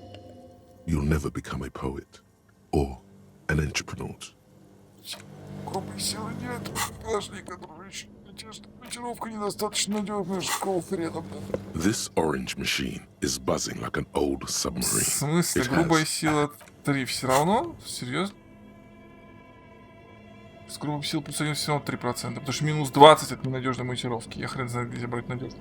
You'll never become a poet or an entrepreneur. Грубой силы нет. Подожди-ка, дружище. Монтировка недостаточно надежная. Какого хрена, блин? This orange machine is buzzing like an old submarine. В смысле, грубая сила 3 все равно? Серьезно? С грубой силой плюс 1 все равно 3%. Потому что минус 20 от ненадежной монтировки. Я хрен знает, где брать надежно.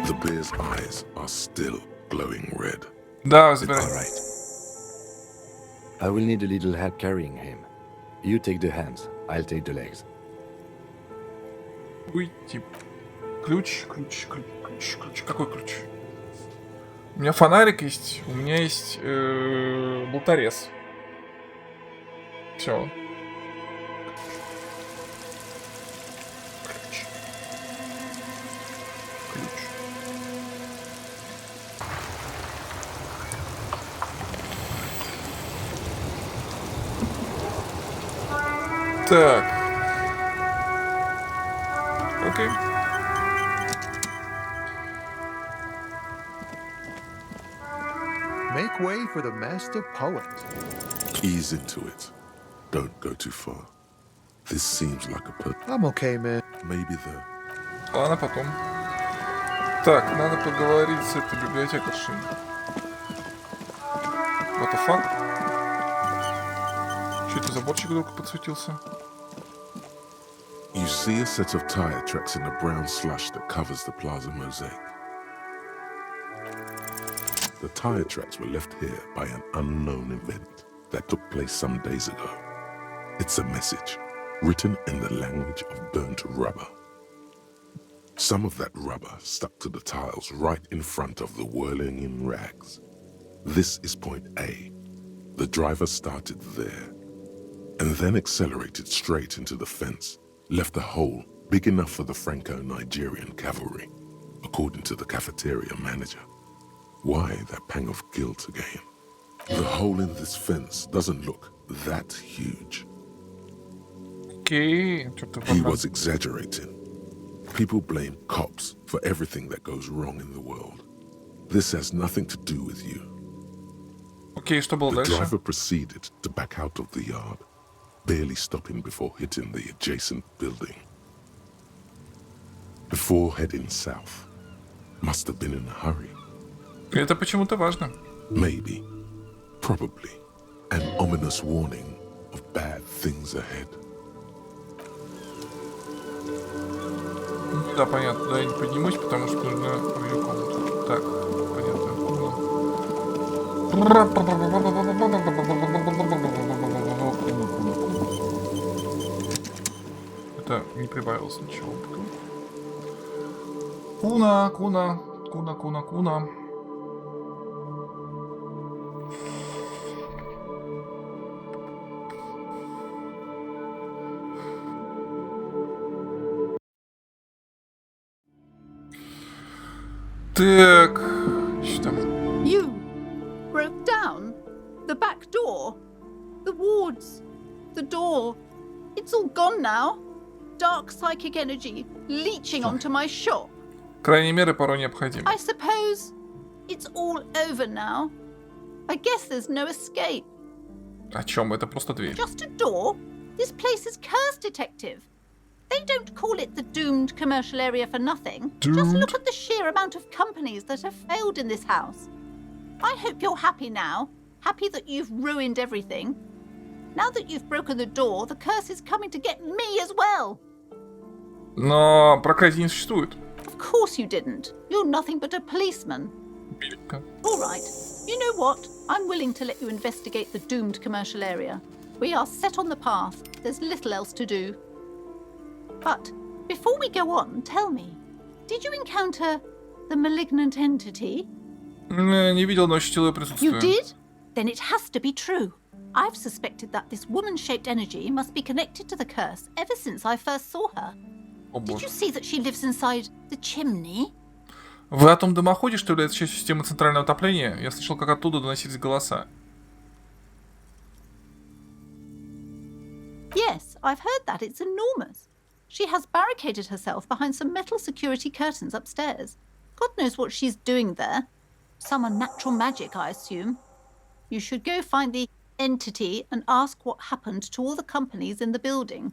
The bear's eyes are still glowing red. Да, забирай. I will need a little help carrying him. You take the hands, I'll take the legs. Уйти. Ключ. Какой ключ? У меня фонарик есть, у меня есть болторез. Все. Так. Окей. Make way for the master poet. Ease into it. Don't go too far. This seems like a I'm okay, man. Maybe the... Ладно, потом. Так, надо поговорить с этой библиотекаршей. What the fuck? Что это, заборчик вдруг подсветился? You see a set of tire tracks in the brown slush that covers the plaza mosaic. The tire tracks were left here by an unknown event. that took place some days ago. It's a message written in the language of burnt rubber. Some of that rubber stuck to the tiles right in front of the whirling in rags. This is point A. The driver started there and then accelerated straight into the fence, left a hole big enough for the Franco-Nigerian cavalry, according to the cafeteria manager. Why that pang of guilt again? The hole in this fence doesn't look that huge. Окей. He was exaggerating. People blame cops for everything that goes wrong in the world. This has nothing to do with you. Окей, что было The дальше? driver proceeded to back out of the yard, barely stopping before hitting the adjacent building. Before heading south, must have been in a hurry. Это почему-то важно. Maybe, probably, an ominous warning of bad things ahead. Да, понятно, да, я не поднимусь, потому что нужно в ее комнату. Так, понятно. Это не прибавилось ничего. Куна. Так, что там? You broke down the back door, the wards, the door. It's all gone now. Dark psychic energy leeching onto my shop. Крайние меры порой необходимы. I suppose it's all over now. I guess there's no escape. О чем? Это просто дверь. Just a door? This place is curse detective. They don't call it the doomed commercial area for nothing. Just look at the sheer amount of companies that have failed in this house. I hope you're happy now. Happy that you've ruined everything. Now that you've broken the door, the curse is coming to get me as well. Но проклятие не существует. Of course you didn't. You're nothing but a policeman. All right. You know what? I'm willing to let you investigate the doomed commercial area. We are set on the path. There's little else to do. But before we go on, tell me, did you encounter the malignant entity? Не видел, но ощутил ее присутствие. You did? Then it has to be true. I've suspected that this woman-shaped energy must be connected to the curse ever since I first saw her. Did you see that she lives inside the chimney? В этом дымоходе, что является частью системы центрального отопления, я слышал, как оттуда доносились голоса. Yes, I've heard that. It's enormous. She has barricaded herself behind some metal security curtains upstairs. God knows what she's doing there. Some unnatural magic, I assume. You should go find the entity and ask what happened to all the companies in the building.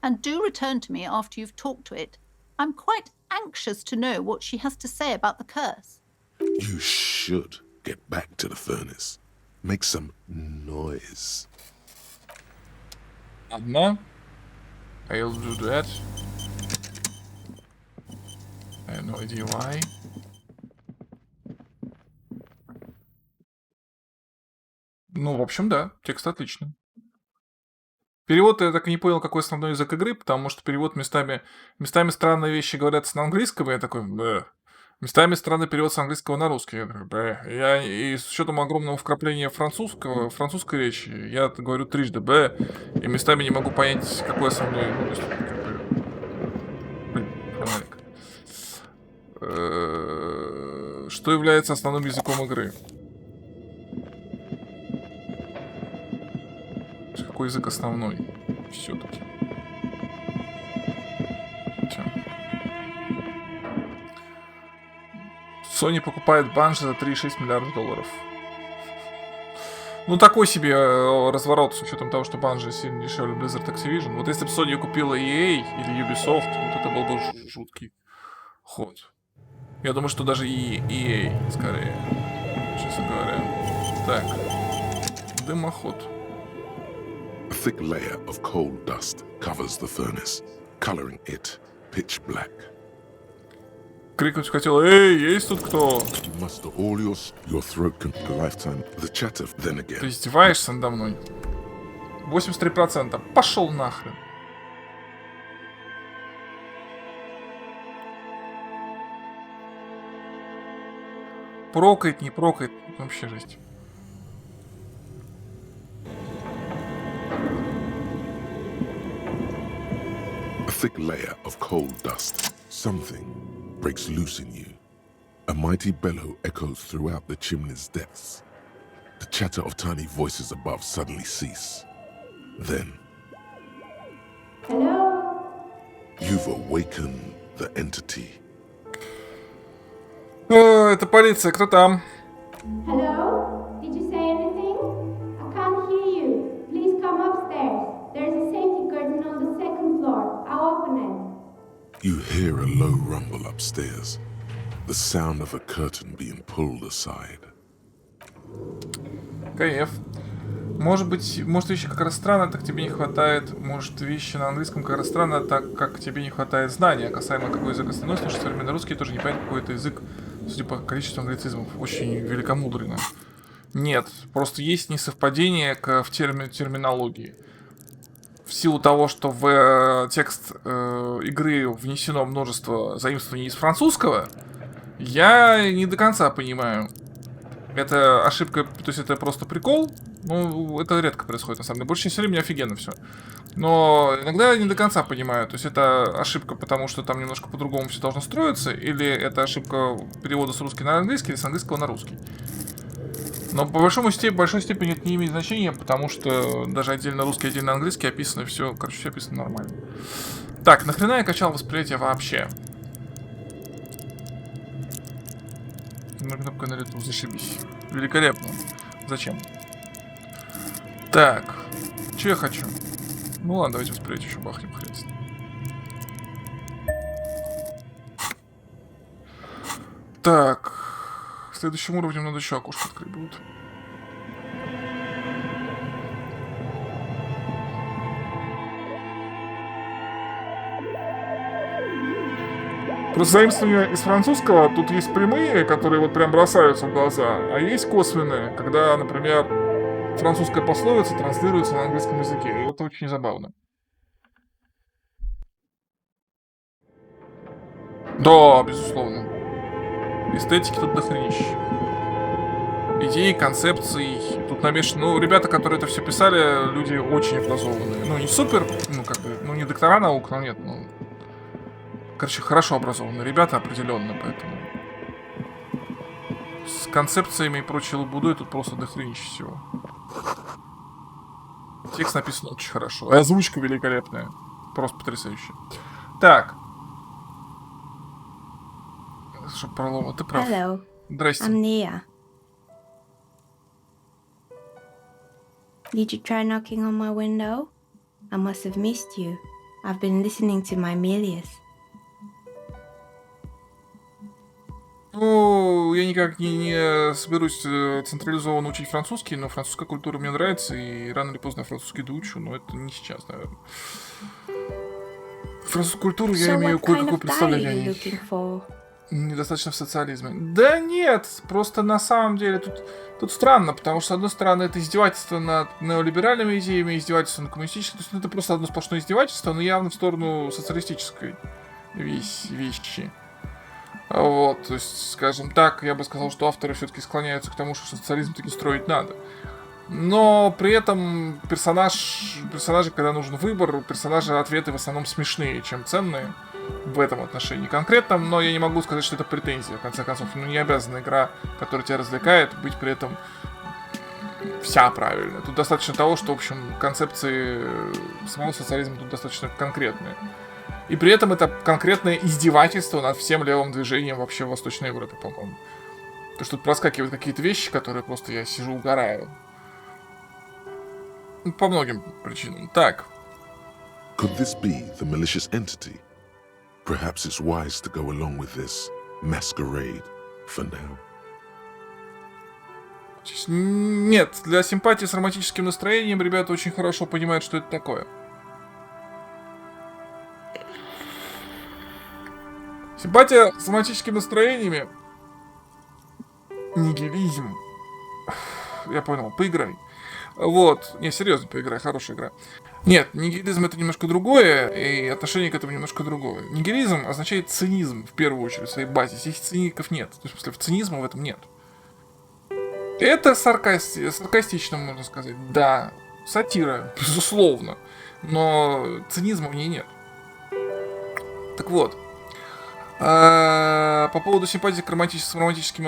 And do return to me after you've talked to it. I'm quite anxious to know what she has to say about the curse. You should get back to the furnace. Make some noise. Ладно. I'll do that. I have no idea why. Ну, в общем, да. Текст отличный. Перевод я так и не понял, какой основной язык игры, потому что перевод местами странные вещи говорятся на английском, и я такой, бэ. Местами странный перевод с английского на русский. Я такой, бэ. И с учетом огромного вкрапления французской речи, я говорю трижды бэ, и местами не могу понять, какой основной... Фонарик. Что является основным языком игры? Какой язык основной? Все-таки. Sony покупает банжи за 3,6 миллиарда долларов. Ну, такой себе разворот, с учетом того, что банжи сильно дешевле Blizzard Activision. Вот если бы Sony купила EA или Ubisoft, вот это был бы жуткий ход. Я думаю, что даже и EA, скорее, честно говоря. Так. Дымоход. A thick layer of coal dust covers the furnace, coloring it pitch black. крикнуть хотел: «Эй, есть тут кто?» Ты издеваешься надо мной? 83%. Пошел нахрен. Прокает, не прокает. Вообще жесть. A thick layer of coal dust. Something breaks loose in you. A mighty bellow echoes throughout the chimney's depths. The chatter of tiny voices above suddenly cease. Then, Hello? You've awakened the entity. Это полиция, кто там? Hello? Did you say anything? I can't hear you. Please come upstairs. There's a safety curtain on the second floor. I'll open it. You hear a low rumble upstairs. The sound of a curtain being pulled aside. КФ. Может быть, вещи как раз странно, так тебе не хватает. Может, вещи на английском как раз странно, так как тебе не хватает знания. Касаемо какой язык остальной, потому что современный русский тоже не понятно, какой это язык, судя по количеству англицизмов. Очень великомудренно. Нет, просто есть несовпадение в терминологии. В силу того, что в текст игры внесено множество заимствований из французского, я не до конца понимаю. Это ошибка, то есть это просто прикол. Ну, это редко происходит, на самом деле. Большая часть времени офигенно все. Но иногда я не до конца понимаю. То есть это ошибка, потому что там немножко по-другому все должно строиться, или это ошибка перевода с русского на английский, или с английского на русский. Но по большой степени это не имеет значения, потому что даже отдельно русский, отдельно английский описано все, короче, все описано нормально. Так, нахрена я качал восприятие вообще? Кнопка на лету, зашибись. Великолепно. Зачем? Так, что я хочу? Ну ладно, давайте восприятие еще бахнем, хрен с ним. Так, следующим уровнем надо еще окошко открыть будет. Просто заимствование из французского, тут есть прямые, которые вот прям бросаются в глаза, а есть косвенные, когда, например, французская пословица транслируется на английском языке, и это очень забавно. Да, безусловно. Эстетики тут дохренище. Идеи, концепций, тут намешаны. Ну, ребята, которые это все писали, люди очень образованные. Ну, не супер, ну, как бы, ну, не доктора наук, но нет, ну... Короче, хорошо образованные ребята определенно, поэтому с концепциями и прочей лабудой тут просто дохренище всего. Текст написан очень хорошо. Озвучка великолепная. Просто потрясающая. Так. Что, Пролома, ты прав. Hello. Здрасте. I'm Nia. Did you try knocking on my window? I must have missed you. I've been listening to my Milius. Ну, я никак не соберусь централизованно учить французский, но французская культура мне нравится, и рано или поздно я французский доучу, но это не сейчас, наверное. Французскую культуру я имею кое-какое представление о ней. Недостаточно в социализме. Да нет, просто на самом деле тут странно, потому что, с одной стороны, это издевательство над неолиберальными идеями, издевательство над коммунистическими, то есть это просто одно сплошное издевательство, но явно в сторону социалистической вещи. Вот, то есть, скажем так, я бы сказал, что авторы все-таки склоняются к тому, что социализм таки строить надо. Но при этом персонажи, когда нужен выбор, персонажи ответы в основном смешные, чем ценные в этом отношении конкретном, но я не могу сказать, что это претензия, в конце концов. Ну, не обязана игра, которая тебя развлекает, быть при этом вся правильная. Тут достаточно того, что, в общем, концепции самого социализма тут достаточно конкретные. И при этом это конкретное издевательство над всем левым движением вообще в Восточной Европе, по-моему. Потому что тут проскакивают какие-то вещи, которые просто я сижу угораю. По многим причинам. Так. Could this be the malicious entity? Perhaps it's wise to go along with this masquerade for now. Нет, для симпатии с романтическим настроением ребята очень хорошо понимают, что это такое. Симпатия с романтическими настроениями. Нигилизм. Я понял, поиграй. Вот. Не, серьезно, поиграй, хорошая игра. Нет, нигилизм это немножко другое, и отношение к этому немножко другое. Нигилизм означает цинизм, в первую очередь, в своей базе. Здесь циников нет. То есть, в смысле, цинизма в этом нет. Это саркастично, можно сказать. Да, сатира, безусловно. Но цинизма в ней нет. Так вот. По поводу симпатии к романтическим,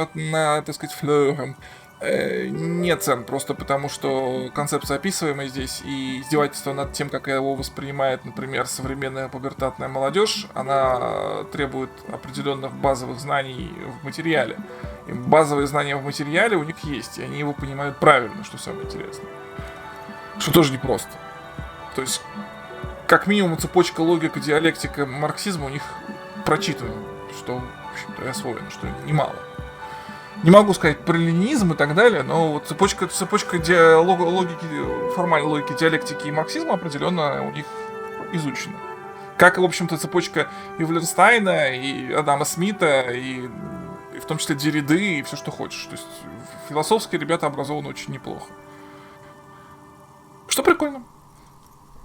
так сказать, флёрам. Нет цен, просто потому что концепция, описываемая здесь, и издевательство над тем, как его воспринимает, например, современная пубертатная молодежь, она требует определенных базовых знаний в материале. И базовые знания в материале у них есть, и они его понимают правильно, что самое интересное. Что тоже непросто. То есть, как минимум, цепочка, логика, диалектика марксизма у них прочитана, что, в общем-то, и освоено, что немало. Не могу сказать про ленинизм и так далее, но вот цепочка логики, формальной логики, диалектики и марксизма определенно у них изучена. Как и, в общем-то, цепочка и Валенстайна, и Адама Смита, и в том числе Дерриды, и все, что хочешь. То есть философские ребята образованы очень неплохо. Что прикольно.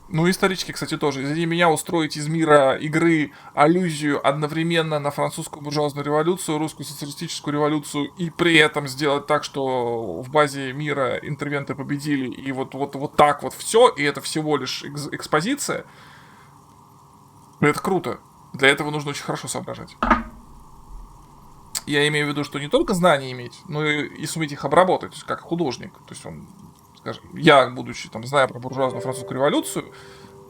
Ну, исторически, кстати, тоже. Извини меня, устроить из мира игры аллюзию одновременно на французскую буржуазную революцию, русскую социалистическую революцию, и при этом сделать так, что в базе мира интервенты победили, и вот так вот все, и это всего лишь экспозиция. Это круто. Для этого нужно очень хорошо соображать. Я имею в виду, что не только знания иметь, но и суметь их обработать, то есть как художник. То есть он, скажем, я, будучи, там, зная про буржуазную французскую революцию,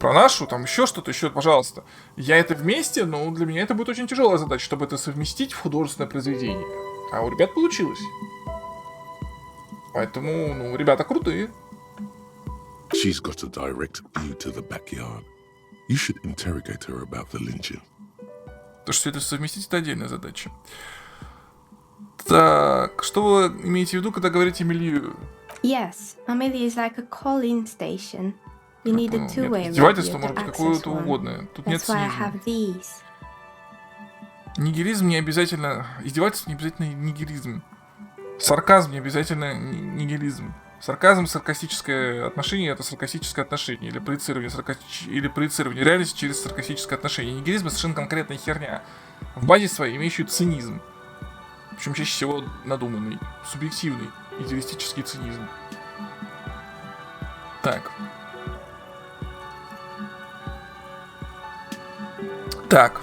про нашу, там, еще что-то, еще, пожалуйста. Я это вместе, но для меня это будет очень тяжелая задача, чтобы это совместить в художественное произведение. А у ребят получилось. Поэтому, ну, ребята крутые. She's got a direct view to the backyard. You should interrogate her about the lynching. То, что это совместить, это отдельная задача. Так, что вы имеете в виду, когда говорите милью? Yes, a milieu is like a call-in station. You need a two-way Издевательство radio может to быть какое-то access one. угодное. Тут нет That's why I цинизма. have these. Нигилизм не обязательно... Издевательство не обязательно нигилизм. Сарказм не обязательно нигилизм. Сарказм, саркастическое отношение — это саркастическое отношение. Или проецирование реальности через саркастическое отношение. Нигилизм — это совершенно конкретная херня. В базе своей имеющий цинизм. Причем чаще всего надуманный, субъективный, идеалистический цинизм. Так. Так.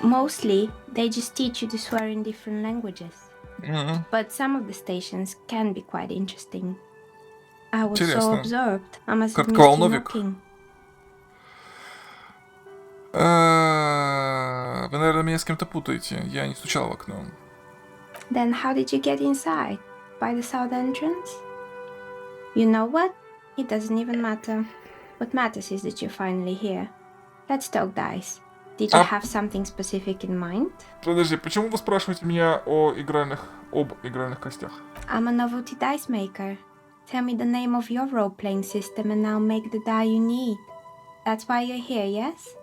Mostly, they just teach you to swear in different languages. But some of the stations can be quite interesting. I was so absorbed, I must have missed you knocking. Вы, наверное, меня с кем-то путаете. Я не стучал в окно. Then how did you get inside? By the south entrance? You know what? It doesn't even matter. What matters is that you're finally here. Let's talk dice. Did you have something specific in mind? Подожди, почему вы спрашиваете меня об игральных костях? I'm a novelty dice maker. Tell me the name of your role-playing system and I'll make the die you need. That's why you're here, yes?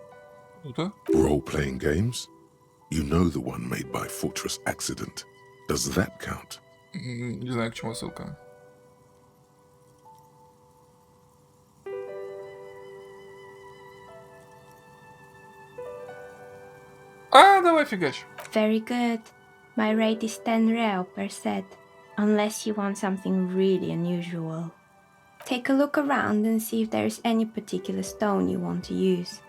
Role-playing games? You know the one made by Fortress Accident. Does that count? Не знаю, к чему ссылка. Давай фигач. Very good. My rate is 10 real per set, unless you want something really unusual. Take a look around and see if there's any particular stone you want to use.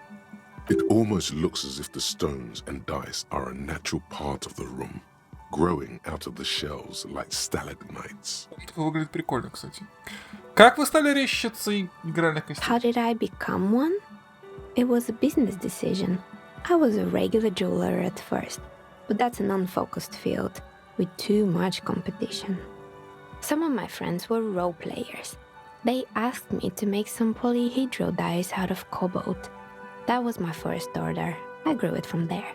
It almost looks as if the stones and dice are a natural part of the room, growing out of the shells like stalagmites. Это выглядит прикольно, кстати. Как вы стали резчицей игральных костей? How did I become one? It was a business decision. I was a regular jeweler at first, but that's an unfocused field with too much competition. Some of my friends were role players. They asked me to make some polyhedral dice out of cobalt. That was my first order. I grew it from there.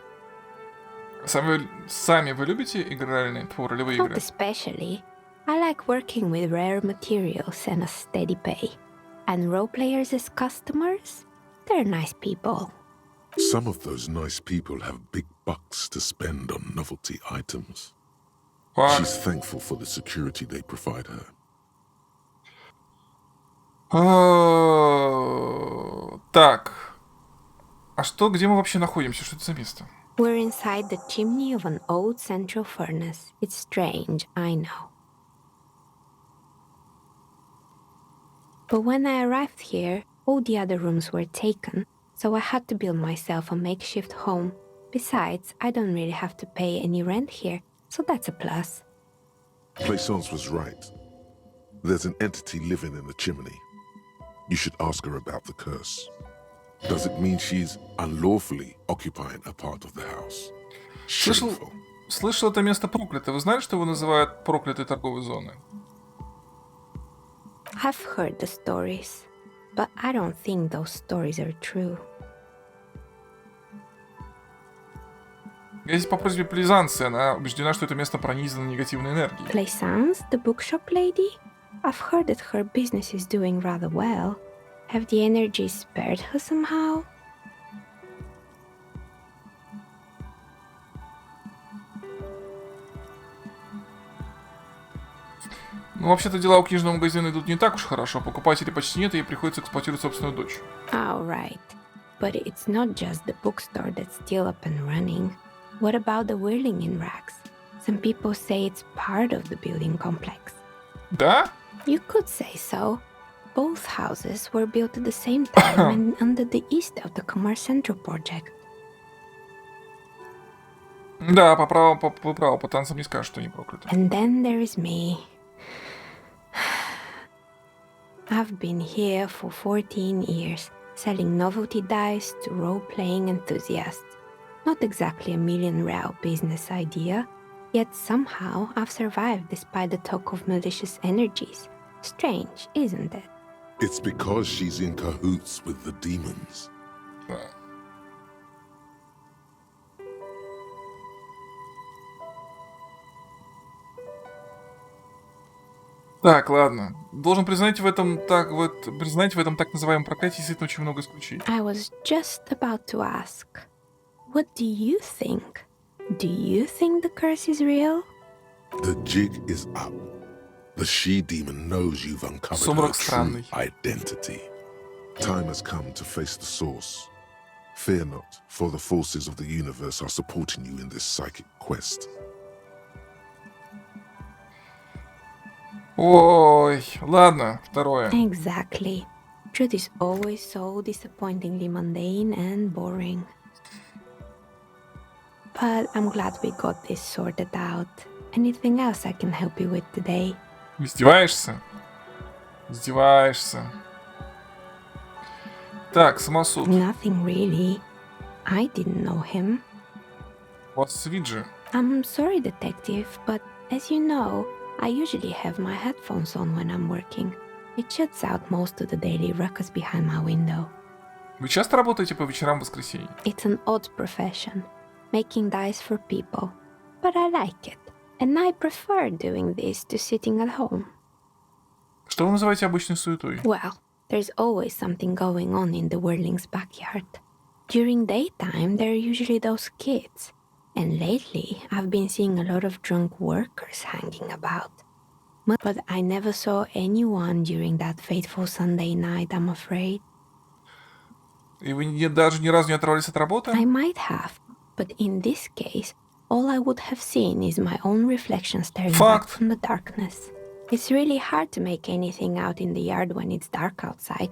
Сами вы любите игральные ролевые игры? Not especially. I like working with rare materials and a steady pay. And role players as customers, they're nice people. Some of those nice people have big bucks to spend on novelty items. She's thankful for the security they provide her. Так. А что, где мы вообще находимся? Что это за место? We're inside the chimney of an old central furnace. It's strange, I know. But when I arrived here, all the other rooms were taken, so I had to build myself a makeshift home. Besides, I don't really have to pay any rent here, so that's a plus. Plaisance was right. There's an entity living in the chimney. You should ask her about the curse. Does it mean she's unlawfully occupying a part of the house? Слышал, это место проклято. Вы знали, что его называют проклятой торговой зоной? I've heard the stories, but I don't think those stories are true. Я здесь по просьбе Плезанции. Она убеждена, что это место пронизано негативной энергией. Plaisance, the bookshop lady? I've heard that her business is doing rather well. Have the energy spared her somehow? Ну, вообще-то дела у книжного магазина идут не так уж хорошо. Покупателей почти нет, и ей приходится эксплуатировать собственную дочь. Oh, right. But it's not just the bookstore that's still up and running. What about the whirling in rags? Some people say it's part of the building complex. Да? You could say so. Both houses were built at the same time and under the east of the Commerce Central project. Да, по праву, по танцам не скажешь, что не проклято. And then there is me. I've been here for 14 years, selling novelty dice to role-playing enthusiasts. Not exactly a million-real business idea, yet somehow I've survived despite the talk of malicious energies. Strange, isn't it? It's because she's in cahoots with the demons. Так, ладно. Должен признать в этом так называемом проклятии действительно очень много исключений. I was just about to ask, what do you think? Do you think the curse is real? The jig is up. The she-demon knows you've uncovered her true identity. Time has come to face the source. Fear not, for the forces of the universe are supporting you in this psychic quest. Ой, ладно, второе. Exactly. Truth is always so disappointingly mundane and boring. But I'm glad we got this sorted out. Anything else I can help you with today? Издеваешься? Издеваешься. Так, самосуд. Nothing really. I didn't know him. What's Виджи? I'm sorry, detective, but as you know, I usually have my headphones on when I'm working. It shuts out most of the daily ruckus behind my window. Вы часто работаете по вечерам в воскресенье? It's an odd profession, making dice for people. But I like it, and I prefer doing this to sitting at home. Что вы называете обычной суетой? Well, there's always something going on in the Whirling's backyard. During daytime, there are usually those kids. And lately, I've been seeing a lot of drunk workers hanging about. But I never saw anyone during that fateful Sunday night, I'm afraid. И вы даже ни разу не оторвались от работы? I might have, but in this case, all I would have seen is my own reflection staring back from the darkness. It's really hard to make anything out in the yard when it's dark outside.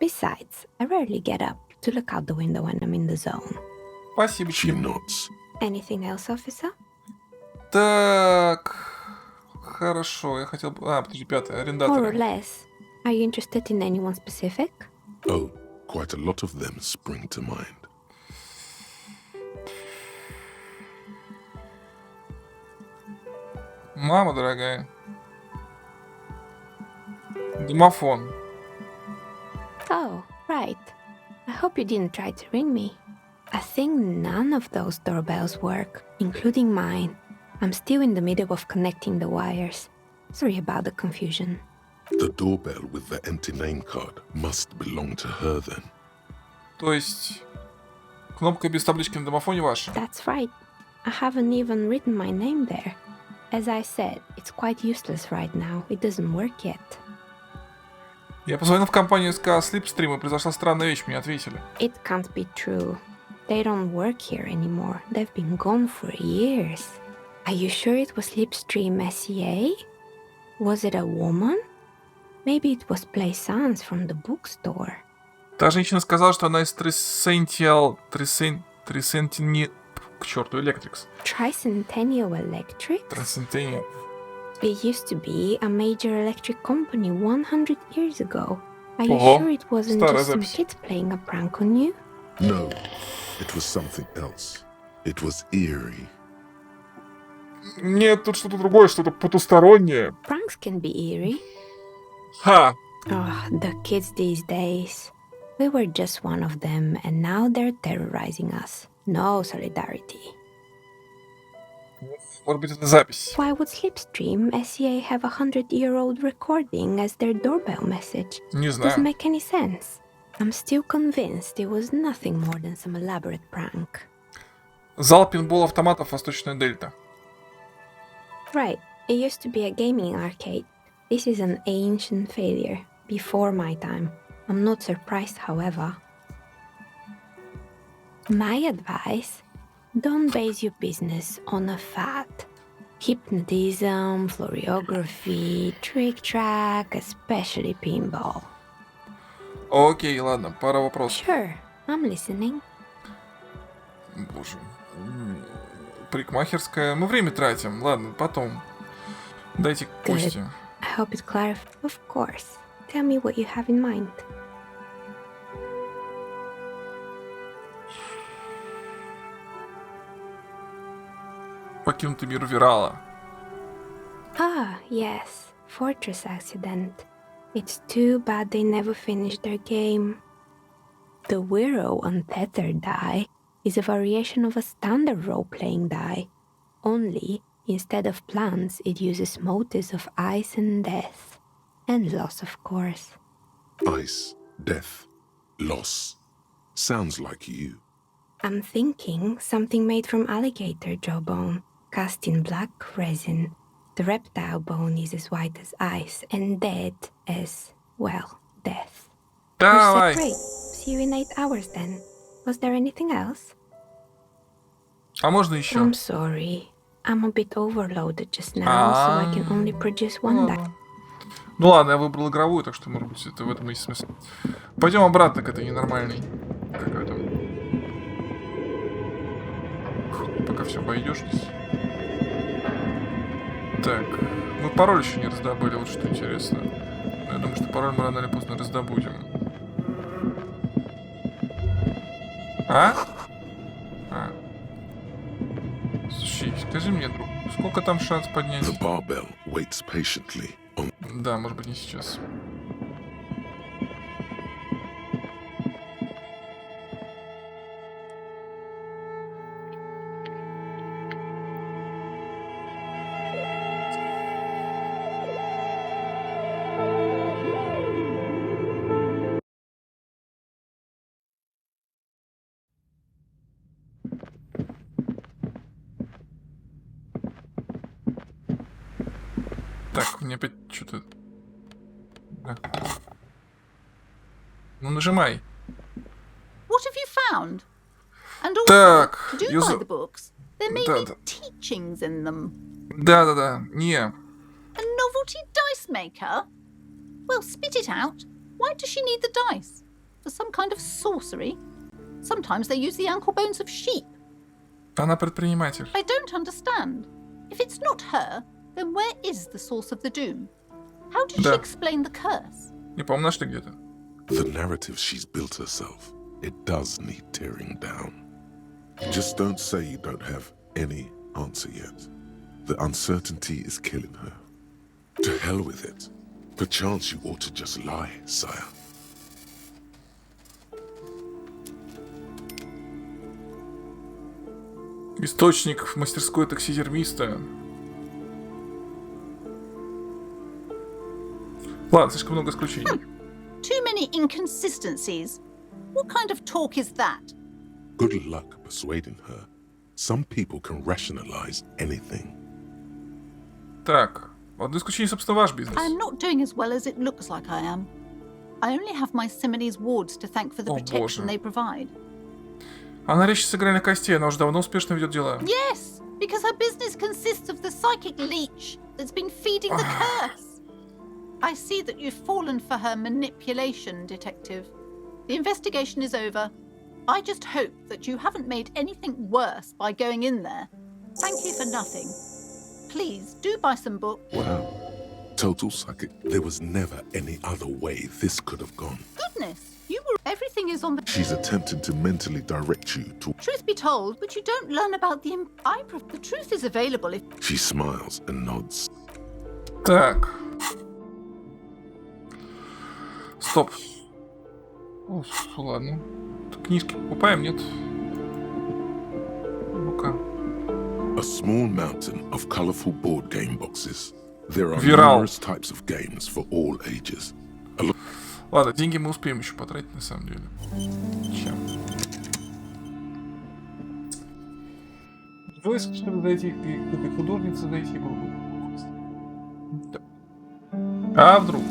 Besides, I rarely get up to look out the window when I'm in the zone. Спасибо. She nods. Anything else, officer? Так, хорошо, я хотел... подожди, пятое, арендатор. More or less. Are you interested in anyone specific? Oh, quite a lot of them spring to mind. Мама дорогая. Домофон. Oh, right. I hope you didn't try to ring me. I think none of those doorbells work, including mine. I'm still in the middle of connecting the wires. Sorry about the confusion. The doorbell with the empty name card must belong to her then. То есть... Кнопка без таблички на домофоне ваша. That's right. I haven't even written my name there. As I said, it's quite useless right now. It doesn't work yet. Я позвонил в компанию СК Slipstream, и произошла странная вещь, мне ответили. It can't be true. They don't work here anymore. They've been gone for years. Are you sure it was Slipstream SEA? Was it a woman? Maybe it was Plaisance from the bookstore. Та женщина сказала, что она из Tricentennial к черту, Electrics. Tricentennial Electric? Tricentennial. It used to be a major electric company 100 years ago. Are you Ого, sure it wasn't старая just some запись. kids playing a prank on you? No, it was something else. It was eerie. Нет, тут что-то другое, что-то потустороннее. Pranks can be eerie. Ха! Oh, the kids these days. We were just one of them, and now they're terrorizing us. No solidarity. Может быть, это запись. Why would Slipstream SEA have a 100-year-old recording as their doorbell message? Не знаю. Doesn't make any sense. I'm still convinced it was nothing more than some elaborate prank. Зал пинбол-автоматов Восточная Дельта. Right, it used to be a gaming arcade. This is an ancient failure, before my time. I'm not surprised, however. My advice: don't base your business on a fad. Hypnotism, floriography, trick-track, especially pinball. Окей, ладно, пара вопросов. Sure, I'm listening. Боже. Парикмахерская. Мы время тратим. Ладно, потом. Дайте кости. I hope it clarifies. Of course. Tell me what you have in mind. Покинутый мир Вирала. Ah, yes. Fortress accident. It's too bad they never finished their game. The Wiro Untethered die is a variation of a standard role-playing die. Only, instead of plants, it uses motives of ice and death. And loss, of course. Ice, death, loss. Sounds like you. I'm thinking something made from alligator jawbone, cast in black resin. The reptile bone is as white as ice, and dead as, well, death. Давай. Great. See you in 8 hours then. Was there anything else? А можно еще? I'm sorry. I'm a bit overloaded just now, so I can only produce one die. Ну ладно, я выбрал игровую, так что, может быть, это в этом есть смысл. Пойдем обратно к этой ненормальной. Какой там? Пока все обойдешься. Так, мы пароль еще не раздобыли, вот что интересно. Но я думаю, что пароль мы рано или поздно раздобудем. А? А. Слушай, скажи мне, друг, сколько там шанс поднять? The barbell waits patiently on... Да, может быть, не сейчас. Так, мне опять что-то... Да. Ну, нажимай. What have you found? And also, Так, do buy the books. There may be teachings in them. Да-да-да, не. A novelty dice maker? Well, spit it out. Why does she need the dice? For some kind of sorcery? Sometimes they use the ankle bones of sheep. Она предприниматель. I don't understand. If it's not her, then where is the source of the doom? How did she explain the curse? Не помню, нашли где-то. The narrative she's built herself, it does need tearing down. Just don't say you don't have any answer yet. The uncertainty is killing her. To hell with it. Perchance you ought to just lie, sire. Источник в мастерской таксидермиста. Ладно, слишком много исключений. Too many inconsistencies. What kind of talk is that? Good luck persuading her. Some people can rationalize anything. Так, в одно исключение, собственно, ваш бизнес. I am not doing as well as it looks like I am. I only have my Simonese wards to thank for the protection they provide. Она речь с игральных костей, она уже давно успешно ведет дела. Yes, because her business consists of the psychic leech that's been feeding the curse. I see that you've fallen for her manipulation, Detective. The investigation is over. I just hope that you haven't made anything worse by going in there. Thank you for nothing. Please, do buy some books. Wow. Total psychic. There was never any other way this could have gone. Goodness, you were... Everything is on the... She's attempting to mentally direct you to... Truth be told, but you don't learn about the... The truth is available if... She smiles and nods. Так. Стоп. О, ладно. Книжки покупаем, нет? Ну-ка. A small mountain of colorful board game boxes. There are Вирал. numerous types of games for all ages. Ладно, деньги мы успеем еще потратить, на самом деле. Чем? Джойс, чтобы дойти к этой художнице, дойти было бы. А вдруг?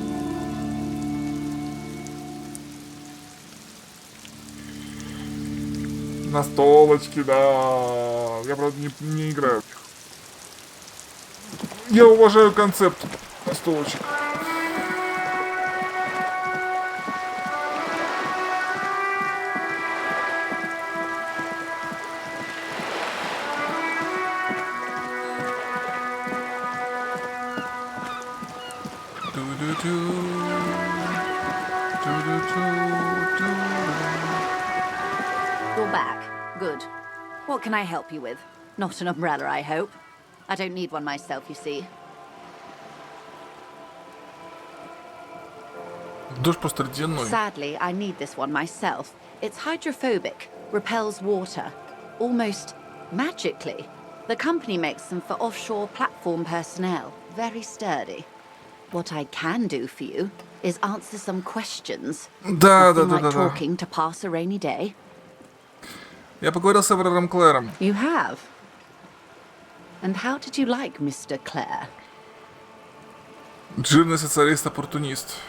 Настолочки, да. Я, правда, не играю. Я уважаю концепт настолочек. You're back. Good. What can I help you with? Not an umbrella, I hope. I don't need one myself, you see. Дождь просто ледяной. Sadly, I need this one myself. It's hydrophobic, repels water, almost magically. The company makes them for offshore platform personnel. Very sturdy. What I can do for you is answer some questions. Да. Talking to pass a rainy day. Я поговорил с Эвером Клэром. You have? And how did you like Mr. Clare? Жирный социалист-оппортунист.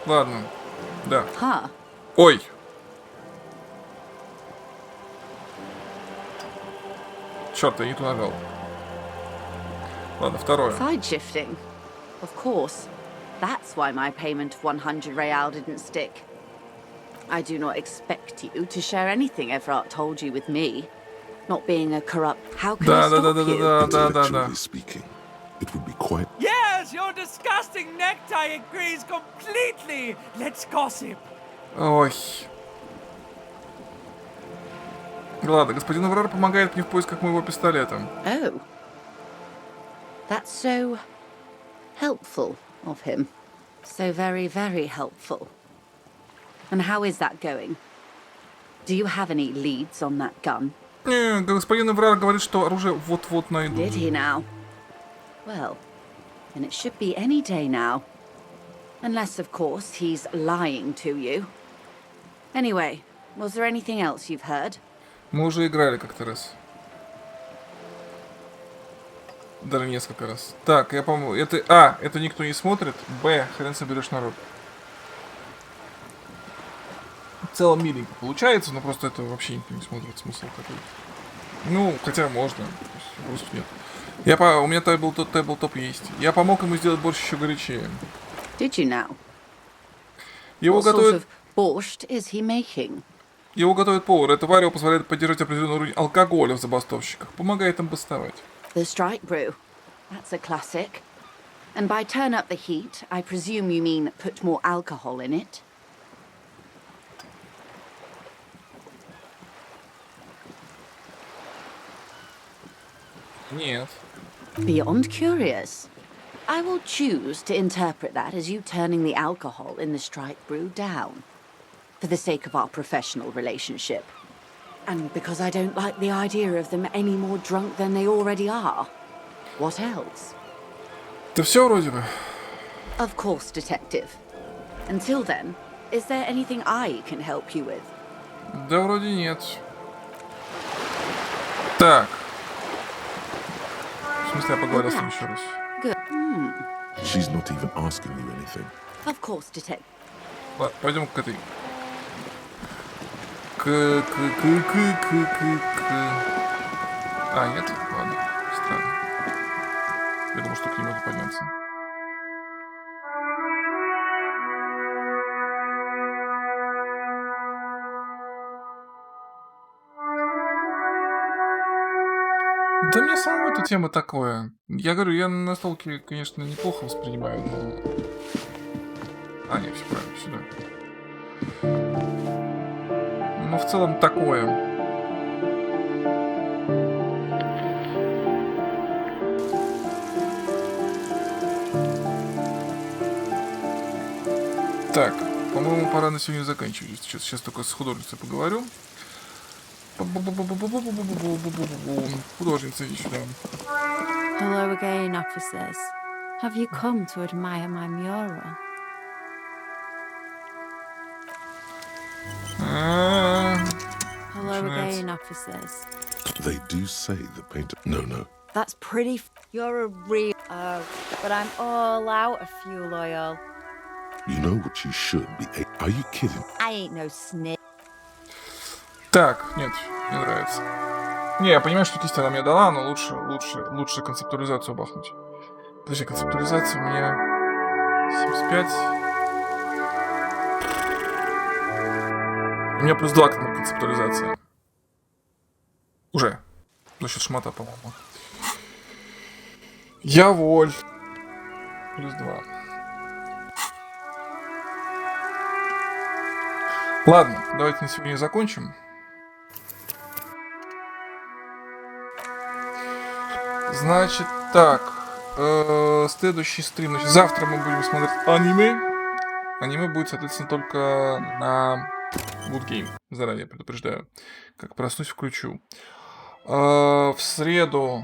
Ладно. Да. Huh. Ой. Черт, я не ту нажал. Ладно, второе. Side shifting. Of course. That's why my payment of 100 real didn't stick. I do not expect you to share anything Everard told you with me. Not being a corrupt... How can I stop you? Intellectually speaking, it would be quite... Yes, your disgusting necktie agrees completely. Let's gossip. Ой. Ладно, господин Эверар помогает мне в поисках моего пистолета. Oh. That's so... helpful of him. So very, very helpful. And how is that going? Do you have any leads on that gun? Не, господин Эверар говорит, что оружие вот-вот найдут. Did he now? Well, then it should be any day now. Unless, of course, he's lying to you. Anyway, was there anything else you've heard? Мы уже играли как-то раз. Даже несколько раз. Так, я по-моему, это... А, это никто не смотрит. Б, хрен соберешь народ. В целом миленько получается, но просто это вообще никто не смотрит, смысл какой-то. Ну, хотя можно. Просто нет. У меня тейблтоп есть. Я помог ему сделать борщ еще горячее. Did you now? Его готовят... What sort of borscht is he making? Его готовит повар. Это варево позволяет поддержать определенный уровень алкоголя в забастовщиках. Помогает им бастовать. The strike brew. That's a classic. And by turn up the heat, I presume you mean put more alcohol in it? Нет. Beyond curious. I will choose to interpret that as you turning the alcohol in the strike brew down. For the sake of our professional relationship. And because I don't like the idea of them any more drunk than they already are. What else? Это все вроде бы. Of course, Detective. Until then, is there anything I can help you with? Да вроде нет. Так. В смысле, я поговорил с ним еще раз. Good. She's not even asking you anything. Of course, Detective. Ладно, пойдем к этой. А, нет? Ладно. Странно. Я думал, что к нему подняться. Да мне самому эта тема такое. Я говорю, я на настолке, конечно, неплохо воспринимаю, но... А, нет, все правильно, сюда. Но в целом такое. Так, по-моему, пора на сегодня заканчивать. Сейчас только с художницей поговорю. Художница, иди сюда. Hello again, officers. Have you come to admire my mural? Hello again, officers. They do say the painter... No. That's pretty. You're a real. But I'm all out of fuel oil. You know what you should be... Are you kidding? I ain't no snitch. Так, нет, не нравится. Не, я понимаю, что кисть она мне дала, но лучше концептуализацию бахнуть. Подожди, концептуализация у меня 75. У меня плюс 2 концептуализация. Уже. За счет шмата, по-моему. Я воль. Плюс 2. Ладно, давайте на сегодня закончим. Значит, так. Следующий стрим. Значит, завтра мы будем смотреть аниме. Аниме будет, соответственно, только на Woodgame. Заранее предупреждаю. Как проснусь, включу. В среду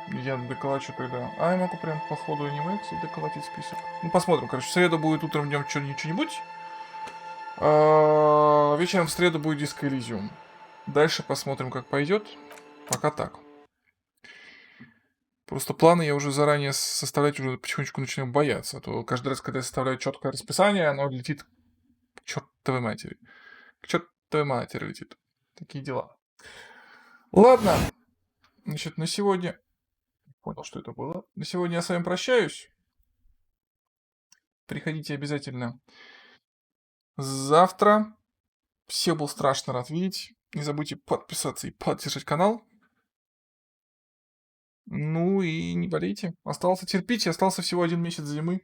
я доколочу тогда. А, я могу прям по ходу аниме, кстати, доколотить список. Ну, посмотрим. Короче, в среду будет утром, днем что-нибудь. Вечером в среду будет Disco Elysium. Дальше посмотрим, как пойдет. Пока так. Просто планы я уже заранее составлять уже потихонечку начинаю бояться. А то каждый раз, когда я составляю четкое расписание, оно летит к чертовой матери. К чертовой матери летит. Такие дела. Ладно. Значит, на сегодня... Понял, что это было. На сегодня я с вами прощаюсь. Приходите обязательно завтра. Всех был страшно рад видеть. Не забудьте подписаться и поддержать канал. Ну и не болейте. Терпите. Остался всего 1 месяц зимы.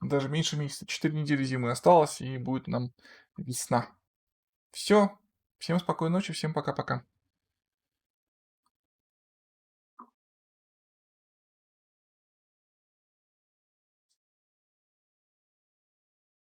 Даже меньше месяца. 4 недели зимы осталось. И будет нам весна. Все. Всем спокойной ночи. Всем пока-пока.